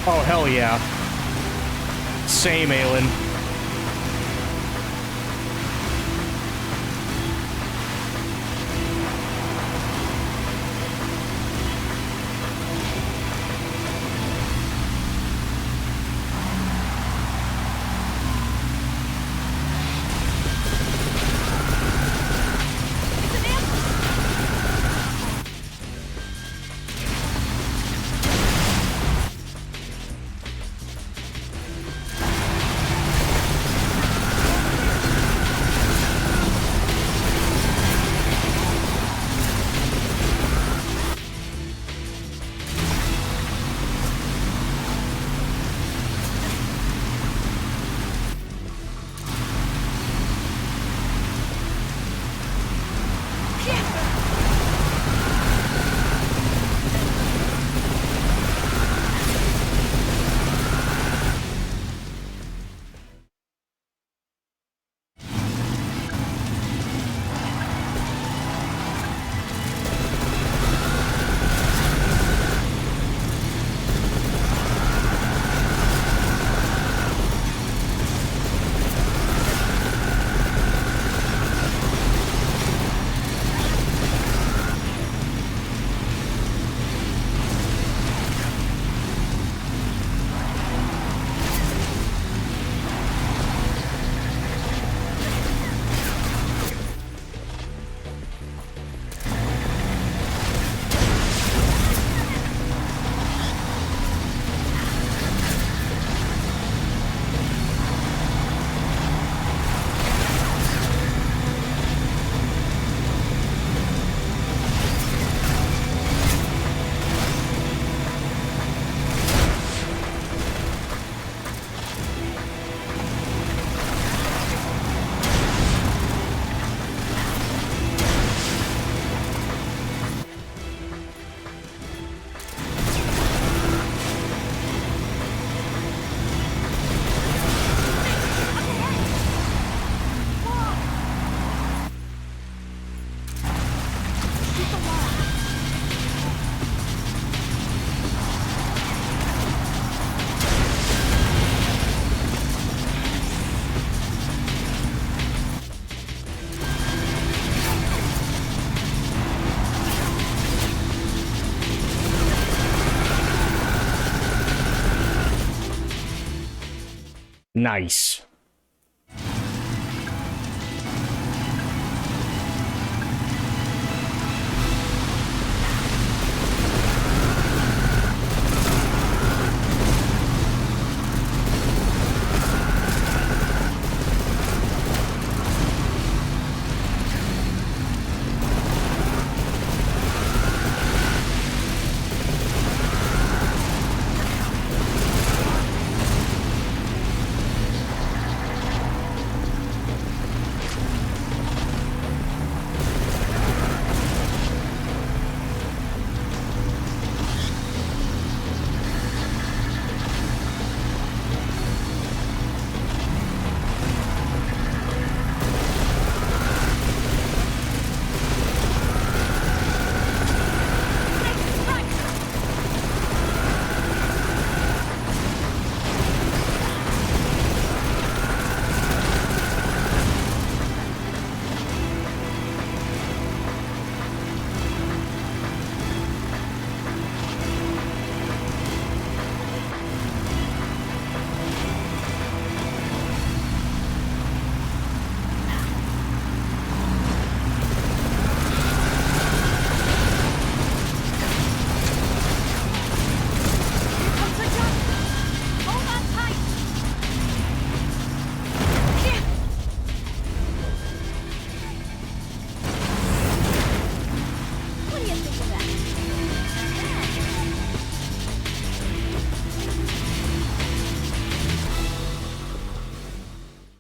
Oh, hell yeah. Same, Aelin. Nice.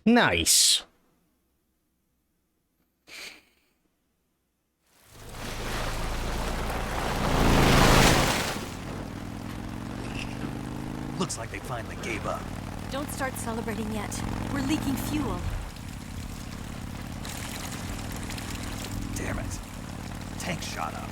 Nice. Looks like they finally gave up. Don't start celebrating yet. We're leaking fuel. Damn it. Tank shot up.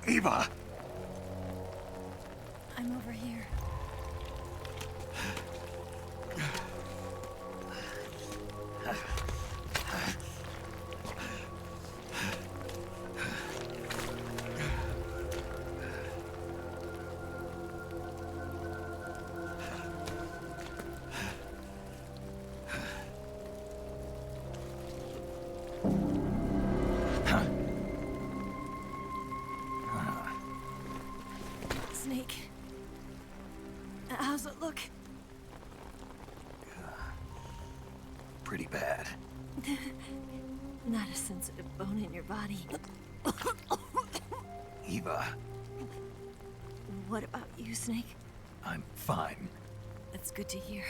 Eva! I'm over here. Snake. How's it look? Pretty bad. Not a sensitive bone in your body. Eva, What about you, Snake? I'm fine. That's good to hear.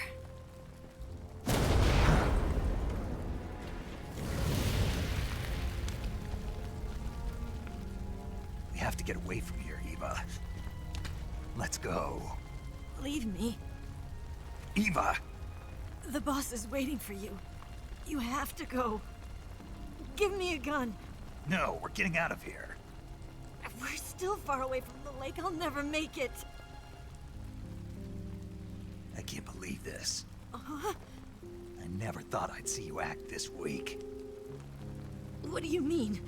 We have to get away from here, Eva. Let's go. Leave me. Eva! The boss is waiting for you. You have to go. Give me a gun. No, we're getting out of here. We're still far away from the lake. I'll never make it. I can't believe this. Uh-huh. I never thought I'd see you act this weak. What do you mean?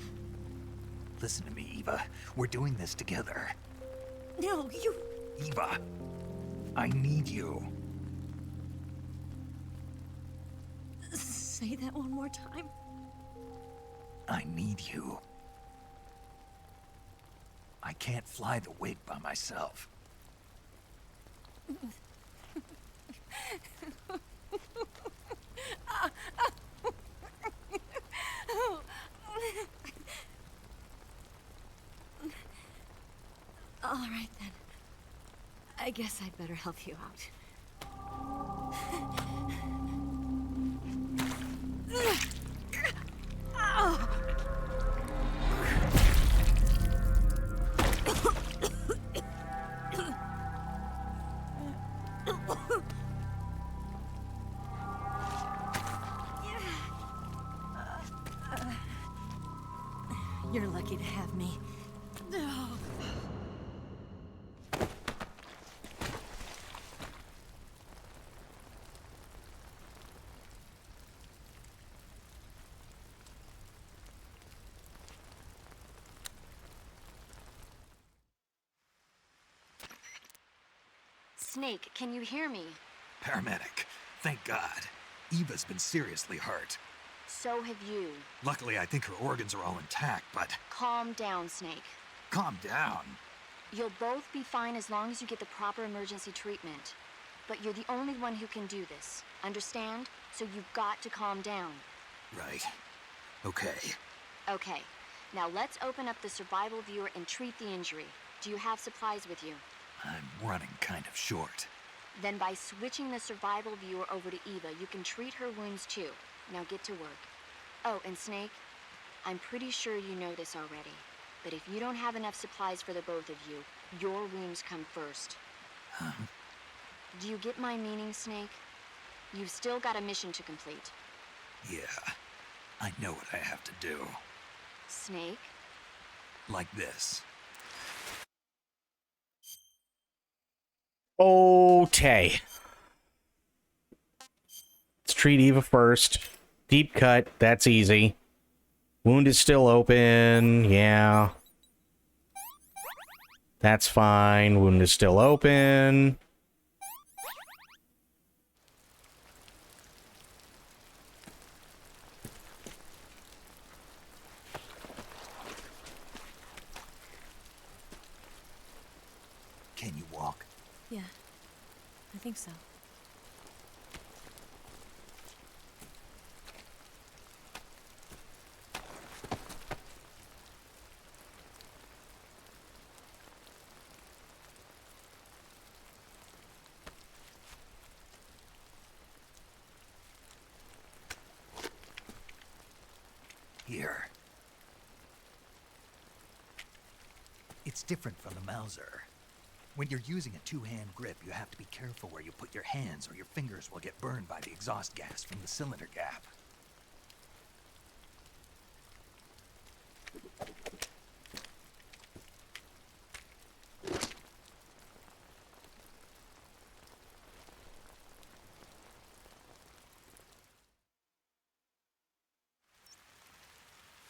Listen to me, Eva. We're doing this together. No, you... Eva, I need you. Say that one more time. I need you. I can't fly the wig by myself. All right, then. I guess I'd better help you out. You're lucky to have me. Snake, can you hear me? Paramedic, thank God. Eva's been seriously hurt. So have you. Luckily, I think her organs are all intact, but... Calm down, Snake. Calm down. You'll both be fine as long as you get the proper emergency treatment. But you're the only one who can do this. Understand? So you've got to calm down. Right. Okay. Okay. Now let's open up the survival viewer and treat the injury. Do you have supplies with you? I'm running kind of short. Then by switching the survival viewer over to Eva, you can treat her wounds too. Now get to work. Oh, and Snake, I'm pretty sure you know this already, but if you don't have enough supplies for the both of you, your wounds come first. Huh? Do you get my meaning, Snake? You've still got a mission to complete. Yeah. I know what I have to do. Snake? Like this. Okay. Let's treat Eva first. Deep cut, that's easy. Wound is still open, yeah. That's fine. Wound is still open. Can you walk? Yeah, I think so. It's different from the Mauser. When you're using a two-hand grip, you have to be careful where you put your hands or your fingers will get burned by the exhaust gas from the cylinder gap.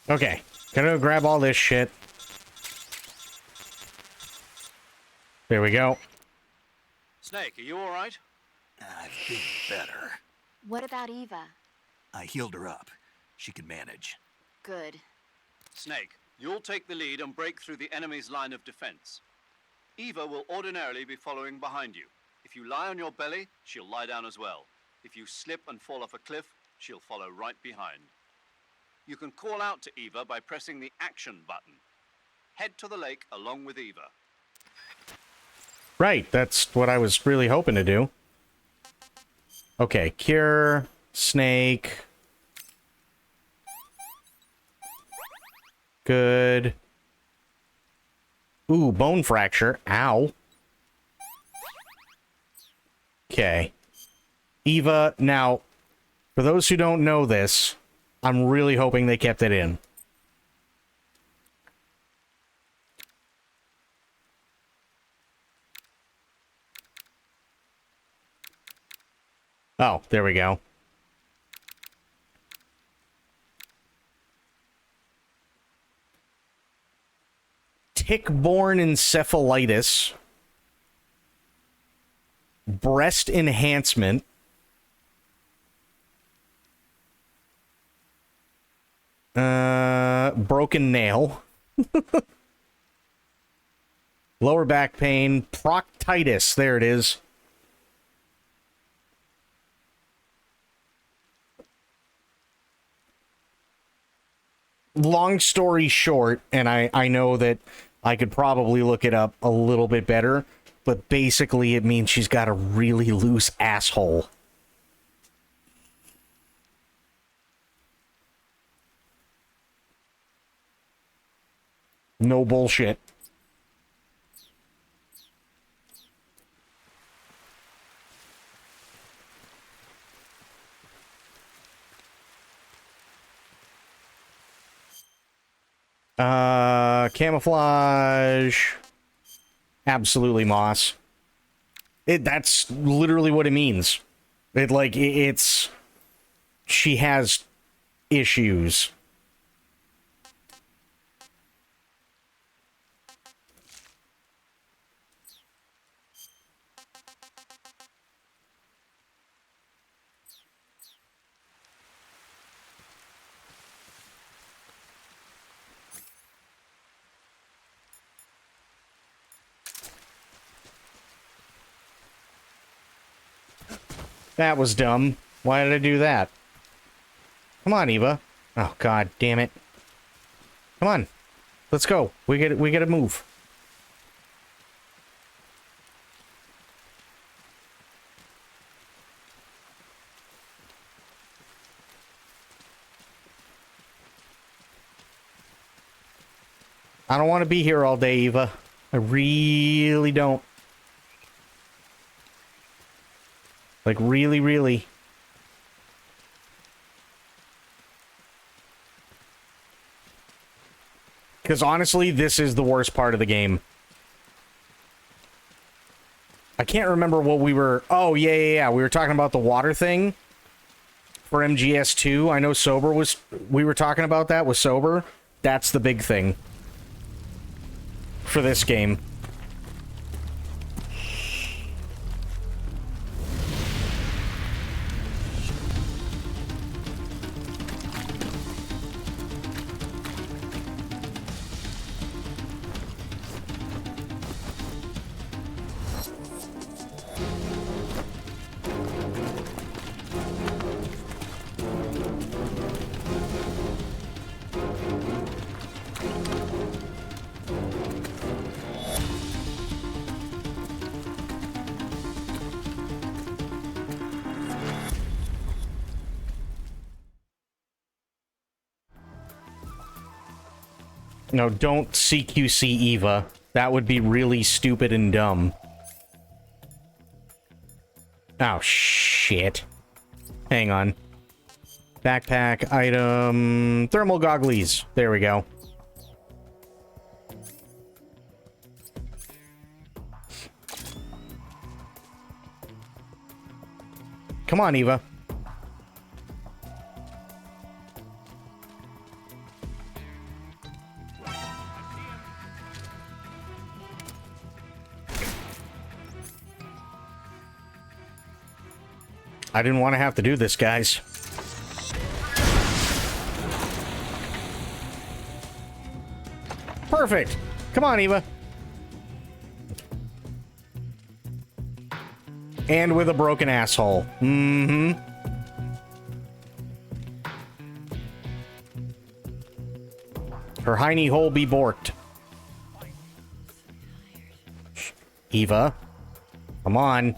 Okay, gonna grab all this shit. There we go. Snake, are you all right? I've been better. What about Eva? I healed her up. She can manage. Good. Snake, you'll take the lead and break through the enemy's line of defense. Eva will ordinarily be following behind you. If you lie on your belly, she'll lie down as well. If you slip and fall off a cliff, she'll follow right behind. You can call out to Eva by pressing the action button. Head to the lake along with Eva. Right, that's what I was really hoping to do. Okay, cure, snake. Good. Ooh, bone fracture. Ow. Okay. Eva, now, for those who don't know this, I'm really hoping they kept it in. Oh, there we go. Tick-borne encephalitis. Breast enhancement. Broken nail. Lower back pain. Proctitis. There it is. Long story short, and I know that I could probably look it up a little bit better, but basically it means she's got a really loose asshole. No bullshit. Camouflage. Absolutely moss. That's literally what it means. It's she has issues. That was dumb. Why did I do that? Come on, Eva. Oh, god damn it. Come on. Let's go. We gotta move. I don't want to be here all day, Eva. I really don't. Like, really, really. Because honestly, this is the worst part of the game. I can't remember what we were... Oh, yeah. We were talking about the water thing for MGS2. I know Sober was... We were talking about that with Sober. That's the big thing for this game. No, don't CQC Eva. That would be really stupid and dumb. Oh, shit. Hang on. Backpack, item, thermal gogglies. There we go. Come on, Eva. I didn't want to have to do this, guys. Perfect. Come on, Eva. And with a broken asshole. Mm-hmm. Her hiney hole be borked. Eva. Come on.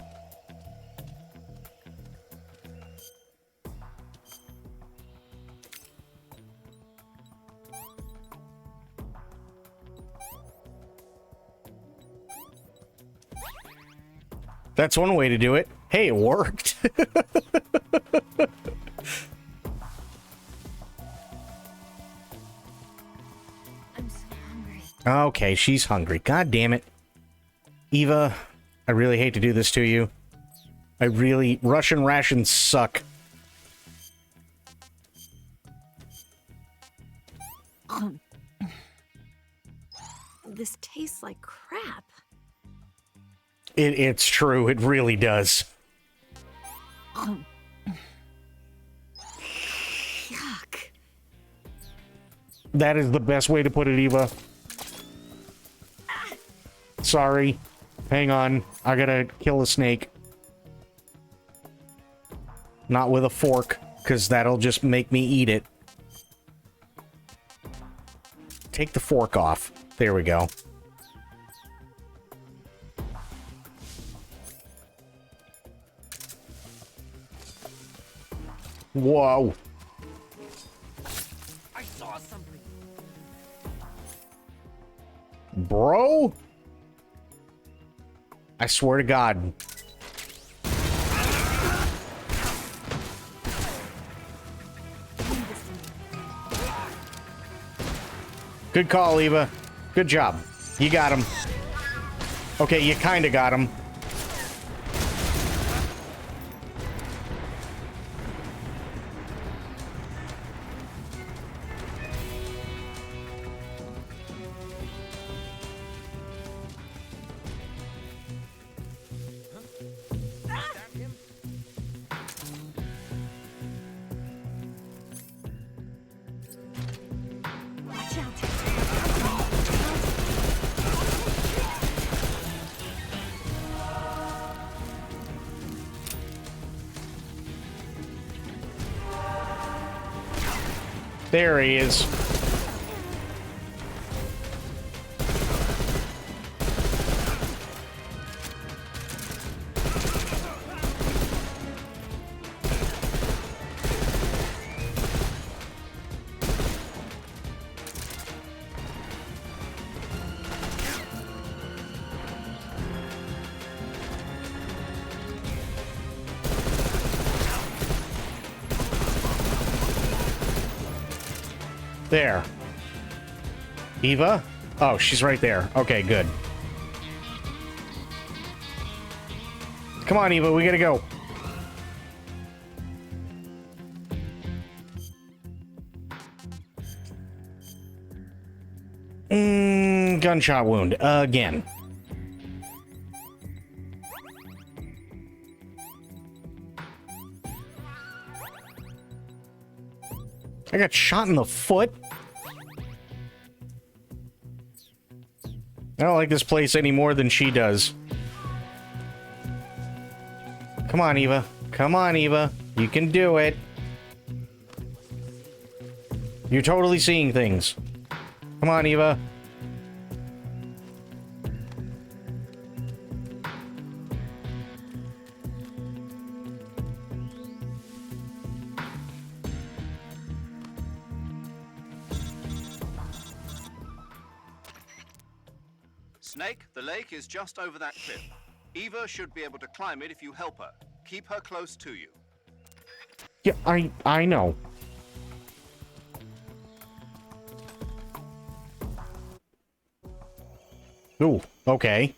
That's one way to do it. Hey, it worked. I'm so hungry. Okay, she's hungry. God damn it. Eva, I really hate to do this to you. Russian rations suck. This tastes like crap. It's true, it really does. Yuck. That is the best way to put it, Eva. Sorry. Hang on. I gotta kill a snake. Not with a fork, because that'll just make me eat it. Take the fork off. There we go. Whoa. I saw something. Bro? I swear to God. Good call, Eva. Good job. You got him. Okay, you kinda got him. There he is. There. Eva? Oh, she's right there. Okay, good. Come on, Eva, we gotta go. Gunshot wound. Again. I got shot in the foot. I don't like this place any more than she does. Come on, Eva. Come on, Eva. You can do it. You're totally seeing things. Come on, Eva. Snake, the lake is just over that cliff. Eva should be able to climb it if you help her. Keep her close to you. Yeah, I know. Ooh, okay.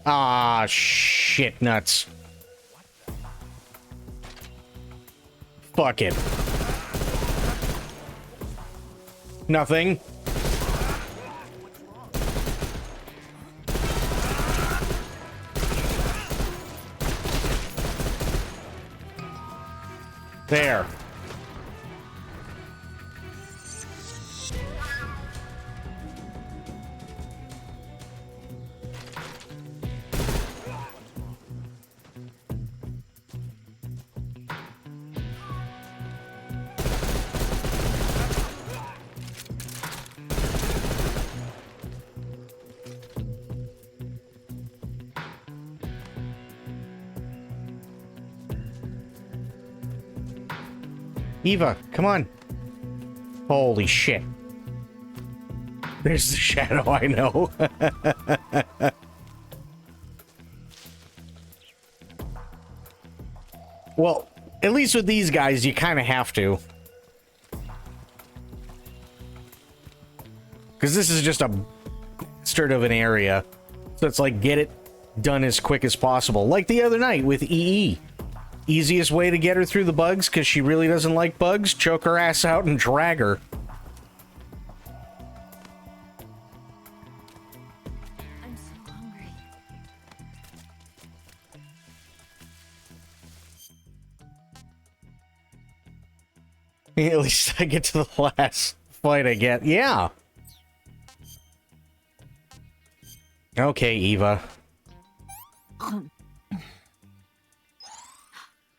Ah, shit nuts. Fuck it. Nothing. There. Eva, come on. Holy shit. There's the shadow, I know. Well, at least with these guys, you kind of have to. Because this is just a bastard of an area. So it's like, get it done as quick as possible. Like the other night with EE. Easiest way to get her through the bugs, because she really doesn't like bugs, choke her ass out and drag her. I'm so hungry. At least I get to the last fight I get. Yeah. Okay, Eva.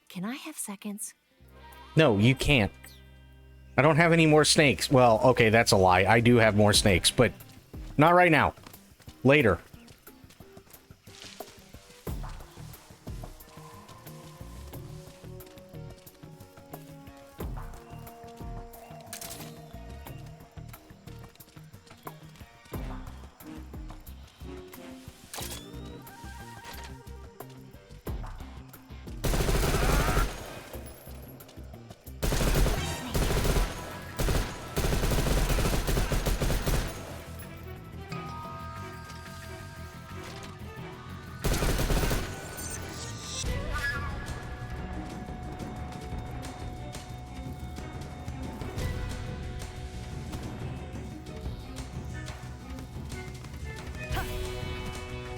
Can I have seconds? No, you can't. I don't have any more snakes. Well, okay, that's a lie. I do have more snakes, but not right now. Later.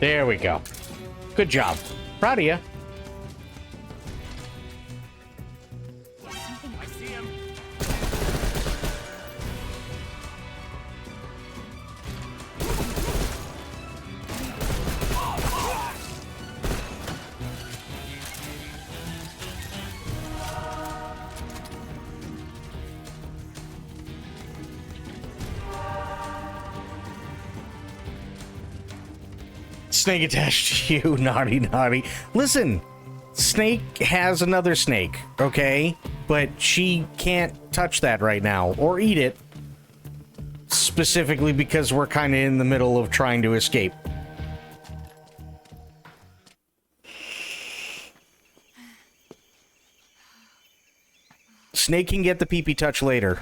There we go. Good job. Proud of you. I see him. Snake attached to you, naughty, naughty. Listen, Snake has another snake, okay? But she can't touch that right now, or eat it. Specifically because we're kind of in the middle of trying to escape. Snake can get the pee-pee touch later.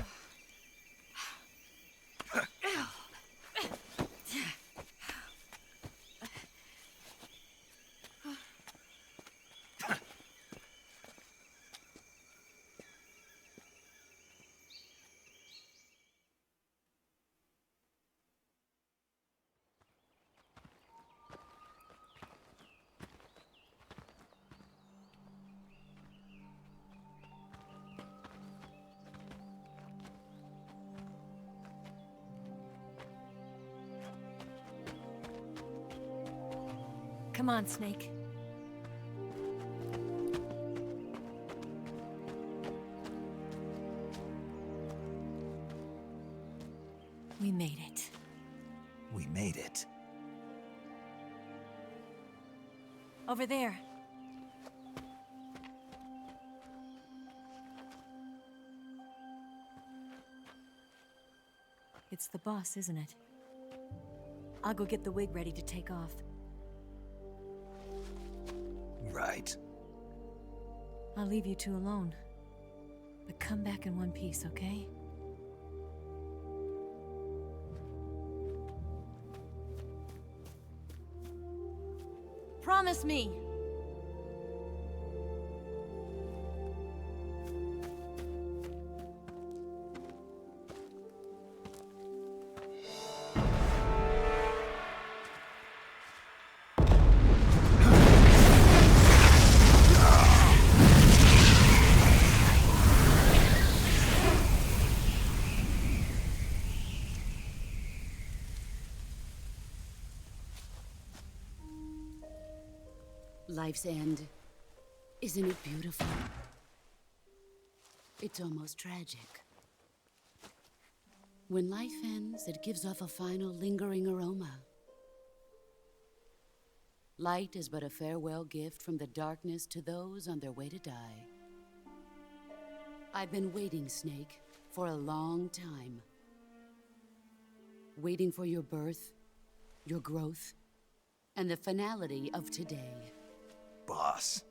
Come on, Snake. We made it. We made it. Over there. It's the boss, isn't it? I'll go get the wig ready to take off. Right. I'll leave you two alone. But come back in one piece, okay? Promise me! Life's end. Isn't it beautiful? It's almost tragic. When life ends, it gives off a final lingering aroma. Light is but a farewell gift from the darkness to those on their way to die. I've been waiting, Snake, for a long time. Waiting for your birth, your growth, and the finality of today. Boss.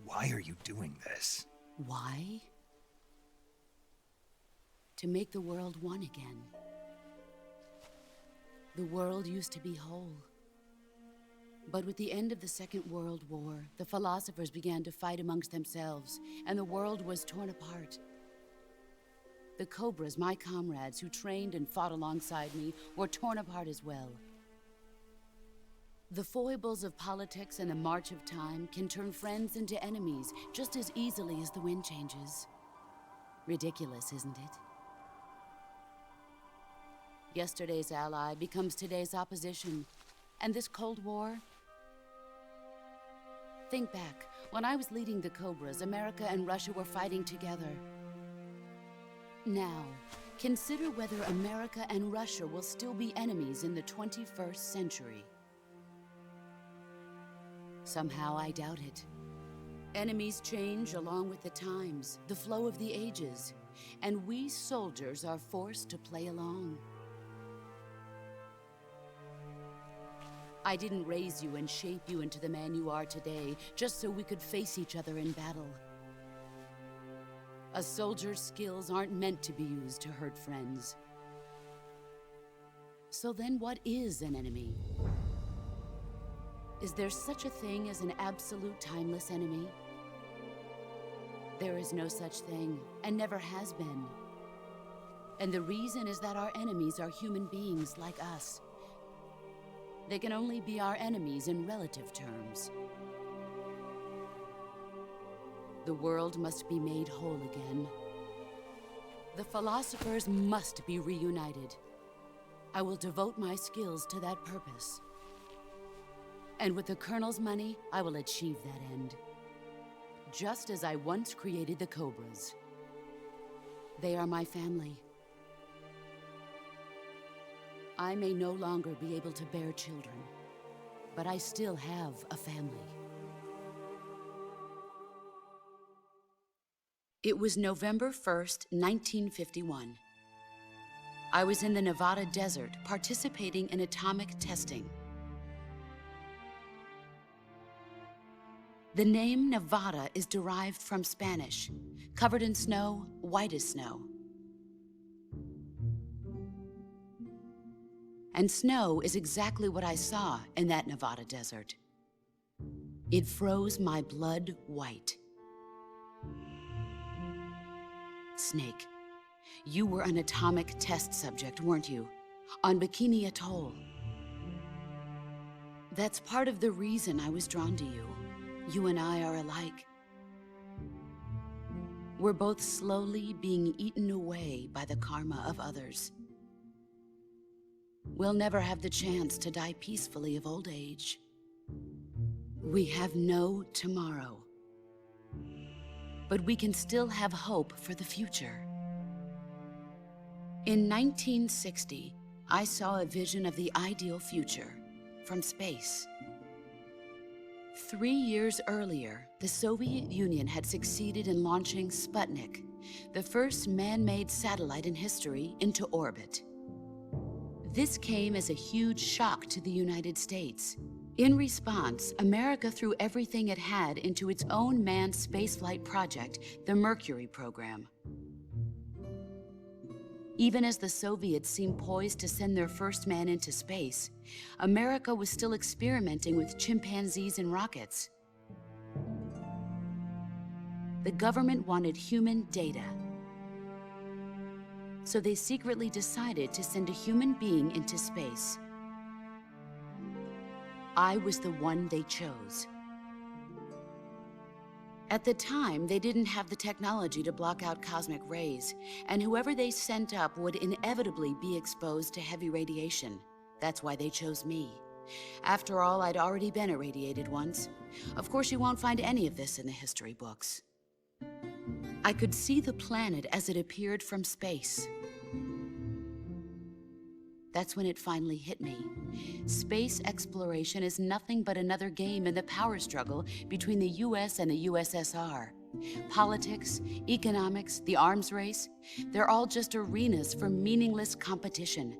Why are you doing this? Why? To make the world one again. The world used to be whole. But with the end of the Second World War, the philosophers began to fight amongst themselves, and the world was torn apart. The Cobras, my comrades who trained and fought alongside me, were torn apart as well. The foibles of politics and the march of time can turn friends into enemies just as easily as the wind changes. Ridiculous, isn't it? Yesterday's ally becomes today's opposition, and this Cold War... Think back. When I was leading the Cobras, America and Russia were fighting together. Now, consider whether America and Russia will still be enemies in the 21st century. Somehow I doubt it. Enemies change along with the times, the flow of the ages, and we soldiers are forced to play along. I didn't raise you and shape you into the man you are today just so we could face each other in battle. A soldier's skills aren't meant to be used to hurt friends. So then what is an enemy? Is there such a thing as an absolute timeless enemy? There is no such thing, and never has been. And the reason is that our enemies are human beings like us. They can only be our enemies in relative terms. The world must be made whole again. The philosophers must be reunited. I will devote my skills to that purpose. And with the Colonel's money, I will achieve that end. Just as I once created the Cobras. They are my family. I may no longer be able to bear children, but I still have a family. It was November 1st, 1951. I was in the Nevada desert participating in atomic testing. The name Nevada is derived from Spanish, covered in snow, white as snow. And snow is exactly what I saw in that Nevada desert. It froze my blood white. Snake, you were an atomic test subject, weren't you? On Bikini Atoll. That's part of the reason I was drawn to you. You and I are alike. We're both slowly being eaten away by the karma of others. we'll never have the chance to die peacefully of old age. We have no tomorrow. But we can still have hope for the future. In 1960, I saw a vision of the ideal future from space. 3 years earlier, the Soviet Union had succeeded in launching Sputnik, the first man-made satellite in history, into orbit. This came as a huge shock to the United States. In response, America threw everything it had into its own manned spaceflight project, the Mercury program. Even as the Soviets seemed poised to send their first man into space, America was still experimenting with chimpanzees and rockets. The government wanted human data. So they secretly decided to send a human being into space. I was the one they chose. At the time, they didn't have the technology to block out cosmic rays, and whoever they sent up would inevitably be exposed to heavy radiation. That's why they chose me. After all, I'd already been irradiated once. Of course, you won't find any of this in the history books. I could see the planet as it appeared from space. That's when it finally hit me. Space exploration is nothing but another game in the power struggle between the US and the USSR. Politics, economics, the arms race, they're all just arenas for meaningless competition.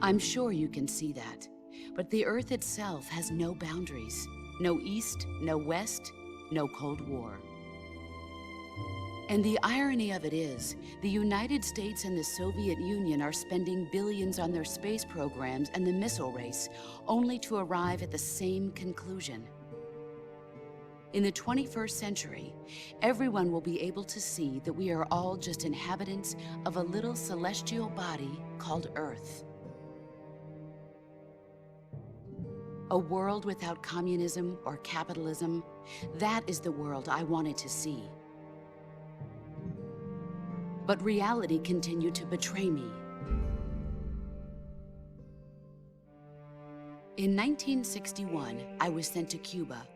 I'm sure you can see that, but the Earth itself has no boundaries. No East, no West, no Cold War. And the irony of it is, the United States and the Soviet Union are spending billions on their space programs and the missile race, only to arrive at the same conclusion. In the 21st century, everyone will be able to see that we are all just inhabitants of a little celestial body called Earth. A world without communism or capitalism, that is the world I wanted to see. But reality continued to betray me. In 1961, I was sent to Cuba,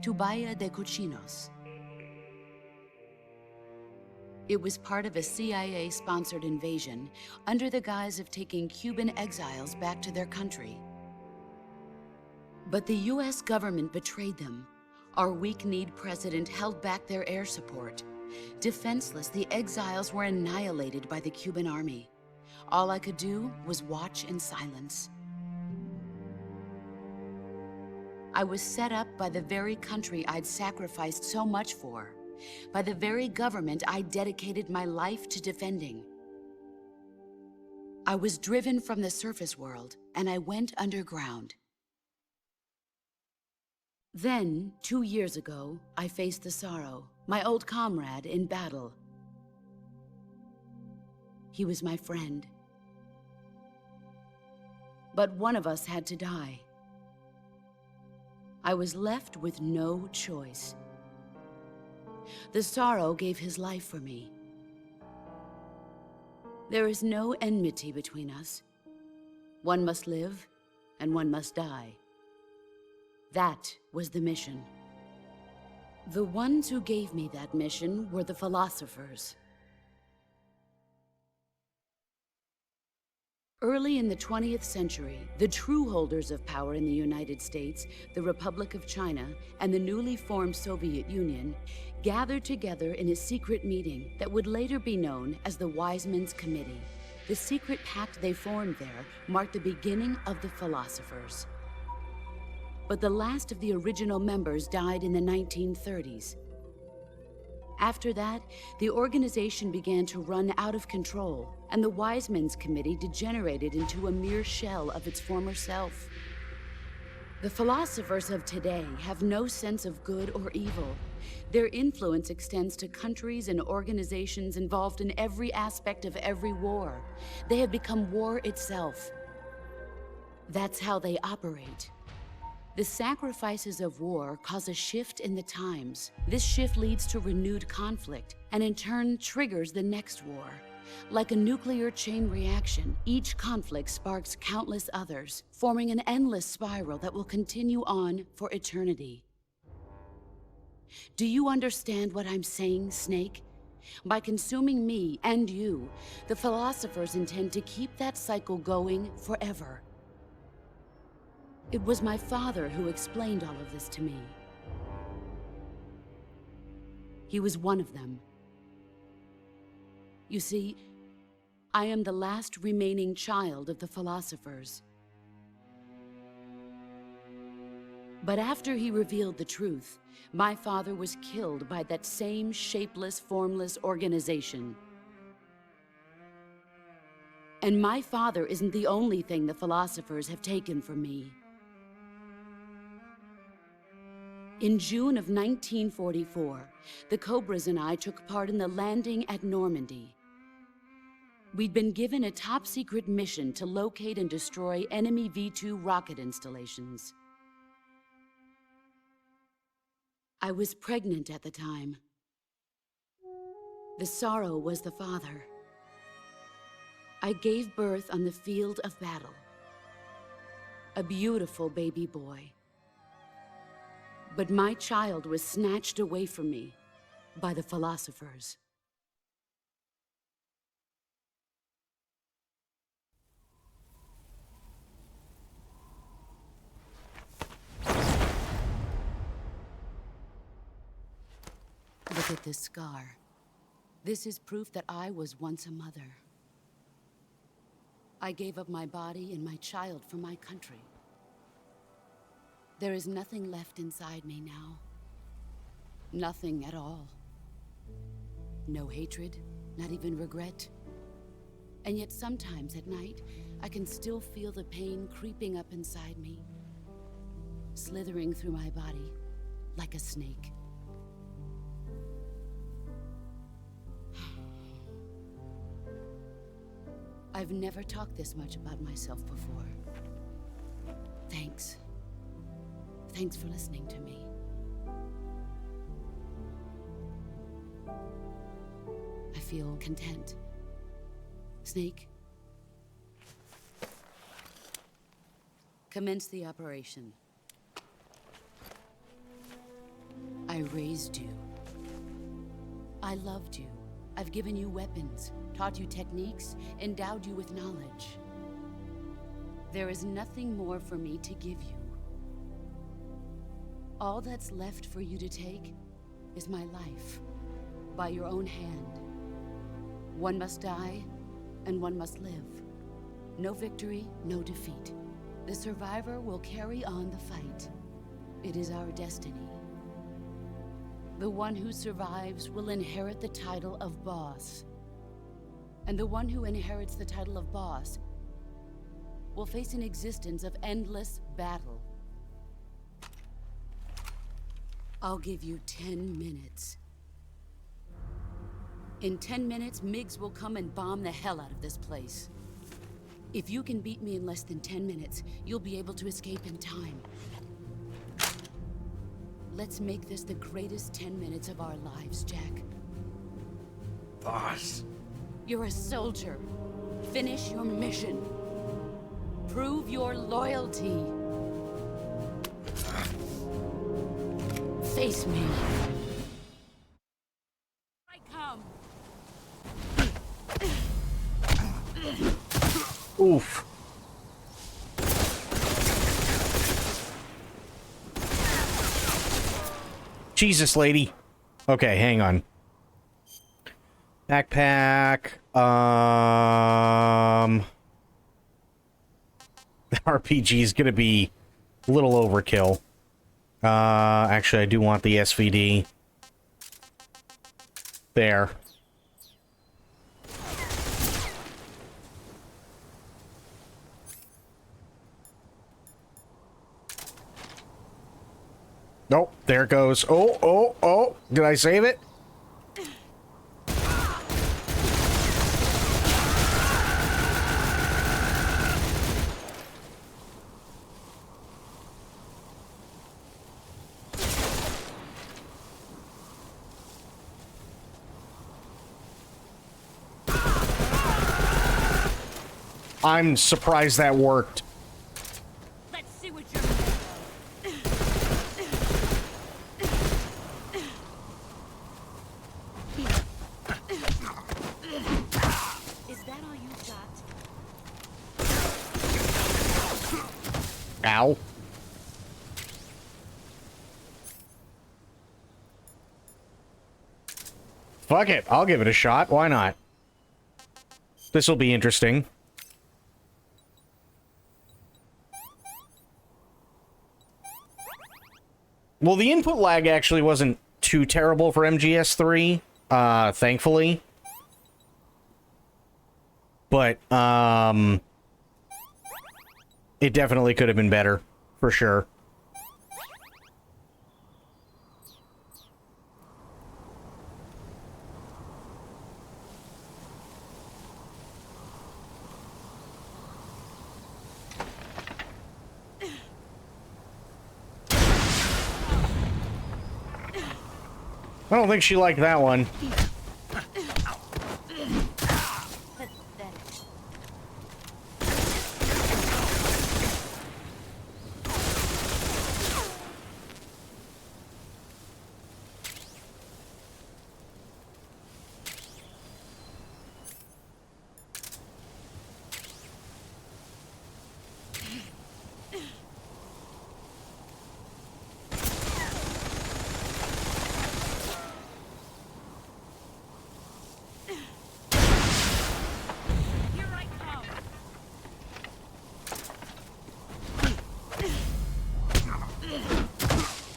to Bahia de Cochinos. It was part of a CIA-sponsored invasion under the guise of taking Cuban exiles back to their country. But the US government betrayed them. Our weak-kneed president held back their air support. Defenseless, the exiles were annihilated by the Cuban army. All I could do was watch in silence. I was set up by the very country I'd sacrificed so much for, by the very government I dedicated my life to defending. I was driven from the surface world, and I went underground. Then, 2 years ago, I faced the Sorrow, my old comrade in battle. He was my friend. But one of us had to die. I was left with no choice. The Sorrow gave his life for me. There is no enmity between us. One must live, and one must die. That was the mission. The ones who gave me that mission were the philosophers. Early in the 20th century, the true holders of power in the United States, the Republic of China, and the newly formed Soviet Union gathered together in a secret meeting that would later be known as the Wiseman's Committee. The secret pact they formed there marked the beginning of the philosophers. But the last of the original members died in the 1930s. After that, the organization began to run out of control, and the Wiseman's Committee degenerated into a mere shell of its former self. The philosophers of today have no sense of good or evil. Their influence extends to countries and organizations involved in every aspect of every war. They have become war itself. That's how they operate. The sacrifices of war cause a shift in the times. This shift leads to renewed conflict, and in turn triggers the next war. Like a nuclear chain reaction, each conflict sparks countless others, forming an endless spiral that will continue on for eternity. Do you understand what I'm saying, Snake? By consuming me and you, the philosophers intend to keep that cycle going forever. It was my father who explained all of this to me. He was one of them. You see, I am the last remaining child of the philosophers. But after he revealed the truth, my father was killed by that same shapeless, formless organization. And my father isn't the only thing the philosophers have taken from me. In June of 1944, the Cobras and I took part in the landing at Normandy. We'd been given a top-secret mission to locate and destroy enemy V-2 rocket installations. I was pregnant at the time. The Sorrow was the father. I gave birth on the field of battle. A beautiful baby boy. But my child was snatched away from me by the philosophers. Look at this scar. This is proof that I was once a mother. I gave up my body and my child for my country. There is nothing left inside me now. Nothing at all. No hatred, not even regret. And yet sometimes at night, I can still feel the pain creeping up inside me, slithering through my body like a snake. I've never talked this much about myself before. Thanks. Thanks for listening to me. I feel content. Snake, commence the operation. I raised you. I loved you. I've given you weapons, taught you techniques, endowed you with knowledge. There is nothing more for me to give you. All that's left for you to take is my life, by your own hand. One must die, and one must live. No victory, no defeat. The survivor will carry on the fight. It is our destiny. The one who survives will inherit the title of boss. And the one who inherits the title of boss will face an existence of endless battle. I'll give you 10 minutes. In 10 minutes, MiGs will come and bomb the hell out of this place. If you can beat me in less than 10 minutes, you'll be able to escape in time. Let's make this the greatest 10 minutes of our lives, Jack. Boss. You're a soldier. Finish your mission. Prove your loyalty. Face me. I come. Oof. Jesus, lady. Okay, hang on. Backpack. The RPG is gonna be a little overkill. Actually, I do want the SVD. There. Nope, there it goes. Oh, oh, oh. Did I save it? I'm surprised that worked. Let's see what you're Is that all you got? Ow. Fuck it. I'll give it a shot. Why not? This will be interesting. Well, the input lag actually wasn't too terrible for MGS3, thankfully. But, it definitely could have been better, for sure. I don't think she liked that one.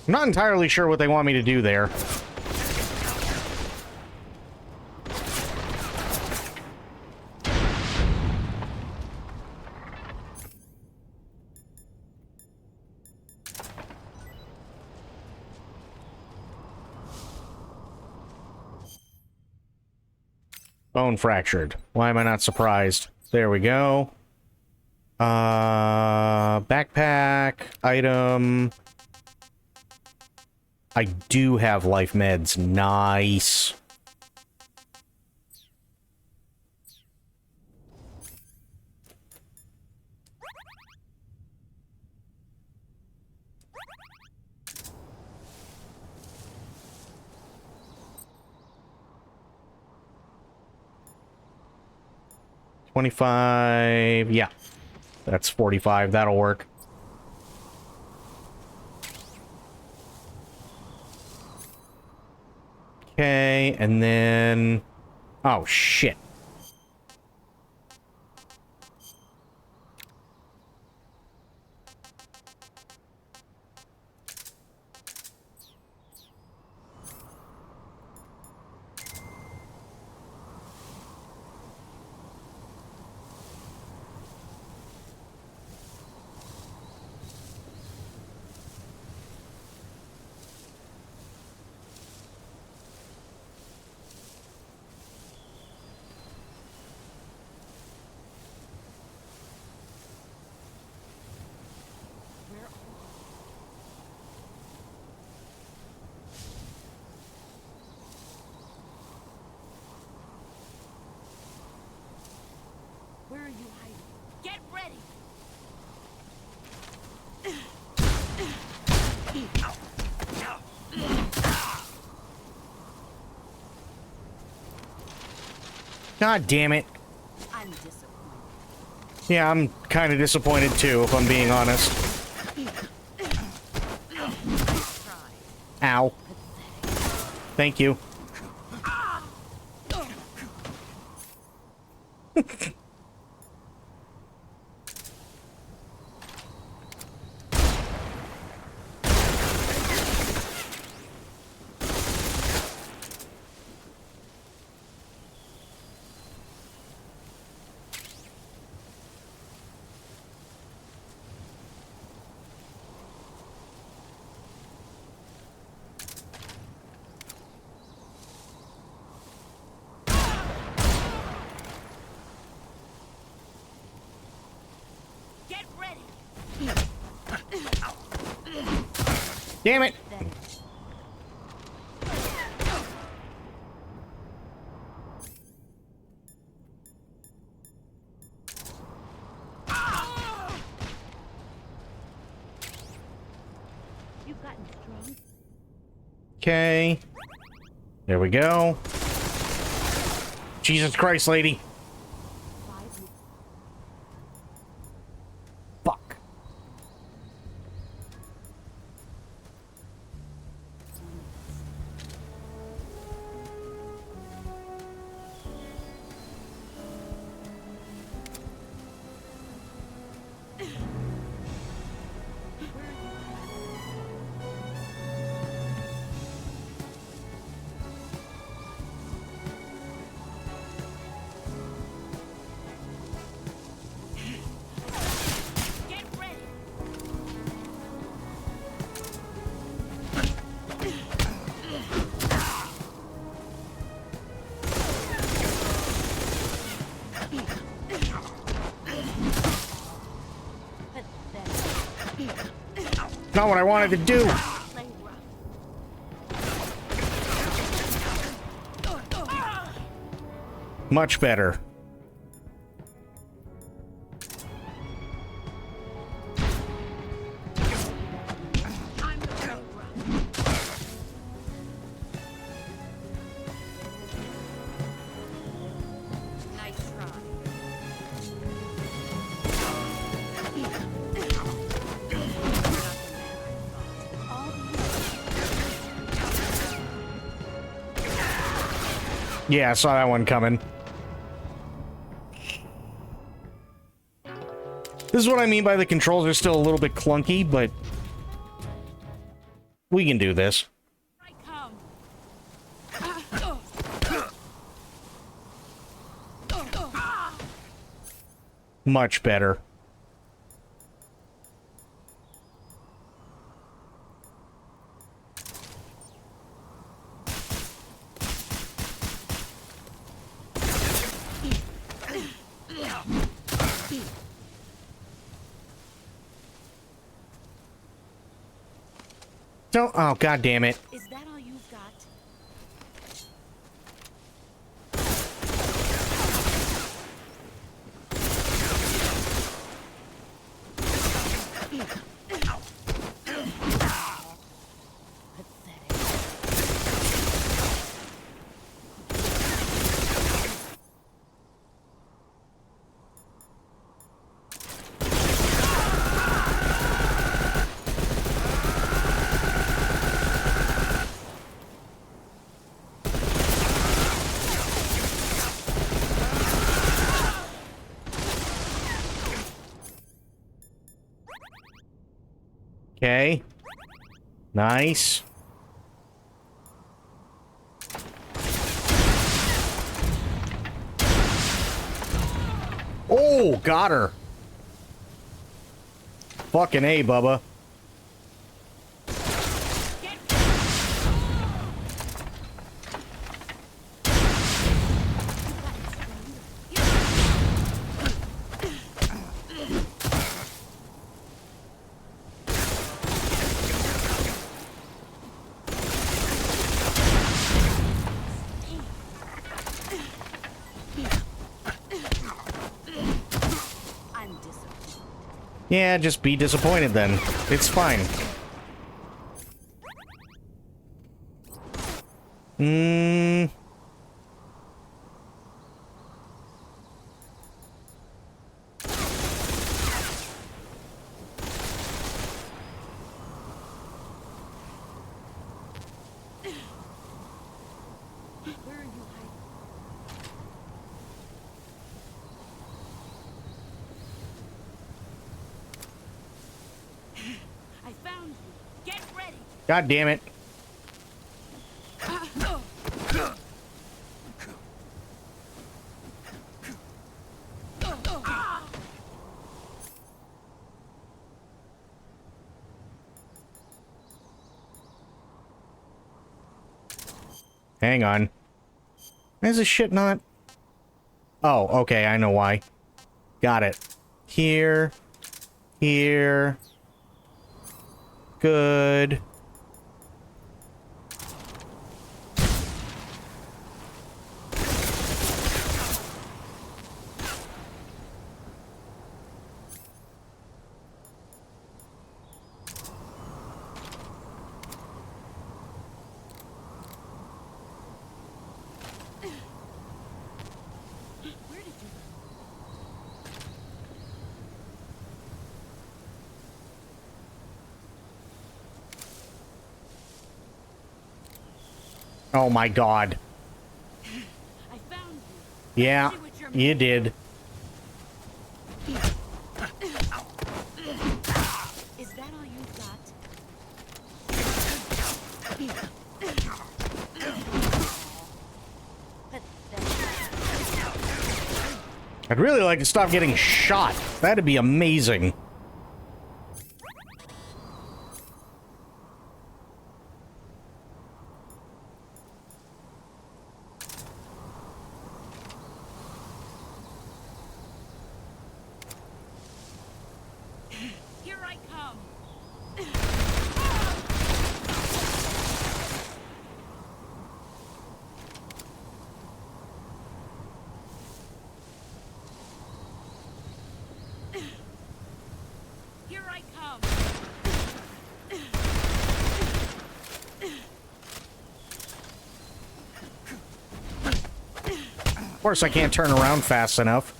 I'm not entirely sure what they want me to do there. Bone fractured. Why am I not surprised? There we go. Backpack, item. I do have life meds. Nice. $25. Yeah. That's 45. That'll work. Okay, and then... Oh, shit. Where are you hiding? Get ready! God damn it. I'm disappointed. Yeah, I'm kind of disappointed too, if I'm being honest. Ow. Thank you. Get ready! Damn it! Okay. There we go. Jesus Christ, lady. Fuck. Not what I wanted to do. Much better. Yeah, I saw that one coming. This is what I mean by the controls are still a little bit clunky, but we can do this. Much better. Don't. Oh, God damn it. Is that all you've got? Okay. Nice. Oh, got her. Fucking A, Bubba. Yeah, just be disappointed then. It's fine. God damn it. Hang on. Why is this shit not? Oh, okay, I know why. Got it. Here. Here. Good. Oh my god. I found Yeah, you did. you. Is that all you've got? I'd really like to stop getting shot. That'd be amazing. Here I come. Here I come. Of course, I can't turn around fast enough.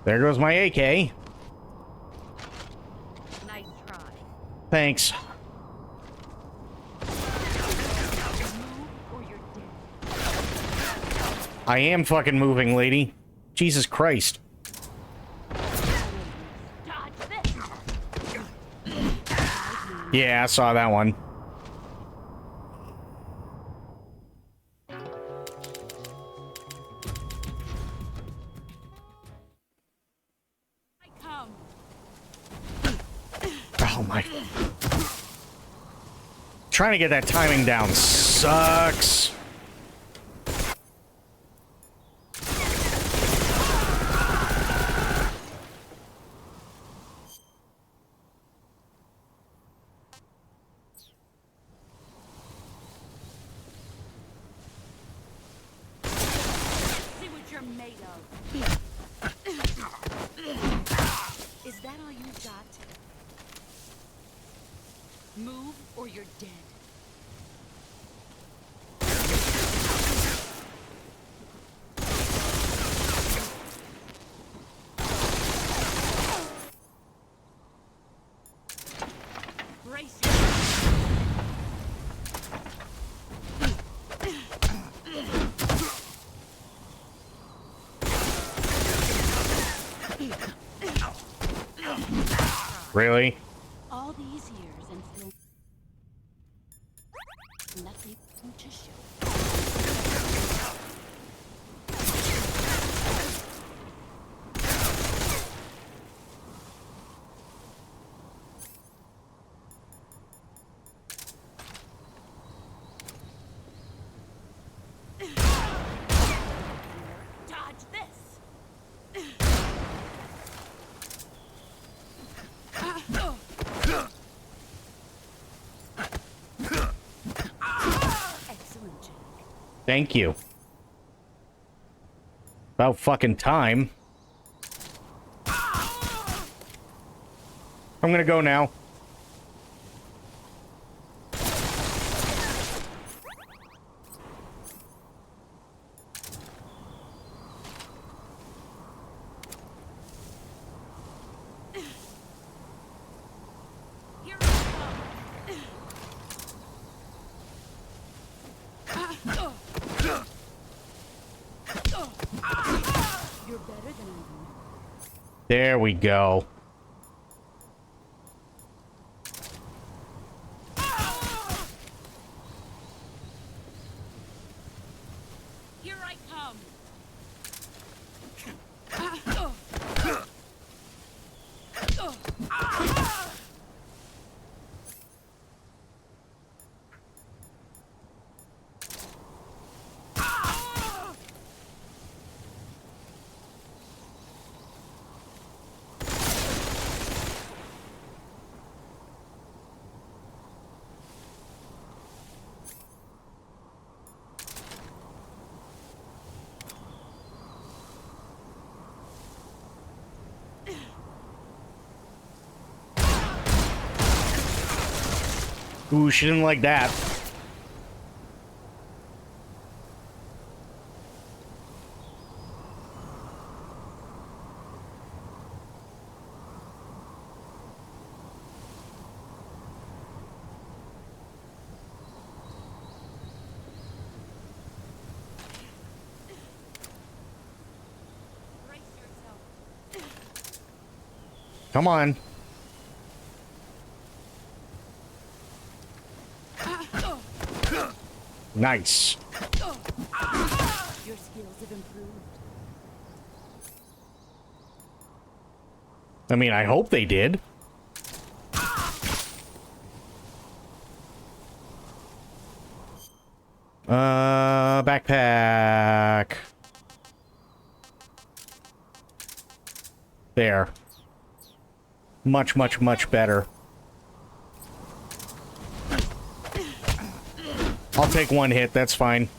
There goes my AK. Nice try. Thanks. I am fucking moving, lady. Jesus Christ. Yeah, I saw that one. Oh my. Trying to get that timing down sucks. See what you're made of. Is that all you've got? Move or you're dead. Brace Really? all these years and still nothing to show. Dodge this. Excellent, Jack. Thank you. About fucking time. I'm gonna go now. You're better than I remember. There we go. Here I come. Ooh, she didn't like that. Come on. Nice. Your skills have improved. I mean, I hope they did. Backpack. There. Much, much, much better. I'll take one hit, that's fine.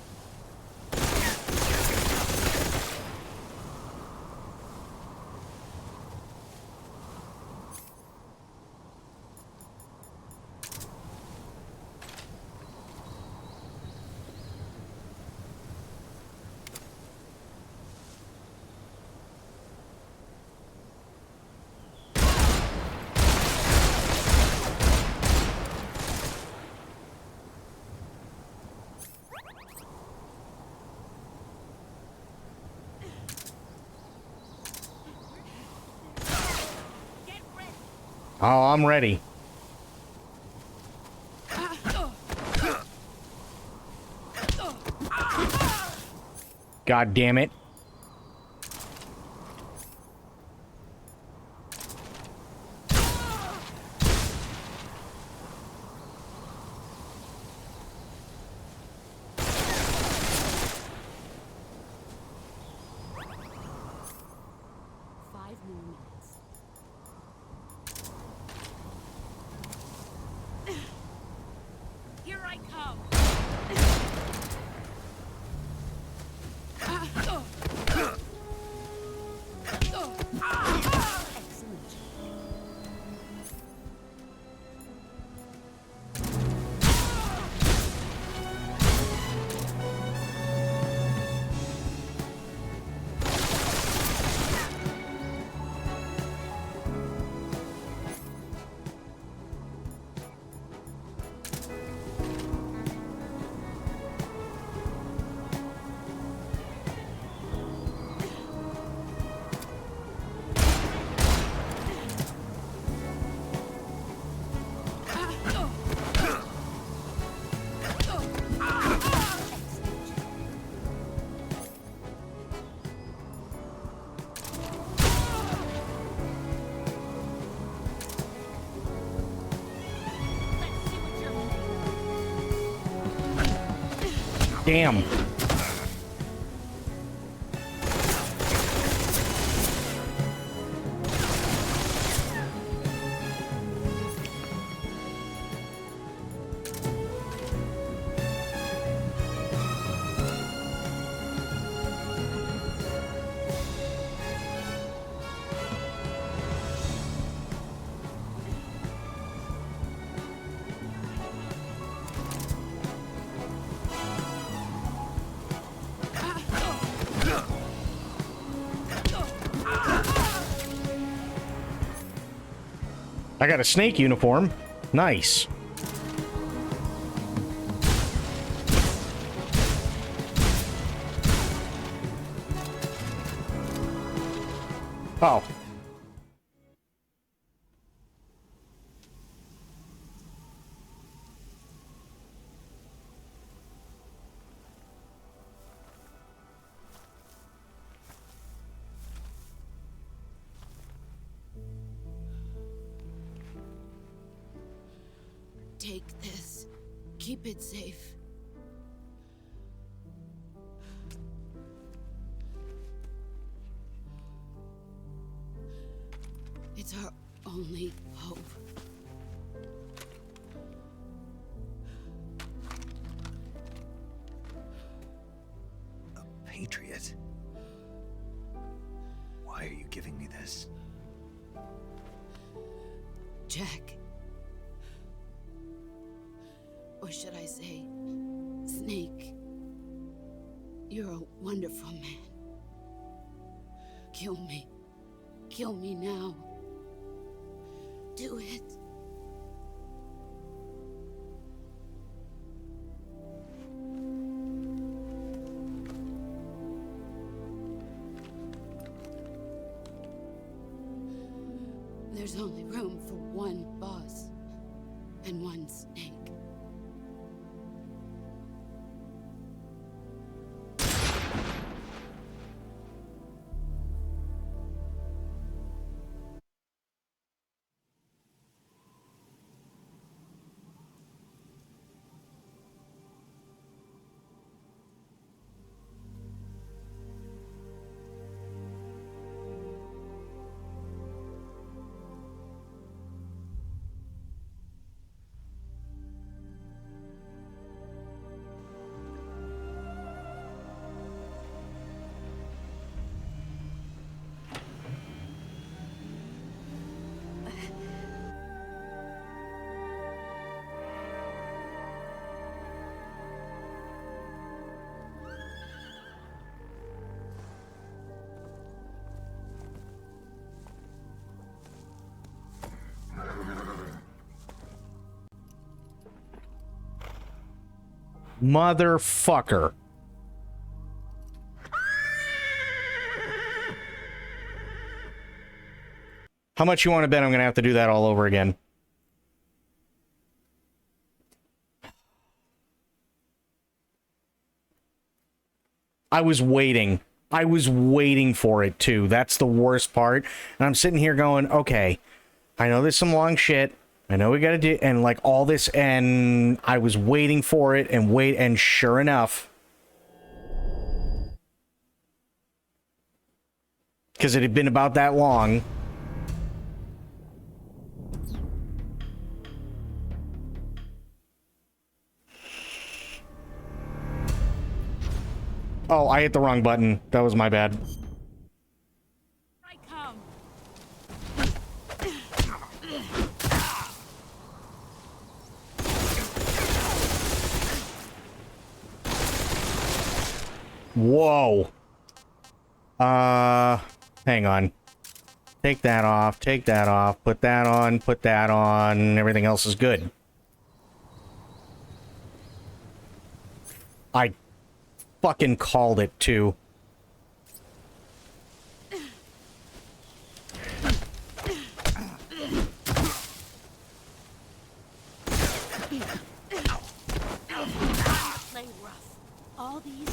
Oh, I'm ready. God damn it. Here I come. Damn. I got a snake uniform. Nice. Oh. Take this. Keep it safe. It's our only hope. A patriot? Why are you giving me this? Jack. Or should I say, Snake? You're a wonderful man. Kill me. Kill me now. Do it. There's only room for one boss and one snake. Motherfucker. How much you want to bet I'm going to have to do that all over again? I was waiting. I was waiting for it too. That's the worst part. And I'm sitting here going, okay, I know there's some long shit. I know we gotta do, and like all this, and I was waiting for it, and sure enough, because it had been about that long. Oh, I hit the wrong button. That was my bad. Whoa. Hang on. Take that off, put that on, everything else is good. I fucking called it too. Play rough. All these.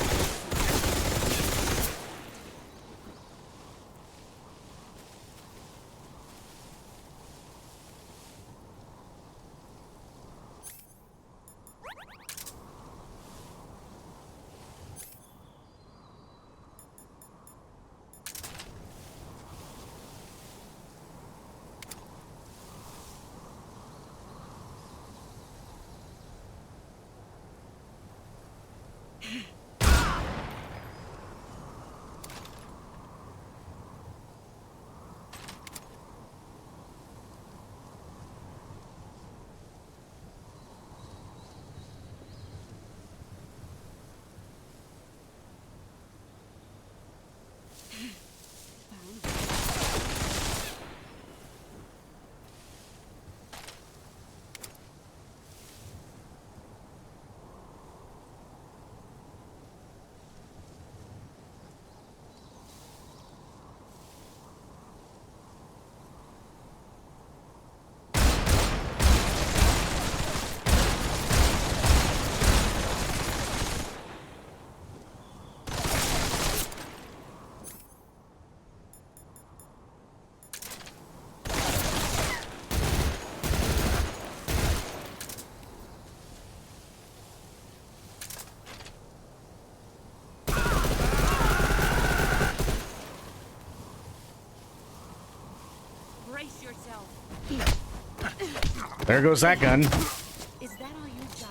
Brace yourself. There goes that gun. Is that all you got?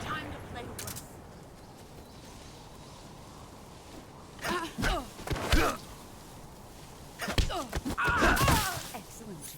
Time to play rough. Excellent.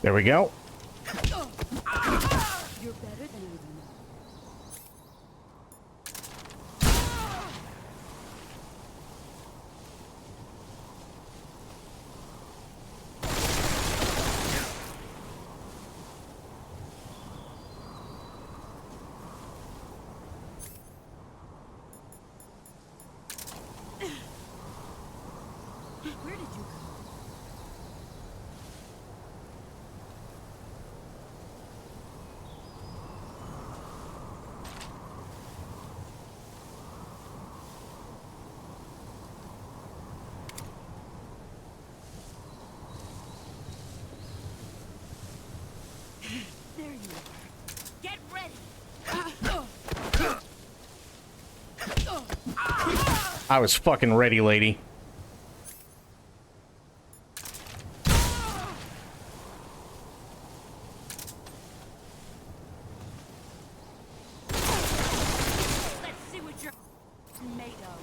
There we go. You're better than I know. Where did you go? There you are. Get ready. I was fucking ready, lady. Let's see what you're made of.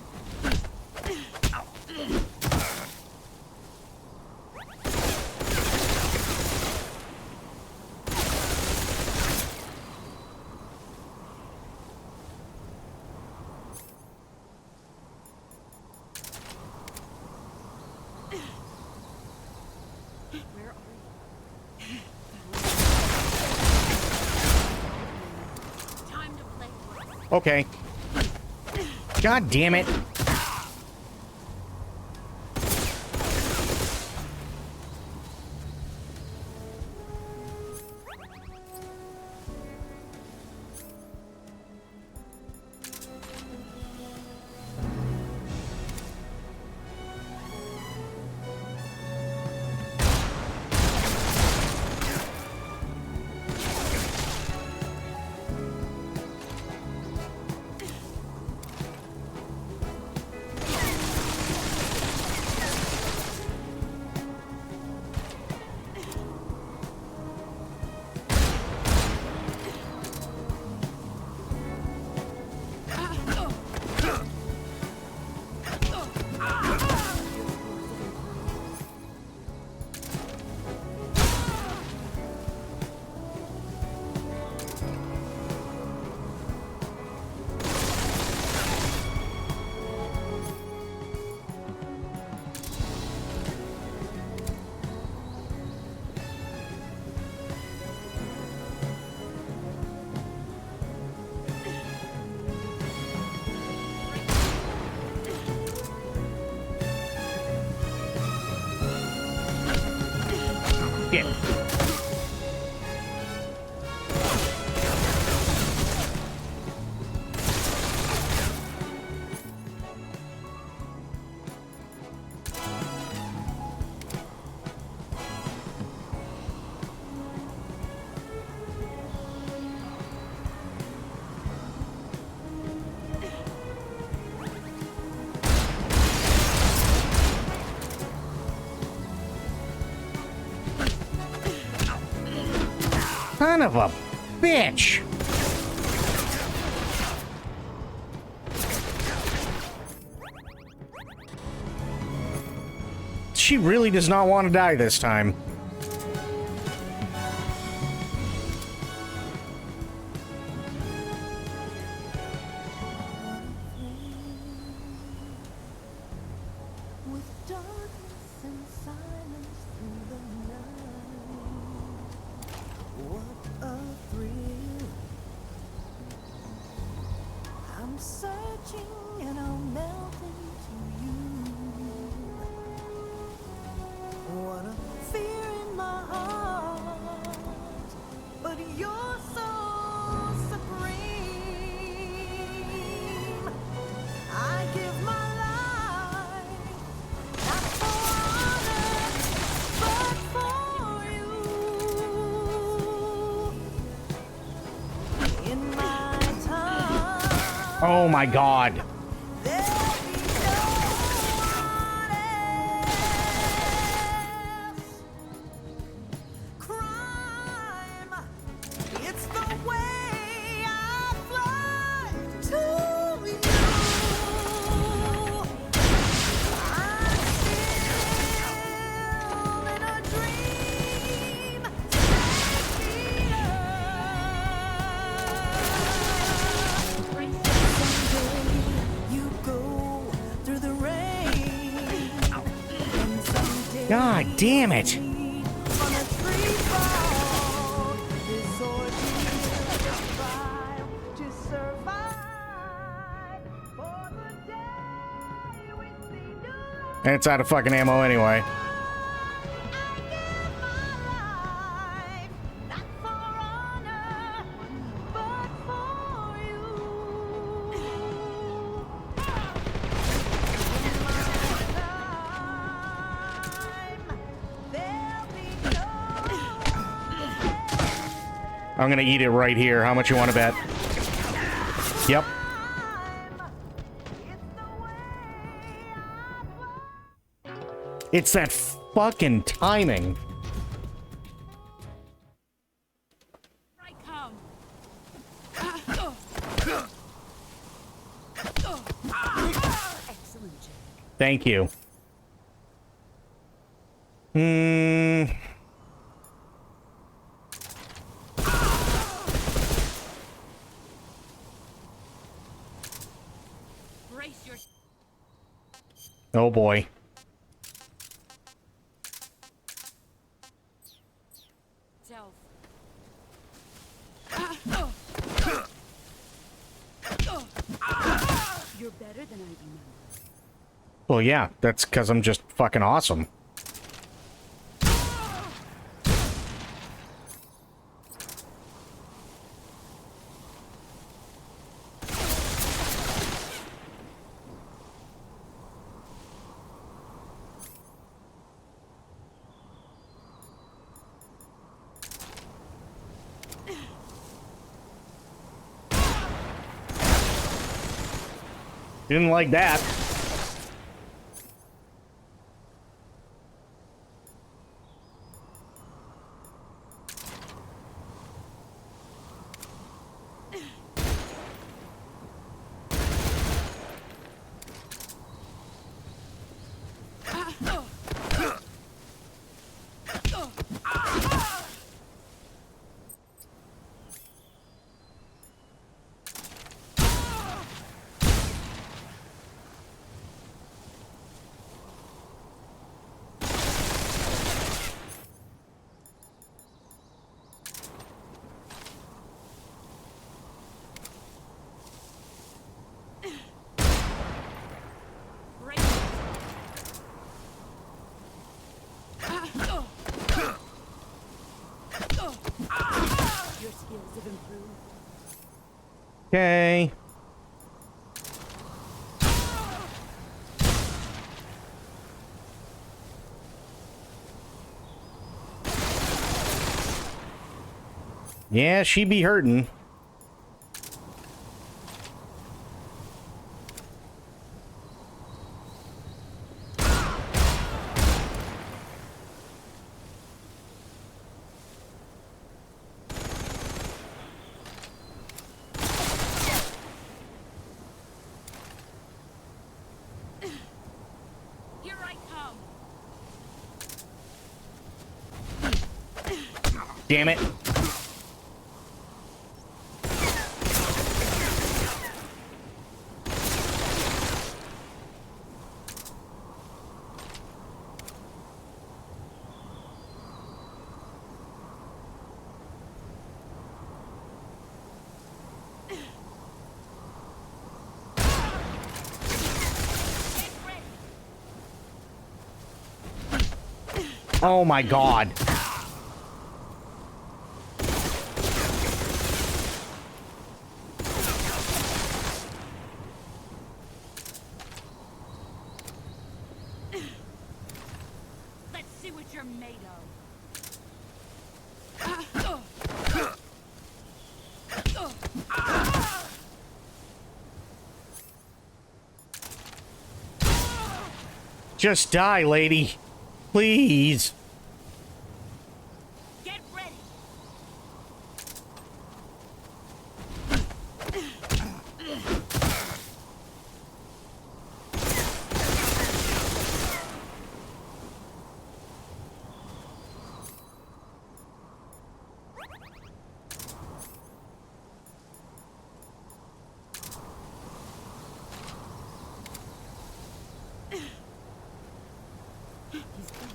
Where are you? Time to play. Okay. God damn it. Shit. Son of a bitch! She really does not want to die this time. With darkness and silence through the night. What a thrill. I'm searching and I'll melt into you. What a fear in my heart. But you're so supreme. I give my life. Not for honor, but for you. In my time, Oh my god. there'll be no one else. Crime, it's the way I fly to you. I'm still in a dream, God damn it. And it's out of fucking ammo anyway. I'm gonna eat it right here. How much you want to bet? Yep. It's that fucking timing. Thank you. Oh boy. You're better than I remember. Well, yeah, that's because I'm just fucking awesome. Didn't like that. Your skills have improved. Okay. Yeah, she be hurting. Here I come. Damn it. Oh my god. Let's see what you're made Just die, lady. Please. Get ready. He's gone.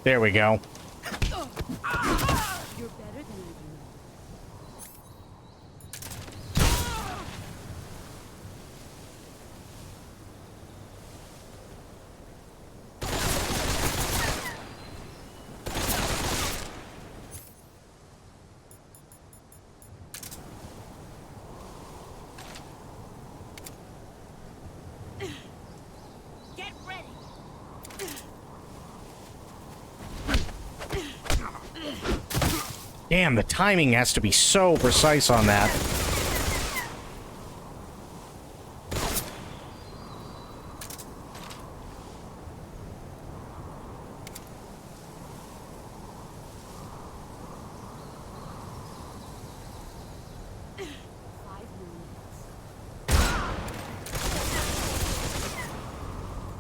There we go. You're better than I do. Get ready. Damn, the timing has to be so precise on that.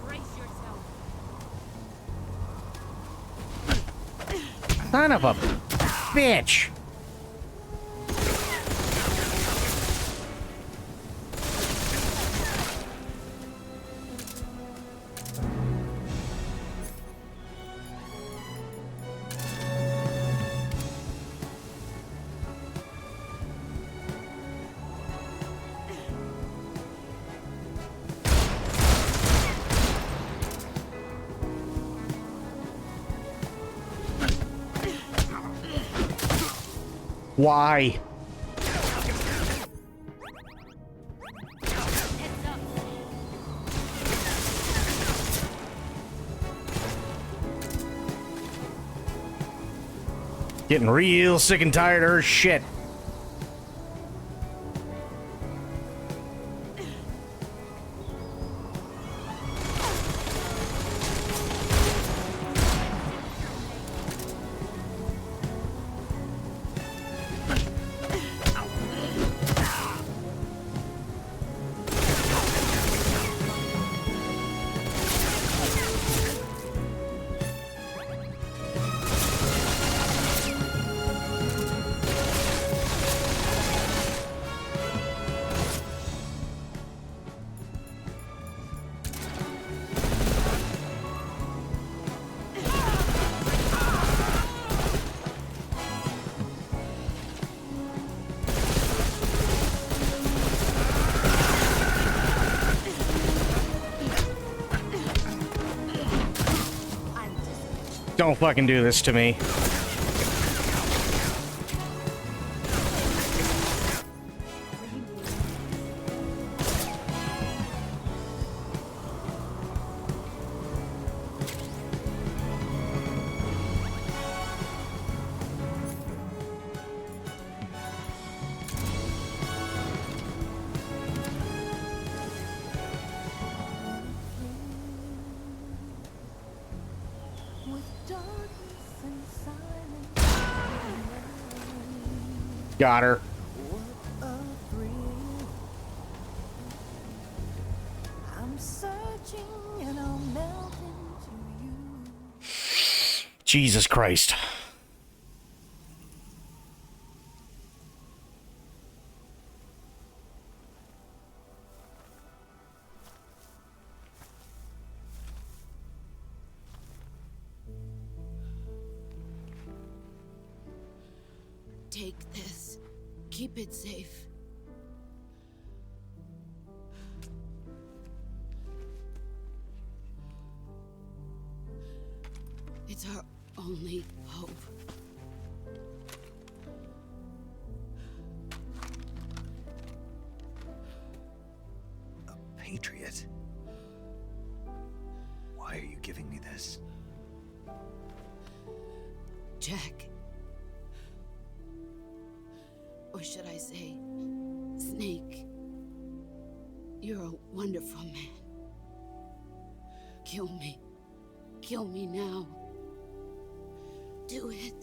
Brace yourself. Son of a bitch. Why? Getting real sick and tired of her shit. Don't fucking do this to me. Got her. I'm searching and I'll melt into you. Jesus Christ. Take this. Keep it safe. It's our only hope. A patriot? Why are you giving me this? Jack. Or should I say, Snake? You're a wonderful man. Kill me. Kill me now. Do it.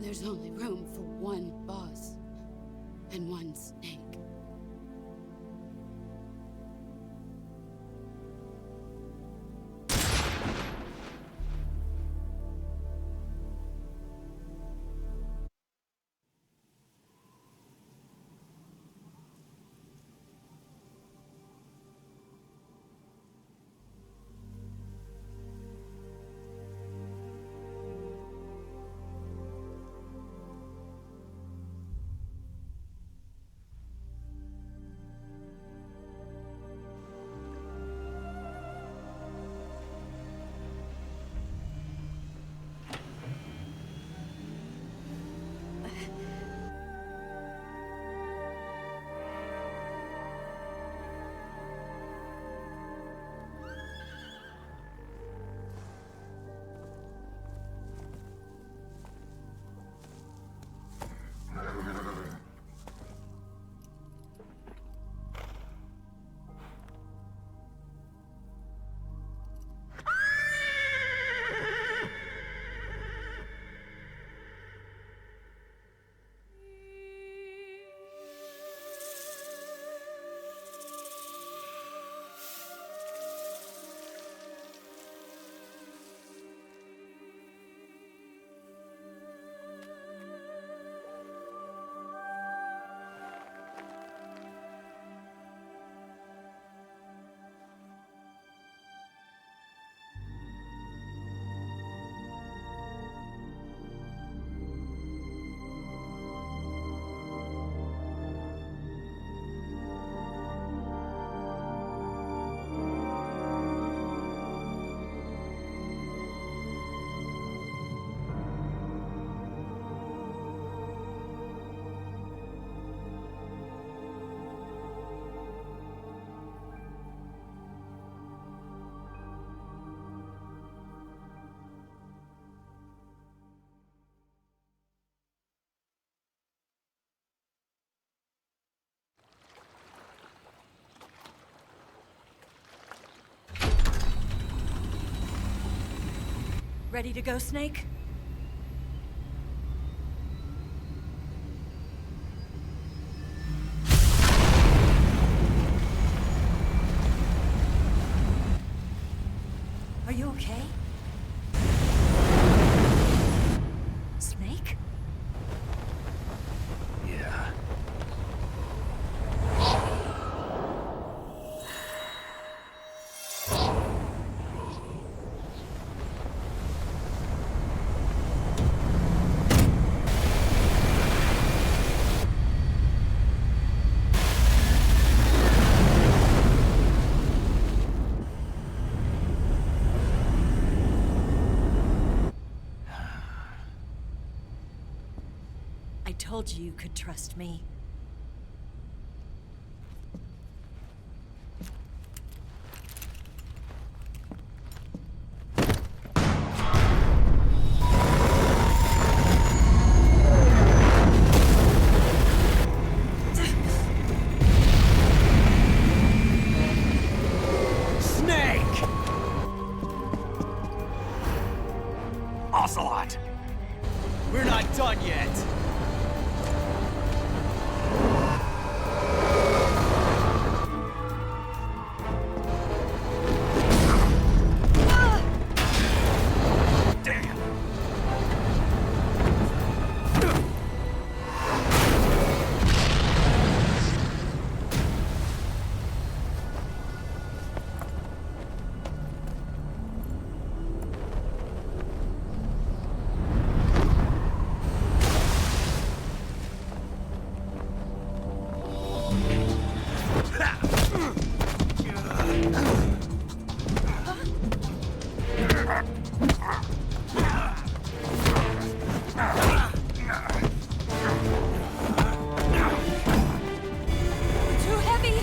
There's only room for one boss and one snake. Ready to go, Snake? Are you okay? Snake? Yeah. I told you you could trust me. Snake! Ocelot! We're not done yet. Too heavy!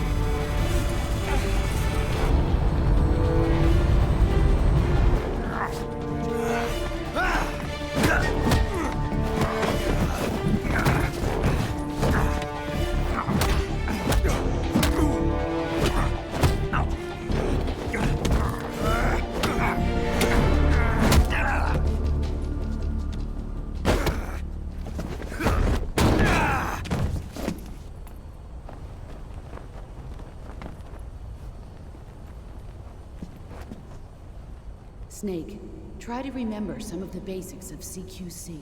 Snake, try to remember some of the basics of CQC.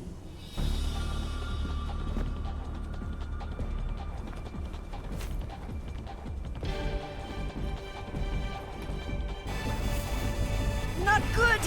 Not good!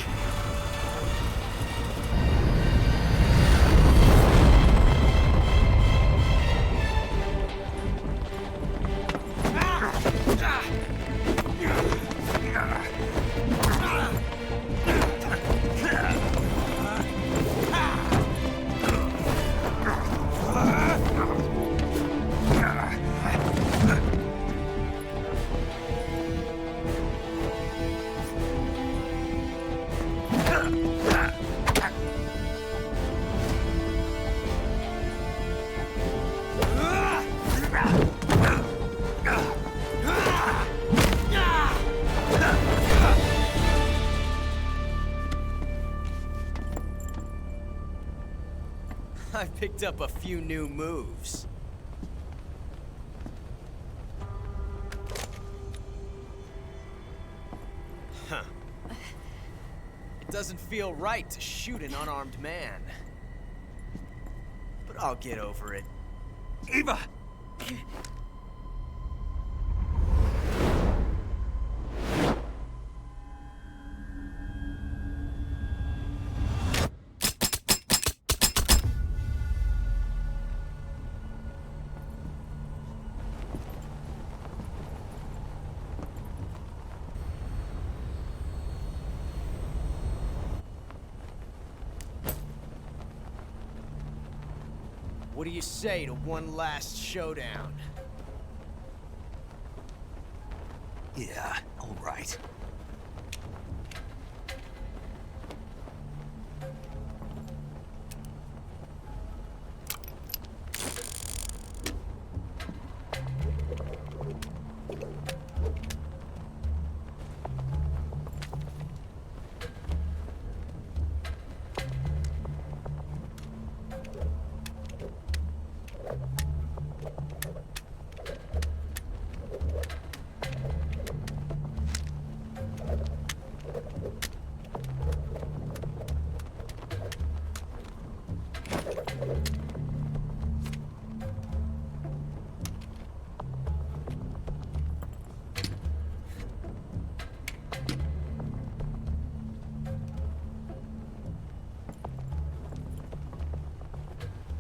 I picked up a few new moves. Huh. It doesn't feel right to shoot an unarmed man. But I'll get over it. Eva! What do you say to one last showdown? Yeah, all right.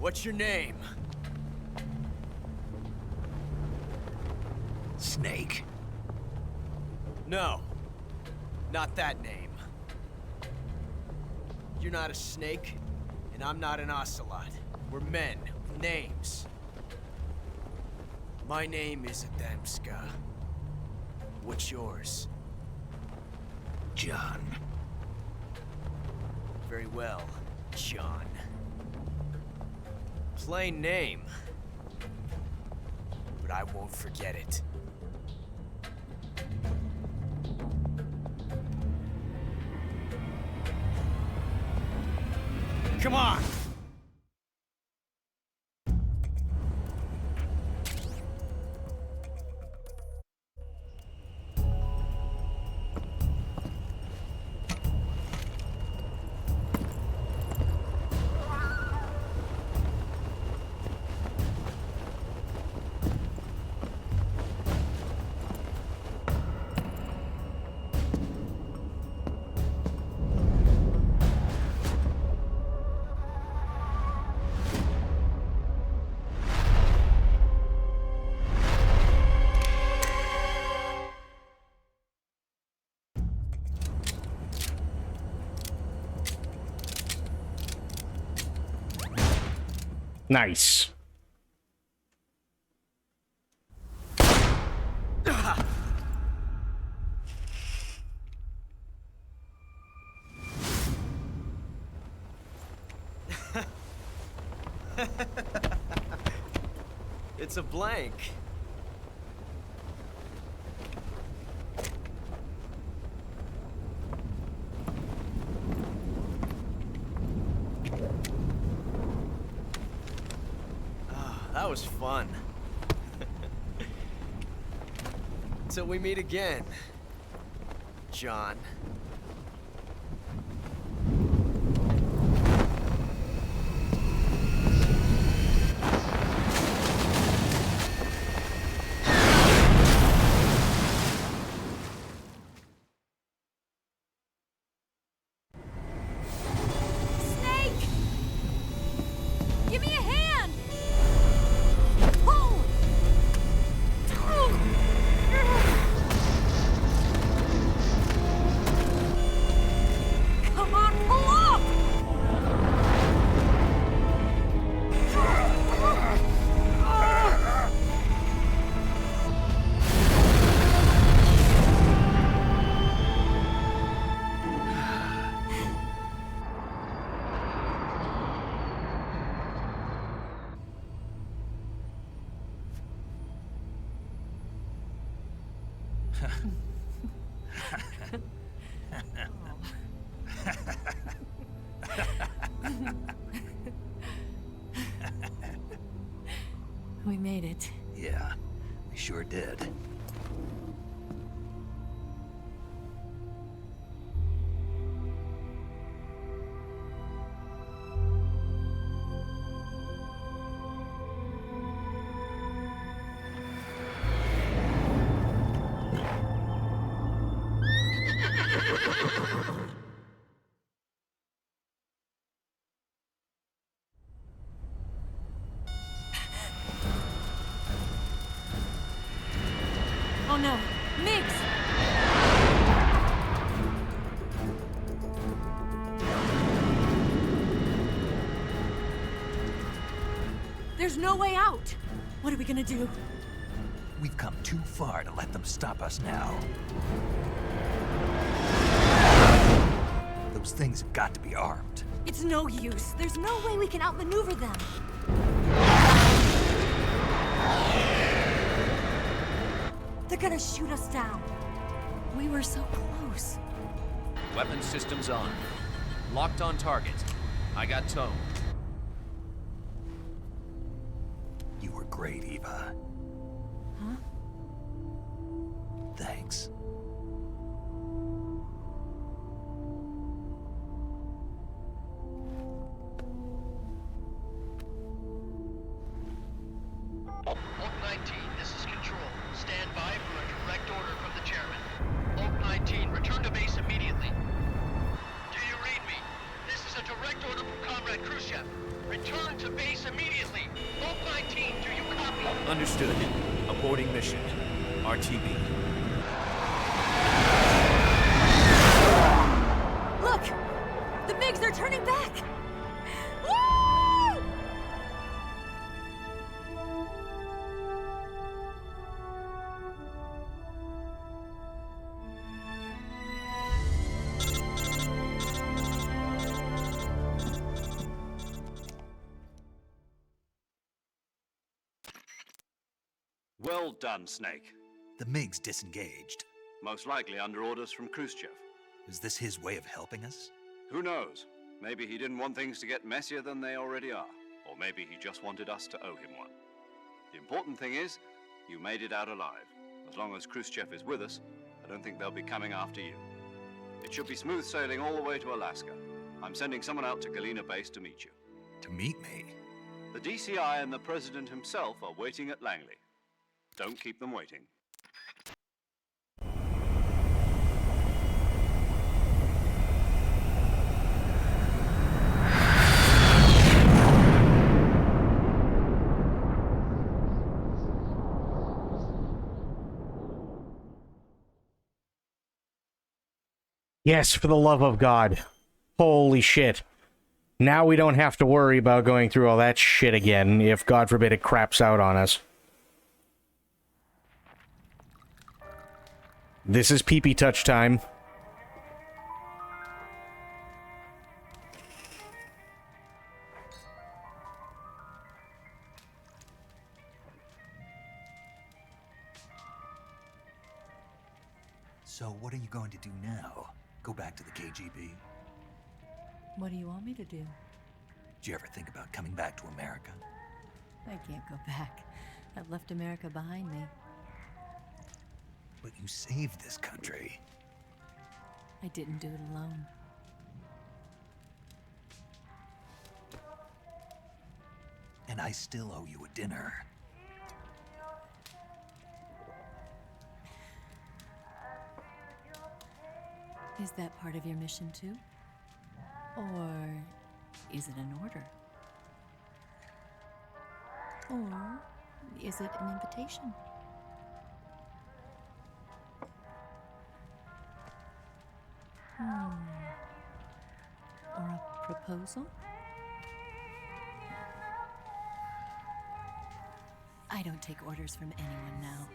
What's your name? Snake. No. Not that name. You're not a snake, and I'm not an ocelot. We're men with names. My name is Adamska. What's yours? John. Very well, John. Plain name. But I won't forget it. Come on! Nice. It's a blank. That was fun. Till we meet again, John. Snake! Give me a hand! Come on, pull up! We made it. Yeah, we sure did. Oh no, Miggs! There's no way out! What are we gonna do? We've come too far to let them stop us now. Those things have got to be armed. It's no use. There's no way we can outmaneuver them. They're gonna shoot us down. We were so close. Weapon systems on. Locked on target. I got tone. You were great, Eva. Huh? Thanks. Oak 19, this is Control. Stand by for a direct order from the chairman. Oak 19, return to base immediately. Do you read me? This is a direct order from Comrade Khrushchev. Return to base immediately. Vault 19, do you copy? Understood. Aborting mission. RTB. Look! The MiGs are turning back! Woo! Well done, Snake. The MiGs disengaged. Most likely under orders from Khrushchev. Is this his way of helping us? Who knows? Maybe he didn't want things to get messier than they already are. Or maybe he just wanted us to owe him one. The important thing is, you made it out alive. As long as Khrushchev is with us, I don't think they'll be coming after you. It should be smooth sailing all the way to Alaska. I'm sending someone out to Galena Base to meet you. To meet me? The DCI and the President himself are waiting at Langley. Don't keep them waiting. Yes, for the love of God. Holy shit. Now we don't have to worry about going through all that shit again if, God forbid, it craps out on us. This is pee-pee touch time. So what are you going to do now? Go back to the KGB? What do you want me to do? Did you ever think about coming back to America? I can't go back. I've left America behind me. But you saved this country. I didn't do it alone. And I still owe you a dinner. Is that part of your mission too? Or is it an order? Or is it an invitation? Or a proposal? I don't take orders from anyone now.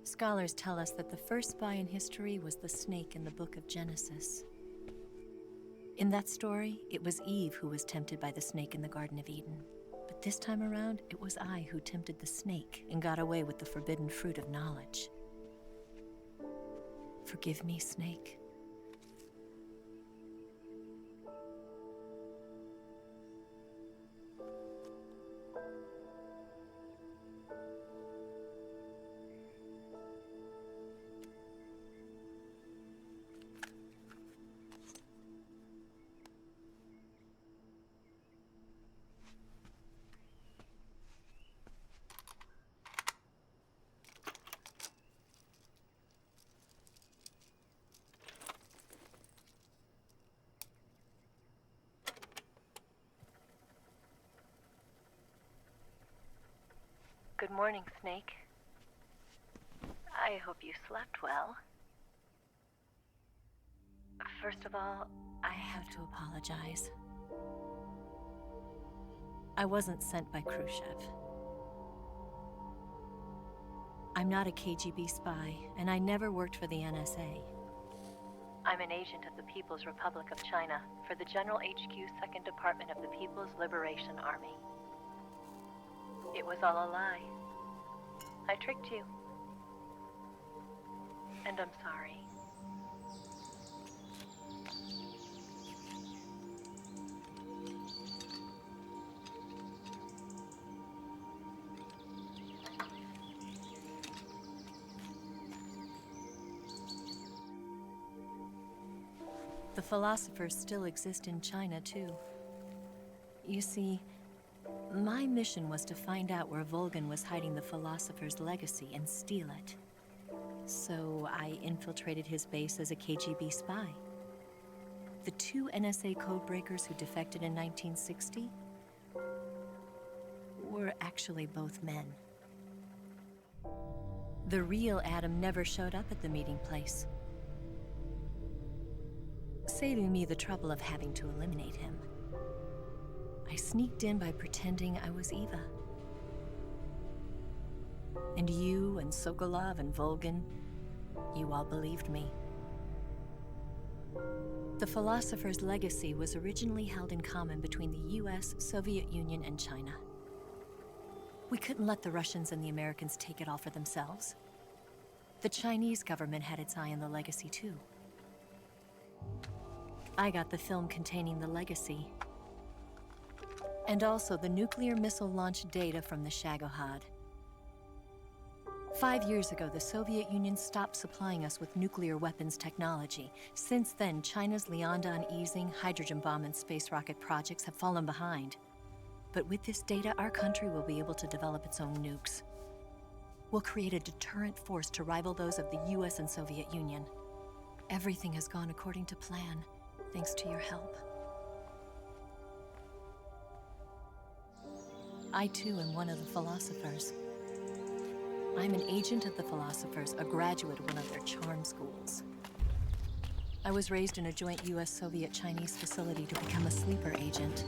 Scholars tell us that the first spy in history was the snake in the book of Genesis. In that story, it was Eve who was tempted by the snake in the Garden of Eden. But this time around, it was I who tempted the snake and got away with the forbidden fruit of knowledge. Forgive me, Snake. Good morning, Snake. I hope you slept well. First of all, I have to apologize. I wasn't sent by Khrushchev. I'm not a KGB spy, and I never worked for the NSA. I'm an agent of the People's Republic of China for the General HQ 2nd Department of the People's Liberation Army. It was all a lie. I tricked you. And I'm sorry. The philosophers still exist in China, too. You see, my mission was to find out where Volgin was hiding the philosopher's legacy and steal it. So I infiltrated his base as a KGB spy. The 2 NSA codebreakers who defected in 1960 were actually both men. The real Adam never showed up at the meeting place, saving me the trouble of having to eliminate him. I sneaked in by pretending I was Eva. And you and Sokolov and Volgin, you all believed me. The philosopher's legacy was originally held in common between the US, Soviet Union, and China. We couldn't let the Russians and the Americans take it all for themselves. The Chinese government had its eye on the legacy, too. I got the film containing the legacy, and also the nuclear missile launch data from the Shagohod. 5 years ago, the Soviet Union stopped supplying us with nuclear weapons technology. Since then, China's Liaodong easing, hydrogen bomb, and space rocket projects have fallen behind. But with this data, our country will be able to develop its own nukes. We'll create a deterrent force to rival those of the US and Soviet Union. Everything has gone according to plan, thanks to your help. I too am one of the philosophers. I'm an agent of the philosophers, a graduate of one of their charm schools. I was raised in a joint US-Soviet-Chinese facility to become a sleeper agent.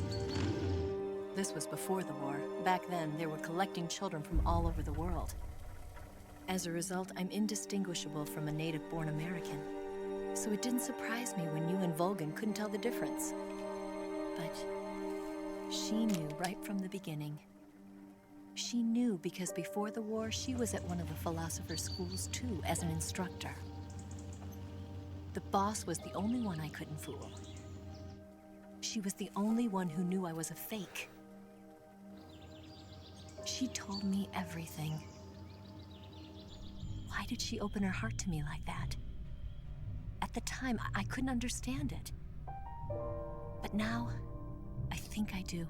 This was before the war. Back then, they were collecting children from all over the world. As a result, I'm indistinguishable from a native-born American. So it didn't surprise me when you and Volgin couldn't tell the difference. But she knew right from the beginning. She knew because before the war, she was at one of the philosopher's schools too, as an instructor. The boss was the only one I couldn't fool. She was the only one who knew I was a fake. She told me everything. Why did she open her heart to me like that? At the time, I couldn't understand it. But now, I think I do.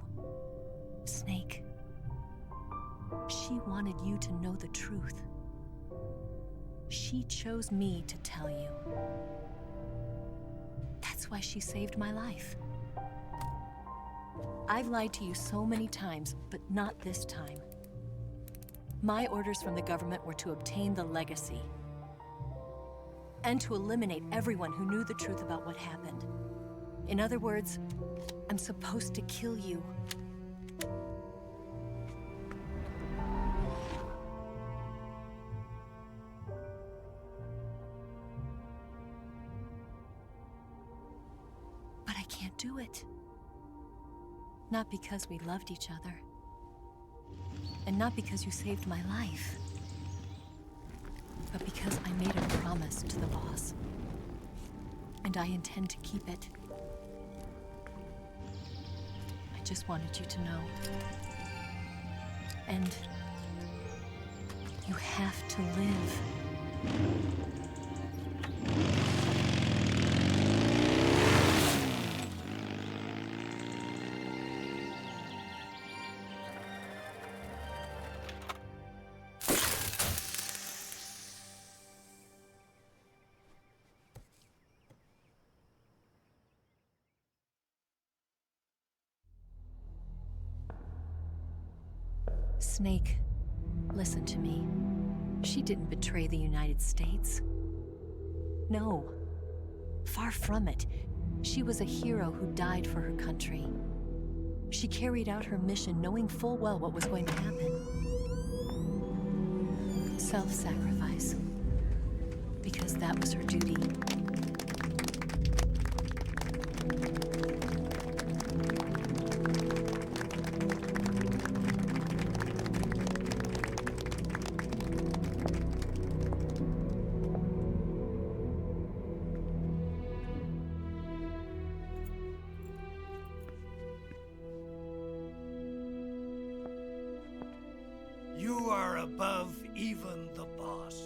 Snake. She wanted you to know the truth. She chose me to tell you. That's why she saved my life. I've lied to you so many times, but not this time. My orders from the government were to obtain the legacy and to eliminate everyone who knew the truth about what happened. In other words, I'm supposed to kill you. But I can't do it. Not because we loved each other. And not because you saved my life. But because I made a promise to the boss. And I intend to keep it. I just wanted you to know. And you have to live. Snake, Listen to me. She didn't betray the United States. No. Far from it. She was a hero who died for her country. She carried out her mission knowing full well what was going to happen. Self-sacrifice. Because that was her duty. You are above even the boss.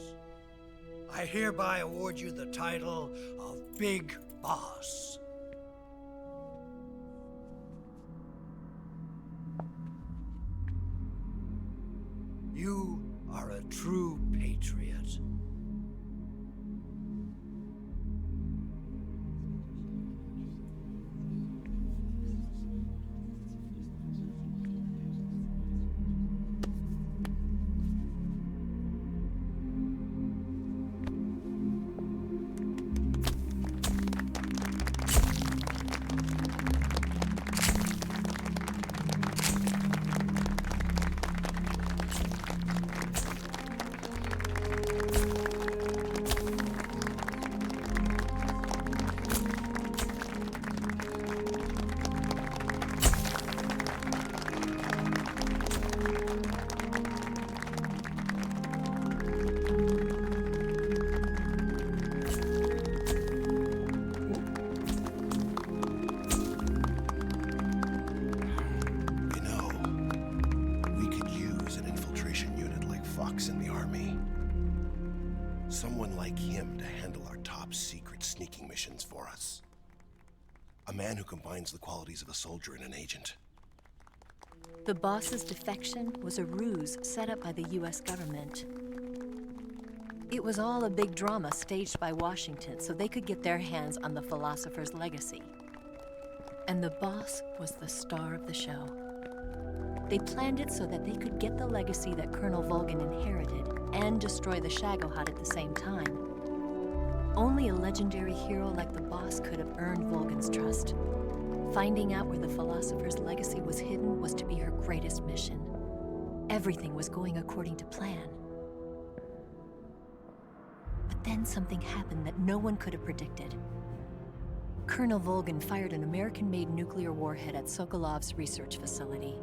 I hereby award you the title of Big Boss. You are a true patriot. Someone like him to handle our top secret sneaking missions for us. A man who combines the qualities of a soldier and an agent. The boss's defection was a ruse set up by the US government. It was all a big drama staged by Washington so they could get their hands on the philosopher's legacy. And the boss was the star of the show. They planned it so that they could get the legacy that Colonel Volgin inherited and destroy the Shagohod at the same time. Only a legendary hero like the boss could have earned Volgin's trust. Finding out where the philosopher's legacy was hidden was to be her greatest mission. Everything was going according to plan. But then something happened that no one could have predicted. Colonel Volgin fired an American-made nuclear warhead at Sokolov's research facility.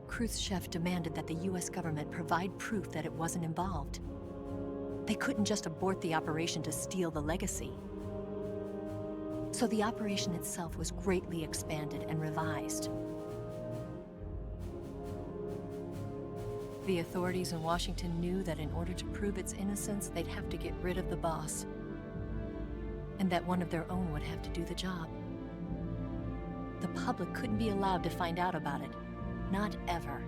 Khrushchev demanded that the US government provide proof that it wasn't involved. They couldn't just abort the operation to steal the legacy. So the operation itself was greatly expanded and revised. The authorities in Washington knew that in order to prove its innocence, they'd have to get rid of the boss, and that one of their own would have to do the job. The public couldn't be allowed to find out about it. Not ever.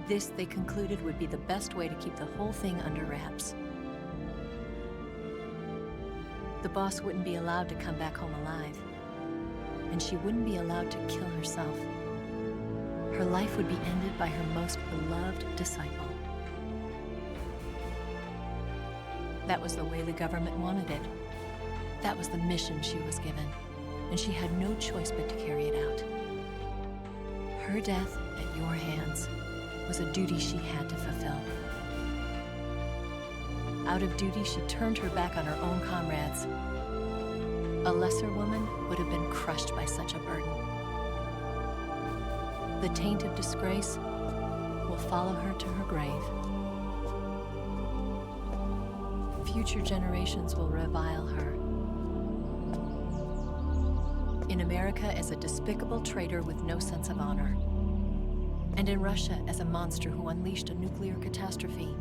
This, they concluded, would be the best way to keep the whole thing under wraps. The boss wouldn't be allowed to come back home alive, and she wouldn't be allowed to kill herself. Her life would be ended by her most beloved disciple. That was the way the government wanted it. That was the mission she was given, and she had no choice but to carry it out. Her death at your hands was a duty she had to fulfill. Out of duty, she turned her back on her own comrades. A lesser woman would have been crushed by such a burden. The taint of disgrace will follow her to her grave. Future generations will revile her. In America as a despicable traitor with no sense of honor. And in Russia as a monster who unleashed a nuclear catastrophe.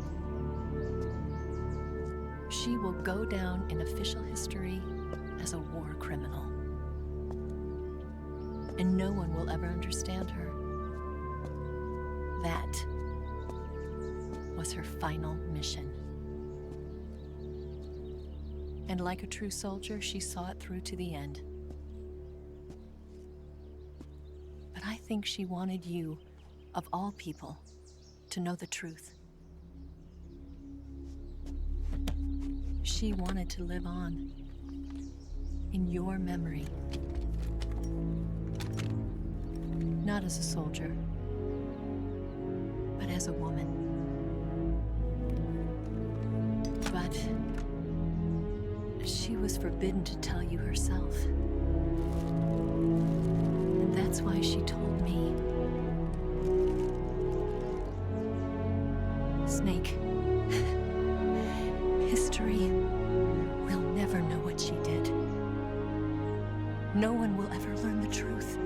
She will go down in official history as a war criminal. And no one will ever understand her. That was her final mission. And like a true soldier, she saw it through to the end. But I think she wanted you of all people, to know the truth. She wanted to live on, in your memory. Not as a soldier, but as a woman. But she was forbidden to tell you herself. And that's why she told me. Snake, history will never know what she did. No one will ever learn the truth.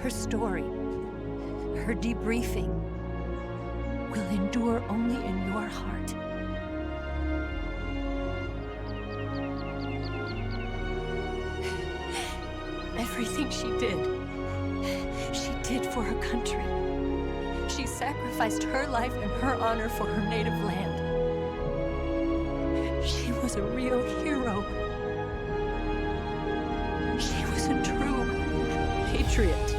Her story, her debriefing, will endure only in your heart. Everything she did for her country. She sacrificed her life and her honor for her native land. She was a real hero. She was a true patriot.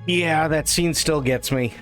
Yeah, that scene still gets me.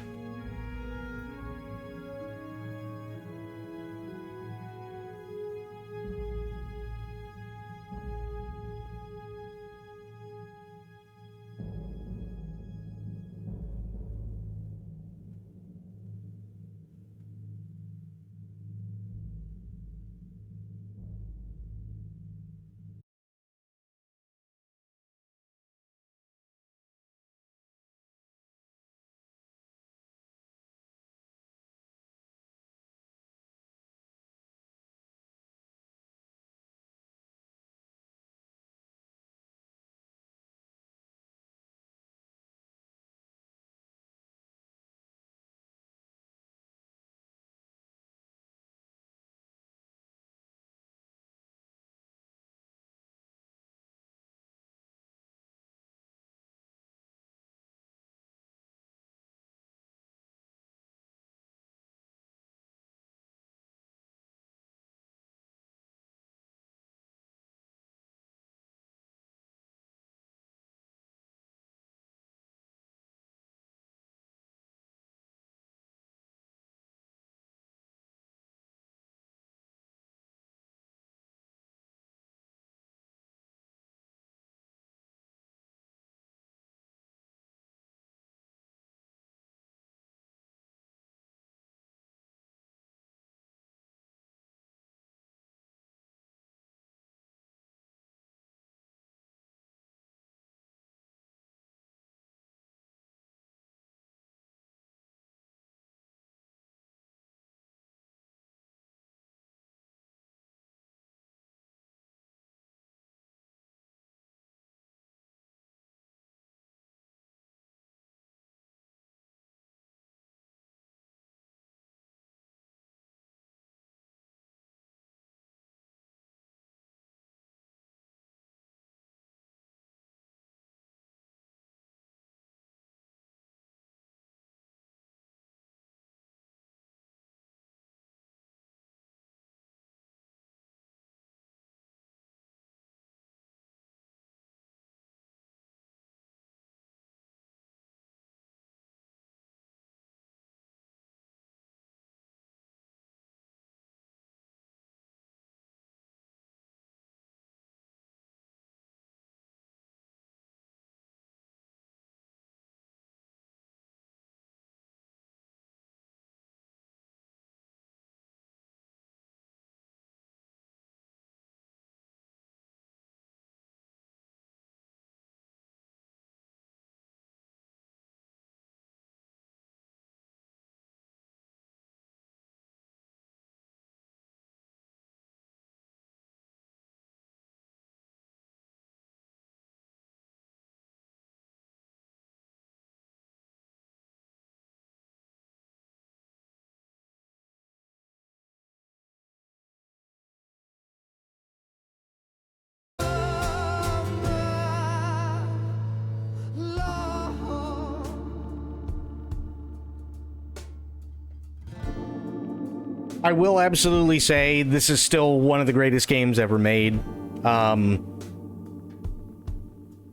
I will absolutely say this is still one of the greatest games ever made.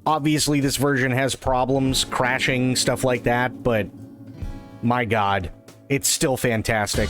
Obviously, this version has problems, crashing, stuff like that, but my god, it's still fantastic.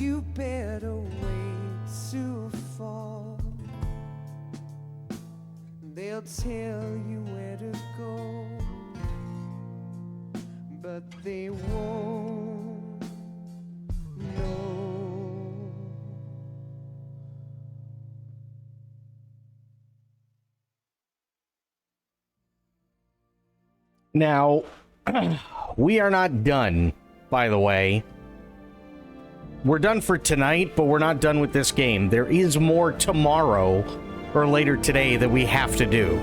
You better wait to fall. They'll tell you where to go, but they won't know. Now, we are not done, by the way. We're done for tonight, but we're not done with this game. There is more tomorrow or later today that we have to do.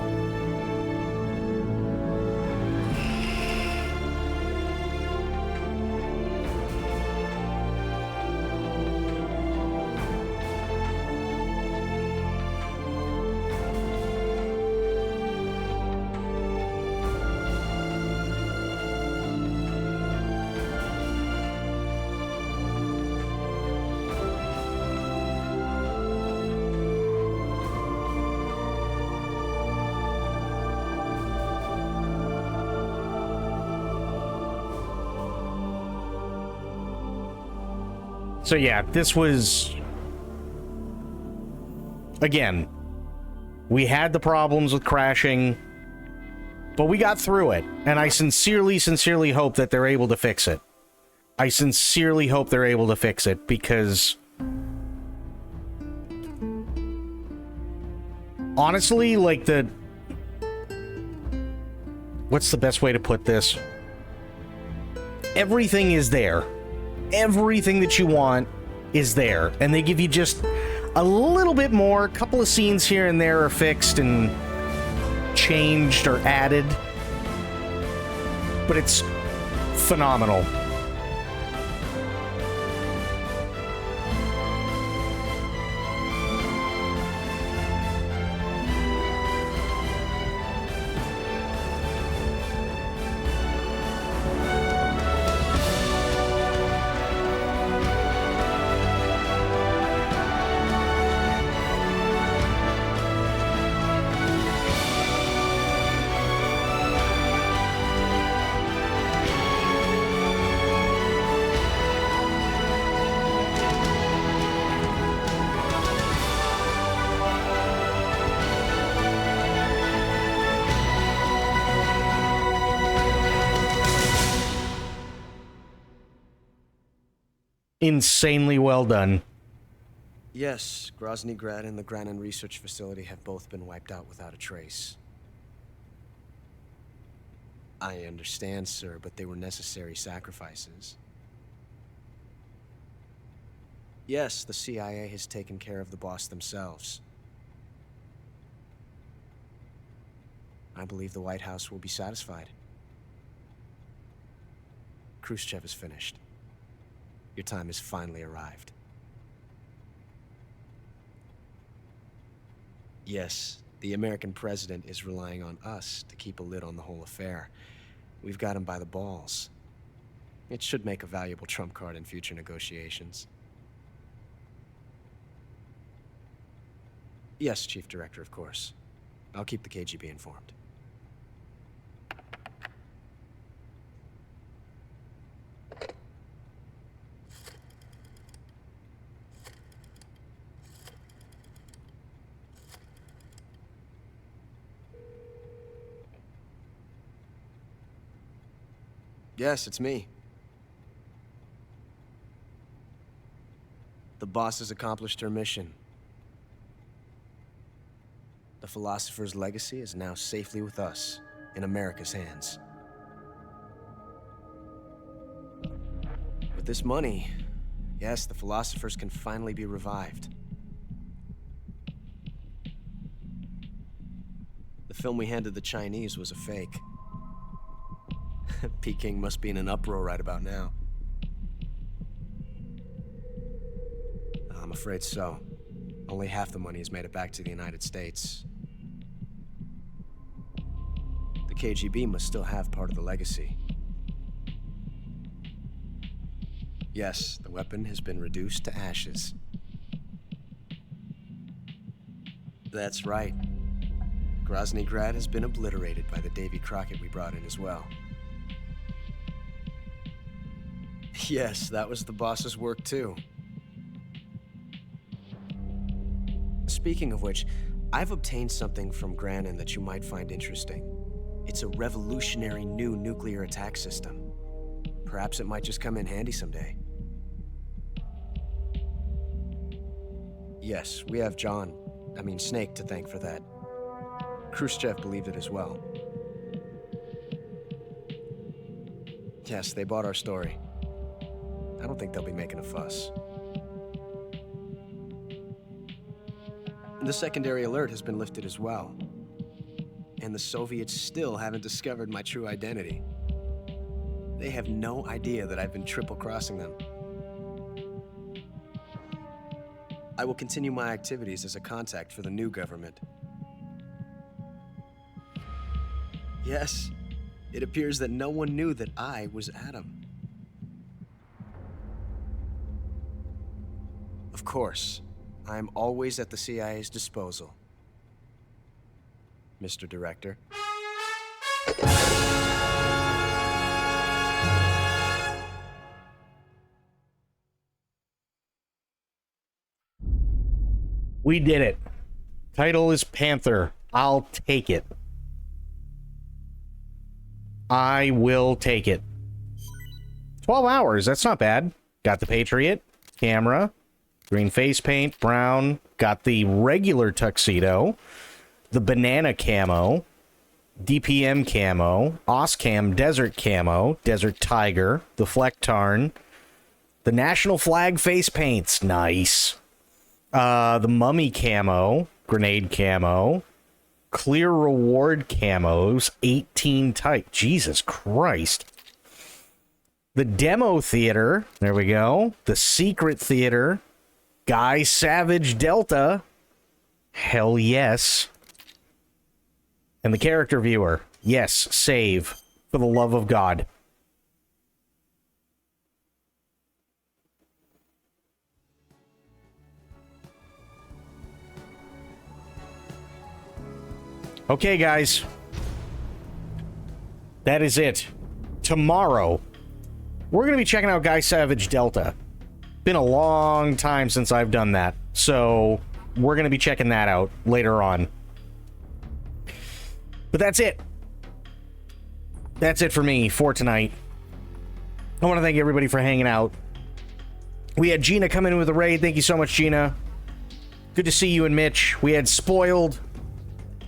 So yeah, this was... Again, we had the problems with crashing, but we got through it, and I sincerely, sincerely hope that they're able to fix it. I sincerely hope they're able to fix it, because... honestly, like the... What's the best way to put this? Everything is there. Everything that you want is there, and they give you just a little bit more. A couple of scenes here and there are fixed and changed or added, but it's phenomenal. Insanely well done. Yes, Grozny Grad and the Granin Research Facility have both been wiped out without a trace. I understand, sir, but they were necessary sacrifices. Yes, the CIA has taken care of the boss themselves. I believe the White House will be satisfied. Khrushchev is finished. Your time has finally arrived. Yes, the American president is relying on us to keep a lid on the whole affair. We've got him by the balls. It should make a valuable trump card in future negotiations. Yes, Chief Director, of course. I'll keep the KGB informed. Yes, it's me. The boss has accomplished her mission. The Philosopher's legacy is now safely with us, in America's hands. With this money, yes, the Philosophers can finally be revived. The film we handed the Chinese was a fake. Peking must be in an uproar right about now. I'm afraid so. Only half the money has made it back to the United States. The KGB must still have part of the legacy. Yes, the weapon has been reduced to ashes. That's right. Grozny Grad has been obliterated by the Davy Crockett we brought in as well. Yes, that was the boss's work too. Speaking of which, I've obtained something from Granin that you might find interesting. It's a revolutionary new nuclear attack system. Perhaps it might just come in handy someday. Yes, we have Snake to thank for that. Khrushchev believed it as well. Yes, they bought our story. I don't think they'll be making a fuss. The secondary alert has been lifted as well. And the Soviets still haven't discovered my true identity. They have no idea that I've been triple-crossing them. I will continue my activities as a contact for the new government. Yes, it appears that no one knew that I was Adam. Of course, I am always at the CIA's disposal, Mr. Director. We did it. Title is Panther. I'll take it. I will take it. 12 hours. That's not bad. Got the Patriot. Camera. Green face paint. Brown. Got the regular tuxedo. The banana camo. DPM camo. Oscam desert camo. Desert tiger. The Flecktarn. The national flag face paints. Nice. The mummy camo, grenade camo, clear reward camos, 18 type. Jesus Christ. The demo theater, there we go. The secret theater, Guy Savage Delta, hell yes. And the character viewer, yes, save, for the love of God. Okay, guys. That is it. Tomorrow, we're going to be checking out Guy Savage Delta. Been a long time since I've done that, so we're going to be checking that out later on. But that's it. That's it for me for tonight. I want to thank everybody for hanging out. We had Gina come in with a raid. Thank you so much, Gina. Good to see you and Mitch. We had Spoiled.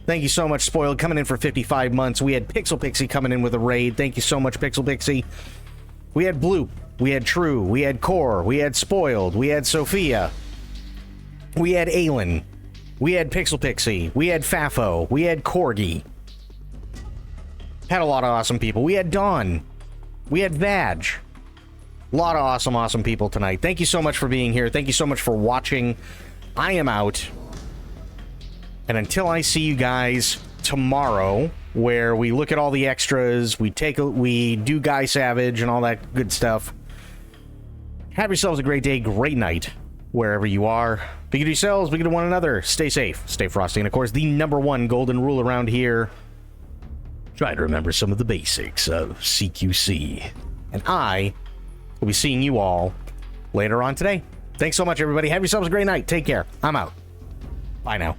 Thank you so much, Spoiled, coming in for 55 months. We had Pixel Pixie coming in with a raid. Thank you so much, Pixel Pixie. We had Bloop. We had True. We had Core. We had Spoiled. We had Sophia. We had Aelin. We had Pixel Pixie. We had Fafo. We had Corgi. Had a lot of awesome people. We had Dawn. We had Vag. A lot of awesome people tonight. Thank you so much for being here. Thank you so much for watching. I am out. And until I see you guys tomorrow, where we look at all the extras, we do Guy Savage and all that good stuff. Have yourselves a great day, great night, wherever you are. Be good to yourselves, be good to one another. Stay safe, stay frosty, and of course, the #1 golden rule around here: try to remember some of the basics of CQC. And I will be seeing you all later on today. Thanks so much, everybody. Have yourselves a great night. Take care. I'm out. Bye now.